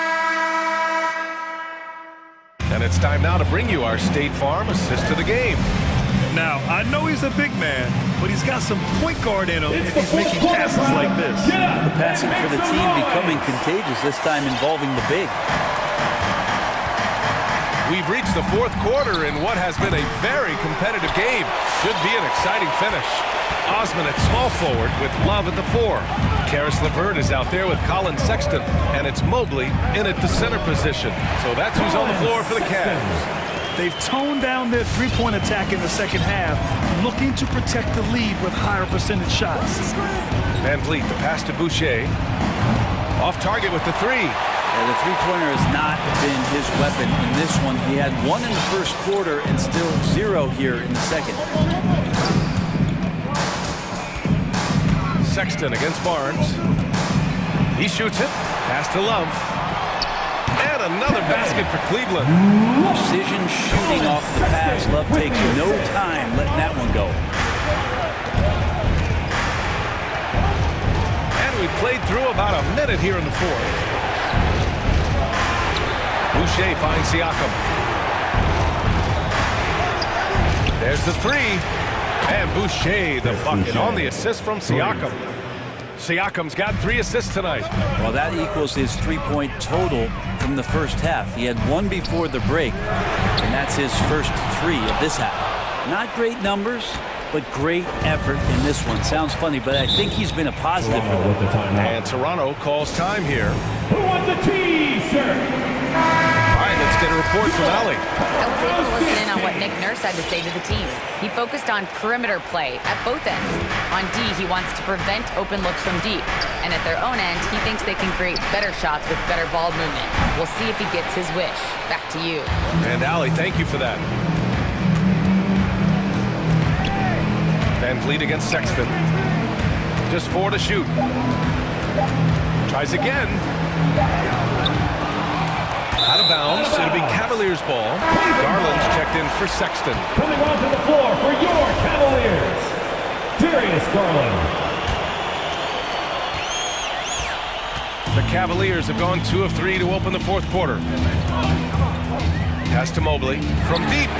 And it's time now to bring you our State Farm assist to the game. Now, I know he's a big man, but he's got some point guard in him if he's making passes like this. The passing for the team becoming contagious, this time involving the big. We've reached the fourth quarter in what has been a very competitive game. Should be an exciting finish. Osman at small forward with Love at the 4. Karis LeVert is out there with Colin Sexton, and it's Mobley in at the center position. So that's who's on the floor for the Cavs. They've toned down their three-point attack in the second half, looking to protect the lead with higher percentage shots. Van Vliet, the pass to Boucher. Off target with the 3. Yeah, the three-pointer has not been his weapon in this one. He had 1 in the first quarter and still 0 here in the second. Sexton against Barnes. He shoots it. Pass to Love. And another basket for Cleveland. Precision shooting off the pass. Love takes no time letting that one go. And And we played through about a minute here in the fourth. Boucher finds Siakam. There's the three. And Boucher, the bucket on the assist from Siakam. Siakam's got 3 assists tonight. Well, that equals his three-point total from the first half. He had 1 before the break, and that's his first 3 of this half. Not great numbers, but great effort in this one. Sounds funny, but I think he's been a positive for them. And Toronto calls time here. Who wants a T-shirt? All right, let's get a report from Ali. I was able to listen in on what Nick Nurse had to say to the team. He focused on perimeter play at both ends. On D, he wants to prevent open looks from deep. And at their own end, he thinks they can create better shots with better ball movement. We'll see if he gets his wish. Back to you. And Ali, thank you for that. Van Vliet against Sexton. Just 4 to shoot. Tries again. Out of bounds. It'll be Cavaliers ball. Garland's checked in for Sexton. Coming onto the floor for your Cavaliers, Darius Garland. The Cavaliers have gone 2 of 3 to open the fourth quarter. Pass to Mobley from deep.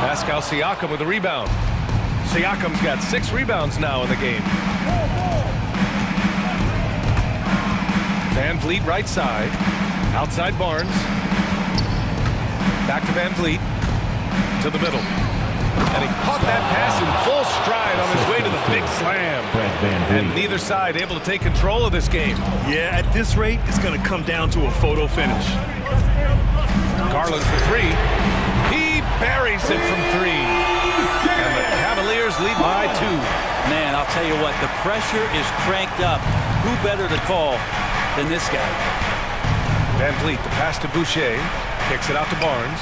Pascal Siakam with a rebound. Siakam's got 6 rebounds now in the game. Van Vliet right side. Outside Barnes. Back to Van Vliet. To the middle. And he caught that pass in full stride on his way to the big slam. And neither side able to take control of this game. Yeah, at this rate, it's going to come down to a photo finish. Garland for 3. He buries it from 3. And the Cavaliers lead by 2. Man, I'll tell you what, the pressure is cranked up. Who better to call than this guy? Van Vliet, the pass to Boucher. Kicks it out to Barnes.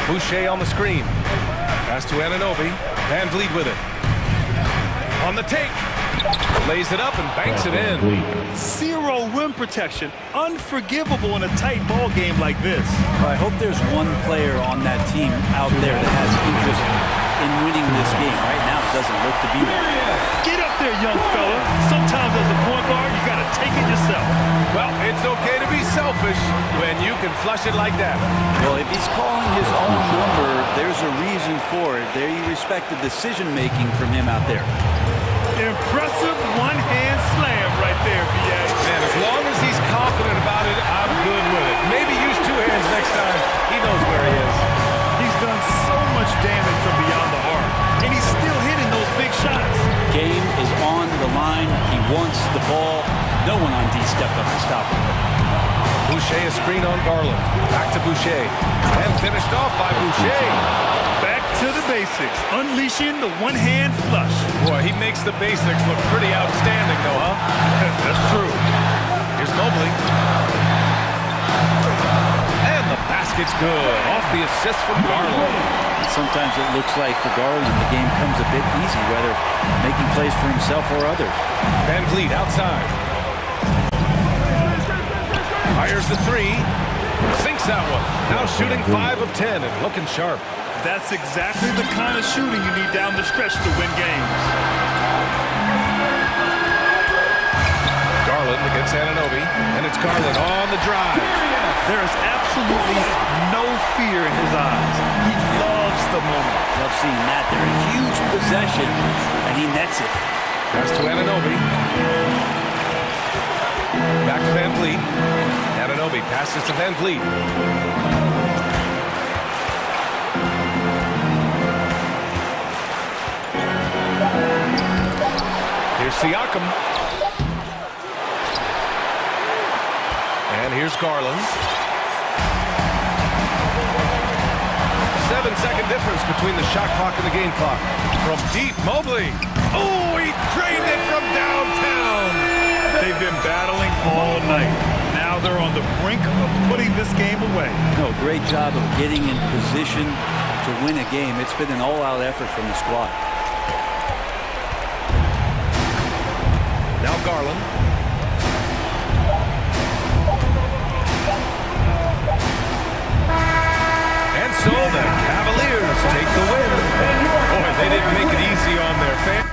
Boucher on the screen. Pass to Anunoby. Van Vliet with it. On the take. Lays it up and banks it in. 0 rim protection. Unforgivable in a tight ball game like this. I hope there's one player on that team out there that has interest in winning this game. Right now, it doesn't look to be one. Get up there, young fella. Sometimes as a point guard, you got to take it yourself. Well, it's okay to be selfish when you can flush it like that. Well, if he's calling his own number, there's a reason for it. There you respect the decision-making from him out there. Impressive one-hand slam right there, B.A. Man, as long as he's confident about it, I'm good with it. Maybe use 2 hands next time. He knows where he is. He's done so much damage from beyond the arc, and he's still hitting those big shots. Game is on the line. He wants the ball. No one on D stepped up to stop him. Boucher a screen on Garland. Back to Boucher. And finished off by Boucher. Back to the basics. Unleashing the one-hand flush. Boy, he makes the basics look pretty outstanding, though, huh? That's true. Here's Mobley. And the basket's good. Off the assist from Garland. Sometimes it looks like for Garland the game comes a bit easy, whether making plays for himself or others. Van Vliet outside. Fires the 3. Sinks that one. Now shooting 5 of 10 and looking sharp. That's exactly the kind of shooting you need down the stretch to win games. Garland against Anunoby, and it's Garland on the drive. There is absolutely no fear in his eyes. He loves the moment. Love seeing that. They're a huge possession, and he nets it. Pass to Anunoby. Back to Van Vliet. Anunoby passes to Van Vliet. Here's Siakam. And here's Garland. 7-second difference between the shot clock and the game clock. From deep, Mobley. Oh, he drained it from downtown. They've been battling all night. Now they're on the brink of putting this game away. No, great job of getting in position to win a game. It's been an all-out effort from the squad. Now Garland. And so the Cavaliers take the win. Boy, they didn't make it easy on their fans.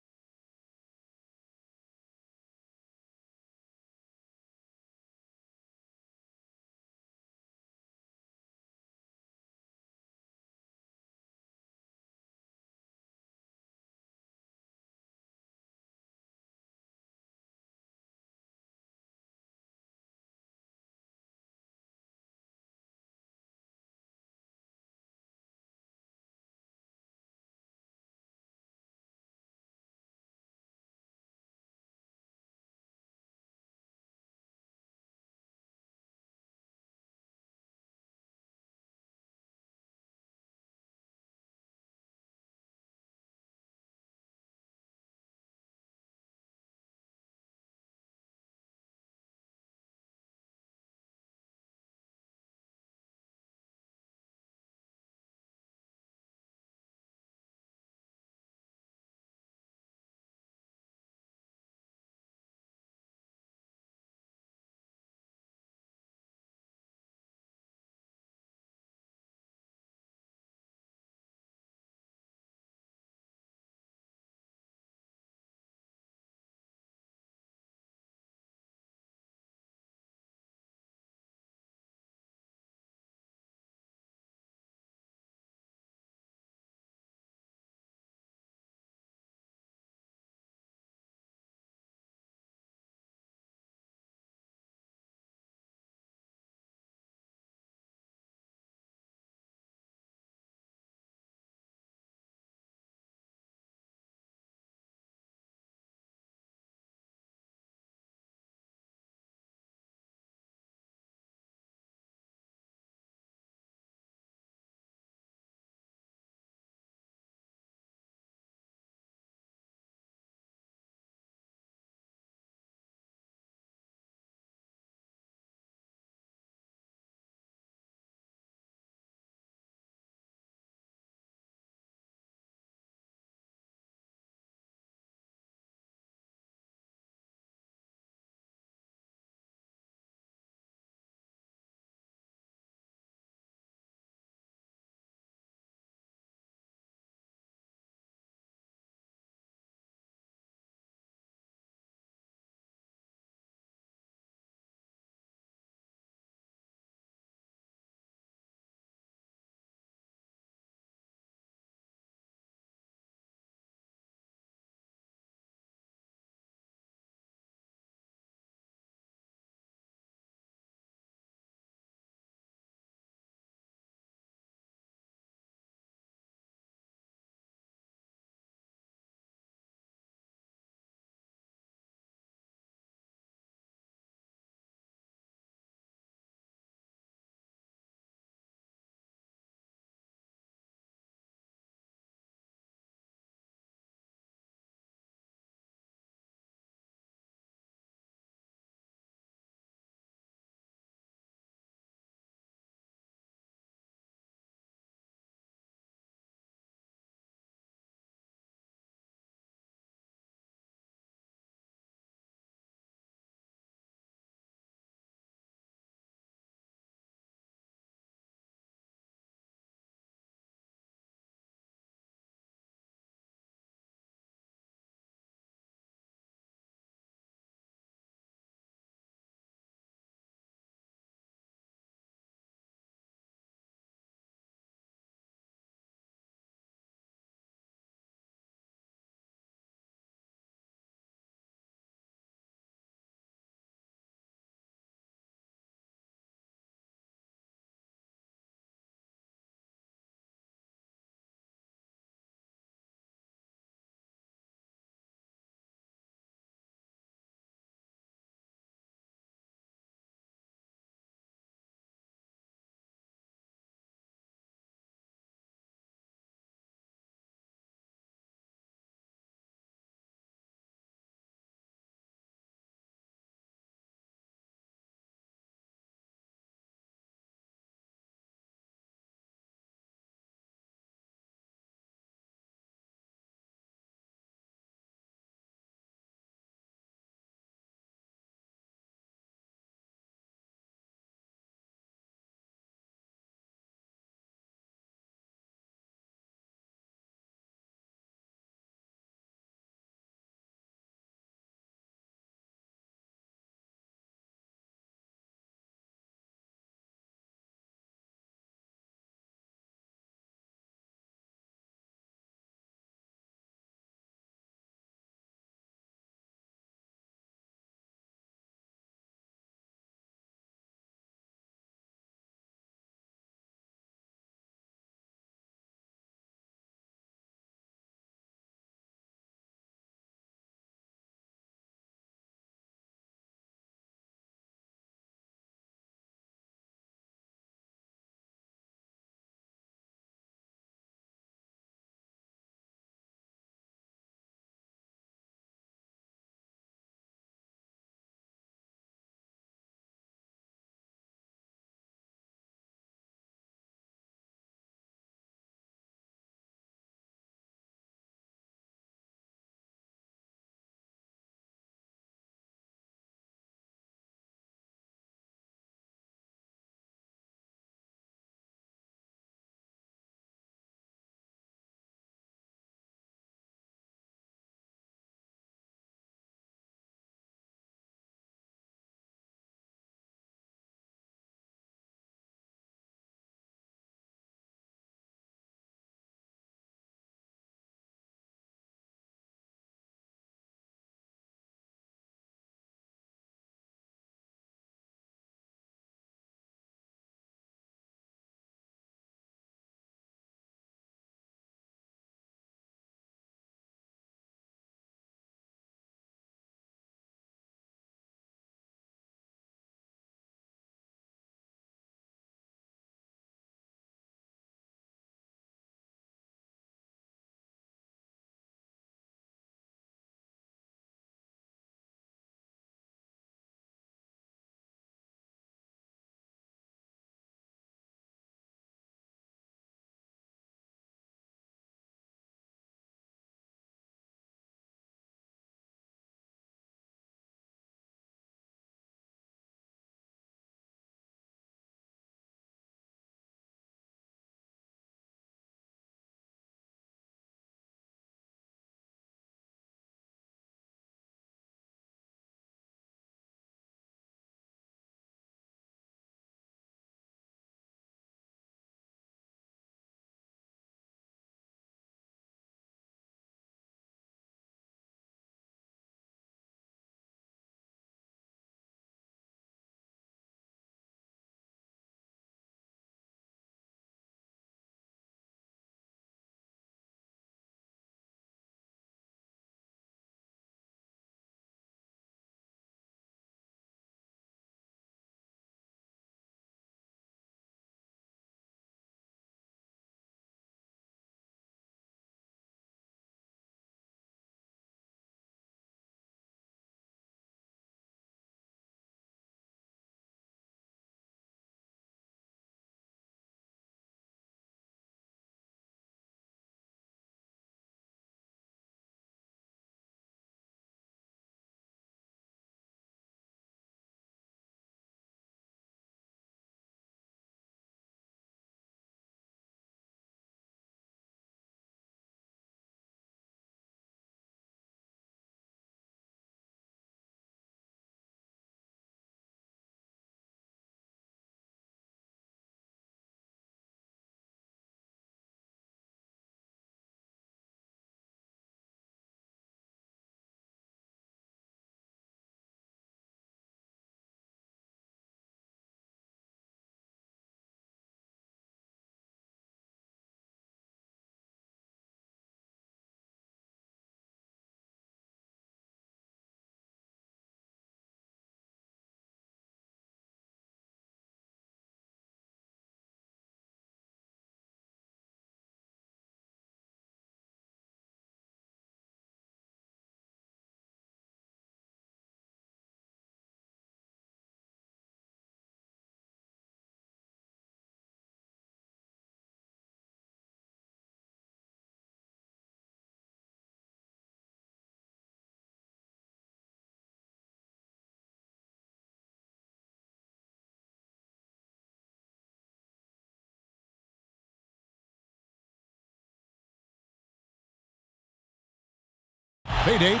Hey, Dave.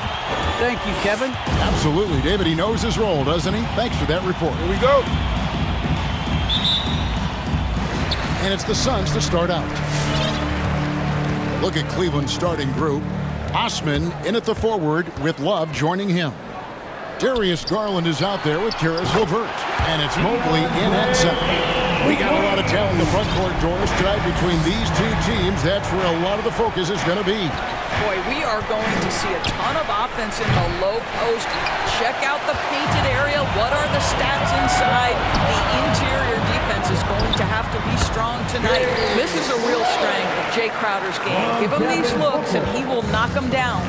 Thank you, Kevin. Absolutely, David. He knows his role, doesn't he? Thanks for that report. Here we go. And it's the Suns to start out. Look at Cleveland's starting group. Osman in at the forward with Love joining him. Darius Garland is out there with Karis LeVert. And it's Mobley in at center. We got a lot of talent in the front court, Doris, tonight between these two teams. That's where a lot of the focus is going to be. Boy, we are going to see a ton of offense in the low post. Check out the painted area. What are the stats inside? The interior defense is going to have to be strong tonight. This is a real strength of Jay Crowder's game. Give him these looks, and he will knock them down.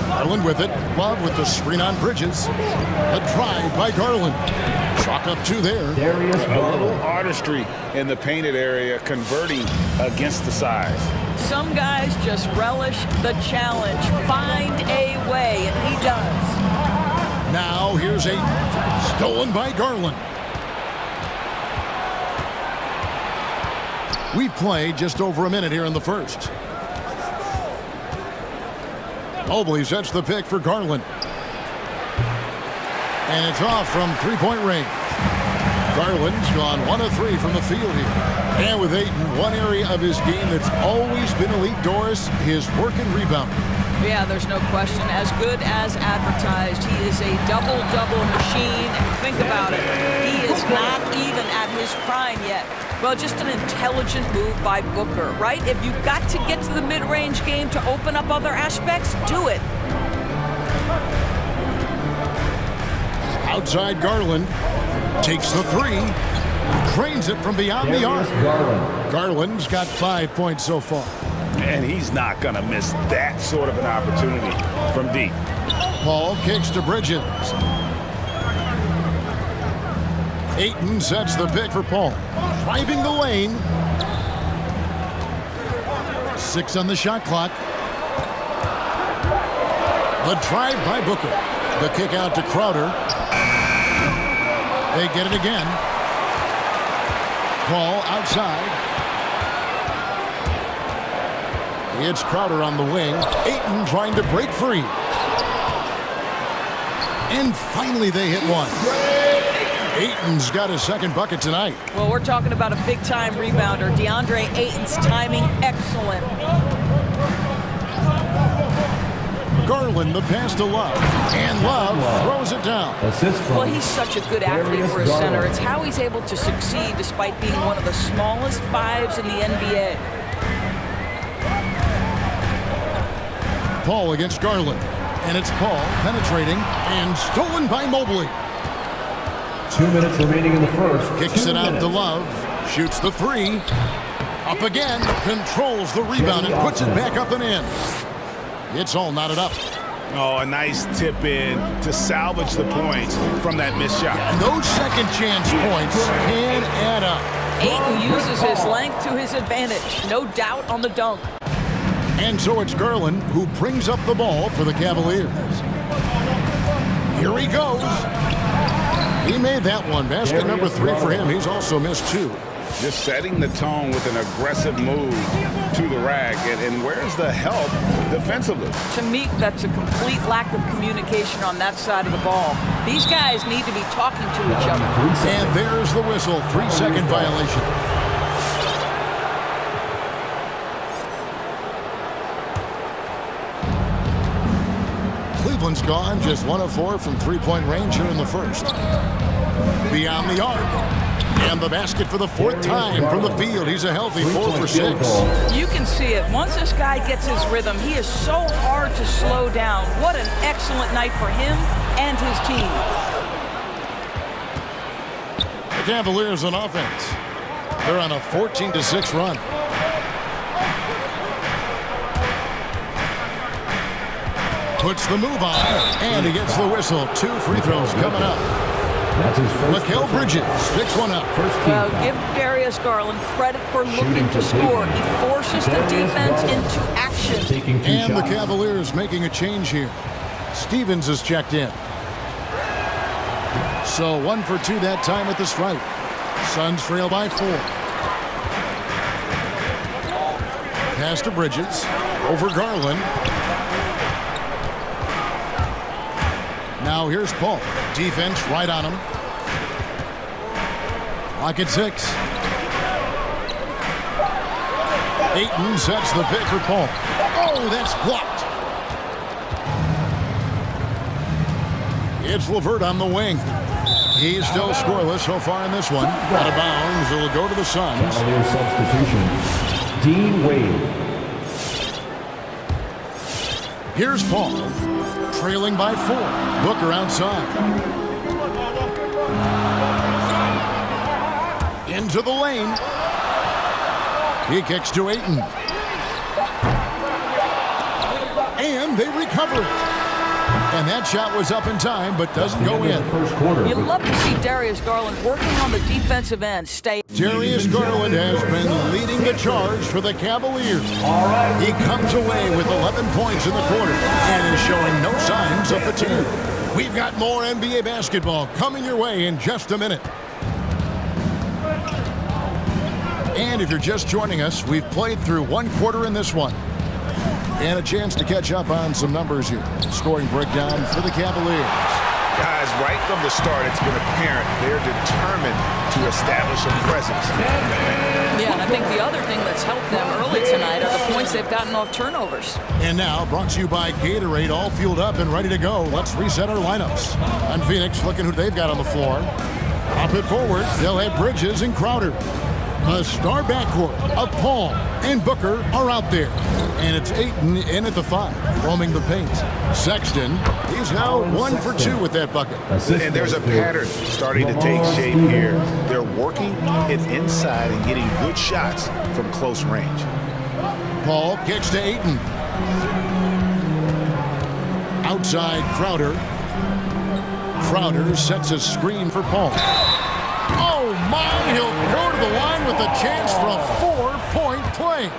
Garland with it. Love with the screen on Bridges. A drive by Garland. Chalk up two there. A little artistry in the painted area, converting against the size. Some guys just relish the challenge. Find a way, and he does. Now here's a stolen by Garland. We've played just over a minute here in the first. Mobley sets the pick for Garland. And it's off from three-point range. Garland's gone 1 of 3 from the field here. And with Ayton, one area of his game that's always been elite, Doris, his work and rebound. Yeah, there's no question. As good as advertised, he is a double-double machine. And think about it. He is not even at his prime yet. Well, just an intelligent move by Booker, right? If you've got to get to the mid-range game to open up other aspects, do it. Outside Garland takes the three, drains it from beyond the arc. Garland's got 5 points so far. And he's not going to miss that sort of an opportunity from deep. Paul kicks to Bridges. Ayton sets the pick for Paul. Driving the lane. 6 on the shot clock. The drive by Booker. The kick out to Crowder. They get it again. Paul outside. It's Crowder on the wing. Ayton trying to break free. And finally they hit one. Ayton's got his second bucket tonight. Well, we're talking about a big-time rebounder. DeAndre Ayton's timing, excellent. Garland, the pass to Love. And Love throws it down. Well, he's such a good athlete for a center. It's how he's able to succeed despite being one of the smallest fives in the NBA. Paul against Garland. And it's Paul penetrating and stolen by Mobley. 2 minutes remaining in the first. Kicks it out to Love. Shoots the three. Up again. Controls the rebound and puts it back up and in. It's all knotted up. Oh, a nice tip in to salvage the points from that missed shot. And those second chance points can add up. Ayton uses his length to his advantage. No doubt on the dunk. And so it's Garland who brings up the ball for the Cavaliers. Here he goes. He made that one. Basket number 3 for him. He's also missed 2. Just setting the tone with an aggressive move to the rack. And where's the help defensively? To me, that's a complete lack of communication on that side of the ball. These guys need to be talking to each other. And there's the whistle. 3-second violation. Cleveland's gone just 1 of 4 from three-point range here in the first. Beyond the arc. And the basket for the 4th time from the field. He's a healthy 4 for 6. You can see it. Once this guy gets his rhythm, he is so hard to slow down. What an excellent night for him and his team. The Cavaliers on offense. They're on a 14-6 run. Puts the move on, and he gets the whistle. 2 free throws coming up. Mikal Bridges picks one up. Well, give Darius Garland credit for looking to score. He forces the defense into action. And the Cavaliers making a change here. Stevens is checked in. So 1 for 2 that time at the stripe. Suns trail by 4. Pass to Bridges. Over Garland. Now here's Paul. Defense right on him. Lock at 6. Ayton sets the pick for Paul. Oh, that's blocked. It's LeVert on the wing. He's still scoreless so far in this one. Out of bounds. It'll go to the Suns. Substitution. Dean Wade. Here's Paul. Trailing by 4. Booker outside. Into the lane. He kicks to Ayton. And they recover it. And that shot was up in time, but doesn't go in. You love to see Darius Garland working on the defensive end. Darius Garland has been leading the charge for the Cavaliers. He comes away with 11 points in the quarter and is showing no signs of fatigue. We've got more NBA basketball coming your way in just a minute. And if you're just joining us, we've played through one quarter in this one. And a chance to catch up on some numbers here. Scoring breakdown for the Cavaliers. Guys, right from the start, it's been apparent they're determined to establish a presence. Yeah, and I think the other thing that's helped them early tonight are the points they've gotten off turnovers. And now, brought to you by Gatorade, all fueled up and ready to go. Let's reset our lineups. On Phoenix, looking who they've got on the floor. Up it forward, they'll have Bridges and Crowder. The star backcourt of Paul and Booker are out there. And it's Ayton in at the 5, roaming the paint. Sexton, he's now 1 for 2 with that bucket. And there's a pattern starting to take shape here. They're working it inside and getting good shots from close range. Paul kicks to Ayton. Outside Crowder. Crowder sets a screen for Paul. Oh my, he'll go to the line with a chance for a 4-point play.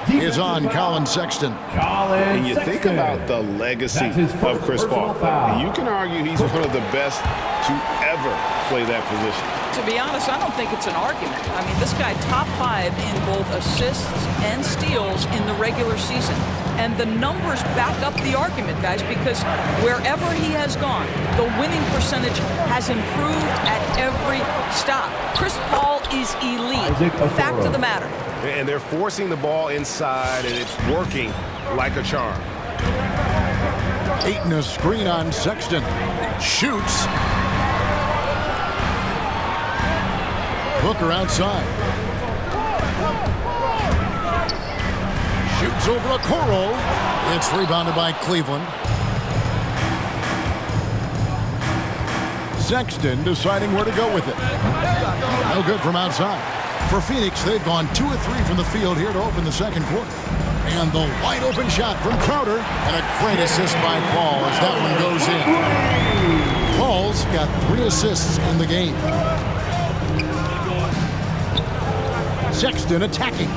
Is on Colin Sexton. And you think about the legacy of Chris Paul. And you can argue he's one of the best to ever play that position. To be honest, I don't think it's an argument. I mean, this guy top 5 in both assists and steals in the regular season. And the numbers back up the argument, guys, because wherever he has gone, the winning percentage has improved at every stop. Chris Paul is elite. Fact of the matter. And they're forcing the ball inside, and it's working like a charm. Ayton a screen on Sexton. Shoots. Booker outside. Shoots over a Okoro. It's rebounded by Cleveland. Sexton deciding where to go with it. No good from outside. For Phoenix, they've gone 2 of 3 from the field here to open the second quarter. And the wide open shot from Crowder. And a great assist by Paul as that one goes in. Paul's got 3 assists in the game. Sexton attacking.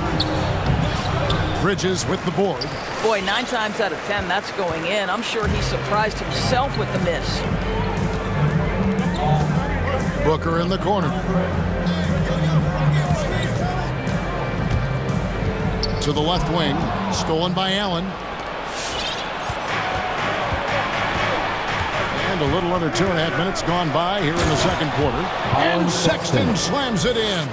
Bridges with the board. Boy, 9 times out of 10, that's going in. I'm sure he surprised himself with the miss. Booker in the corner. To the left wing. Stolen by Allen. And a little under 2.5 minutes gone by here in the second quarter. And Sexton slams it in.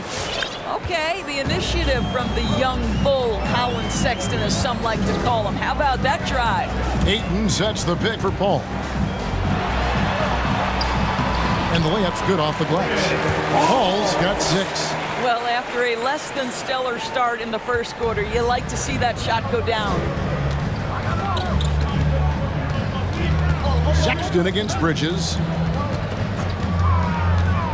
Okay, the initiative from the young bull, Colin Sexton, as some like to call him. How about that drive? Ayton sets the pick for Paul. And the layup's good off the glass. Paul's got 6. Well, after a less than stellar start in the first quarter, you like to see that shot go down. Sexton against Bridges.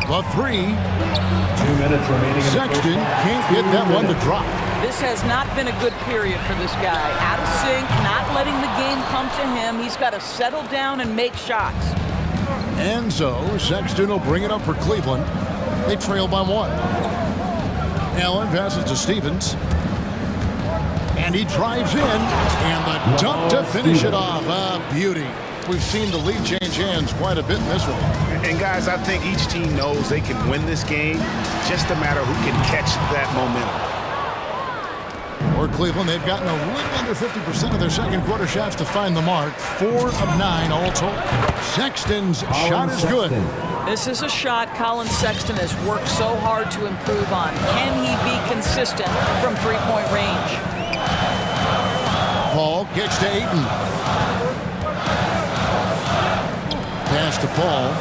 The 3. 2 minutes remaining. Sexton can't get that one to drop. This has not been a good period for this guy. Out of sync, not letting the game come to him. He's got to settle down and make shots. And so Sexton will bring it up for Cleveland. They trail by 1. Allen passes to Stevens. And he drives in. And the dunk to finish it off. A beauty. We've seen the lead change hands quite a bit in this one. And guys, I think each team knows they can win this game. Just a matter who can catch that momentum. For Cleveland, they've gotten a little under 50% of their second quarter shots to find the mark. 4 of 9 all told. Sexton's shot is good. This is a shot Colin Sexton has worked so hard to improve on. Can he be consistent from three-point range? Paul kicks to Ayton. Pass to Paul.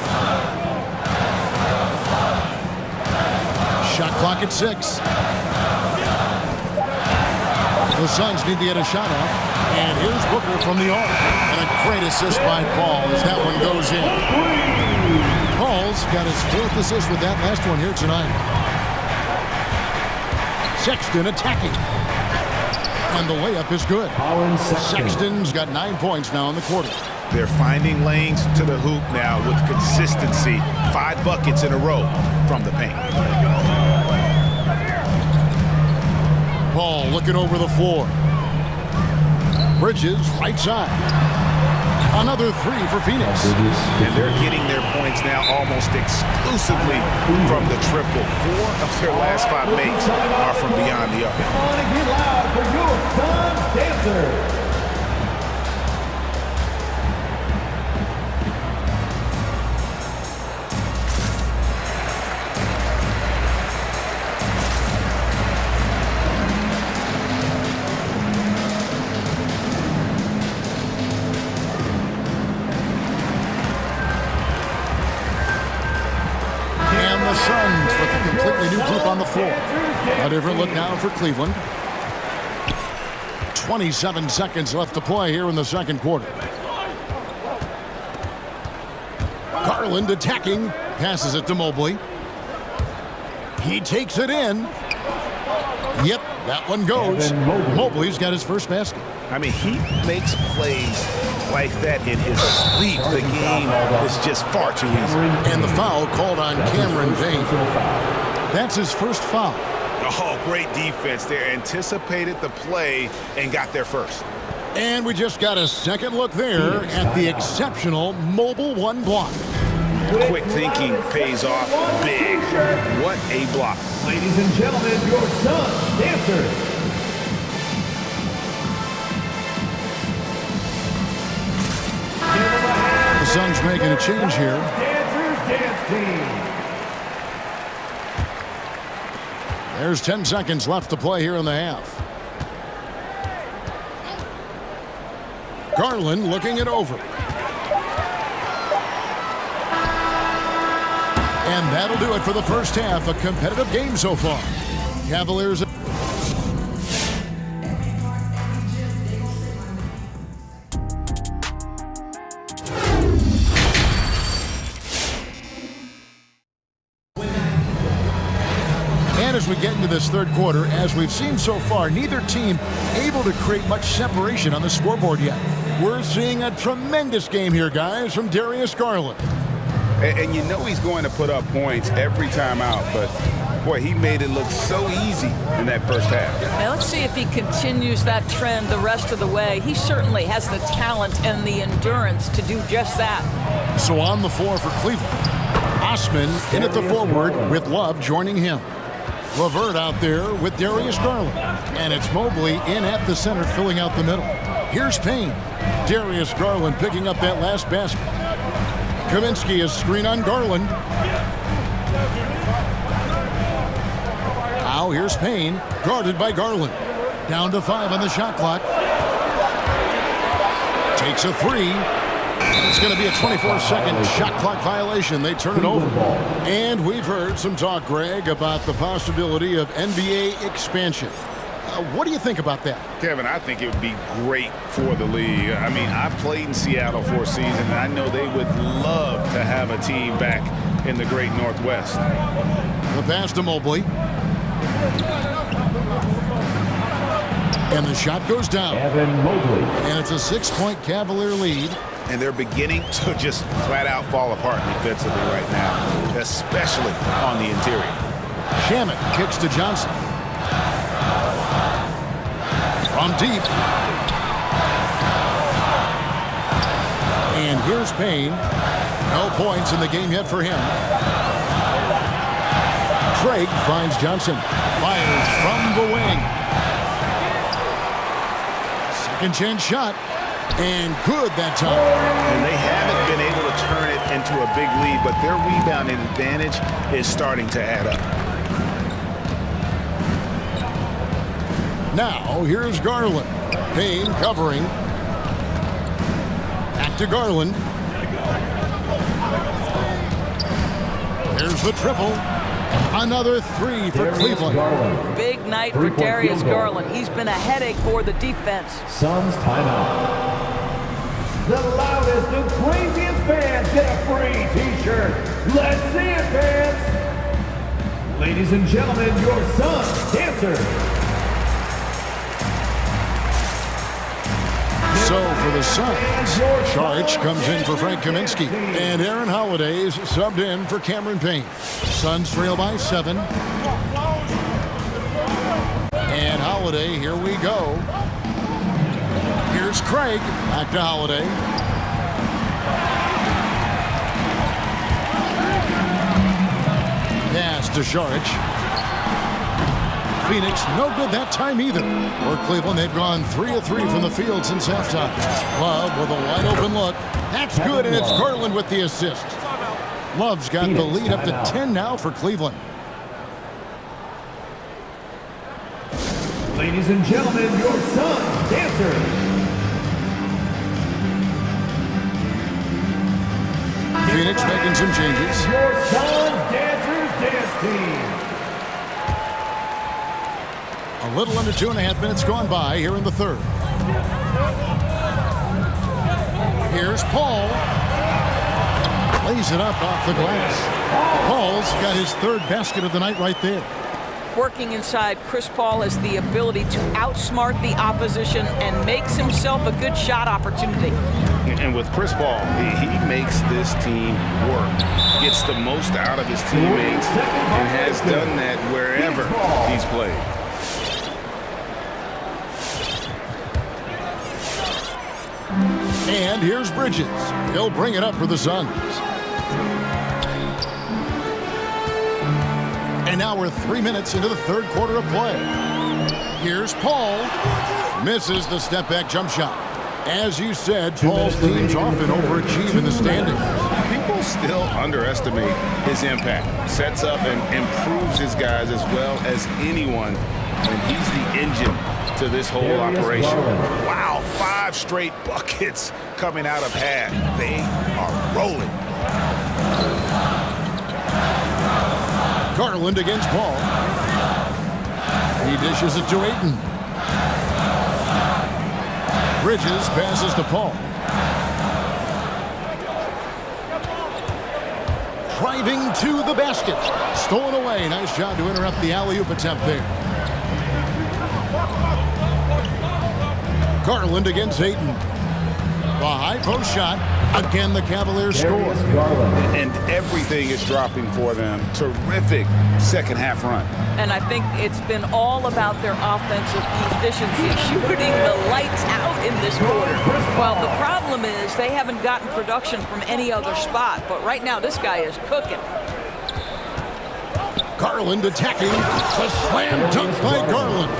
Shot clock at 6. The Suns need to get a shot off. And here's Booker from the arc. And a great assist by Paul as that one goes in. Paul's got his 4th assist with that last one here tonight. Sexton attacking. And the layup is good. Sexton's got 9 points now in the quarter. They're finding lanes to the hoop now with consistency. 5 buckets in a row from the paint. Paul looking over the floor. Bridges, right side. Another 3 for Phoenix. And they're getting their points now almost exclusively from the triple. 4 of their last 5 makes are from beyond the arc. Get loud for your Suns dancer. Suns with a completely new group on the floor. A different look now for Cleveland. 27 seconds left to play here in the second quarter. Garland attacking. Passes it to Mobley. He takes it in. Yep, that one goes. Mobley's got his first basket. I mean, he makes plays like that in his sleep. The game is just far too easy. And the foul called on Cameron Payne. That's his first foul. Oh, great defense there. Anticipated the play and got there first. And we just got a second look there at the exceptional mobile 1 block. Quick thinking pays off big. What a block. Ladies and gentlemen, your Suns dancers. The Suns making a change here. Dancers dance team. There's 10 seconds left to play here in the half. Garland looking it over. And that'll do it for the first half. A competitive game so far. Cavaliers. And as we get into this third quarter, as we've seen so far, neither team able to create much separation on the scoreboard yet. We're seeing a tremendous game here, guys, from Darius Garland. And you know he's going to put up points every time out, but boy, he made it look so easy in that first half. Now let's see if he continues that trend the rest of the way. He certainly has the talent and the endurance to do just that. So on the floor for Cleveland, Osman in at the forward with Love joining him. LeVert out there with Darius Garland. And it's Mobley in at the center filling out the middle. Here's Payne. Darius Garland picking up that last basket. Kaminsky is screen on Garland. Now here's Payne, guarded by Garland. Down to 5 on the shot clock. Takes a 3. It's going to be a 24-second shot clock violation. They turn it over. And we've heard some talk, Greg, about the possibility of NBA expansion. What do you think about that? Kevin, I think it would be great for the league. I mean, I played in Seattle for a season, and I know they would love to have a team back in the great Northwest. The pass to Mobley. And the shot goes down. Evan Mobley. And it's a 6-point Cavalier lead. And they're beginning to just flat-out fall apart defensively right now, especially on the interior. Shamet kicks to Johnson. From deep. And here's Payne. No points in the game yet for him. Craig finds Johnson. Fires from the wing. Second chance shot. And good that time. And they haven't been able to turn it into a big lead, but their rebounding advantage is starting to add up. Now, here's Garland. Payne covering. Back to Garland. Here's the triple. Another three for Cleveland. Big night for Darius Garland. He's been a headache for the defense. Suns timeout. The loudest and craziest fans get a free t-shirt. Let's see it, fans. Ladies and gentlemen, your Suns dancers. So for the Suns, Saric comes in for Frank Kaminsky, and Aaron Holiday's subbed in for Cameron Payne. Suns trail by 7. And Holiday, here we go. Here's Craig, back to Holiday. Pass to Saric. Phoenix, no good that time either. For Cleveland, they've gone 3 of 3 from the field since halftime. Love with a wide open look. That's good, and it's Garland with the assist. Love's got the lead up to 10 now for Cleveland. Ladies and gentlemen, your Suns dancers. Phoenix making some changes. Your Suns dancers dance team. A little under 2.5 minutes gone by here in the third. Here's Paul. Lays it up off the glass. Paul's got his third basket of the night right there. Working inside, Chris Paul has the ability to outsmart the opposition and makes himself a good shot opportunity. And with Chris Paul, he makes this team work, gets the most out of his teammates, and has done that wherever he's played. And here's Bridges. He'll bring it up for the Suns. And now we're 3 minutes into the third quarter of play. Here's Paul. Misses the step-back jump shot. As you said, Paul's teams often overachieve in the standings. People still underestimate his impact. Sets up and improves his guys as well as anyone, and he's the engine to this whole operation. Wow, 5 straight buckets coming out of half. They are rolling. Garland against Paul. He dishes it to Ayton. Bridges passes to Paul. Driving to the basket. Stolen away. Nice job to interrupt the alley-oop attempt there. Garland against Ayton. The high post shot. Again, the Cavaliers score. And everything is dropping for them. Terrific second half run. And I think it's been all about their offensive efficiency, shooting the lights out in this quarter. Well, the problem is they haven't gotten production from any other spot, but right now this guy is cooking. Garland attacking. The slam dunk by Garland.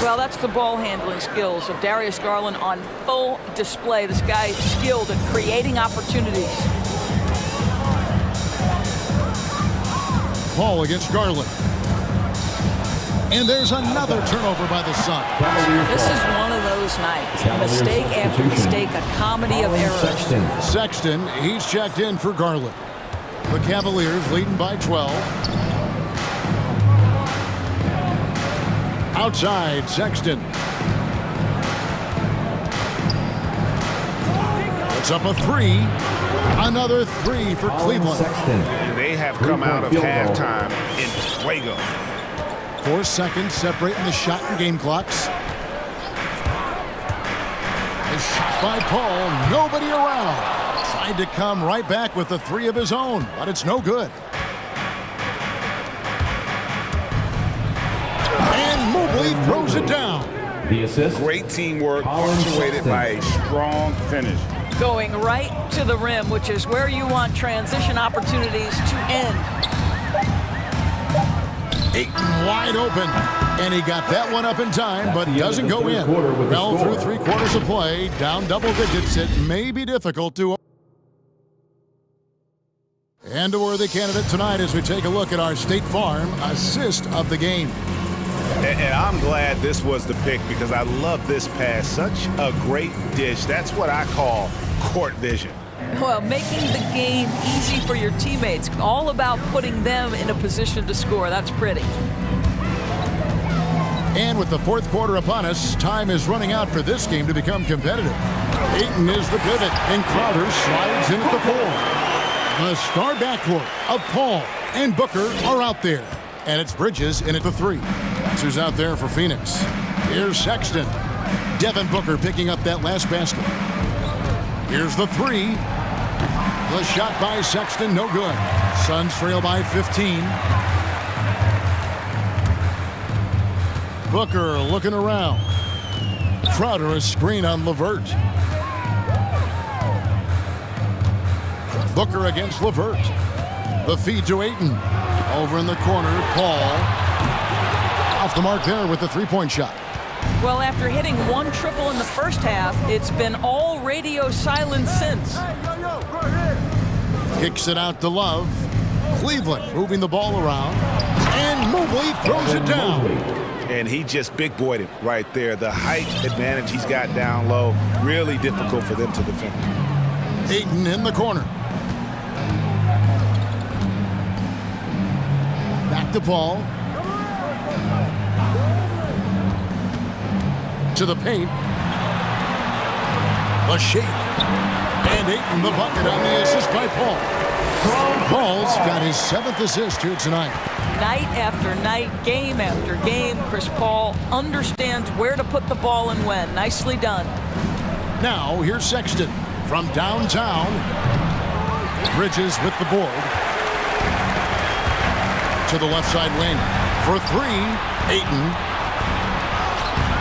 Well, that's the ball handling skills of Darius Garland on full display. This guy is skilled at creating opportunities. Paul against Garland. And there's another turnover by the Suns. This is one of those nights. Mistake after mistake, a comedy of errors. Sexton, he's checked in for Garland. The Cavaliers leading by 12. Outside, Sexton. It's up a 3. Another 3 for Cleveland. They have come out of halftime in fuego. 4 seconds separating the shot and game clocks. A shot by Paul. Nobody around. Tried to come right back with the 3 of his own, but it's no good. Mobley throws it down. The assist. Great teamwork, punctuated by a strong finish. Going right to the rim, which is where you want transition opportunities to end. Ayton wide open. And he got that one up in time, but doesn't go in. Well, through 3 quarters of play, down double digits, it may be difficult to... And a worthy candidate tonight as we take a look at our State Farm assist of the game. And I'm glad this was the pick because I love this pass. Such a great dish. That's what I call court vision. Well, making the game easy for your teammates. All about putting them in a position to score. That's pretty. And with the 4th quarter upon us, time is running out for this game to become competitive. Ayton is the pivot, and Crowder slides in at the 4. The star backcourt of Paul and Booker are out there. And it's Bridges in at the 3. That's who's out there for Phoenix. Here's Sexton. Devin Booker picking up that last basket. Here's the 3. The shot by Sexton, no good. Suns trail by 15. Booker looking around. Crowder a screen on LeVert. Booker against LeVert. The feed to Ayton. Over in the corner, Paul. Off the mark there with the 3-point shot. Well, after hitting 1 triple in the first half, it's been all radio silence since. Kicks it out to Love. Cleveland moving the ball around. And Mobley throws it down. And he just big-boyed it right there. The height advantage he's got down low, really difficult for them to defend. Ayton in the corner. Back to Paul. To the paint. The shake. And Ayton the bucket on the assist by Paul. Paul's got his 7th assist here tonight. Night after night, game after game, Chris Paul understands where to put the ball and when. Nicely done. Now, here's Sexton from downtown. Bridges with the board. To the left side wing. For 3, Ayton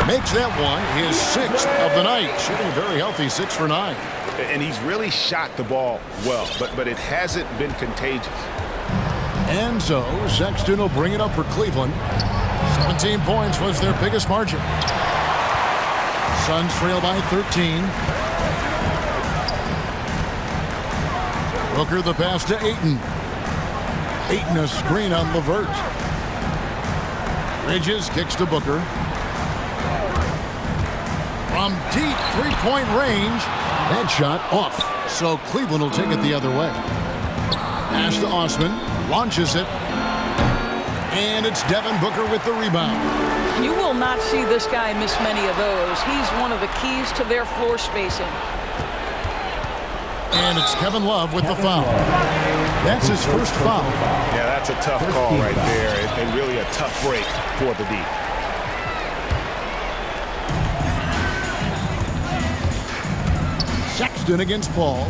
makes that one his 6th of the night. Shooting a very healthy 6 for 9. And he's really shot the ball well, but it hasn't been contagious. And so Sexton will bring it up for Cleveland. 17 points was their biggest margin. Suns trail by 13. Booker the pass to Ayton. Ayton a screen on LeVert. Bridges kicks to Booker. From deep 3-point range. That shot off. So Cleveland will take it the other way. Pass to Osman. Launches it. And it's Devin Booker with the rebound. You will not see this guy miss many of those. He's one of the keys to their floor spacing. And it's Kevin Love with the foul. That's his first foul. Yeah, that's a tough call right there, and really a tough break for the D. Sexton against Paul.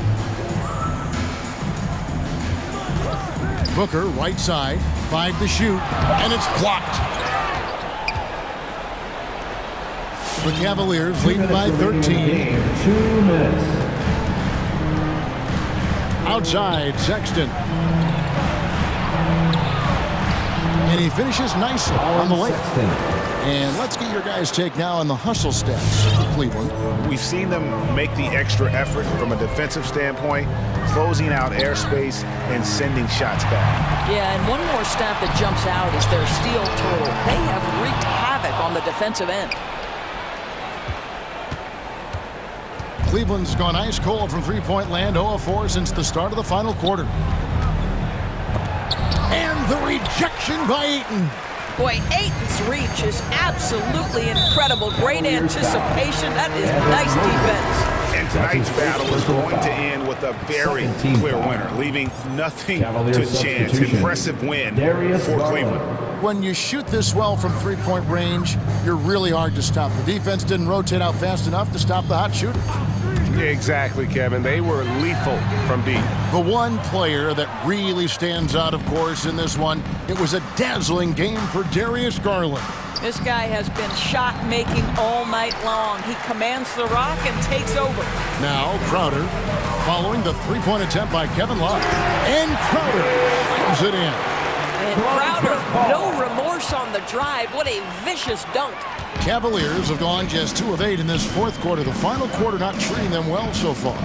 Booker, right side, 5 to shoot, and it's blocked. The Cavaliers leading by 13. 2 minutes. Outside, Sexton. And he finishes nicely on the lane. And let's get your guys' take now on the hustle stats for Cleveland. We've seen them make the extra effort from a defensive standpoint, closing out airspace and sending shots back. Yeah, and one more stat that jumps out is their steal total. They have wreaked havoc on the defensive end. Cleveland's gone ice cold from 3-point land, 0 of 4 since the start of the final quarter. And the rejection by Ayton. Boy, Ayton's reach is absolutely incredible. Great anticipation. That is nice defense. And tonight's battle is going to end with a very clear winner, leaving nothing to chance. Impressive win for Cleveland. When you shoot this well from 3-point range, you're really hard to stop. The defense didn't rotate out fast enough to stop the hot shooters. Exactly, Kevin. They were lethal from deep. The one player that really stands out, of course, in this one, it was a dazzling game for Darius Garland. This guy has been shot-making all night long. He commands the rock and takes over. Now, Crowder, following the 3-point attempt by Kevin Love. And Crowder slams it in. And Crowder, no remorse force on the drive. What a vicious dunk. Cavaliers have gone just 2 of 8 in this fourth quarter. The final quarter not treating them well so far.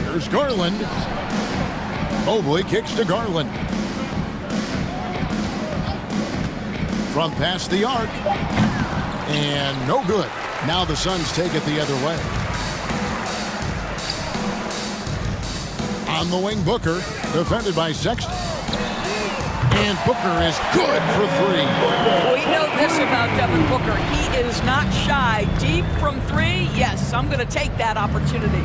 Here's Garland. Mobley kicks to Garland. From past the arc. And no good. Now the Suns take it the other way. On the wing, Booker, defended by Sexton. And Booker is good for 3. We know this about Devin Booker. He is not shy. Deep from 3, yes, I'm going to take that opportunity.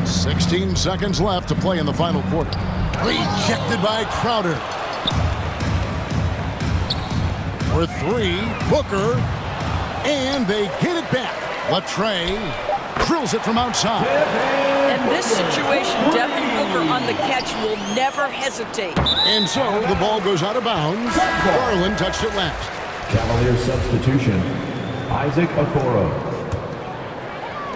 16 seconds left to play in the final quarter. Rejected by Crowder. For 3, Booker. And they get it back. Latrey drills it from outside. In this situation, Devin Booker on the catch will never hesitate. And so the ball goes out of bounds. Garland touched it last. Cavalier substitution, Isaac Okoro.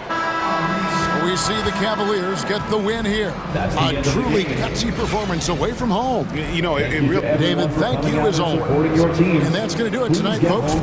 So we see the Cavaliers get the win here. A truly gutsy performance away from home. You know, it really... David, thank you as always. And that's going to do it tonight, folks.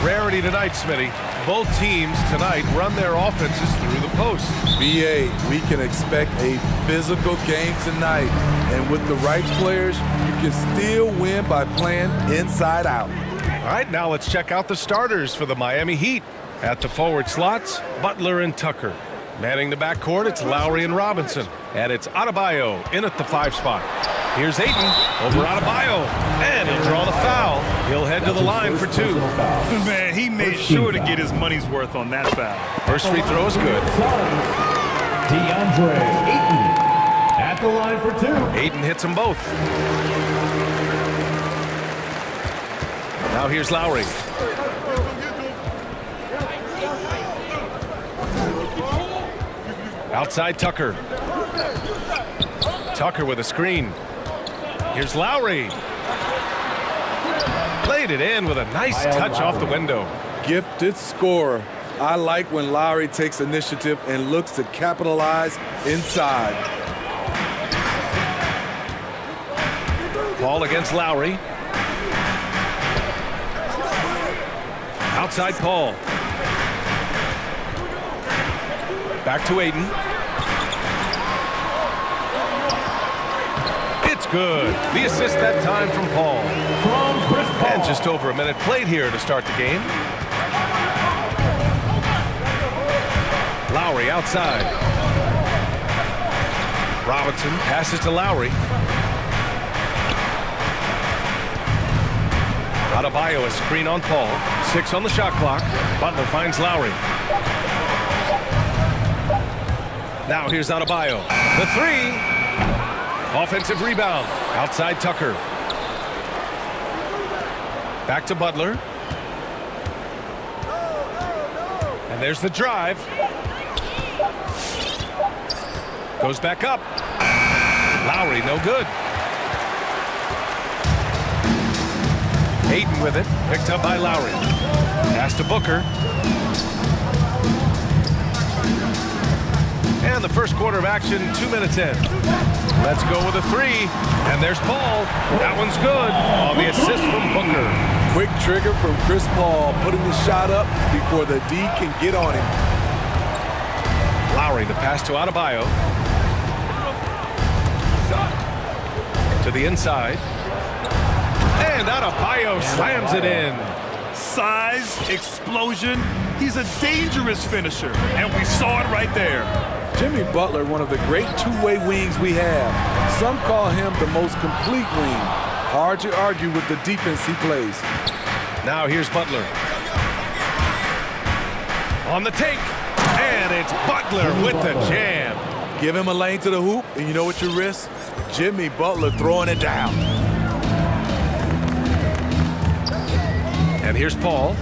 rarity tonight, Smitty. Both teams tonight run their offenses through the post. BA, we can expect a physical game tonight. And with the right players, you can still win by playing inside out. All right, now let's check out the starters for the Miami Heat. At the forward slots, Butler and Tucker. Manning the backcourt, it's Lowry and Robinson. And it's Adebayo in at the 5 spot. Here's Ayton over Adebayo. And he'll draw the foul. He'll head to the line for 2. Man, he made sure to get his money's worth on that foul. First free throw is good. DeAndre Ayton at the line for 2. Ayton hits them both. Now here's Lowry. Outside Tucker. Tucker with a screen. Here's Lowry. Played it in with a nice touch off the window. Gifted scorer. I like when Lowry takes initiative and looks to capitalize inside. Ball against Lowry. Outside Paul. Back to Ayton. It's good. The assist that time from Paul. And just over a minute played here to start the game. Lowry outside. Robinson passes to Lowry. Adebayo a screen on Paul. 6 on the shot clock. Butler finds Lowry. Now here's Adebayo. The 3. Offensive rebound. Outside Tucker. Back to Butler. And there's the drive. Goes back up. Lowry, no good. Ayton with it. Picked up by Lowry. Pass to Booker. And the first quarter of action, 2 minutes in. Let's go with a 3. And there's Paul. That one's good on the assist from Booker. Quick trigger from Chris Paul, putting the shot up before the D can get on him. Lowry, the pass to Adebayo. To the inside. And Adebayo slams it in. Size, explosion. He's a dangerous finisher, and we saw it right there. Jimmy Butler, one of the great two-way wings we have. Some call him the most complete wing. Hard to argue with the defense he plays. Now here's Butler. On the take. And it's Butler with the jam. Give him a lane to the hoop, and you know what you risk? Jimmy Butler throwing it down. And here's Paul.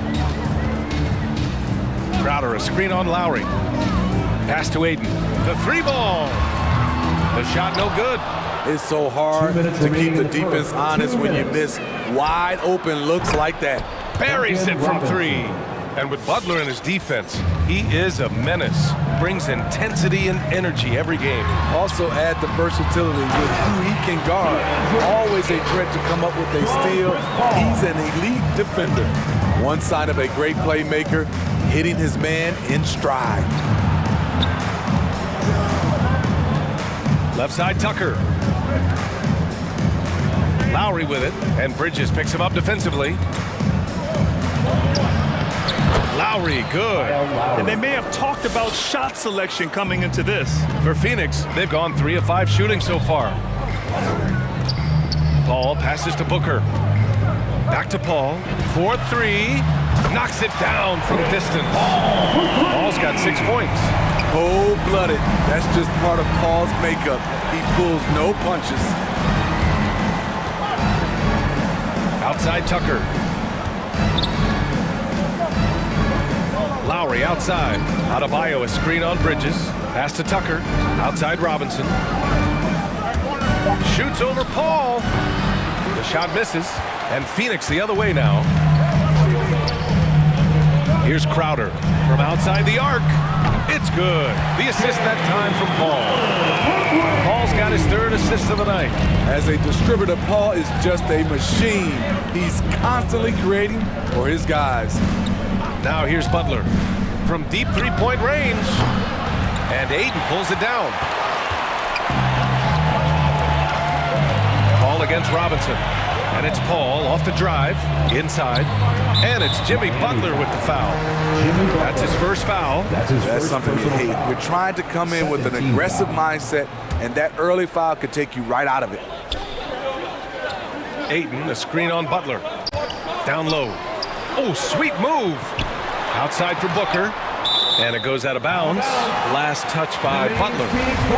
Crowder, a screen on Lowry. Pass to Ayton. The 3 ball. The shot no good. It's so hard to keep the defense honest when you miss wide open looks like that. Buries it from 3. And with Butler in his defense, he is a menace. Brings intensity and energy every game. Also add the versatility with who he can guard. Always a threat to come up with a steal. He's an elite defender. One sign of a great playmaker, hitting his man in stride. Left side, Tucker. Lowry with it, and Bridges picks him up defensively. Lowry, good. And they may have talked about shot selection coming into this. For Phoenix, they've gone 3 of 5 shooting so far. Paul passes to Booker. Back to Paul. 4-3. Knocks it down from distance. Paul's got 6 points. Cold-blooded. That's just part of Paul's makeup. He pulls no punches. Outside Tucker. Lowry outside. Adebayo a screen on Bridges. Pass to Tucker. Outside Robinson. Shoots over Paul. The shot misses. And Phoenix the other way now. Here's Crowder from outside the arc. It's good. The assist that time from Paul. Paul's got his 3rd assist of the night. As a distributor, Paul is just a machine. He's constantly creating for his guys. Now here's Butler from deep three-point range. And Ayton pulls it down. Paul against Robinson. And it's Paul off the drive, inside. And it's Jimmy Butler with the foul. That's his first foul. That's something you hate. You're trying to come in with an aggressive mindset, and that early foul could take you right out of it. Ayton, a screen on Butler. Down low. Oh, sweet move. Outside for Booker. And it goes out of bounds. Last touch by Butler.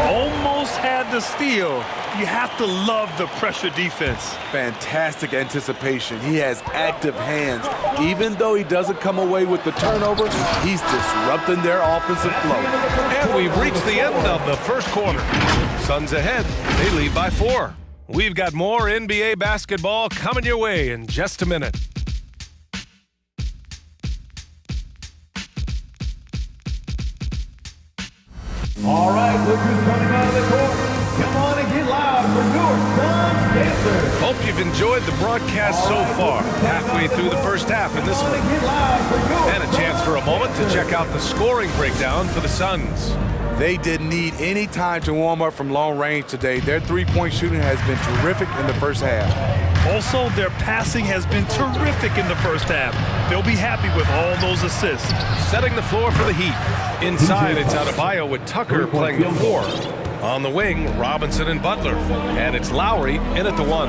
Almost had the steal. You have to love the pressure defense. Fantastic anticipation. He has active hands. Even though he doesn't come away with the turnover, he's disrupting their offensive flow. And we've reached the end of the first quarter. Suns ahead. They lead by 4. We've got more NBA basketball coming your way in just a minute. All right, look who's coming out of the court. Come on and get loud for your Suns Dancers. Hope you've enjoyed the broadcast so far. Halfway through the first half in this one. And a chance for a moment to check out the scoring breakdown for the Suns. They didn't need any time to warm up from long range today. Their three-point shooting has been terrific in the first half. Also, their passing has been terrific in the first half. They'll be happy with all those assists. Setting the floor for the Heat. Inside, it's Adebayo with Tucker playing the 4. On the wing, Robinson and Butler. And it's Lowry in at the 1.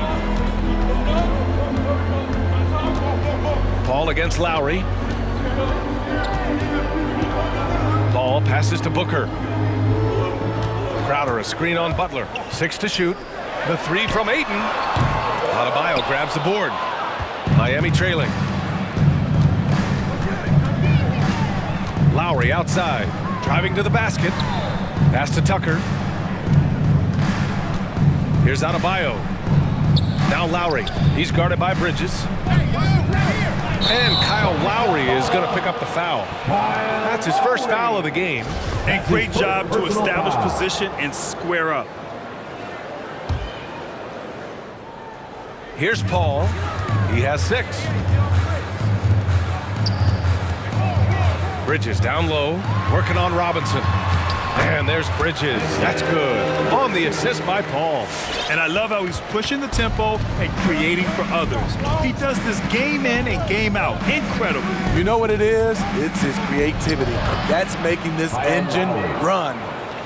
Paul against Lowry. Ball passes to Booker. Crowder, a screen on Butler. 6 to shoot. The 3 from Ayton. Adebayo grabs the board. Miami trailing. Lowry outside, driving to the basket. Pass to Tucker. Here's Adebayo. Now Lowry. He's guarded by Bridges. And Kyle Lowry is going to pick up the foul. That's his first foul of the game. And great job to establish position and square up. Here's Paul. He has 6. Bridges down low, working on Robinson. And there's Bridges. That's good. On the assist by Paul. And I love how he's pushing the tempo and creating for others. He does this game in and game out. Incredible. You know what it is? It's his creativity. That's making this engine run.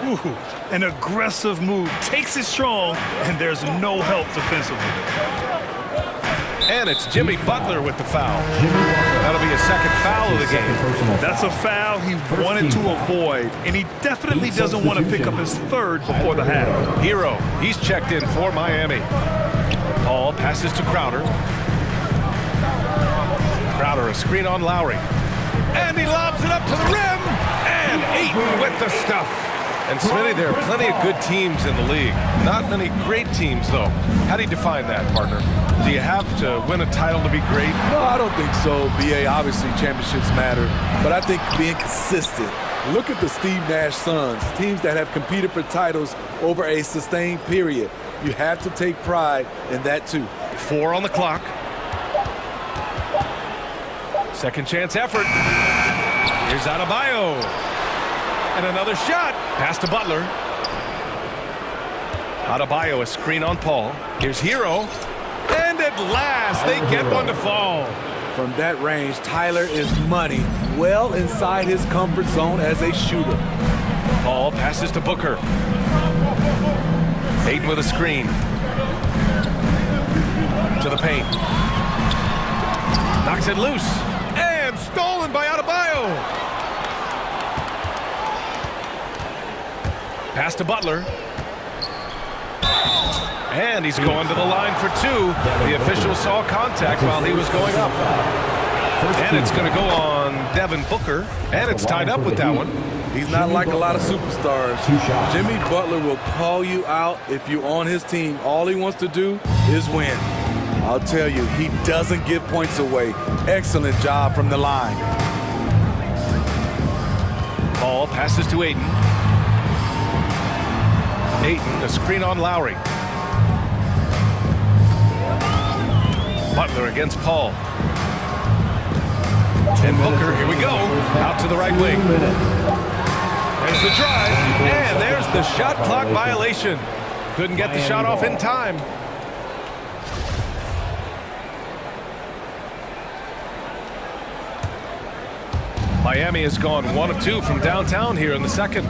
Ooh, an aggressive move. Takes it strong, and there's no help defensively. And it's Jimmy Butler with the foul. That'll be a second foul of the game. That's a foul he wanted to avoid, and he definitely doesn't want to pick up his 3rd before the half. Hero, he's checked in for Miami. Paul passes to Crowder. Crowder, a screen on Lowry. And he lobs it up to the rim. And Ayton with the stuff. And Smitty, there are plenty of good teams in the league. Not many great teams, though. How do you define that, partner? Do you have to win a title to be great? No, I don't think so, B.A. Obviously, championships matter. But I think being consistent. Look at the Steve Nash Suns, teams that have competed for titles over a sustained period. You have to take pride in that, too. 4 on the clock. Second chance effort. Here's Adebayo. And another shot. Pass to Butler. Adebayo, a screen on Paul. Here's Hero. And at last, they get one to fall. From that range, Tyler is money, well inside his comfort zone as a shooter. Paul passes to Booker. Ayton with a screen. To the paint. Knocks it loose. And stolen by Adebayo. Pass to Butler. And he's going to the line for 2. The official saw contact while he was going up. And it's going to go on Devin Booker. And it's tied up with that one. He's not like a lot of superstars. Jimmy Butler will call you out if you're on his team. All he wants to do is win. I'll tell you, he doesn't give points away. Excellent job from the line. Ball passes to Ayton. Ayton, a screen on Lowry. Butler against Paul. And Booker, here we go, out to the right wing. There's the drive, and there's the shot clock violation. Couldn't get the shot off in time. Miami has gone 1 of 2 from downtown here in the second.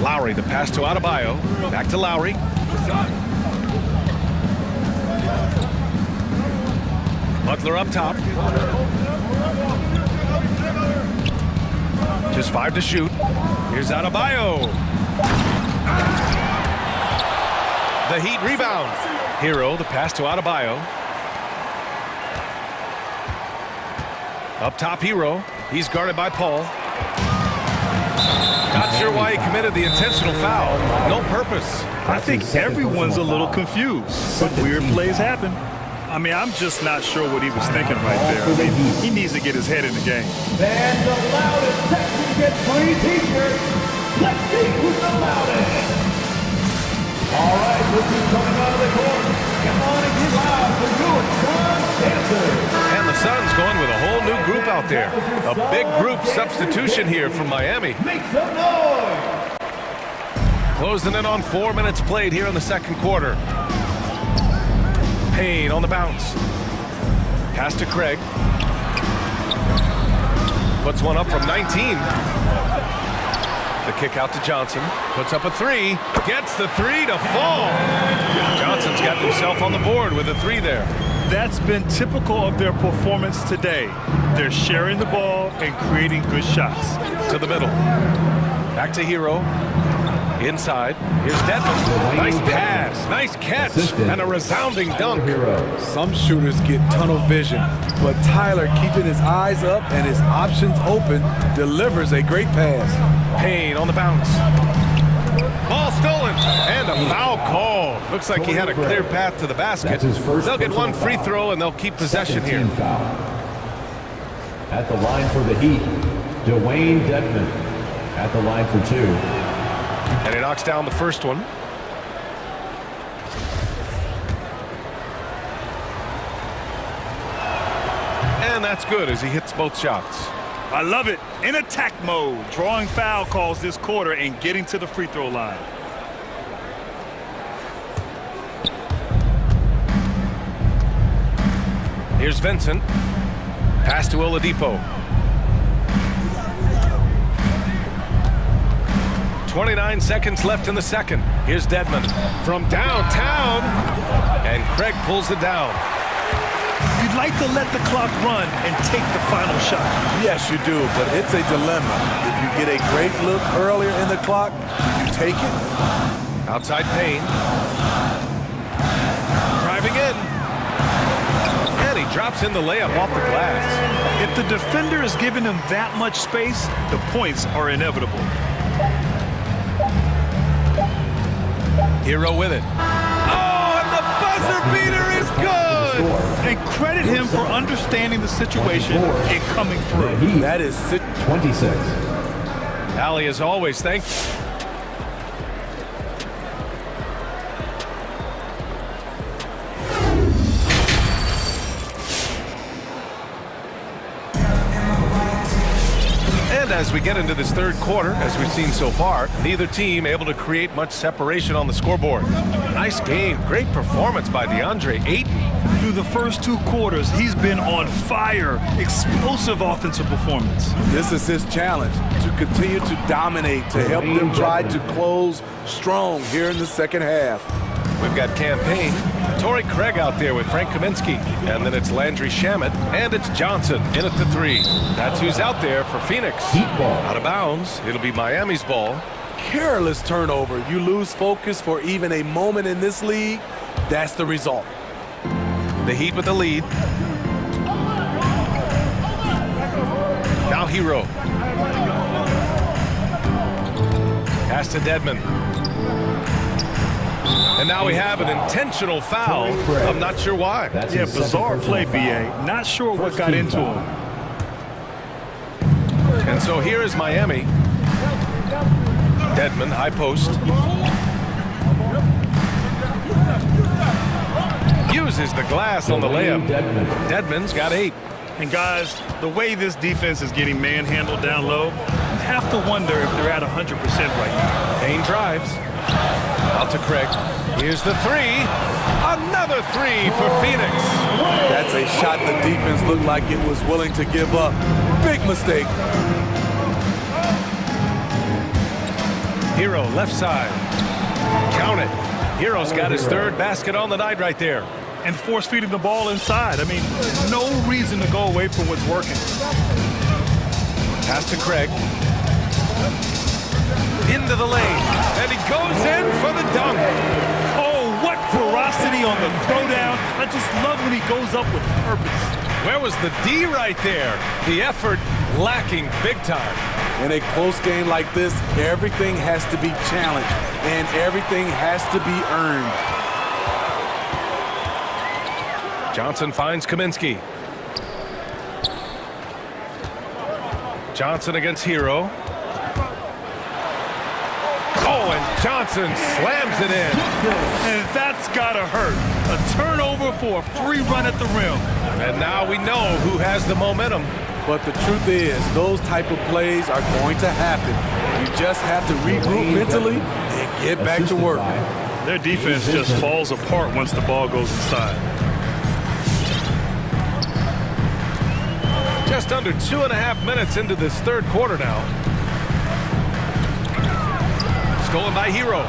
Lowry, the pass to Adebayo. Back to Lowry. Butler up top. Just 5 to shoot. Here's Adebayo. The Heat rebound. Hero, the pass to Adebayo. Up top, Hero. He's guarded by Paul. Not sure why he committed the intentional foul. No purpose. I think everyone's a little confused, but weird plays happen. I mean, I'm just not sure what he was thinking right there. I mean, he needs to get his head in the game. And the loudest section gets free t-shirts. Let's see who's the loudest. All right, this is coming out of the court. Come on and get loud for your Sun dancers. And the Suns going with a whole new group out there. A big group substitution here from Miami. Make some noise. Closing in on 4 minutes played here in the second quarter. Payne on the bounce. Pass to Craig. Puts one up from 19. The kick out to Johnson. Puts up a 3. Gets the 3 to fall. Johnson's got himself on the board with a 3 there. That's been typical of their performance today. They're sharing the ball and creating good shots. To the middle. Back to Hero. Inside. Here's Dedmon. Nice pass. Nice catch. And a resounding dunk. Some shooters get tunnel vision, but Tyler, keeping his eyes up and his options open, delivers a great pass. Payne on the bounce. Ball stolen. And a foul call. Looks like he had a clear path to the basket. They'll get one free throw and they'll keep possession here. At the line for the Heat, Dwayne Dedmon. At the line for 2. And he knocks down the first one. And that's good as he hits both shots. I love it. In attack mode, drawing foul calls this quarter and getting to the free throw line. Here's Vincent. Pass to Oladipo. 29 seconds left in the second. Here's Dedmon from downtown. And Craig pulls it down. You'd like to let the clock run and take the final shot. Yes, you do, but it's a dilemma. If you get a great look earlier in the clock, you take it. Outside Payne. Driving in. And he drops in the layup off the glass. If the defender is giving him that much space, the points are inevitable. Hero with it. Oh, and the buzzer beater is good! And credit him for understanding the situation and coming through. That is 26. Allie, as always, thank you. And as we get into this third quarter, as we've seen so far, neither team able to create much separation on the scoreboard. Nice game. Great performance by DeAndre Ayton. Through the first 2 quarters, he's been on fire. Explosive offensive performance. This is his challenge, to continue to dominate, to help them try to close strong here in the second half. We've got Campaign, Torrey Craig out there with Frank Kaminsky, and then it's Landry Shamet, and it's Johnson in at the 3. That's who's out there for Phoenix. Out of bounds, it'll be Miami's ball. Careless turnover. You lose focus for even a moment in this league. That's the result. The Heat with the lead. Now Hero. Pass to Dedmon. And now we have an intentional foul. I'm not sure why. Yeah, bizarre play, BA. Not sure what got into him. And so here is Miami. Dedmon, high post. uses the glass on the layup. Dedmon's got 8. And guys, the way this defense is getting manhandled down low, you have to wonder if they're at 100% right now. Payne drives. Out to Craig. Here's the 3. Another 3 for Phoenix. That's a shot the defense looked like it was willing to give up. Big mistake. Hero left side. Count it. Hero's got his 3rd basket on the night right there. And force feeding the ball inside. I mean, no reason to go away from what's working. Pass to Craig. Into the lane. And he goes in for the dunk. Oh, what ferocity on the throwdown. I just love when he goes up with purpose. Where was the D right there? The effort lacking big time. In a close game like this, everything has to be challenged and everything has to be earned. Johnson finds Kaminsky. Johnson against Hero. Oh, and Johnson slams it in. And that's gotta hurt. A turnover for a free run at the rim. And now we know who has the momentum. But the truth is, those type of plays are going to happen. You just have to regroup mentally and get back to work. Their defense just falls apart once the ball goes inside. Just under 2.5 minutes into this 3rd quarter now. Stolen by Hero.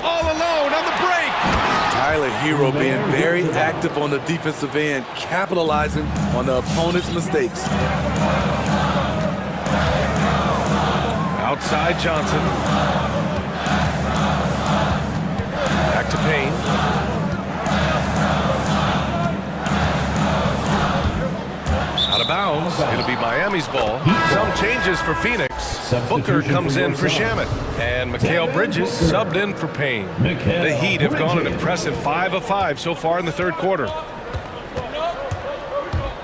All alone on the break. Tyler Hero being very active on the defensive end, capitalizing on the opponent's mistakes. Outside Johnson. Back to Payne. Out of bounds. It'll be Miami's ball. Some changes for Phoenix. Booker comes in for Shamet. And Mikal Bridges subbed in for Payne. The Heat have gone an impressive 5 of 5 so far in the 3rd quarter.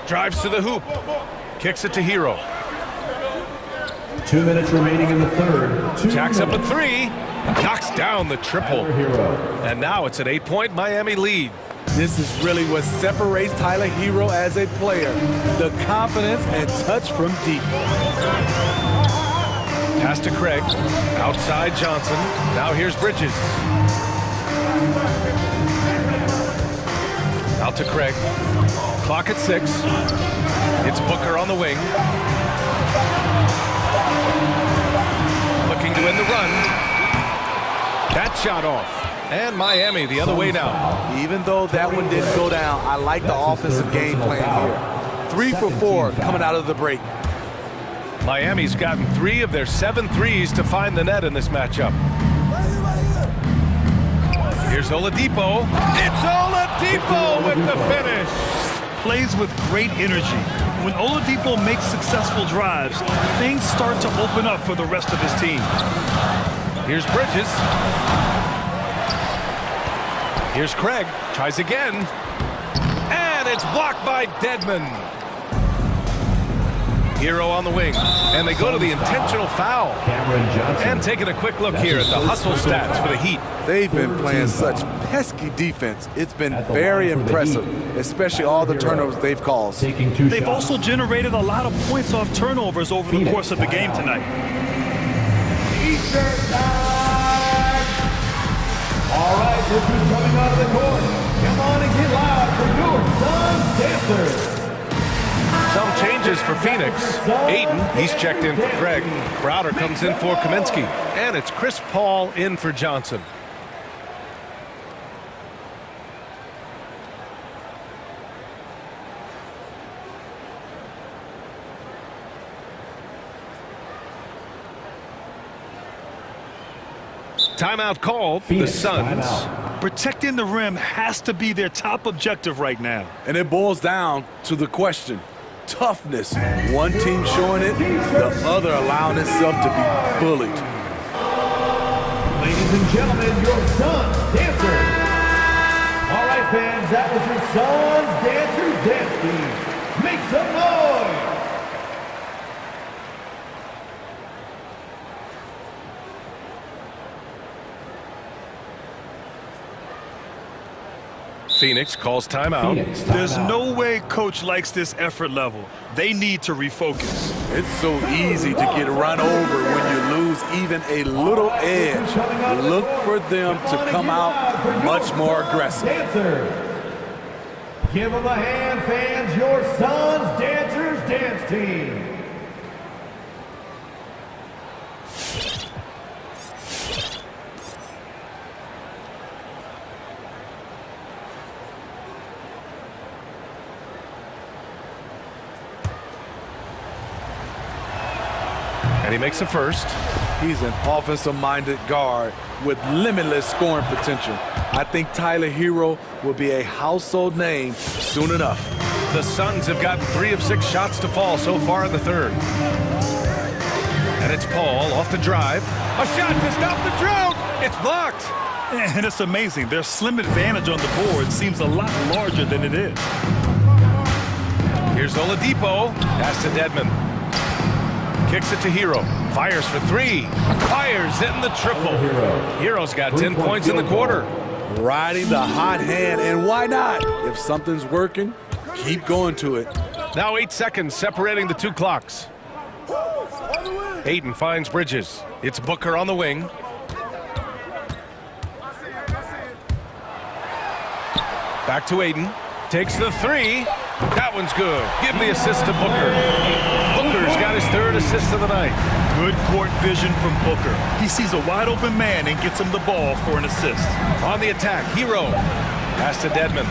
Drives to the hoop. Kicks it to Hero. 2 minutes remaining in the 3rd. Jacks up a 3. Knocks down the triple. And now it's an 8-point Miami lead. This is really what separates Tyler Hero as a player. The confidence and touch from deep. Pass to Craig. Outside Johnson. Now here's Bridges. Out to Craig. Clock at 6. It's Booker on the wing. Looking to win the run. That shot off. And Miami the other way now. Even though that one didn't go down, I like the offensive game plan here. 3 for 4 coming out of the break. Miami's gotten 3 of their 7 threes to find the net in this matchup. Here's Oladipo. It's Oladipo with the finish. Plays with great energy. When Oladipo makes successful drives, things start to open up for the rest of his team. Here's Bridges. Here's Craig. Tries again. And it's blocked by Dedmon. Hero on the wing. And they go to the intentional foul. And taking a quick look here at the hustle stats for the Heat. They've been playing such pesky defense. It's been very impressive, especially all the turnovers they've caused. They've also generated a lot of points off turnovers over the course of the game tonight. All right, look who's coming out of the court. Come on and get loud for your Suns dancers. Some changes for Phoenix. Aiden, he's checked in for Craig. Crowder comes in for Kaminsky. And it's Chris Paul in for Johnson. Timeout called. The Suns. Protecting the rim has to be their top objective right now. And it boils down to the question. Toughness. One team showing it, the other allowing itself to be bullied. Ladies and gentlemen, your Suns dancers. All right, fans, that was your Suns dancers dance team. Make some noise. Phoenix calls timeout. There's no way coach likes this effort level. They need to refocus. It's so easy to get run over when you lose even a little edge. Look for them to come out much more aggressive. Give them a hand, fans. Your Suns Dancers Dance Team. And he makes the first. He's an offensive-minded guard with limitless scoring potential. I think Tyler Hero will be a household name soon enough. The Suns have gotten 3 of 6 shots to fall so far in the third. And it's Paul off the drive. A shot to stop the drought. It's blocked. And it's amazing. Their slim advantage on the board seems a lot larger than it is. Here's Oladipo. Pass to Dedmon. Kicks it to Hero. Fires for 3. Fires in the triple. Hero's got 10 points in the quarter. Riding the hot hand, and why not? If something's working, keep going to it. Now 8 seconds separating the 2 clocks. Ayton finds Bridges. It's Booker on the wing. Back to Ayton. Takes the 3. That one's good. Give the assist to Booker. Booker's got his 3rd assist of the night. Good court vision from Booker. He sees a wide open man and gets him the ball for an assist. On the attack, Hero. Pass to Dedmon.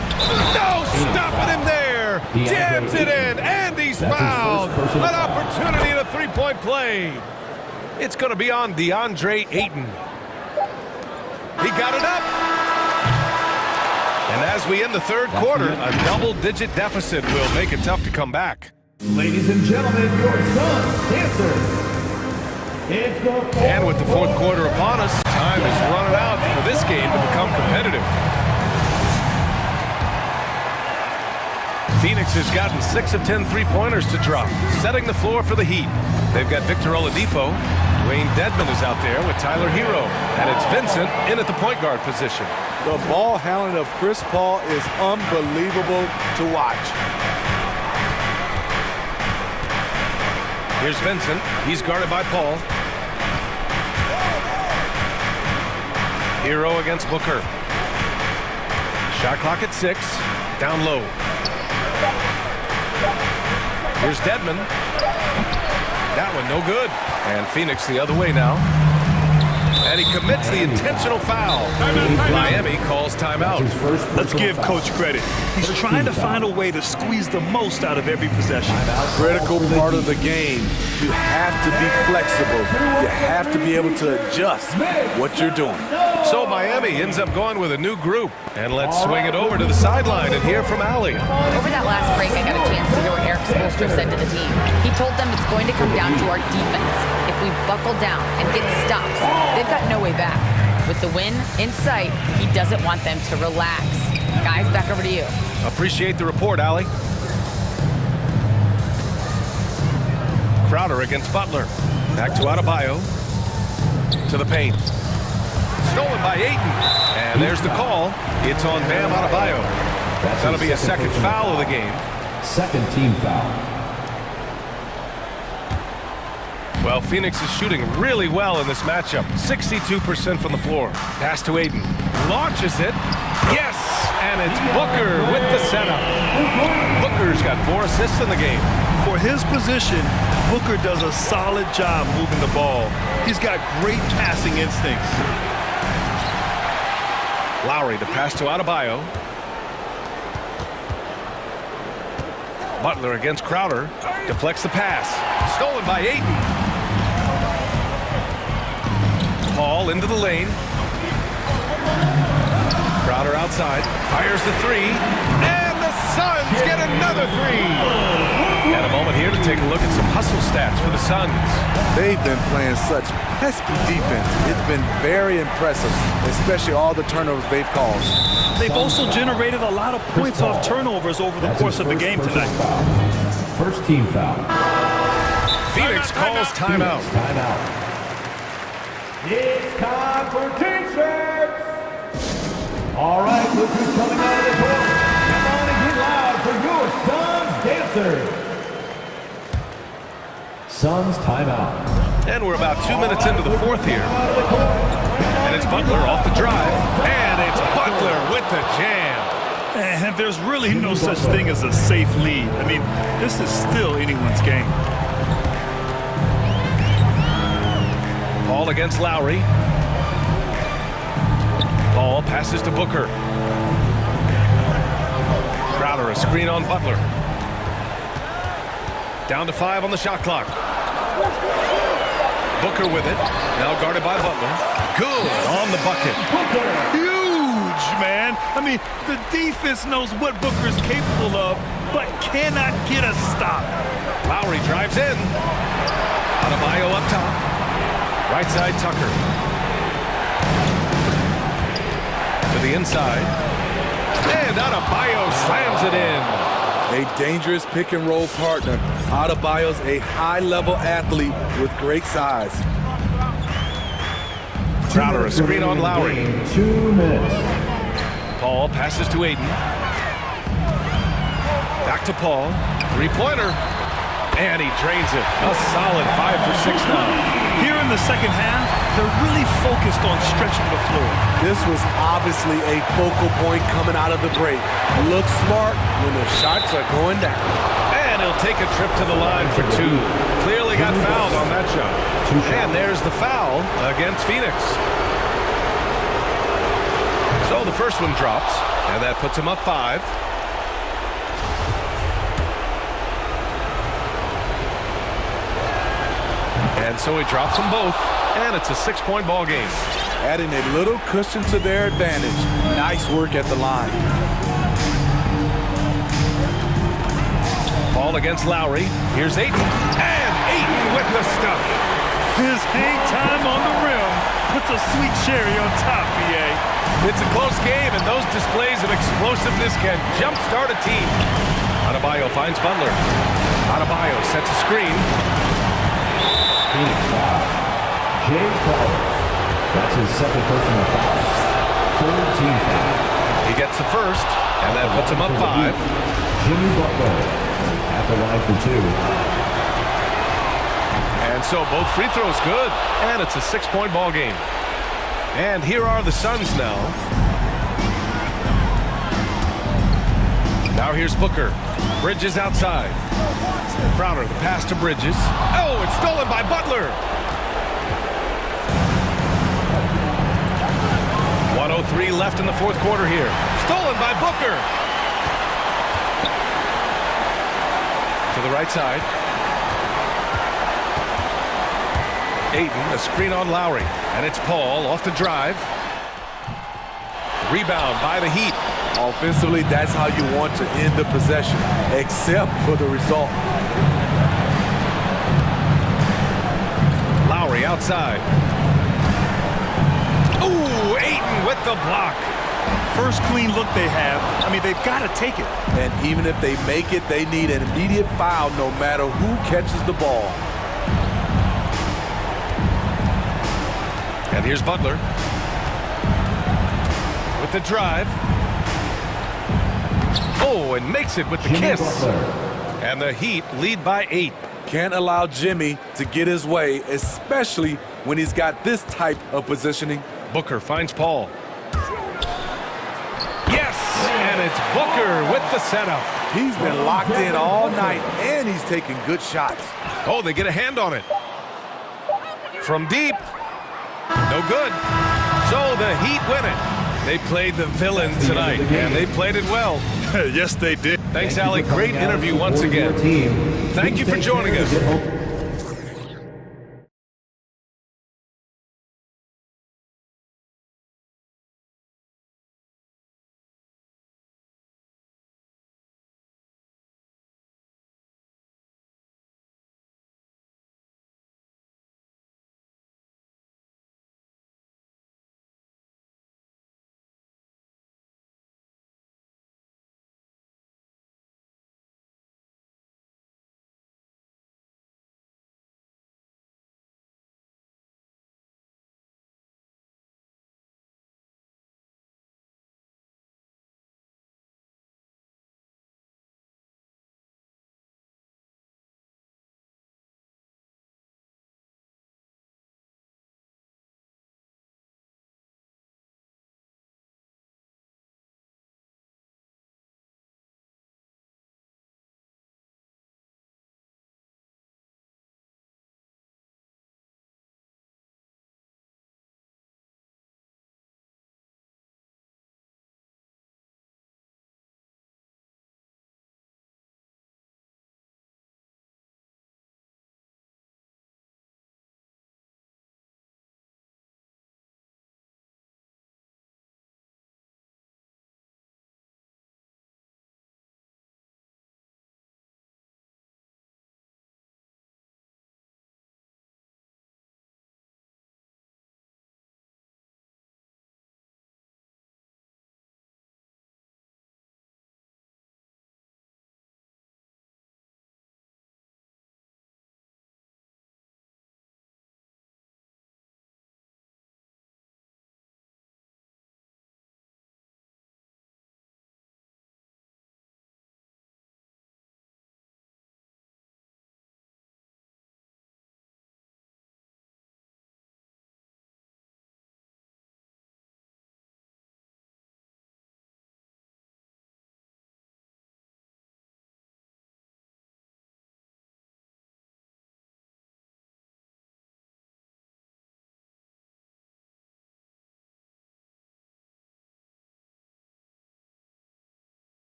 No, stopping him there. Jams it in, and he's fouled. An opportunity at a 3-point play. It's going to be on DeAndre Ayton. He got it up. And as we end the third quarter, a double-digit deficit will make it tough to come back. Ladies and gentlemen, your Suns Dancers. It's the And with the fourth quarter upon us, time is running out for this game to become competitive. Phoenix has gotten 6 of 10 three-pointers to drop, setting the floor for the Heat. They've got Victor Oladipo. Dwayne Dedmon is out there with Tyler Hero. And it's Vincent in at the point guard position. The ball handling of Chris Paul is unbelievable to watch. Here's Vincent. He's guarded by Paul. Hero against Booker. Shot clock at 6. Down low. Here's Dedmon. That one no good. And Phoenix the other way now. And he commits the intentional foul. Miami calls timeout. Let's give Coach credit. He's trying to find a way to squeeze the most out of every possession. Critical part of the game. You have to be flexible. You have to be able to adjust what you're doing. So Miami ends up going with a new group. And let's swing it over to the sideline and hear from Allie. Over that last break, I got a chance to hear what Eric Spoelstra said to the team. He told them it's going to come down to our defense. If we buckle down and get stops, they've got no way back. With the win in sight, he doesn't want them to relax. Guys, back over to you. Appreciate the report, Allie. Crowder against Butler. Back to Adebayo. To the paint. Stolen by Ayton. And there's the call. It's on Bam Adebayo. That'll be a second foul of the game. Second team foul. Well, Phoenix is shooting really well in this matchup. 62% from the floor. Pass to Ayton. Launches it. Yes! And it's Booker with the setup. Booker's got 4 assists in the game. For his position, Booker does a solid job moving the ball. He's got great passing instincts. Lowry to pass to Adebayo. Butler against Crowder. Deflects the pass. Stolen by Ayton. Paul into the lane. Crowder outside. Fires the 3. And the Suns get another 3. And a moment here to take a look at some hustle stats for the Suns. They've been playing such pesky defense. It's been very impressive, especially all the turnovers they've caused. They've also generated a lot of points off turnovers over the course of the game tonight. First team foul. Phoenix calls timeout. It's time for T-shirts. All right, look who's coming out of the court. Come on and get loud for your Suns dancers. Suns timeout. And we're about 2 minutes into the fourth here. And it's Butler off the drive. And it's Butler with the jam. And there's really no such thing as a safe lead. I mean, this is still anyone's game. Paul against Lowry. Paul passes to Booker. Crowder, a screen on Butler. Down to 5 on the shot clock. Booker with it. Now guarded by Butler. Good on the bucket. Huge, man. I mean, the defense knows what Booker's capable of, but cannot get a stop. Lowry drives in. Adebayo up top. Right side, Tucker. To the inside. And Adebayo slams it in. A dangerous pick-and-roll partner. Adebayo's a high-level athlete with great size. Crowder, a screen on Lowry. 2 minutes. Paul passes to Aiden. Back to Paul. Three-pointer. And he drains it. A solid 5 for 6 now. Here in the second half, they're really focused on stretching the floor. This was obviously a focal point coming out of the break. Look smart when the shots are going down. And he'll take a trip to the line for 2. Clearly got fouled on that shot. And there's the foul against Phoenix. So the first one drops, and that puts him up 5. And so he drops them both, and it's a 6-point ball game. Adding a little cushion to their advantage. Nice work at the line. Ball against Lowry. Here's Aiden. And Aiden with the stuff. His hang time on the rim puts a sweet cherry on top, BA. It's a close game, and those displays of explosiveness can jumpstart a team. Adebayo finds Butler. Adebayo sets a screen. Phoenix foul. Jay Crowder. That's his second personal foul. 3rd team foul. He gets the first, and that puts him up 5. Jimmy Butler at the line for 2. And so both free throws good, and it's a 6-point ball game. And here are the Suns now. Now here's Booker. Bridges outside. Crowder, the pass to Bridges. Oh, it's stolen by Butler. 1:03 left in the fourth quarter here. Stolen by Booker. To the right side. Aiden, a screen on Lowry. And it's Paul off the drive. Rebound by the Heat. Offensively, that's how you want to end the possession, except for the result. Lowry outside. Ooh, Aiden with the block. First clean look they have. I mean, they've got to take it. And even if they make it, they need an immediate foul no matter who catches the ball. And here's Butler. With the drive. Oh, and makes it with the kiss. And the Heat lead by 8. Can't allow Jimmy to get his way, especially when he's got this type of positioning. Booker finds Paul. Yes, and it's Booker with the setup. He's been locked in all night, and he's taking good shots. Oh, they get a hand on it. From deep. No good. So the Heat win it. They played the villain tonight, and they played it well. Yes, they did. Thanks, Allie. Great interview once again. Thank you for joining us.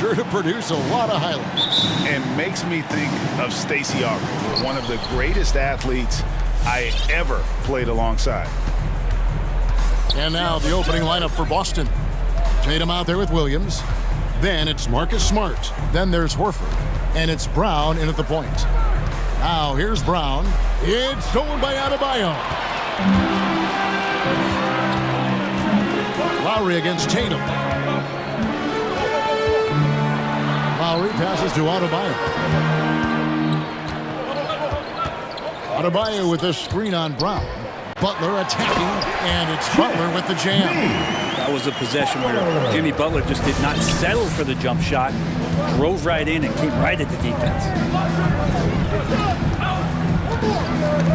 Sure to produce a lot of highlights. And makes me think of Stacey Aubrey, one of the greatest athletes I ever played alongside. And now the opening lineup for Boston. Tatum out there with Williams. Then it's Marcus Smart. Then there's Horford. And it's Brown in at the point. Now here's Brown. It's stolen by Adebayo. Lowry against Tatum. Lowry passes to Adebayo. Adebayo with the screen on Brown. Butler attacking, and it's Butler with the jam. That was a possession where Jimmy Butler just did not settle for the jump shot, drove right in and came right at the defense.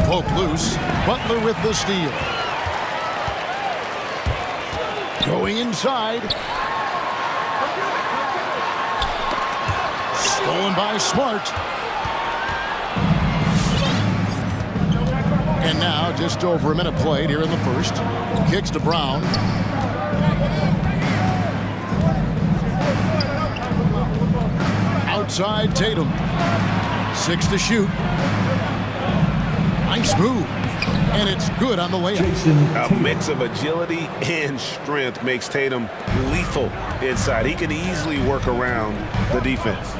Poke loose. Butler with the steal. Going inside. Stolen by Smart. And now just over a minute played here in the first. Kicks to Brown. Outside Tatum. 6 to shoot. Nice move. And it's good on the layup. A mix of agility and strength makes Tatum lethal inside. He can easily work around the defense.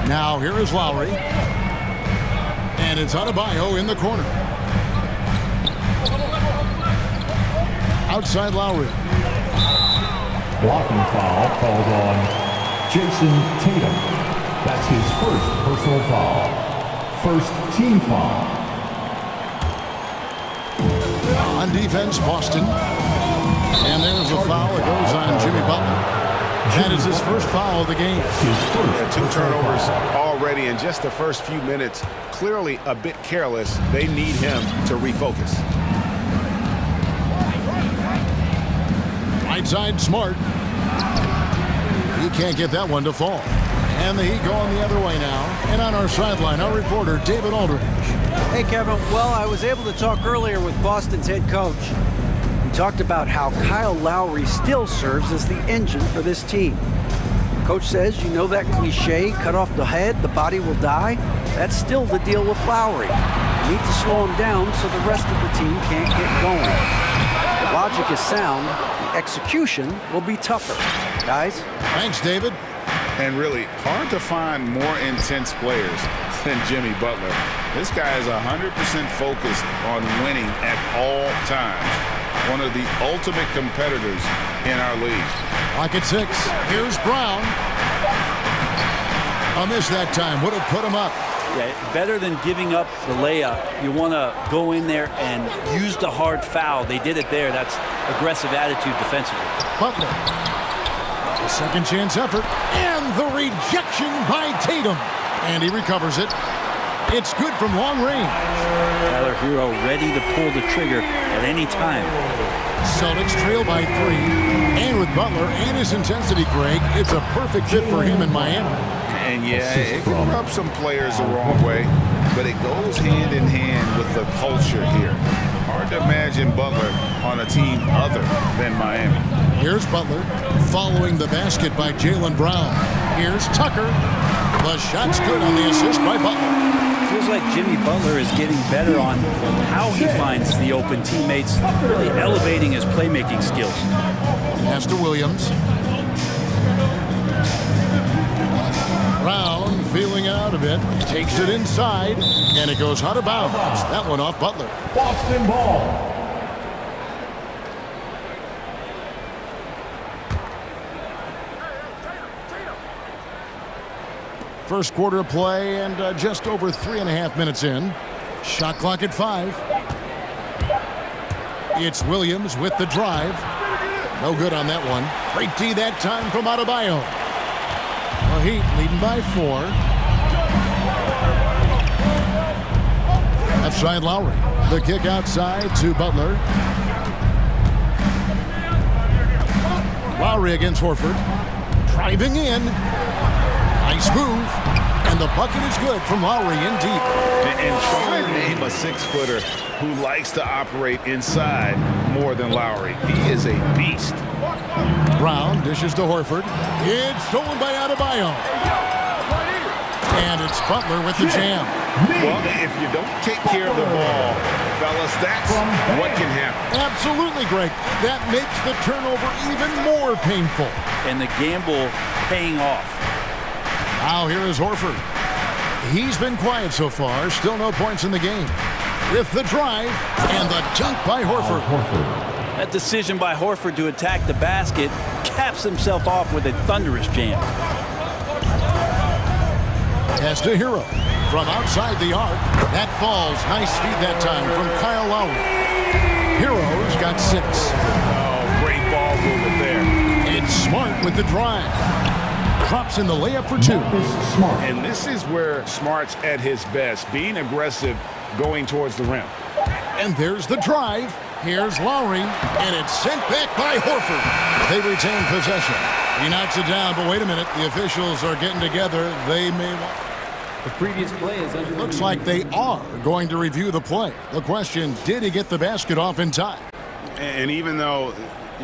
Now here is Lowry. And it's Adebayo in the corner. Outside Lowry. Blocking foul called on Jason Tatum. That's his first personal foul. First team foul. On defense, Boston. And there's a foul that goes on Jimmy Butler. That is his first foul of the game. Yeah, 2 turnovers already in just the first few minutes. Clearly a bit careless. They need him to refocus. Right side, Smart. He can't get that one to fall. And the Heat going the other way now. And on our sideline, our reporter, David Aldridge. Hey, Kevin. Well, I was able to talk earlier with Boston's head coach. He talked about how Kyle Lowry still serves as the engine for this team. Coach says, you know that cliche, cut off the head, the body will die? That's still the deal with Lowry. You need to slow him down so the rest of the team can't get going. The logic is sound. The execution will be tougher. Guys? Thanks, David. And really, hard to find more intense players than Jimmy Butler. This guy is 100% focused on winning at all times. One of the ultimate competitors in our league. Lock at 6. Here's Brown. A miss that time. Would have put him up. Yeah, better than giving up the layup. You want to go in there and use the hard foul. They did it there. That's aggressive attitude defensively. Butler. A second chance effort. And the rejection by Tatum. And he recovers it. It's good from long range. Tyler Hero ready to pull the trigger at any time. Celtics trail by 3. And with Butler and his intensity, Greg, it's a perfect fit for him in Miami. And yeah, it can rub some players the wrong way, but it goes hand in hand with the culture here. Hard to imagine Butler on a team other than Miami. Here's Butler following the basket by Jaylen Brown. Here's Tucker. The shot's good on the assist by Butler. Feels like Jimmy Butler is getting better on how he finds the open teammates, really elevating his playmaking skills. Pass to Williams. Brown feeling out a bit, takes it inside, and it goes out of bounds. That one off Butler. Boston ball. First quarter of play and just over 3.5 minutes in. Shot clock at 5. It's Williams with the drive. No good on that one. Great D that time from Adebayo. The Heat leading by 4. Left side Lowry. The kick outside to Butler. Lowry against Horford. Driving in. Nice move. And And the bucket is good from Lowry in deep. And try to name a six-footer who likes to operate inside more than Lowry. He is a beast. Brown dishes to Horford. It's stolen by Adebayo. And it's Butler with the jam. Well, if you don't take care of the ball, fellas, that's what can happen. Absolutely, Greg. That makes the turnover even more painful. And the gamble paying off. Now here is Horford. He's been quiet so far. Still no points in the game. With the drive and the dunk by Horford. That decision by Horford to attack the basket caps himself off with a thunderous jam. Pass to Hero. From outside the arc. That falls. Nice feed that time from Kyle Lowry. Hero's got 6. Oh, great ball movement there. It's Smart with the drive. Drops in the layup for 2. And this is where Smart's at his best, being aggressive, going towards the rim. And there's the drive. Here's Lowry, and it's sent back by Horford. They retain possession. He knocks it down, but wait a minute. The officials are getting together. They may want... The previous play is under... Looks like they are going to review the play. The question, did he get the basket off in time? And even though,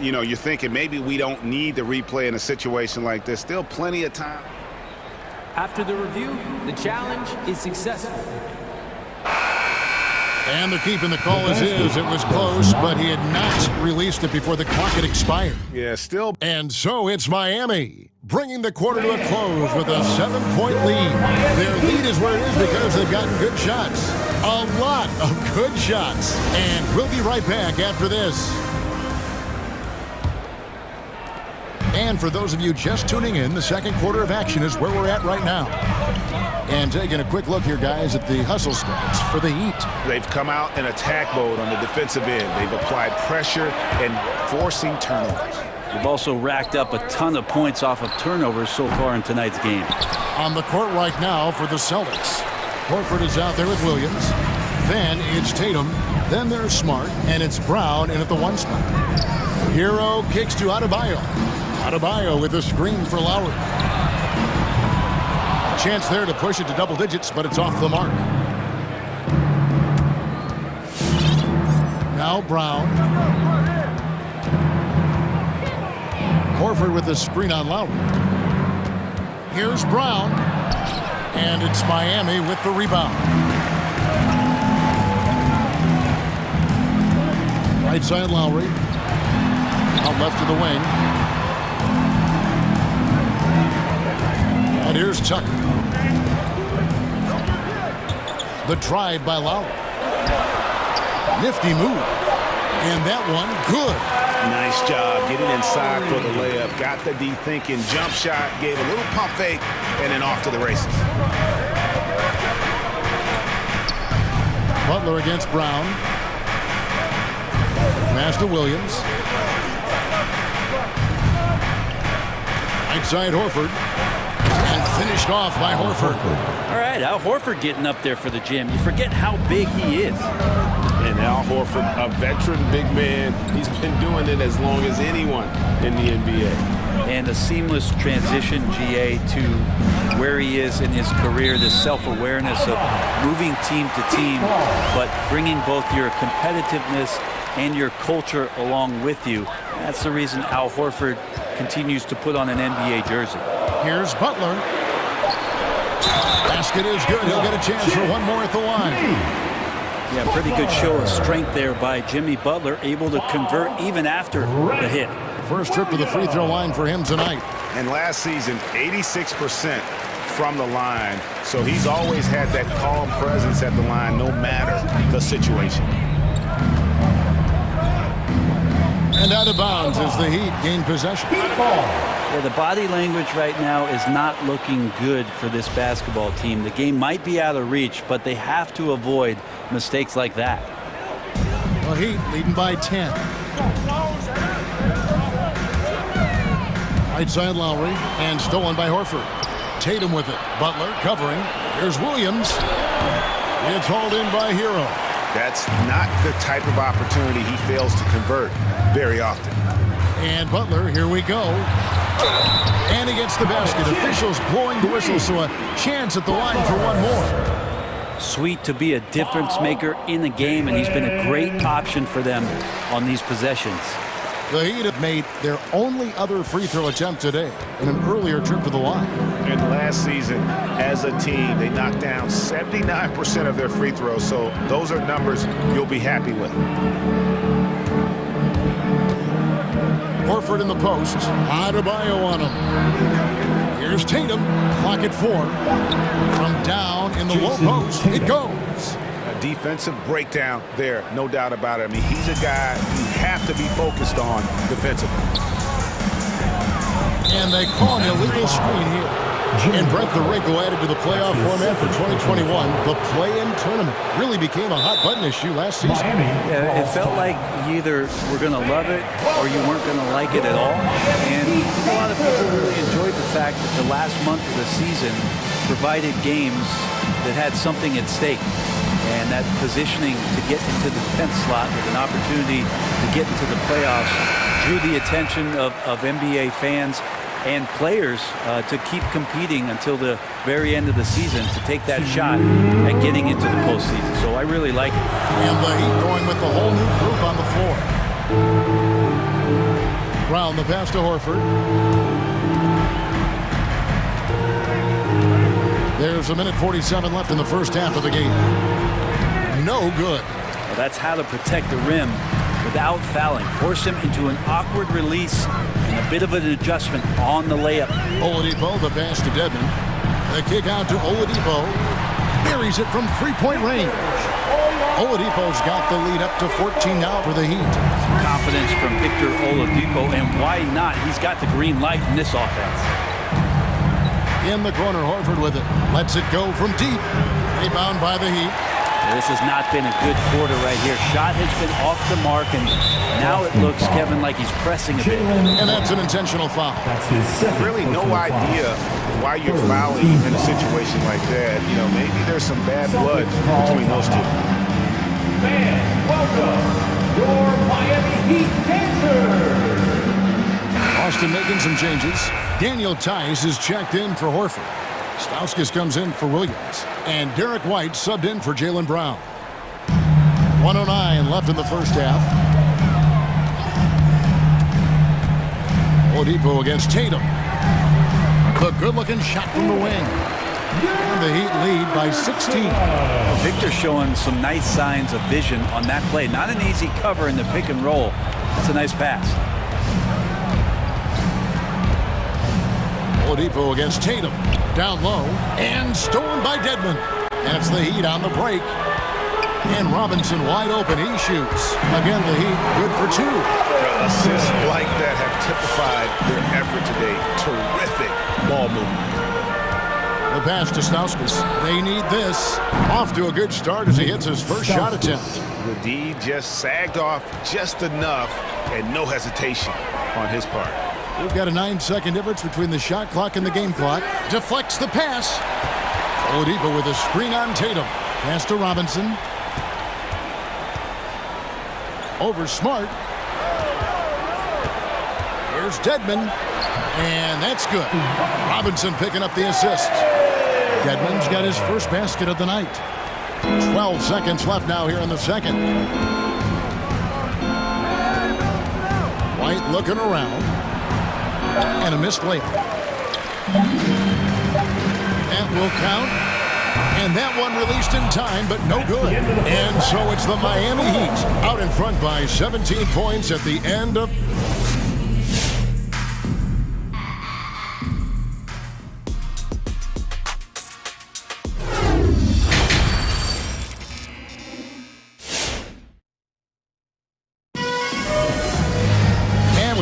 you know, you're thinking maybe we don't need the replay in a situation like this, still plenty of time. After the review, the challenge is successful. And they're keeping the call as is. It was close, but he had not released it before the clock had expired. Yeah, still. And so it's Miami, bringing the quarter to a close with a 7-point lead. Their lead is where it is because they've gotten good shots. A lot of good shots. And we'll be right back after this. And for those of you just tuning in, the second quarter of action is where we're at right now. And taking a quick look here, guys, at the hustle stats for the Heat. They've come out in attack mode on the defensive end. They've applied pressure and forcing turnovers. They've also racked up a ton of points off of turnovers so far in tonight's game. On the court right now for the Celtics. Horford is out there with Williams. Then it's Tatum. Then there's Smart. And it's Brown in at the 1 spot. Hero kicks to Adebayo. Adebayo with a screen for Lowry. Chance there to push it to double digits, but it's off the mark. Now Brown. Horford with the screen on Lowry. Here's Brown. And it's Miami with the rebound. Right side Lowry. Out left to the wing. And here's Tucker. The drive by Lowry. Nifty move. And that one, good. Nice job getting inside for the layup. Got the D thinking, jump shot, gave a little pump fake, and then off to the races. Butler against Brown. Pass to Williams. Right side Horford. And finished off by Horford. All right, Al Horford getting up there for the jam. You forget how big he is. And Al Horford, a veteran big man. He's been doing it as long as anyone in the NBA. And a seamless transition, GA, to where he is in his career, this self-awareness of moving team to team, but bringing both your competitiveness and your culture along with you. That's the reason Al Horford continues to put on an NBA jersey. Here's Butler. Basket is good. He'll get a chance for one more at the line. Yeah, pretty good show of strength there by Jimmy Butler, able to convert even after the hit. First trip to the free throw line for him tonight. And last season, 86% from the line. So he's always had that calm presence at the line, no matter the situation. And out of bounds as the Heat gain possession. Yeah, the body language right now is not looking good for this basketball team. The game might be out of reach, but they have to avoid mistakes like that. The Heat leading by 10. Right side Lowry, and stolen by Horford. Tatum with it. Butler covering. Here's Williams. It's hauled in by Hero. That's not the type of opportunity he fails to convert very often. And Butler, here we go. And he gets the basket. Officials blowing the whistle, so a chance at the line for one more. Sweet to be a difference maker in the game, and he's been a great option for them on these possessions. The Heat have made their only other free throw attempt today in an earlier trip to the line. And last season, as a team, they knocked down 79% of their free throws, so those are numbers you'll be happy with. Horford in the post. Adebayo on him. Here's Tatum. Clock at 4. From down in the low post, it goes. A defensive breakdown there, no doubt about it. I mean, he's a guy you have to be focused on defensively. And they call an illegal screen here. And Brent the Wrinkle added to the playoff format for 2021. The play-in tournament really became a hot button issue last season. Yeah, it felt like you either were going to love it or you weren't going to like it at all. And a lot of people really enjoyed the fact that the last month of the season provided games that had something at stake. And that positioning to get into the 10th slot with an opportunity to get into the playoffs drew the attention of NBA fans and players to keep competing until the very end of the season to take that shot at getting into the postseason. So I really like it. And the Heat going with the whole new group on the floor. Brown the pass to Horford. There's a minute 47 left in the first half of the game. No good. Well, that's how to protect the rim without fouling. Force him into an awkward release and a bit of an adjustment on the layup. Oladipo, the pass to Dedmon. The kick out to Oladipo. Buries it from three-point range. Oladipo's got the lead up to 14 now for the Heat. Some confidence from Victor Oladipo, and why not? He's got the green light in this offense. In the corner, Horford with it. Lets it go from deep. Rebound by the Heat. This has not been a good quarter right here. Shot has been off the mark, and now it looks, Kevin, like he's pressing a bit. And that's an intentional foul. Really no idea why you're fouling in a situation like that. You know, maybe there's some bad blood between those two. Fans, welcome your Miami Heat dancers. Austin making some changes. Daniel Tice is checked in for Horford. Stauskas comes in for Williams. And Derek White subbed in for Jaylen Brown. 1:09 left in the first half. Oladipo against Tatum. The good-looking shot from the wing. And the Heat lead by 16. Victor showing some nice signs of vision on that play. Not an easy cover in the pick and roll. That's a nice pass. Oladipo against Tatum. Down low. And stolen by Dedmon. That's the Heat on the break. And Robinson wide open. He shoots. Again, the Heat good for 2. Assists like that have typified their effort today. Terrific ball movement. The pass to Stauskas. They need this. Off to a good start as he hits his first shot attempt. The D just sagged off just enough and no hesitation on his part. We've got a 9-second difference between the shot clock and the game clock. Deflects the pass. Oladipo with a screen on Tatum. Pass to Robinson. Over Smart. Here's Dedmon. And that's good. Robinson picking up the assist. Dedmon's got his first basket of the night. 12 seconds left now here in the second. White looking around. And a missed layup. That will count. And that one released in time, but no good. And so it's the Miami Heat out in front by 17 points at the end of...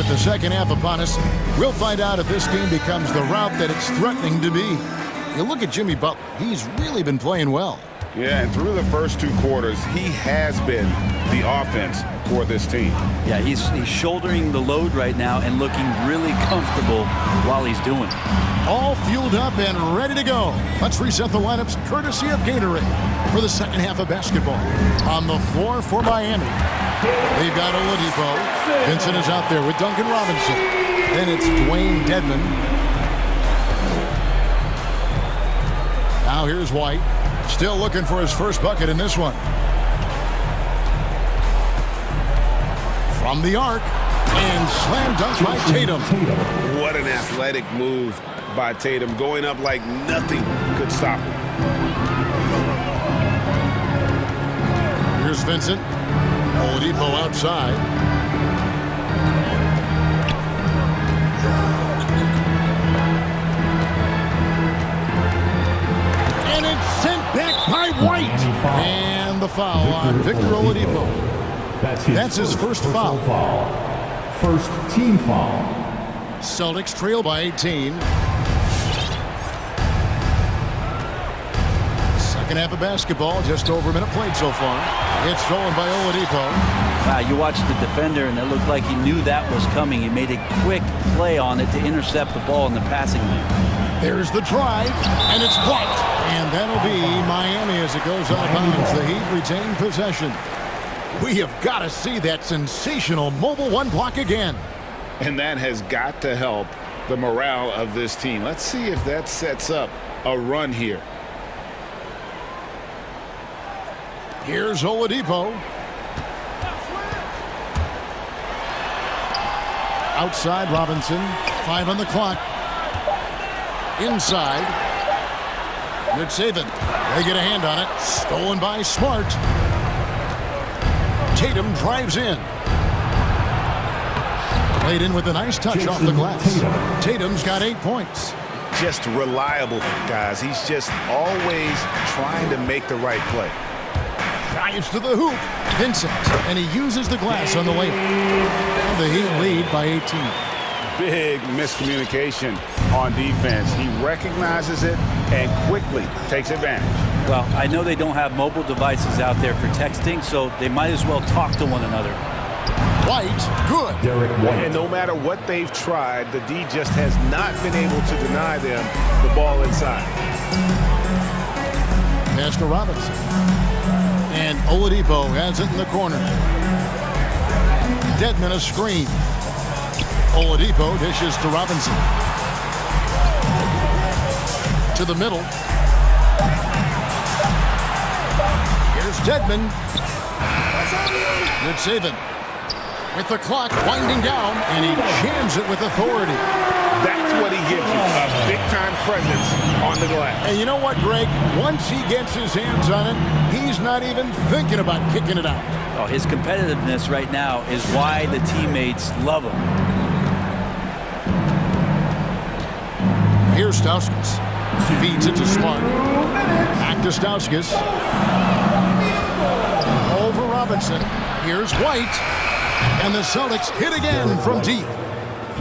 The second half upon us, we'll find out if this game becomes the route that it's threatening to be. You look at Jimmy Butler, he's really been playing well. Yeah, and through the first 2 quarters, he has been the offense for this team. Yeah, he's shouldering the load right now and looking really comfortable while he's doing it. All fueled up and ready to go. Let's reset the lineups courtesy of Gatorade for the second half of basketball. On the floor for Miami, they've got Oladipo. Vincent is out there with Duncan Robinson. Then it's Dwayne Dedman. Now here's White. Still looking for his first bucket in this one. From the arc. And slam dunk by Tatum. What an athletic move by Tatum. Going up like nothing could stop him. Here's Vincent. Oladipo outside. And it's sent back by White. And the foul on Victor Oladipo. That's his first foul. First team foul. Celtics trail by 18. Second half of basketball, just over a minute played so far. It's stolen by Oladipo. Wow, you watched the defender, and it looked like he knew that was coming. He made a quick play on it to intercept the ball in the passing lane. There's the drive, and it's blocked. And that'll be Miami as it goes out of bounds. The Heat retain possession. We have got to see that sensational mobile one block again. And that has got to help the morale of this team. Let's see if that sets up a run here. Here's Oladipo. Outside Robinson. 5 on the clock. Inside. Mid-Saban. They get a hand on it. Stolen by Smart. Tatum drives in. Played in with a nice touch off the glass. Tatum's got 8 points. Just reliable, guys. He's just always trying to make the right play. Drives to the hoop. Vincent. And he uses the glass on the layup. And the Heat lead by 18. Big miscommunication on defense. He recognizes it and quickly takes advantage. Well, I know they don't have mobile devices out there for texting, so they might as well talk to one another. White, good. And no matter what they've tried, the D just has not been able to deny them the ball inside. Pass to Robinson. And Oladipo has it in the corner. Dedman a screen. Oladipo dishes to Robinson. To the middle. Here's Dedman. Mid-Saban. With the clock winding down, and he jams it with authority. That's what he gives you, a big-time presence on the glass. And you know what, Greg? Once he gets his hands on it, he's not even thinking about kicking it out. Oh, his competitiveness right now is why the teammates love him. Here's Stauskas. Feeds it to Smart. Back to Stauskas. Over Robinson. Here's White. And the Celtics hit again from deep.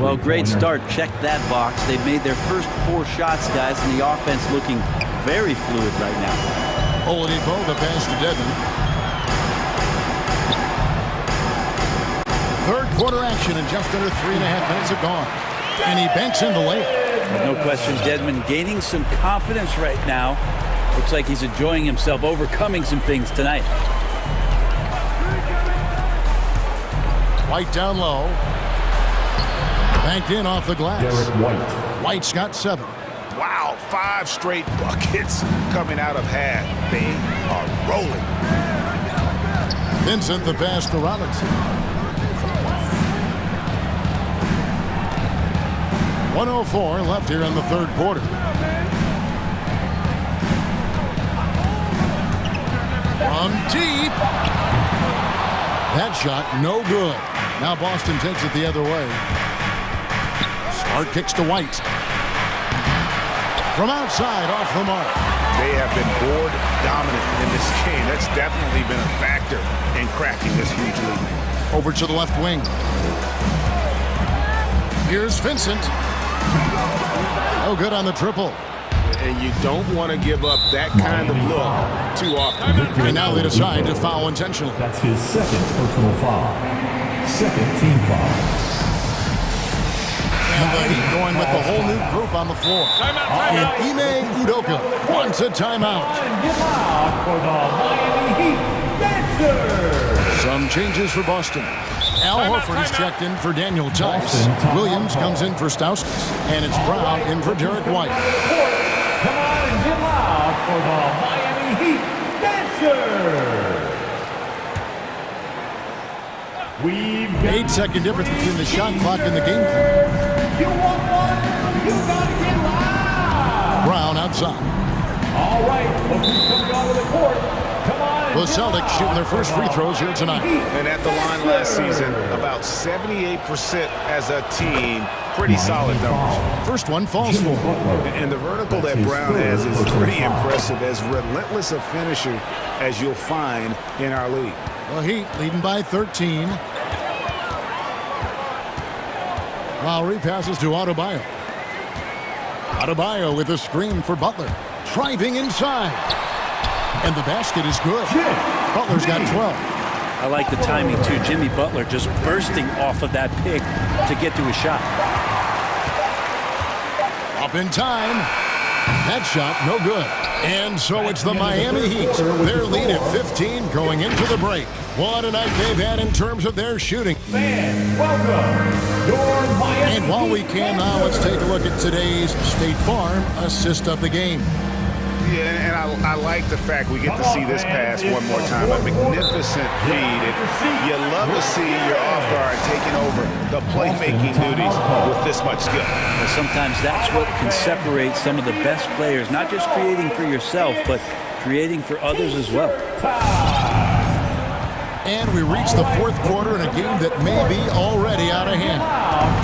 Well, great start. Check that box. They've made their first 4 shots, guys, and the offense looking very fluid right now. Oladipo, the pass to Dedman. Third quarter action, and just under 3.5 minutes have gone. And he banks in the layup. No question, Dedman gaining some confidence right now. Looks like he's enjoying himself, overcoming some things tonight. White down low. Banked in off the glass. White's got 7. Wow, 5 straight buckets coming out of half. They are rolling. Vincent the pass to Robinson. 1:04 left here in the third quarter. From deep. That shot no good. Now Boston takes it the other way. Smart kicks to White. From outside, off the mark. They have been board dominant in this game. That's definitely been a factor in cracking this huge lead. Over to the left wing. Here's Vincent. No good on the triple. And you don't want to give up that kind of look too often. And now they decide to foul intentionally. That's his second personal foul. Second team foul. And the Heat going with the whole new group on the floor. And Ime Udoka wants a timeout. For the Miami Heat Dancers. Some changes for Boston. Al Horford is checked in for Daniel Tice. Williams comes in for Stauskas. And it's Brown in for Derek White. Come on and get loud for the Miami Heat Dancers. We've got 8-second difference between the shot clock and the game clock. You want one? You gotta get loud. Brown outside. All right, look who's coming onto the court. Come on. The Celtics shooting their first free throws here tonight. And at the line last season, about 78% as a team. Pretty solid numbers. First one falls for. And the vertical that Brown has is pretty impressive, as relentless a finisher as you'll find in our league. The Heat leading by 13. Lowry passes to Adebayo. Adebayo with a screen for Butler. Driving inside. And the basket is good. Butler's got 12. I like the timing, too. Jimmy Butler just bursting off of that pick to get to a shot. Up in time. That shot, no good. And so it's the Miami Heat. Their lead at 15 going into the break. What a night they've had in terms of their shooting. Fans, welcome your Miami And while we can now, let's take a look at today's State Farm assist of the game. Yeah, and I like the fact we get to see this pass one more time. A magnificent feed. And you love to see your off guard taking over the playmaking duties with this much skill. Well, sometimes that's what can separate some of the best players, not just creating for yourself, but creating for others as well. And we reach the fourth quarter in a game that may be already out of hand.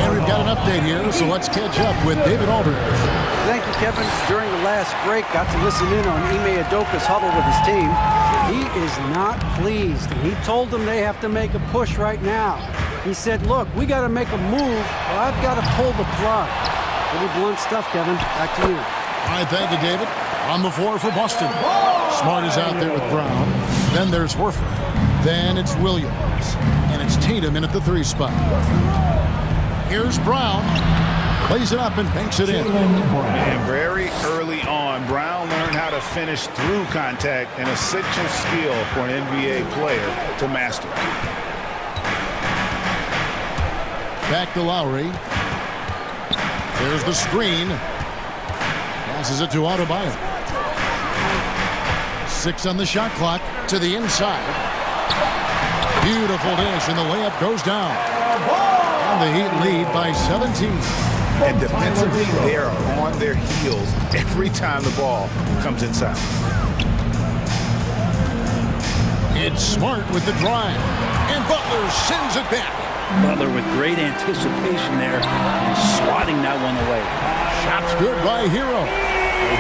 And we've got an update here, so let's catch up with David Aldridge. Thank you, Kevin. During the last break, got to listen in on Ime Udoka's huddle with his team. He is not pleased, and he told them they have to make a push right now. He said, look, we got to make a move, or I've got to pull the plug. Pretty blunt stuff, Kevin. Back to you. All right, thank you, David. On the floor for Boston. Smart is out there with Brown. Then there's Horford. Then it's Williams. And it's Tatum in at the 3 spot. Here's Brown. Plays it up and banks it in. And very early on, Brown learned how to finish through contact, an essential skill for an NBA player to master. Back to Lowry. There's the screen. Passes it to Adebayo. 6 on the shot clock to the inside. Beautiful dish, and the layup goes down. And the Heat lead by 17. And defensively, they are on their heels every time the ball comes inside. It's Smart with the drive. And Butler sends it back. Butler with great anticipation there and swatting that one away. Shot's good by Hero.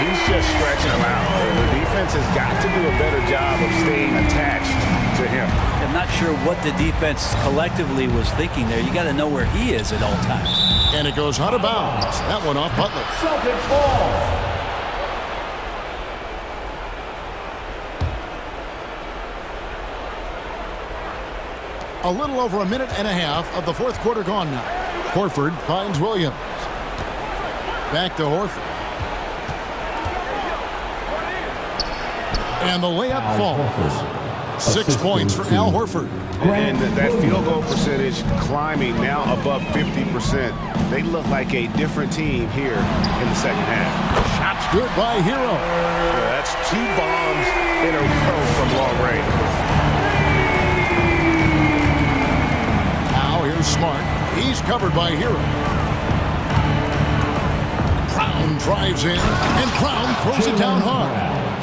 He's just stretching them out. The defense has got to do a better job of staying attached to him. I'm not sure what the defense collectively was thinking there. You got to know where he is at all times. And it goes out of bounds. That one off Butler. Celtics ball. A little over a minute and a half of the fourth quarter gone now. Horford finds Williams. Back to Horford. And the layup falls. 6 points for Al Horford. And that field goal percentage climbing now above 50%. They look like a different team here in the second half. Shot's good by Hero. That's 2 bombs in a row from long range. Now here's Smart. He's covered by Hero. Brown drives in, and Brown throws it down hard.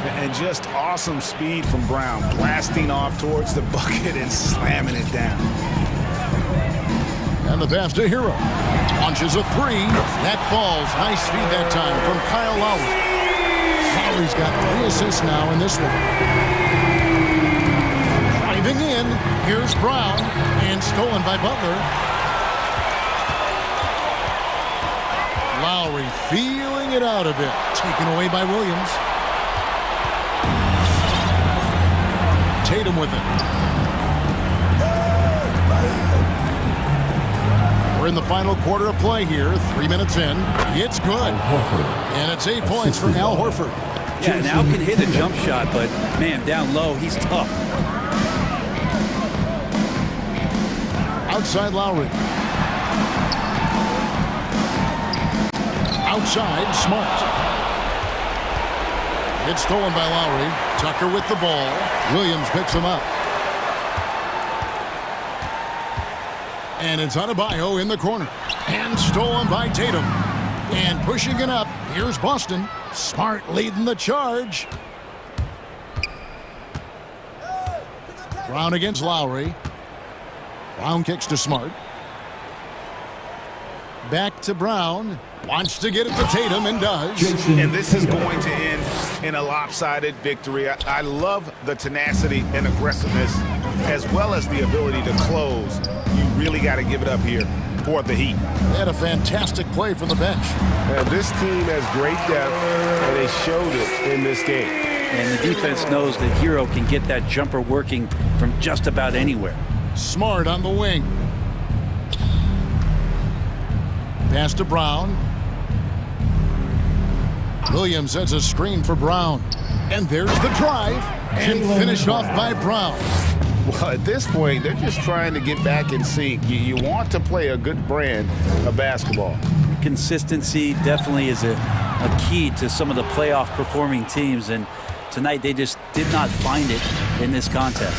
And just awesome speed from Brown, blasting off towards the bucket and slamming it down. And the pass to Hero. Launches a 3. That falls. Nice feed that time from Kyle Lowry. Lowry's got 3 assists now in this one. Driving in. Here's Brown. And stolen by Butler. Lowry feeling it out a bit. Taken away by Williams. Tatum with it. We're in the final quarter of play here. 3 minutes in. It's good. And it's 8 points for Al Horford. Yeah, now can hit a jump shot, but man, down low, he's tough. Outside Lowry. Outside Smart. It's stolen by Lowry. Tucker with the ball. Williams picks him up. And it's Adebayo in the corner. And stolen by Tatum. And pushing it up, here's Boston. Smart leading the charge. Brown against Lowry. Brown kicks to Smart. Back to Brown. Wants to get it to Tatum and does. And this is going to end in a lopsided victory. I love the tenacity and aggressiveness as well as the ability to close. You really got to give it up here for the Heat. They had a fantastic play from the bench. Now, this team has great depth, and they showed it in this game. And the defense knows that Hero can get that jumper working from just about anywhere. Smart on the wing. Pass to Brown. Williams sets a screen for Brown. And there's the drive. And finished off by Brown. Well, at this point, they're just trying to get back in sync. You want to play a good brand of basketball. Consistency definitely is a key to some of the playoff performing teams. And tonight they just did not find it in this contest.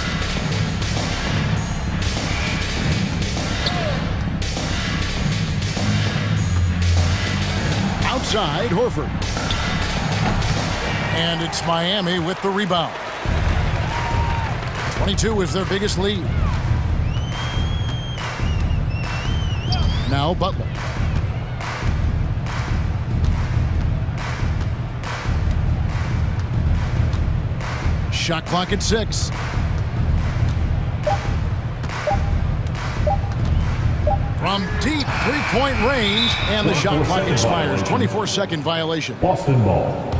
Outside, Horford. And it's Miami with the rebound. 22 is their biggest lead. Now Butler. Shot clock at 6. From deep three-point range, and the shot clock expires. 24-second violation. Boston ball.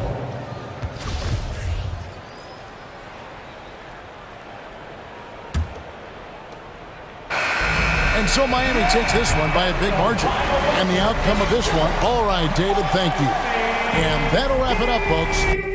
And so Miami takes this one by a big margin. And the outcome of this one, all right, David, thank you. And that'll wrap it up, folks.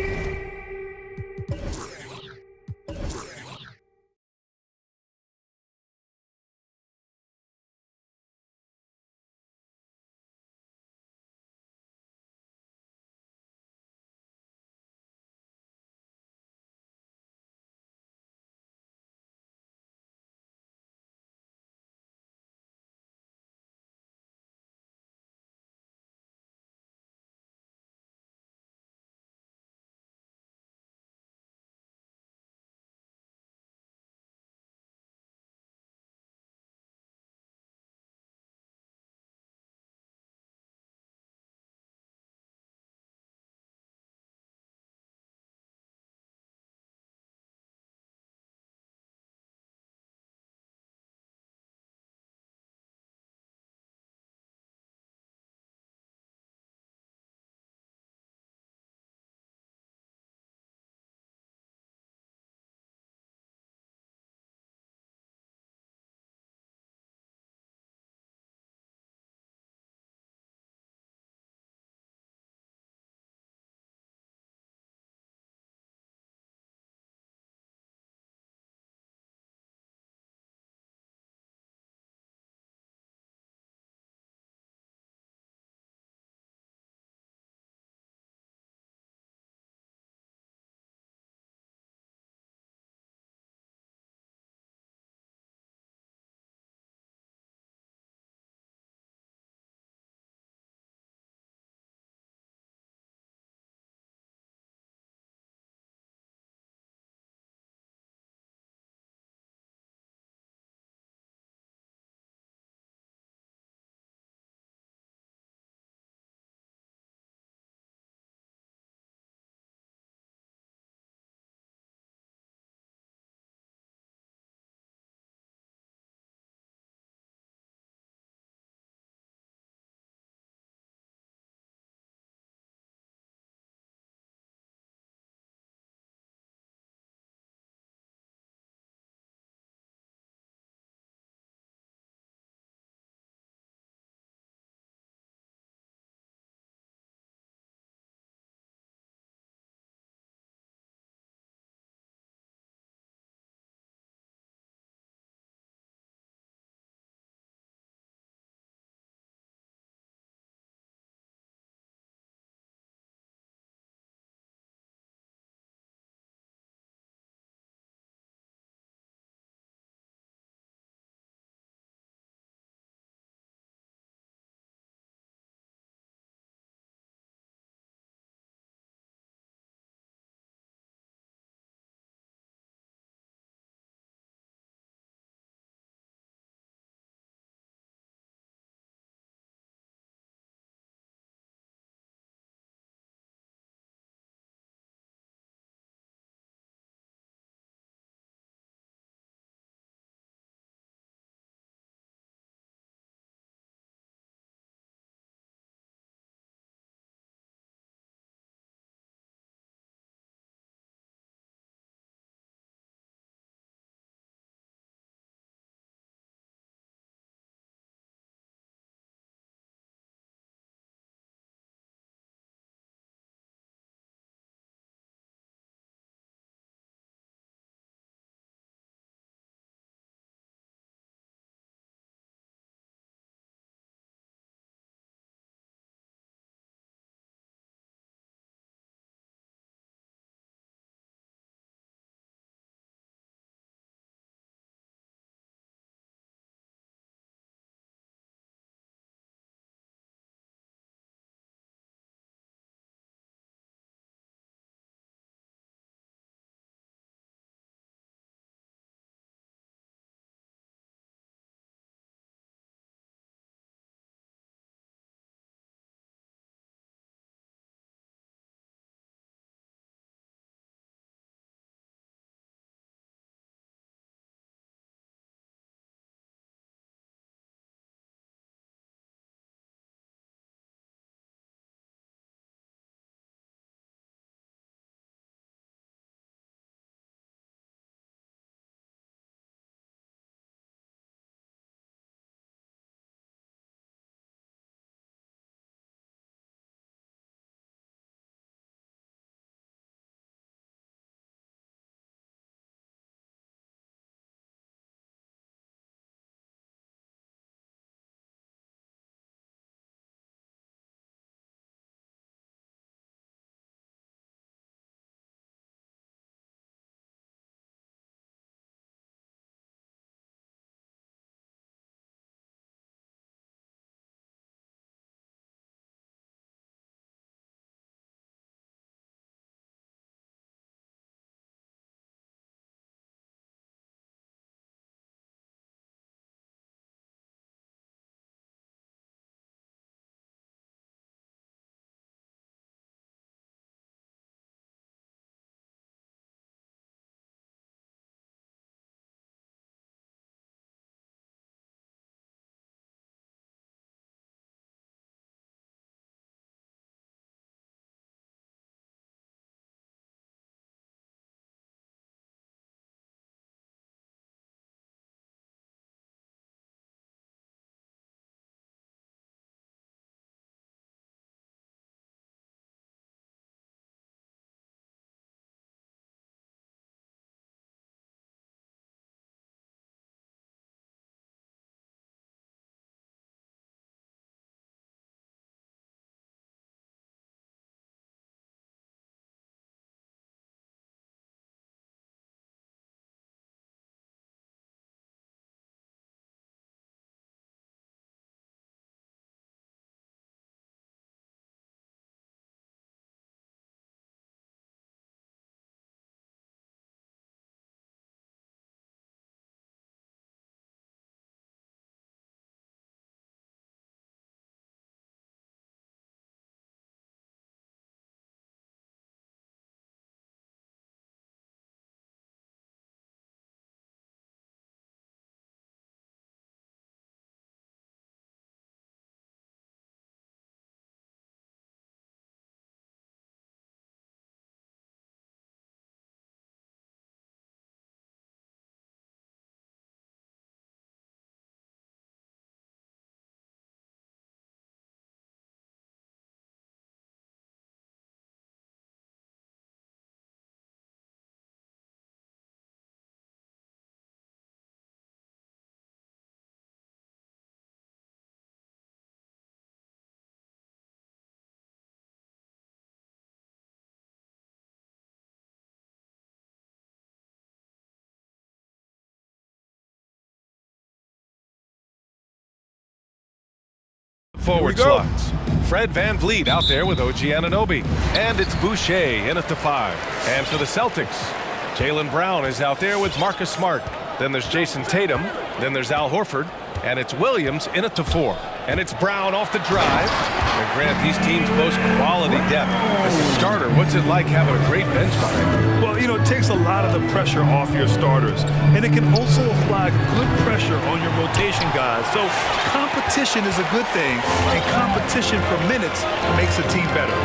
Forward slots. Fred VanVleet out there with OG Anunoby. And it's Boucher in at the 5. And for the Celtics, Jaylen Brown is out there with Marcus Smart. Then there's Jason Tatum. Then there's Al Horford. And it's Williams in at the 4. And it's Brown off the drive. And Grant, these teams boast quality depth. As a starter, what's it like having a great bench behind? Well, it takes a lot of the pressure off your starters. And it can also apply good pressure on your rotation guys. So competition is a good thing. And competition for minutes makes a team better.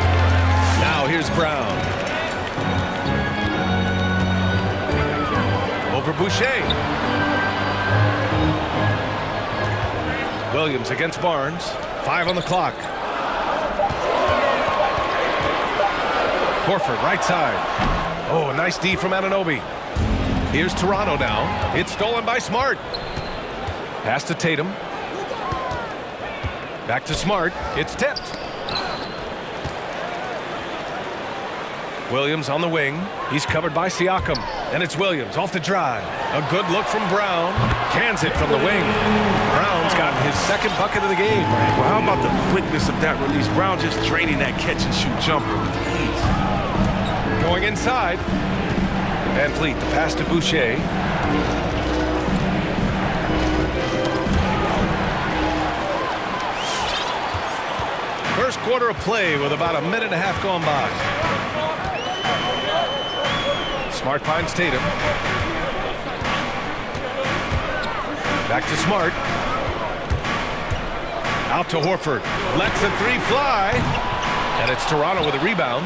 Now here's Brown. Over Boucher. Williams against Barnes. 5 on the clock. Horford, right side. Oh, a nice D from Anunoby. Here's Toronto now. It's stolen by Smart. Pass to Tatum. Back to Smart. It's tipped. Williams on the wing. He's covered by Siakam. And it's Williams off the drive. A good look from Brown. Cans it from the wing. Brown's got his second bucket of the game. Well, how about the quickness of that release? Brown just draining that catch-and-shoot jumper with ease. Going inside. VanVleet, the pass to Boucher. First quarter of play with about a minute and a half gone by. Smart finds Tatum. Back to Smart. Out to Horford. Lets the 3 fly. And it's Toronto with a rebound.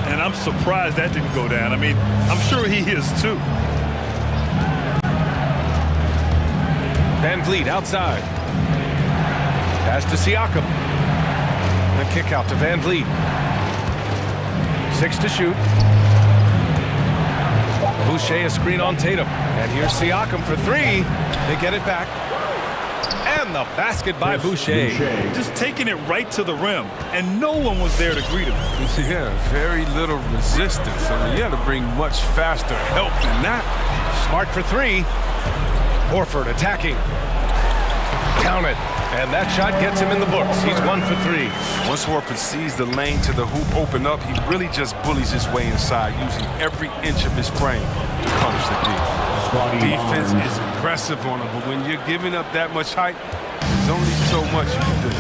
And I'm surprised that didn't go down. I mean, I'm sure he is too. VanVleet outside. Pass to Siakam. The kick out to VanVleet. 6 to shoot. Boucher a screen on Tatum. And here's Siakam for 3. They get it back. And the basket by Boucher. Just taking it right to the rim. And no one was there to greet him. Yeah, very little resistance. I mean, you had to bring much faster help than that. Smart for 3. Horford attacking. Count it. And that shot gets him in the books. He's 1 for 3. Once Horford sees the lane to the hoop open up, he really just bullies his way inside, using every inch of his frame to punish the D. Defense is aggressive on him, but when you're giving up that much height, there's only so much you can do.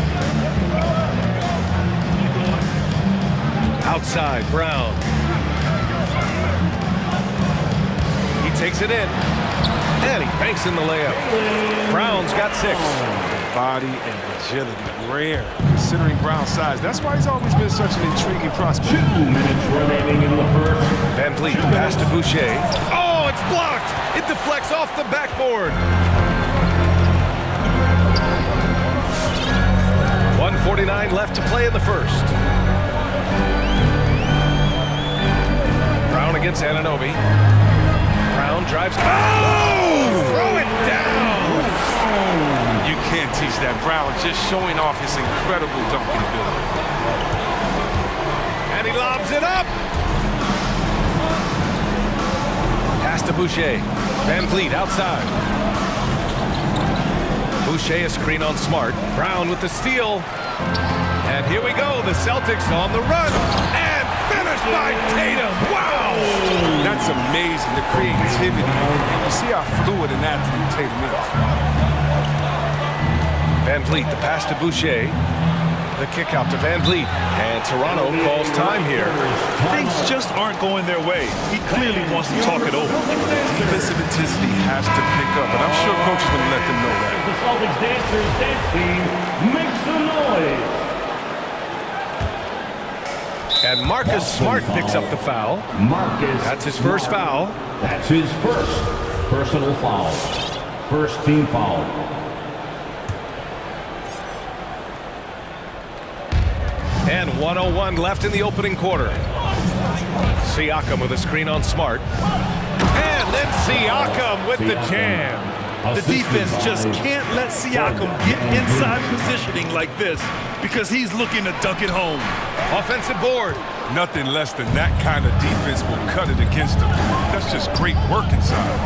Outside, Brown. He takes it in. And he banks in the layup. Brown's got 6. Body and agility, rare considering Brown's size. That's why he's always been such an intriguing prospect. 2 minutes remaining in the first. VanVleet, the pass to Boucher. Oh, it's blocked! It deflects off the backboard. 1:49 left to play in the first. Brown against Anunoby. Brown drives. Oh! Throw it down! You can't teach that. Brown just showing off his incredible dunking ability. And he lobs it up! Pass to Boucher. VanVleet outside. Boucher a screen on Smart. Brown with the steal. And here we go. The Celtics on the run. And finished by Tatum. Wow! That's amazing, the creativity. You see how fluid and athlete Tatum is. VanVleet, the pass to Boucher. The kick out to VanVleet. And Toronto calls time here. Things just aren't going their way. He clearly wants to talk it over. Defensive intensity has to pick up, and I'm sure coach is going to let them know that. The Celtics dancers dance team, make some noise. And Marcus Smart picks up the foul. That's his first foul. That's his first personal foul. First team foul. And 1:01 left in the opening quarter. Siakam with a screen on Smart. And then Siakam with the jam. The defense just can't let Siakam get inside positioning like this because he's looking to dunk it home. Offensive board. Nothing less than that kind of defense will cut it against him. That's just great work inside.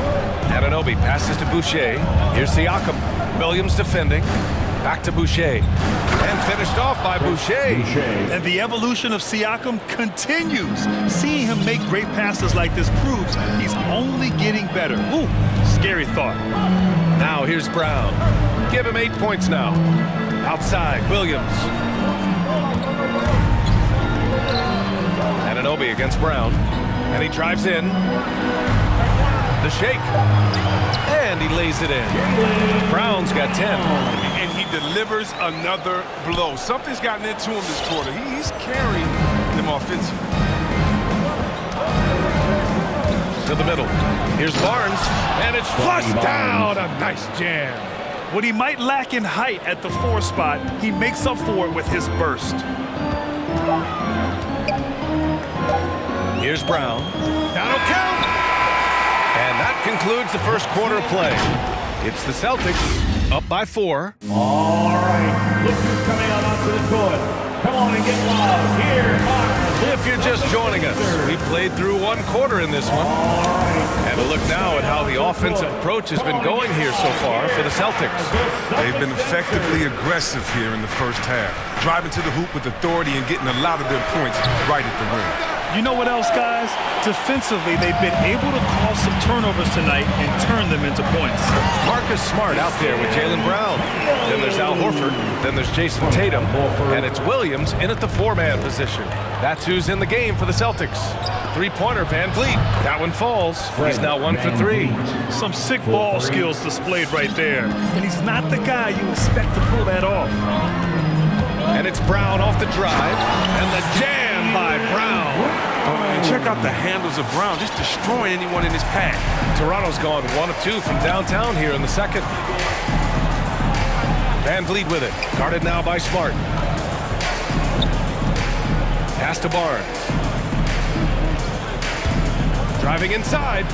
Anunoby passes to Boucher. Here's Siakam. Williams defending. Back to Boucher. And finished off by Boucher. And the evolution of Siakam continues. Seeing him make great passes like this proves he's only getting better. Ooh, scary thought. Now here's Brown. Give him 8 points now. Outside, Williams. Anunoby against Brown. And he drives in. The shake. And he lays it in. Brown's got 10. And he delivers another blow. Something's gotten into him this quarter. He's carrying them offensively. To the middle. Here's Barnes. And it's flushed down. A nice jam. What he might lack in height at the 4 spot, he makes up for it with his burst. Here's Brown. That'll count. And that concludes the first quarter of play. It's the Celtics up by 4. All right, look who's coming out onto the court. Come on and get loud. Here are If you're just joining us, we played through 1 quarter in this one. And a look now at how the offensive approach has been going here so far for the Celtics. They've been effectively aggressive here in the first half, driving to the hoop with authority and getting a lot of their points right at the rim. You know what else, guys? Defensively, they've been able to cause some turnovers tonight and turn them into points. Marcus Smart out there with Jaylen Brown. Then there's Al Horford. Then there's Jason Tatum. And it's Williams in at the 4-man position. That's who's in the game for the Celtics. 3-pointer Van Vliet. That one falls. He's now 1 for 3. Some sick ball skills displayed right there. And he's not the guy you expect to pull that off. And it's Brown off the drive. And the jam by Brown. And check out the handles of Brown, just destroying anyone in his path. Toronto's gone 1 of 2 from downtown here in the second. Van Vliet with it. Guarded now by Smart. Pass to Barnes. Driving inside.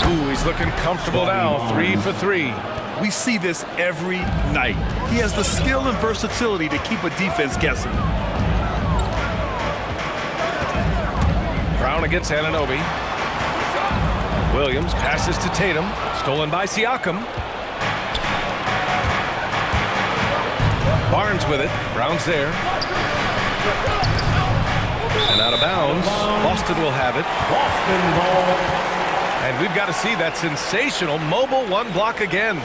Ooh, he's looking comfortable now. 3 for 3. We see this every night. He has the skill and versatility to keep a defense guessing. Brown against Anunoby. Williams passes to Tatum. Stolen by Siakam. Barnes with it. Brown's there. And out of bounds. Boston will have it. Boston ball. And we've got to see that sensational mobile 1 block again.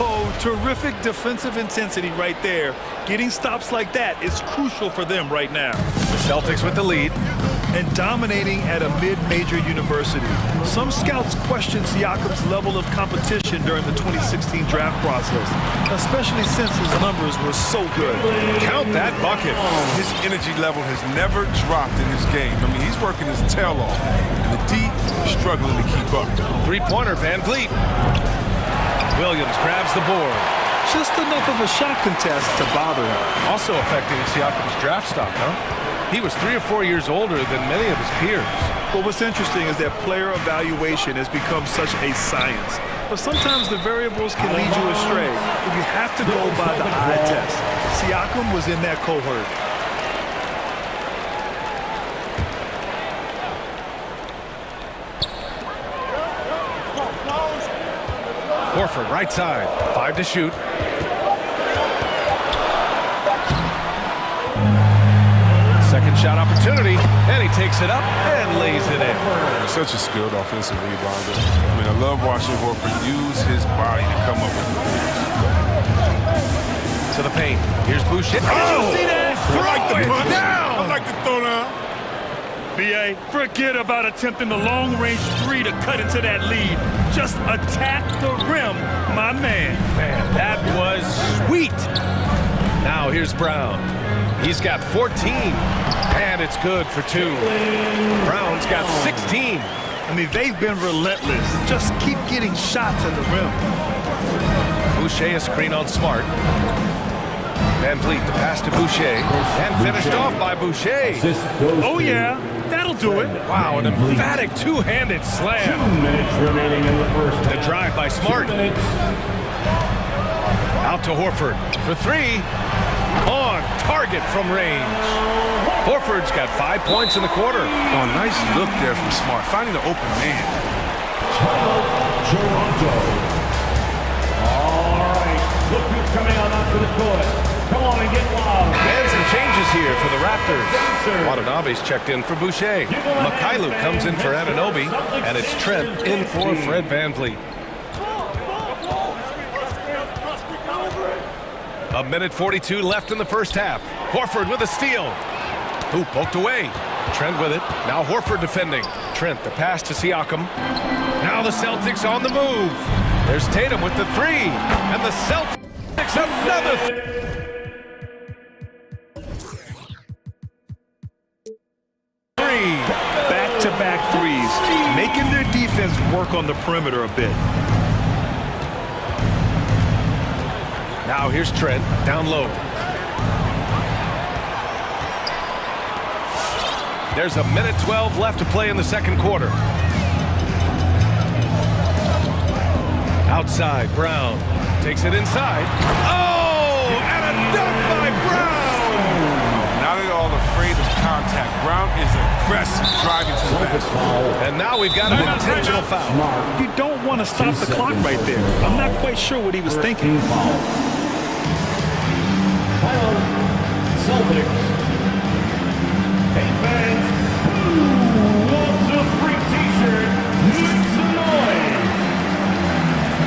Oh, terrific defensive intensity right there. Getting stops like that is crucial for them right now. The Celtics with the lead. And dominating at a mid-major university. Some scouts question Siakam's level of competition during the 2016 draft process, especially since his numbers were so good. Count that bucket. His energy level has never dropped in this game. I mean, he's working his tail off, and the D is struggling to keep up. 3-pointer Van Vliet. Williams grabs the board. Just enough of a shot contest to bother him. Also affecting Siakam's draft stock, huh? He was 3 or 4 years older than many of his peers. Well, what's interesting is that player evaluation has become such a science. But sometimes the variables can lead you astray, and you have to go by the eye test. Siakam was in that cohort. Horford, right side. 5 to shoot. Second shot opportunity, and he takes it up and lays it in. Such a skilled offensive rebounder. I mean, I love watching Horford use his body to come up with it. To the paint. Here's Boucher. Did you see that? I like the Throw it punch. down. I like the throw down. B.A., forget about attempting the long-range 3 to cut into that lead. Just attack the rim, my man. Man, that was sweet. Now here's Brown. He's got 14, and it's good for 2. Brown's got 16. I mean, they've been relentless. Just keep getting shots at the rim. Boucher a screen on Smart. Van Vliet, the pass to Boucher, and finished off by Boucher. Oh, yeah, that'll do it. Wow, an emphatic 2-handed slam. 2 minutes remaining in the first half. The drive by Smart. Out to Horford for 3. On target from range. Horford's got 5 points in the quarter. Oh, nice look there from Smart, finding the open man. Toronto. All right, look who's coming on to onto the court. Come on and get loud. And some changes here for the Raptors. Watanabe's checked in for Boucher. Mikhailuk comes in for Anunoby. And it's Trent in for Fred VanVleet. A minute 42 left in the first half. Horford with a steal. Ooh, poked away. Trent with it. Now Horford defending. Trent, the pass to Siakam. Now the Celtics on the move. There's Tatum with the three. And the Celtics another Back-to-back threes, making their defense work on the perimeter a bit. Now here's Trent, down low. There's a minute 12 left to play in the second quarter. Outside, Brown takes it inside. Oh, and a dunk by Brown! Now they're all afraid of contact. Brown is aggressive, driving to the basket. And now we've got an intentional foul. You don't want to stop the clock right there. I'm not quite sure what he was thinking. Celtics. Hey fans, who wants a free t-shirt? Make some noise.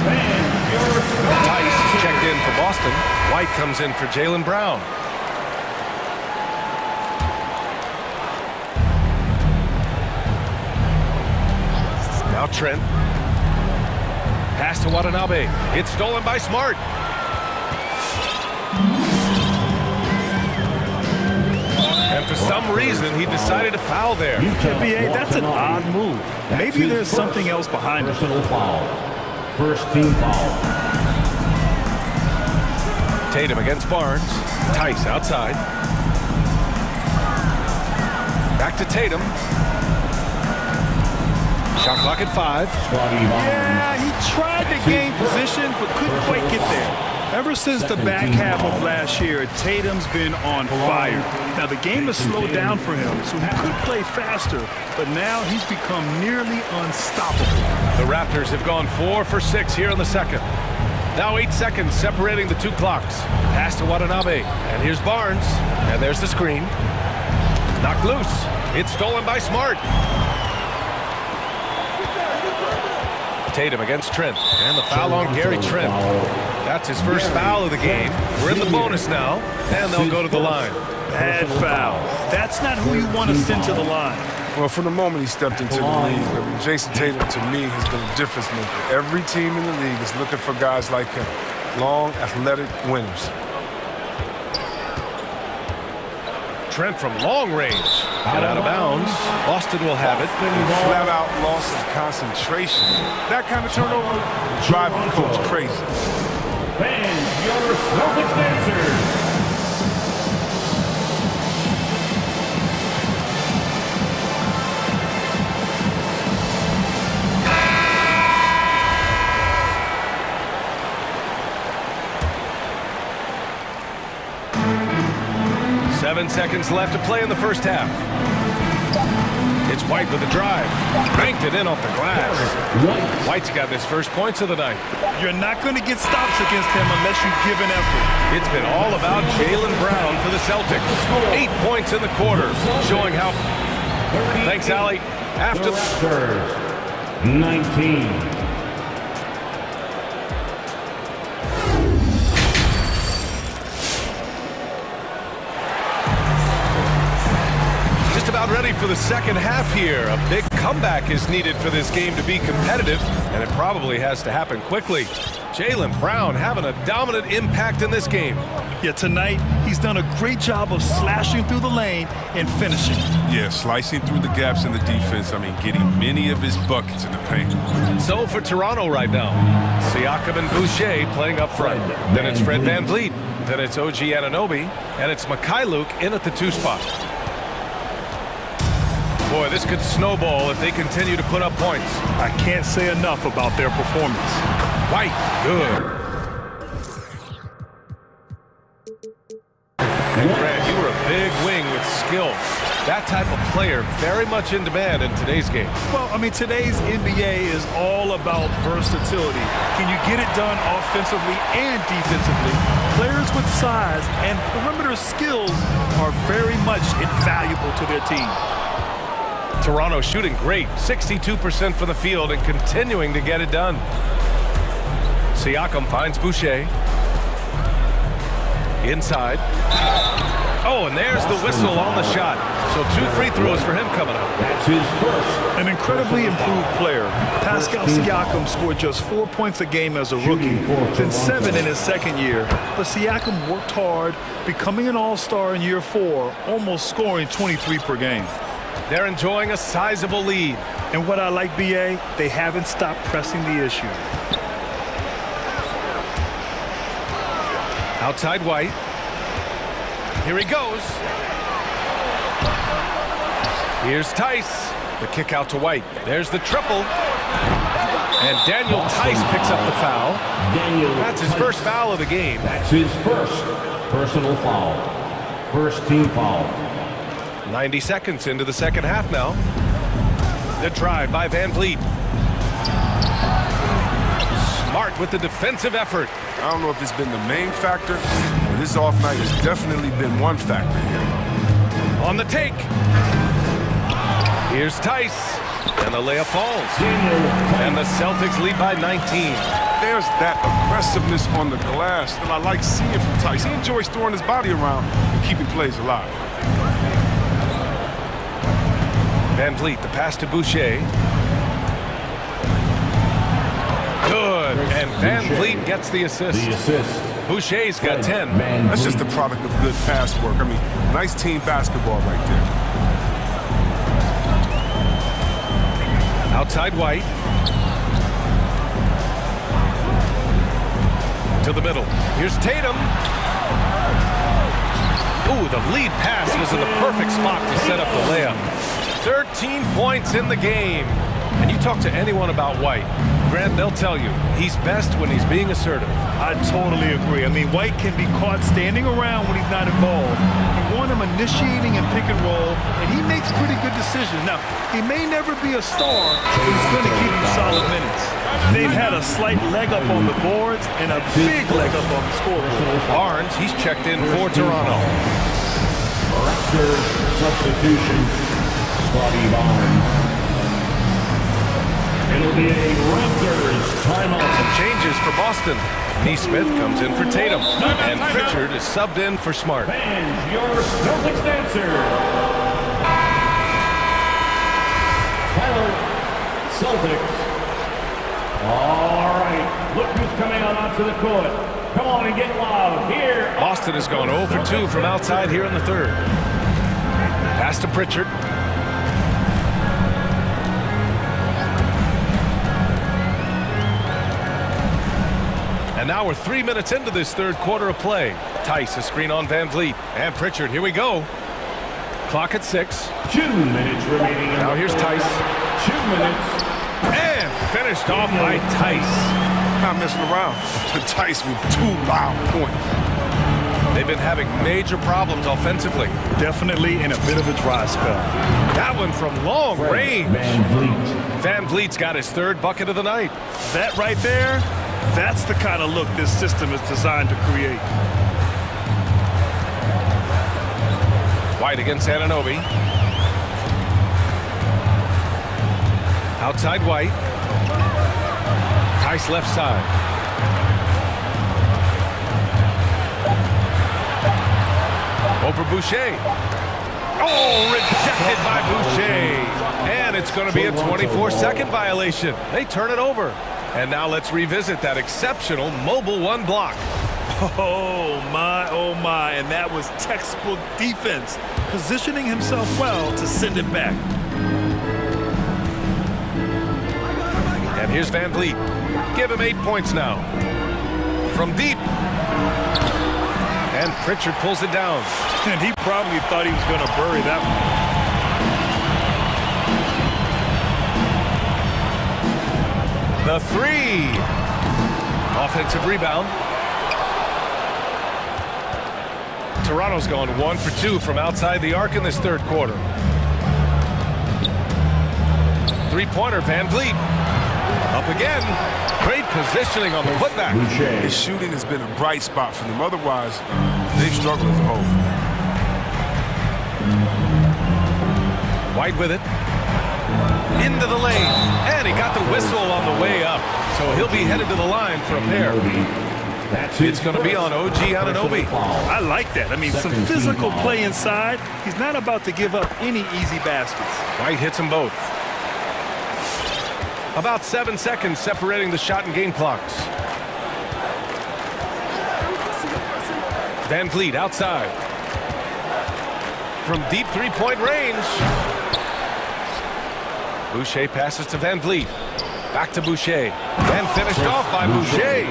Fans, Tice checked in for Boston. White comes in for Jaylen Brown. Now Trent. Pass to Watanabe. It's stolen by Smart. And for some reason, he decided to foul there. NBA, that's an odd move. Maybe there's something else behind it. First team foul. Tatum against Barnes. Tice outside. Back to Tatum. Shot clock at 5. Yeah, he tried to gain position, but couldn't quite get there. Ever since the back half of last year, Tatum's been on fire. Now, the game has slowed down for him, so he could play faster, but now he's become nearly unstoppable. The Raptors have gone 4 for 6 here in the second. Now 8 seconds separating the two clocks. Pass to Watanabe, and here's Barnes, and there's the screen. Knocked loose. It's stolen by Smart. Tatum against Trent, and the foul on Gary Trent. That's his first foul of the game. We're in the bonus now, and they'll go to the line. Bad foul. That's not who you want to send to the line. Well, from the moment he stepped into the league, I mean, Jason Tatum, to me, has been a difference maker. Every team in the league is looking for guys like him. Long, athletic winners. Trent from long range. And out of bounds. Boston will have it. Flat out loss of concentration. That kind of turnover driving the coach crazy. Fans, your Celtics dancers. 7 seconds left to play in the first half. It's White with a drive. Banked it in off the glass. White's got his first points of the night. You're not going to get stops against him unless you give an effort. It's been all about Jaylen Brown for the Celtics. 8 points in the quarter, showing how... Thanks, Allie. After... 19. About ready for the second half here. A big comeback is needed for this game to be competitive, and it probably has to happen quickly. Jaylen Brown having a dominant impact in this game. Yeah, tonight he's done a great job of slashing through the lane and finishing. Yeah, slicing through the gaps in the defense. I mean, getting many of his buckets in the paint. So for Toronto right now, Siakam and Boucher playing up front. Then it's Fred VanVleet. Then it's OG Anunoby, and it's Mikhailuk in at the 2 spot. Boy, this could snowball if they continue to put up points. I can't say enough about their performance. White, good. Hey, Brad, you were a big wing with skill. That type of player very much in demand in today's game. Well, I mean, today's NBA is all about versatility. Can you get it done offensively and defensively? Players with size and perimeter skills are very much invaluable to their team. Toronto shooting great, 62% from the field and continuing to get it done. Siakam finds Boucher. Inside. Oh, and there's the whistle on the shot. So 2 free throws for him coming up. That's his first. An incredibly improved player. Pascal Siakam scored just 4 points a game as a rookie, then 7 in his second year. But Siakam worked hard, becoming an all-star in year 4, almost scoring 23 per game. They're enjoying a sizable lead. And what I like, BA, they haven't stopped pressing the issue. Outside White. Here he goes. Here's Tice. The kick out to White. There's the triple. And Daniel Tice picks up the foul. That's his first foul of the game. That's his first personal foul. First team foul. 90 seconds into the second half now. The drive by Van Vliet. Smart with the defensive effort. I don't know if it's been the main factor, but this off night has definitely been one factor here. On the take. Here's Tice. And the layup falls. And the Celtics lead by 19. There's that aggressiveness on the glass that I like seeing from Tice. He enjoys throwing his body around and keeping plays alive. Van Vliet, the pass to Boucher. Good, and Van Vliet gets the assist. Boucher's got 10. That's just the product of good pass work. I mean, nice team basketball right there. Outside White. To the middle. Here's Tatum. Ooh, the lead pass was in the perfect spot to set up the layup. 13 points in the game. And you talk to anyone about White, Grant, they'll tell you he's best when he's being assertive. I totally agree. I mean, White can be caught standing around when he's not involved. You want him initiating and pick and roll, and he makes pretty good decisions. Now, he may never be a star, but he's going to give you solid minutes. They've had a slight leg up on the boards and a big leg up on the scoreboard. Barnes, he's checked in for Toronto. After substitution, Scotty Barnes. It'll be a Raptors timeout. Some changes for Boston. Neesmith comes in for Tatum. And Pritchard is subbed in for Smart. Fans, your Celtics dancer. Tyler, Celtics. All right, look who's coming on onto the court. Come on and get loud. Here. Boston has gone 0 for 2 from outside here in the third. Pass to Pritchard. And now we're 3 minutes into this third quarter of play. Tice, a screen on Van Vliet. And Pritchard, here we go. Clock at 6. 2 minutes remaining. Now here's Tice. 2 minutes. And finished off by Tice. Not messing around. Tice with 2 loud points. They've been having major problems offensively. Definitely in a bit of a dry spell. That one from long range. Van Vliet's got his third bucket of the night. That right there, that's the kind of look this system is designed to create. White against Anunoby. Outside White. Tice left side. Over Boucher. Oh, rejected by Boucher. And it's going to be a 24-second violation. They turn it over. And now let's revisit that exceptional mobile one block. Oh my, and that was textbook defense, positioning himself well to send it back. And here's Van Vliet. Give him 8 points now. From deep. And Pritchard pulls it down. And he probably thought he was going to bury that one. The three. Offensive rebound. Toronto's gone 1 for 2 from outside the arc in this third quarter. Three-pointer, Van Vliet. Up again. Great positioning on the putback. His shooting has been a bright spot for them. Otherwise, they've struggled as a whole. White with it. Into the lane. And he got the whistle on the way up. So he'll be headed to the line for a pair. It's going to be on OG Anunoby. I like that. I mean, some physical play inside. He's not about to give up any easy baskets. White hits them both. About 7 seconds separating the shot and game clocks. Van Vliet outside. From deep three-point range. Boucher passes to Van Vliet. Back to Boucher. And finished off by Boucher.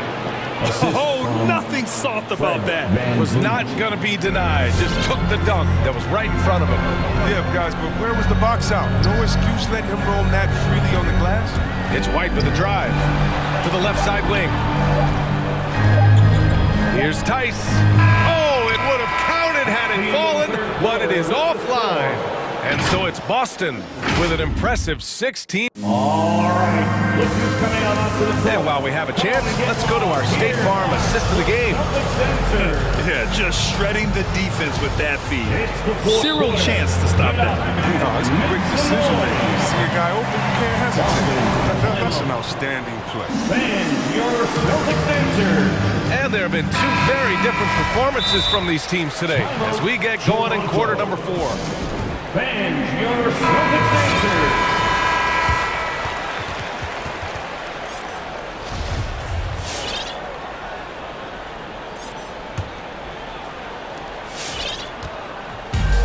Oh, nothing soft about that. Was not going to be denied. Just took the dunk that was right in front of him. Yeah, guys, but where was the box out? No excuse letting him roam that freely on the glass? It's White with a drive to the left side wing. Here's Tice. Oh, it would have counted had it fallen, but it is offline. And so it's Boston with an impressive 16. All right, look who's coming out onto the court. And while we have a chance, let's go to our State Farm assist of the game. Yeah, just shredding the defense with that feed. Zero chance to stop that. No, it's a quick decision making. You see a guy open, you can't hesitate. That's an outstanding play. And there have been two very different performances from these teams today as we get going in quarter number 4. Fans, your Celtics dancers.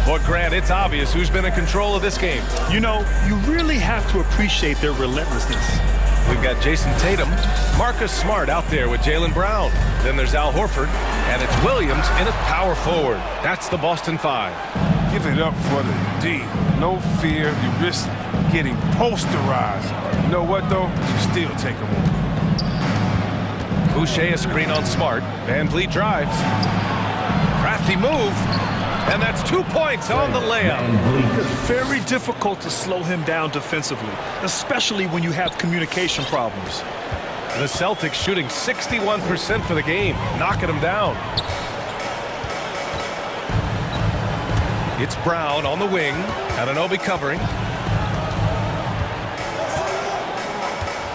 But Grant, it's obvious who's been in control of this game. You know, you really have to appreciate their relentlessness. We've got Jason Tatum, Marcus Smart out there with Jaylen Brown. Then there's Al Horford, and it's Williams in at power forward. That's the Boston 5. Give it up for the D. No fear. You risk getting posterized. You know what, though? You still take them on. Boucher a screen on Smart. Van Vliet drives. Crafty move. And that's 2 points on the layup. It's very difficult to slow him down defensively, especially when you have communication problems. The Celtics shooting 61% for the game, knocking them down. It's Brown on the wing. Anunoby covering.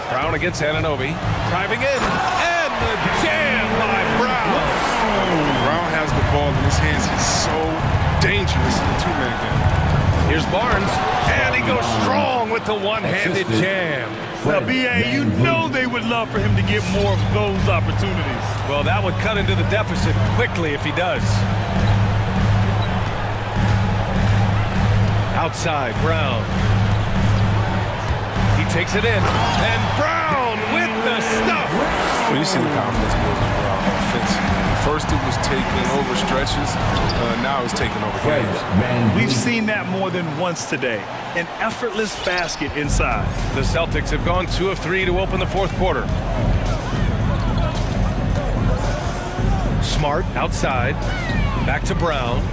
Brown against Anunoby. Driving in. And the jam by Brown. Brown has the ball in his hands. He's so dangerous in the two-man game. Here's Barnes. And he goes strong with the one-handed jam. Well, B.A., you know they would love for him to get more of those opportunities. Well, that would cut into the deficit quickly if he does. Outside, Brown. He takes it in. And Brown with the stuff. Well, you see the confidence building Brown offense. First it was taking over stretches. Now it's taking over games. We've seen that more than once today. An effortless basket inside. The Celtics have gone 2 of 3 to open the fourth quarter. Smart outside. Back to Brown.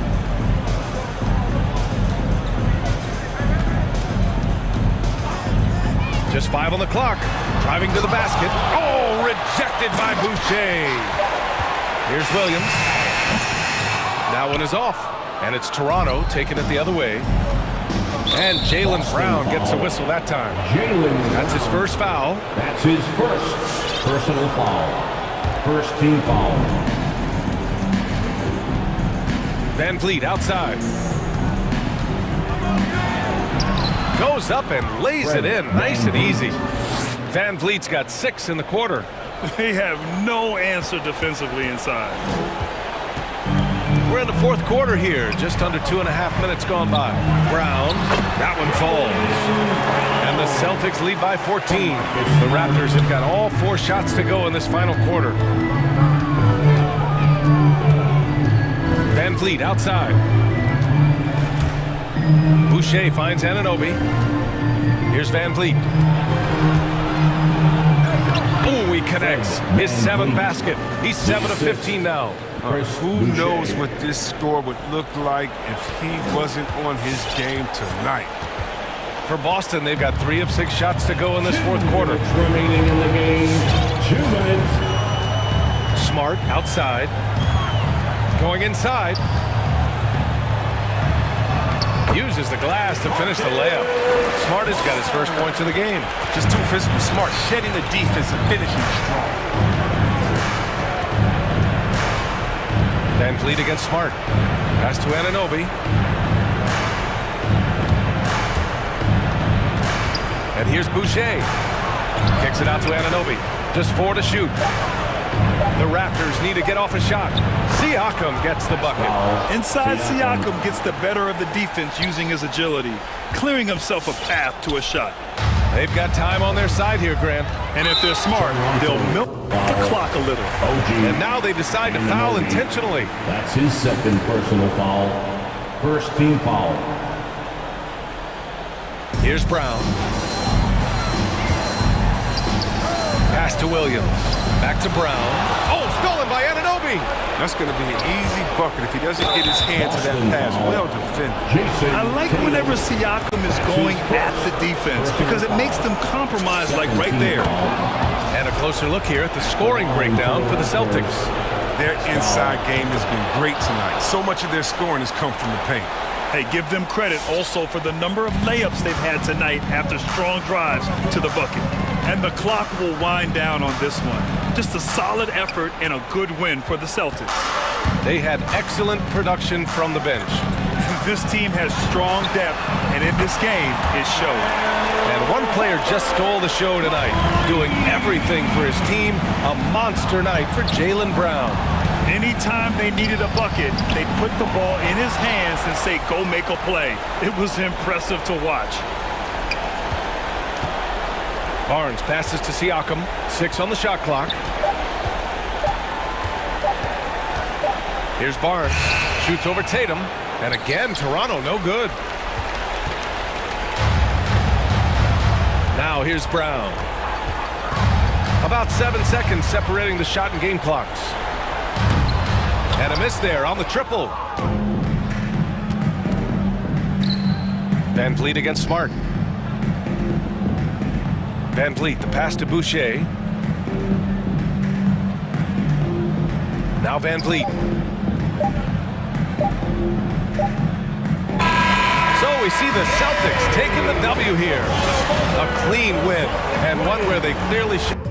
Just 5 on the clock. Driving to the basket. Oh, rejected by Boucher. Here's Williams. That one is off. And it's Toronto taking it the other way. And Jaylen Brown gets a whistle that time. That's his first foul. That's his first personal foul. First team foul. Van Vliet outside. Goes up and lays it in. Nice and easy. Van Vliet's got 6 in the quarter. They have no answer defensively inside. We're in the fourth quarter here. Just under 2.5 minutes gone by. Brown. That one falls. And the Celtics lead by 14. The Raptors have got all 4 shots to go in this final quarter. Van Vliet outside. Boucher finds Anunoby. Here's Van Vliet. Oh, he connects. His 7th basket. He's 7 of 15 now. Who knows what this score would look like if he wasn't on his game tonight? For Boston, they've got 3 of 6 shots to go in this fourth quarter. Remaining in the game, 2 minutes. Smart outside. Going inside. Uses the glass to finish the layup. Smart has got his first points of the game. Just too physical. Smart shedding the defense and finishing strong. Van Vliet against Smart. Pass to Anunoby. And here's Boucher. Kicks it out to Anunoby. Just 4 to shoot. The Raptors need to get off a shot. Siakam gets the bucket. Inside, Siakam gets the better of the defense using his agility, clearing himself a path to a shot. They've got time on their side here, Grant. And if they're smart, they'll milk the clock a little. And now they decide to foul intentionally. That's his second personal foul. First team foul. Here's Brown. Pass to Williams. Back to Brown. Oh, stolen by Anunoby. That's going to be an easy bucket if he doesn't get his hand to that pass. Well defended. I like whenever Siakam is going at the defense because it makes them compromise like right there. And a closer look here at the scoring breakdown for the Celtics. Their inside game has been great tonight. So much of their scoring has come from the paint. Hey, give them credit also for the number of layups they've had tonight after strong drives to the bucket. And the clock will wind down on this one. Just a solid effort and a good win for the Celtics. They had excellent production from the bench. This team has strong depth, and in this game, it showed. And one player just stole the show tonight, doing everything for his team. A monster night for Jaylen Brown. Anytime they needed a bucket, they'd put the ball in his hands and say, go make a play. It was impressive to watch. Barnes passes to Siakam. 6 on the shot clock. Here's Barnes. Shoots over Tatum. And again, Toronto no good. Now here's Brown. About 7 seconds separating the shot and game clocks. And a miss there on the triple. Van Vliet against Smart. Van Vliet, the pass to Boucher. Now Van Vliet. So we see the Celtics taking the W here. A clean win, and one where they clearly should.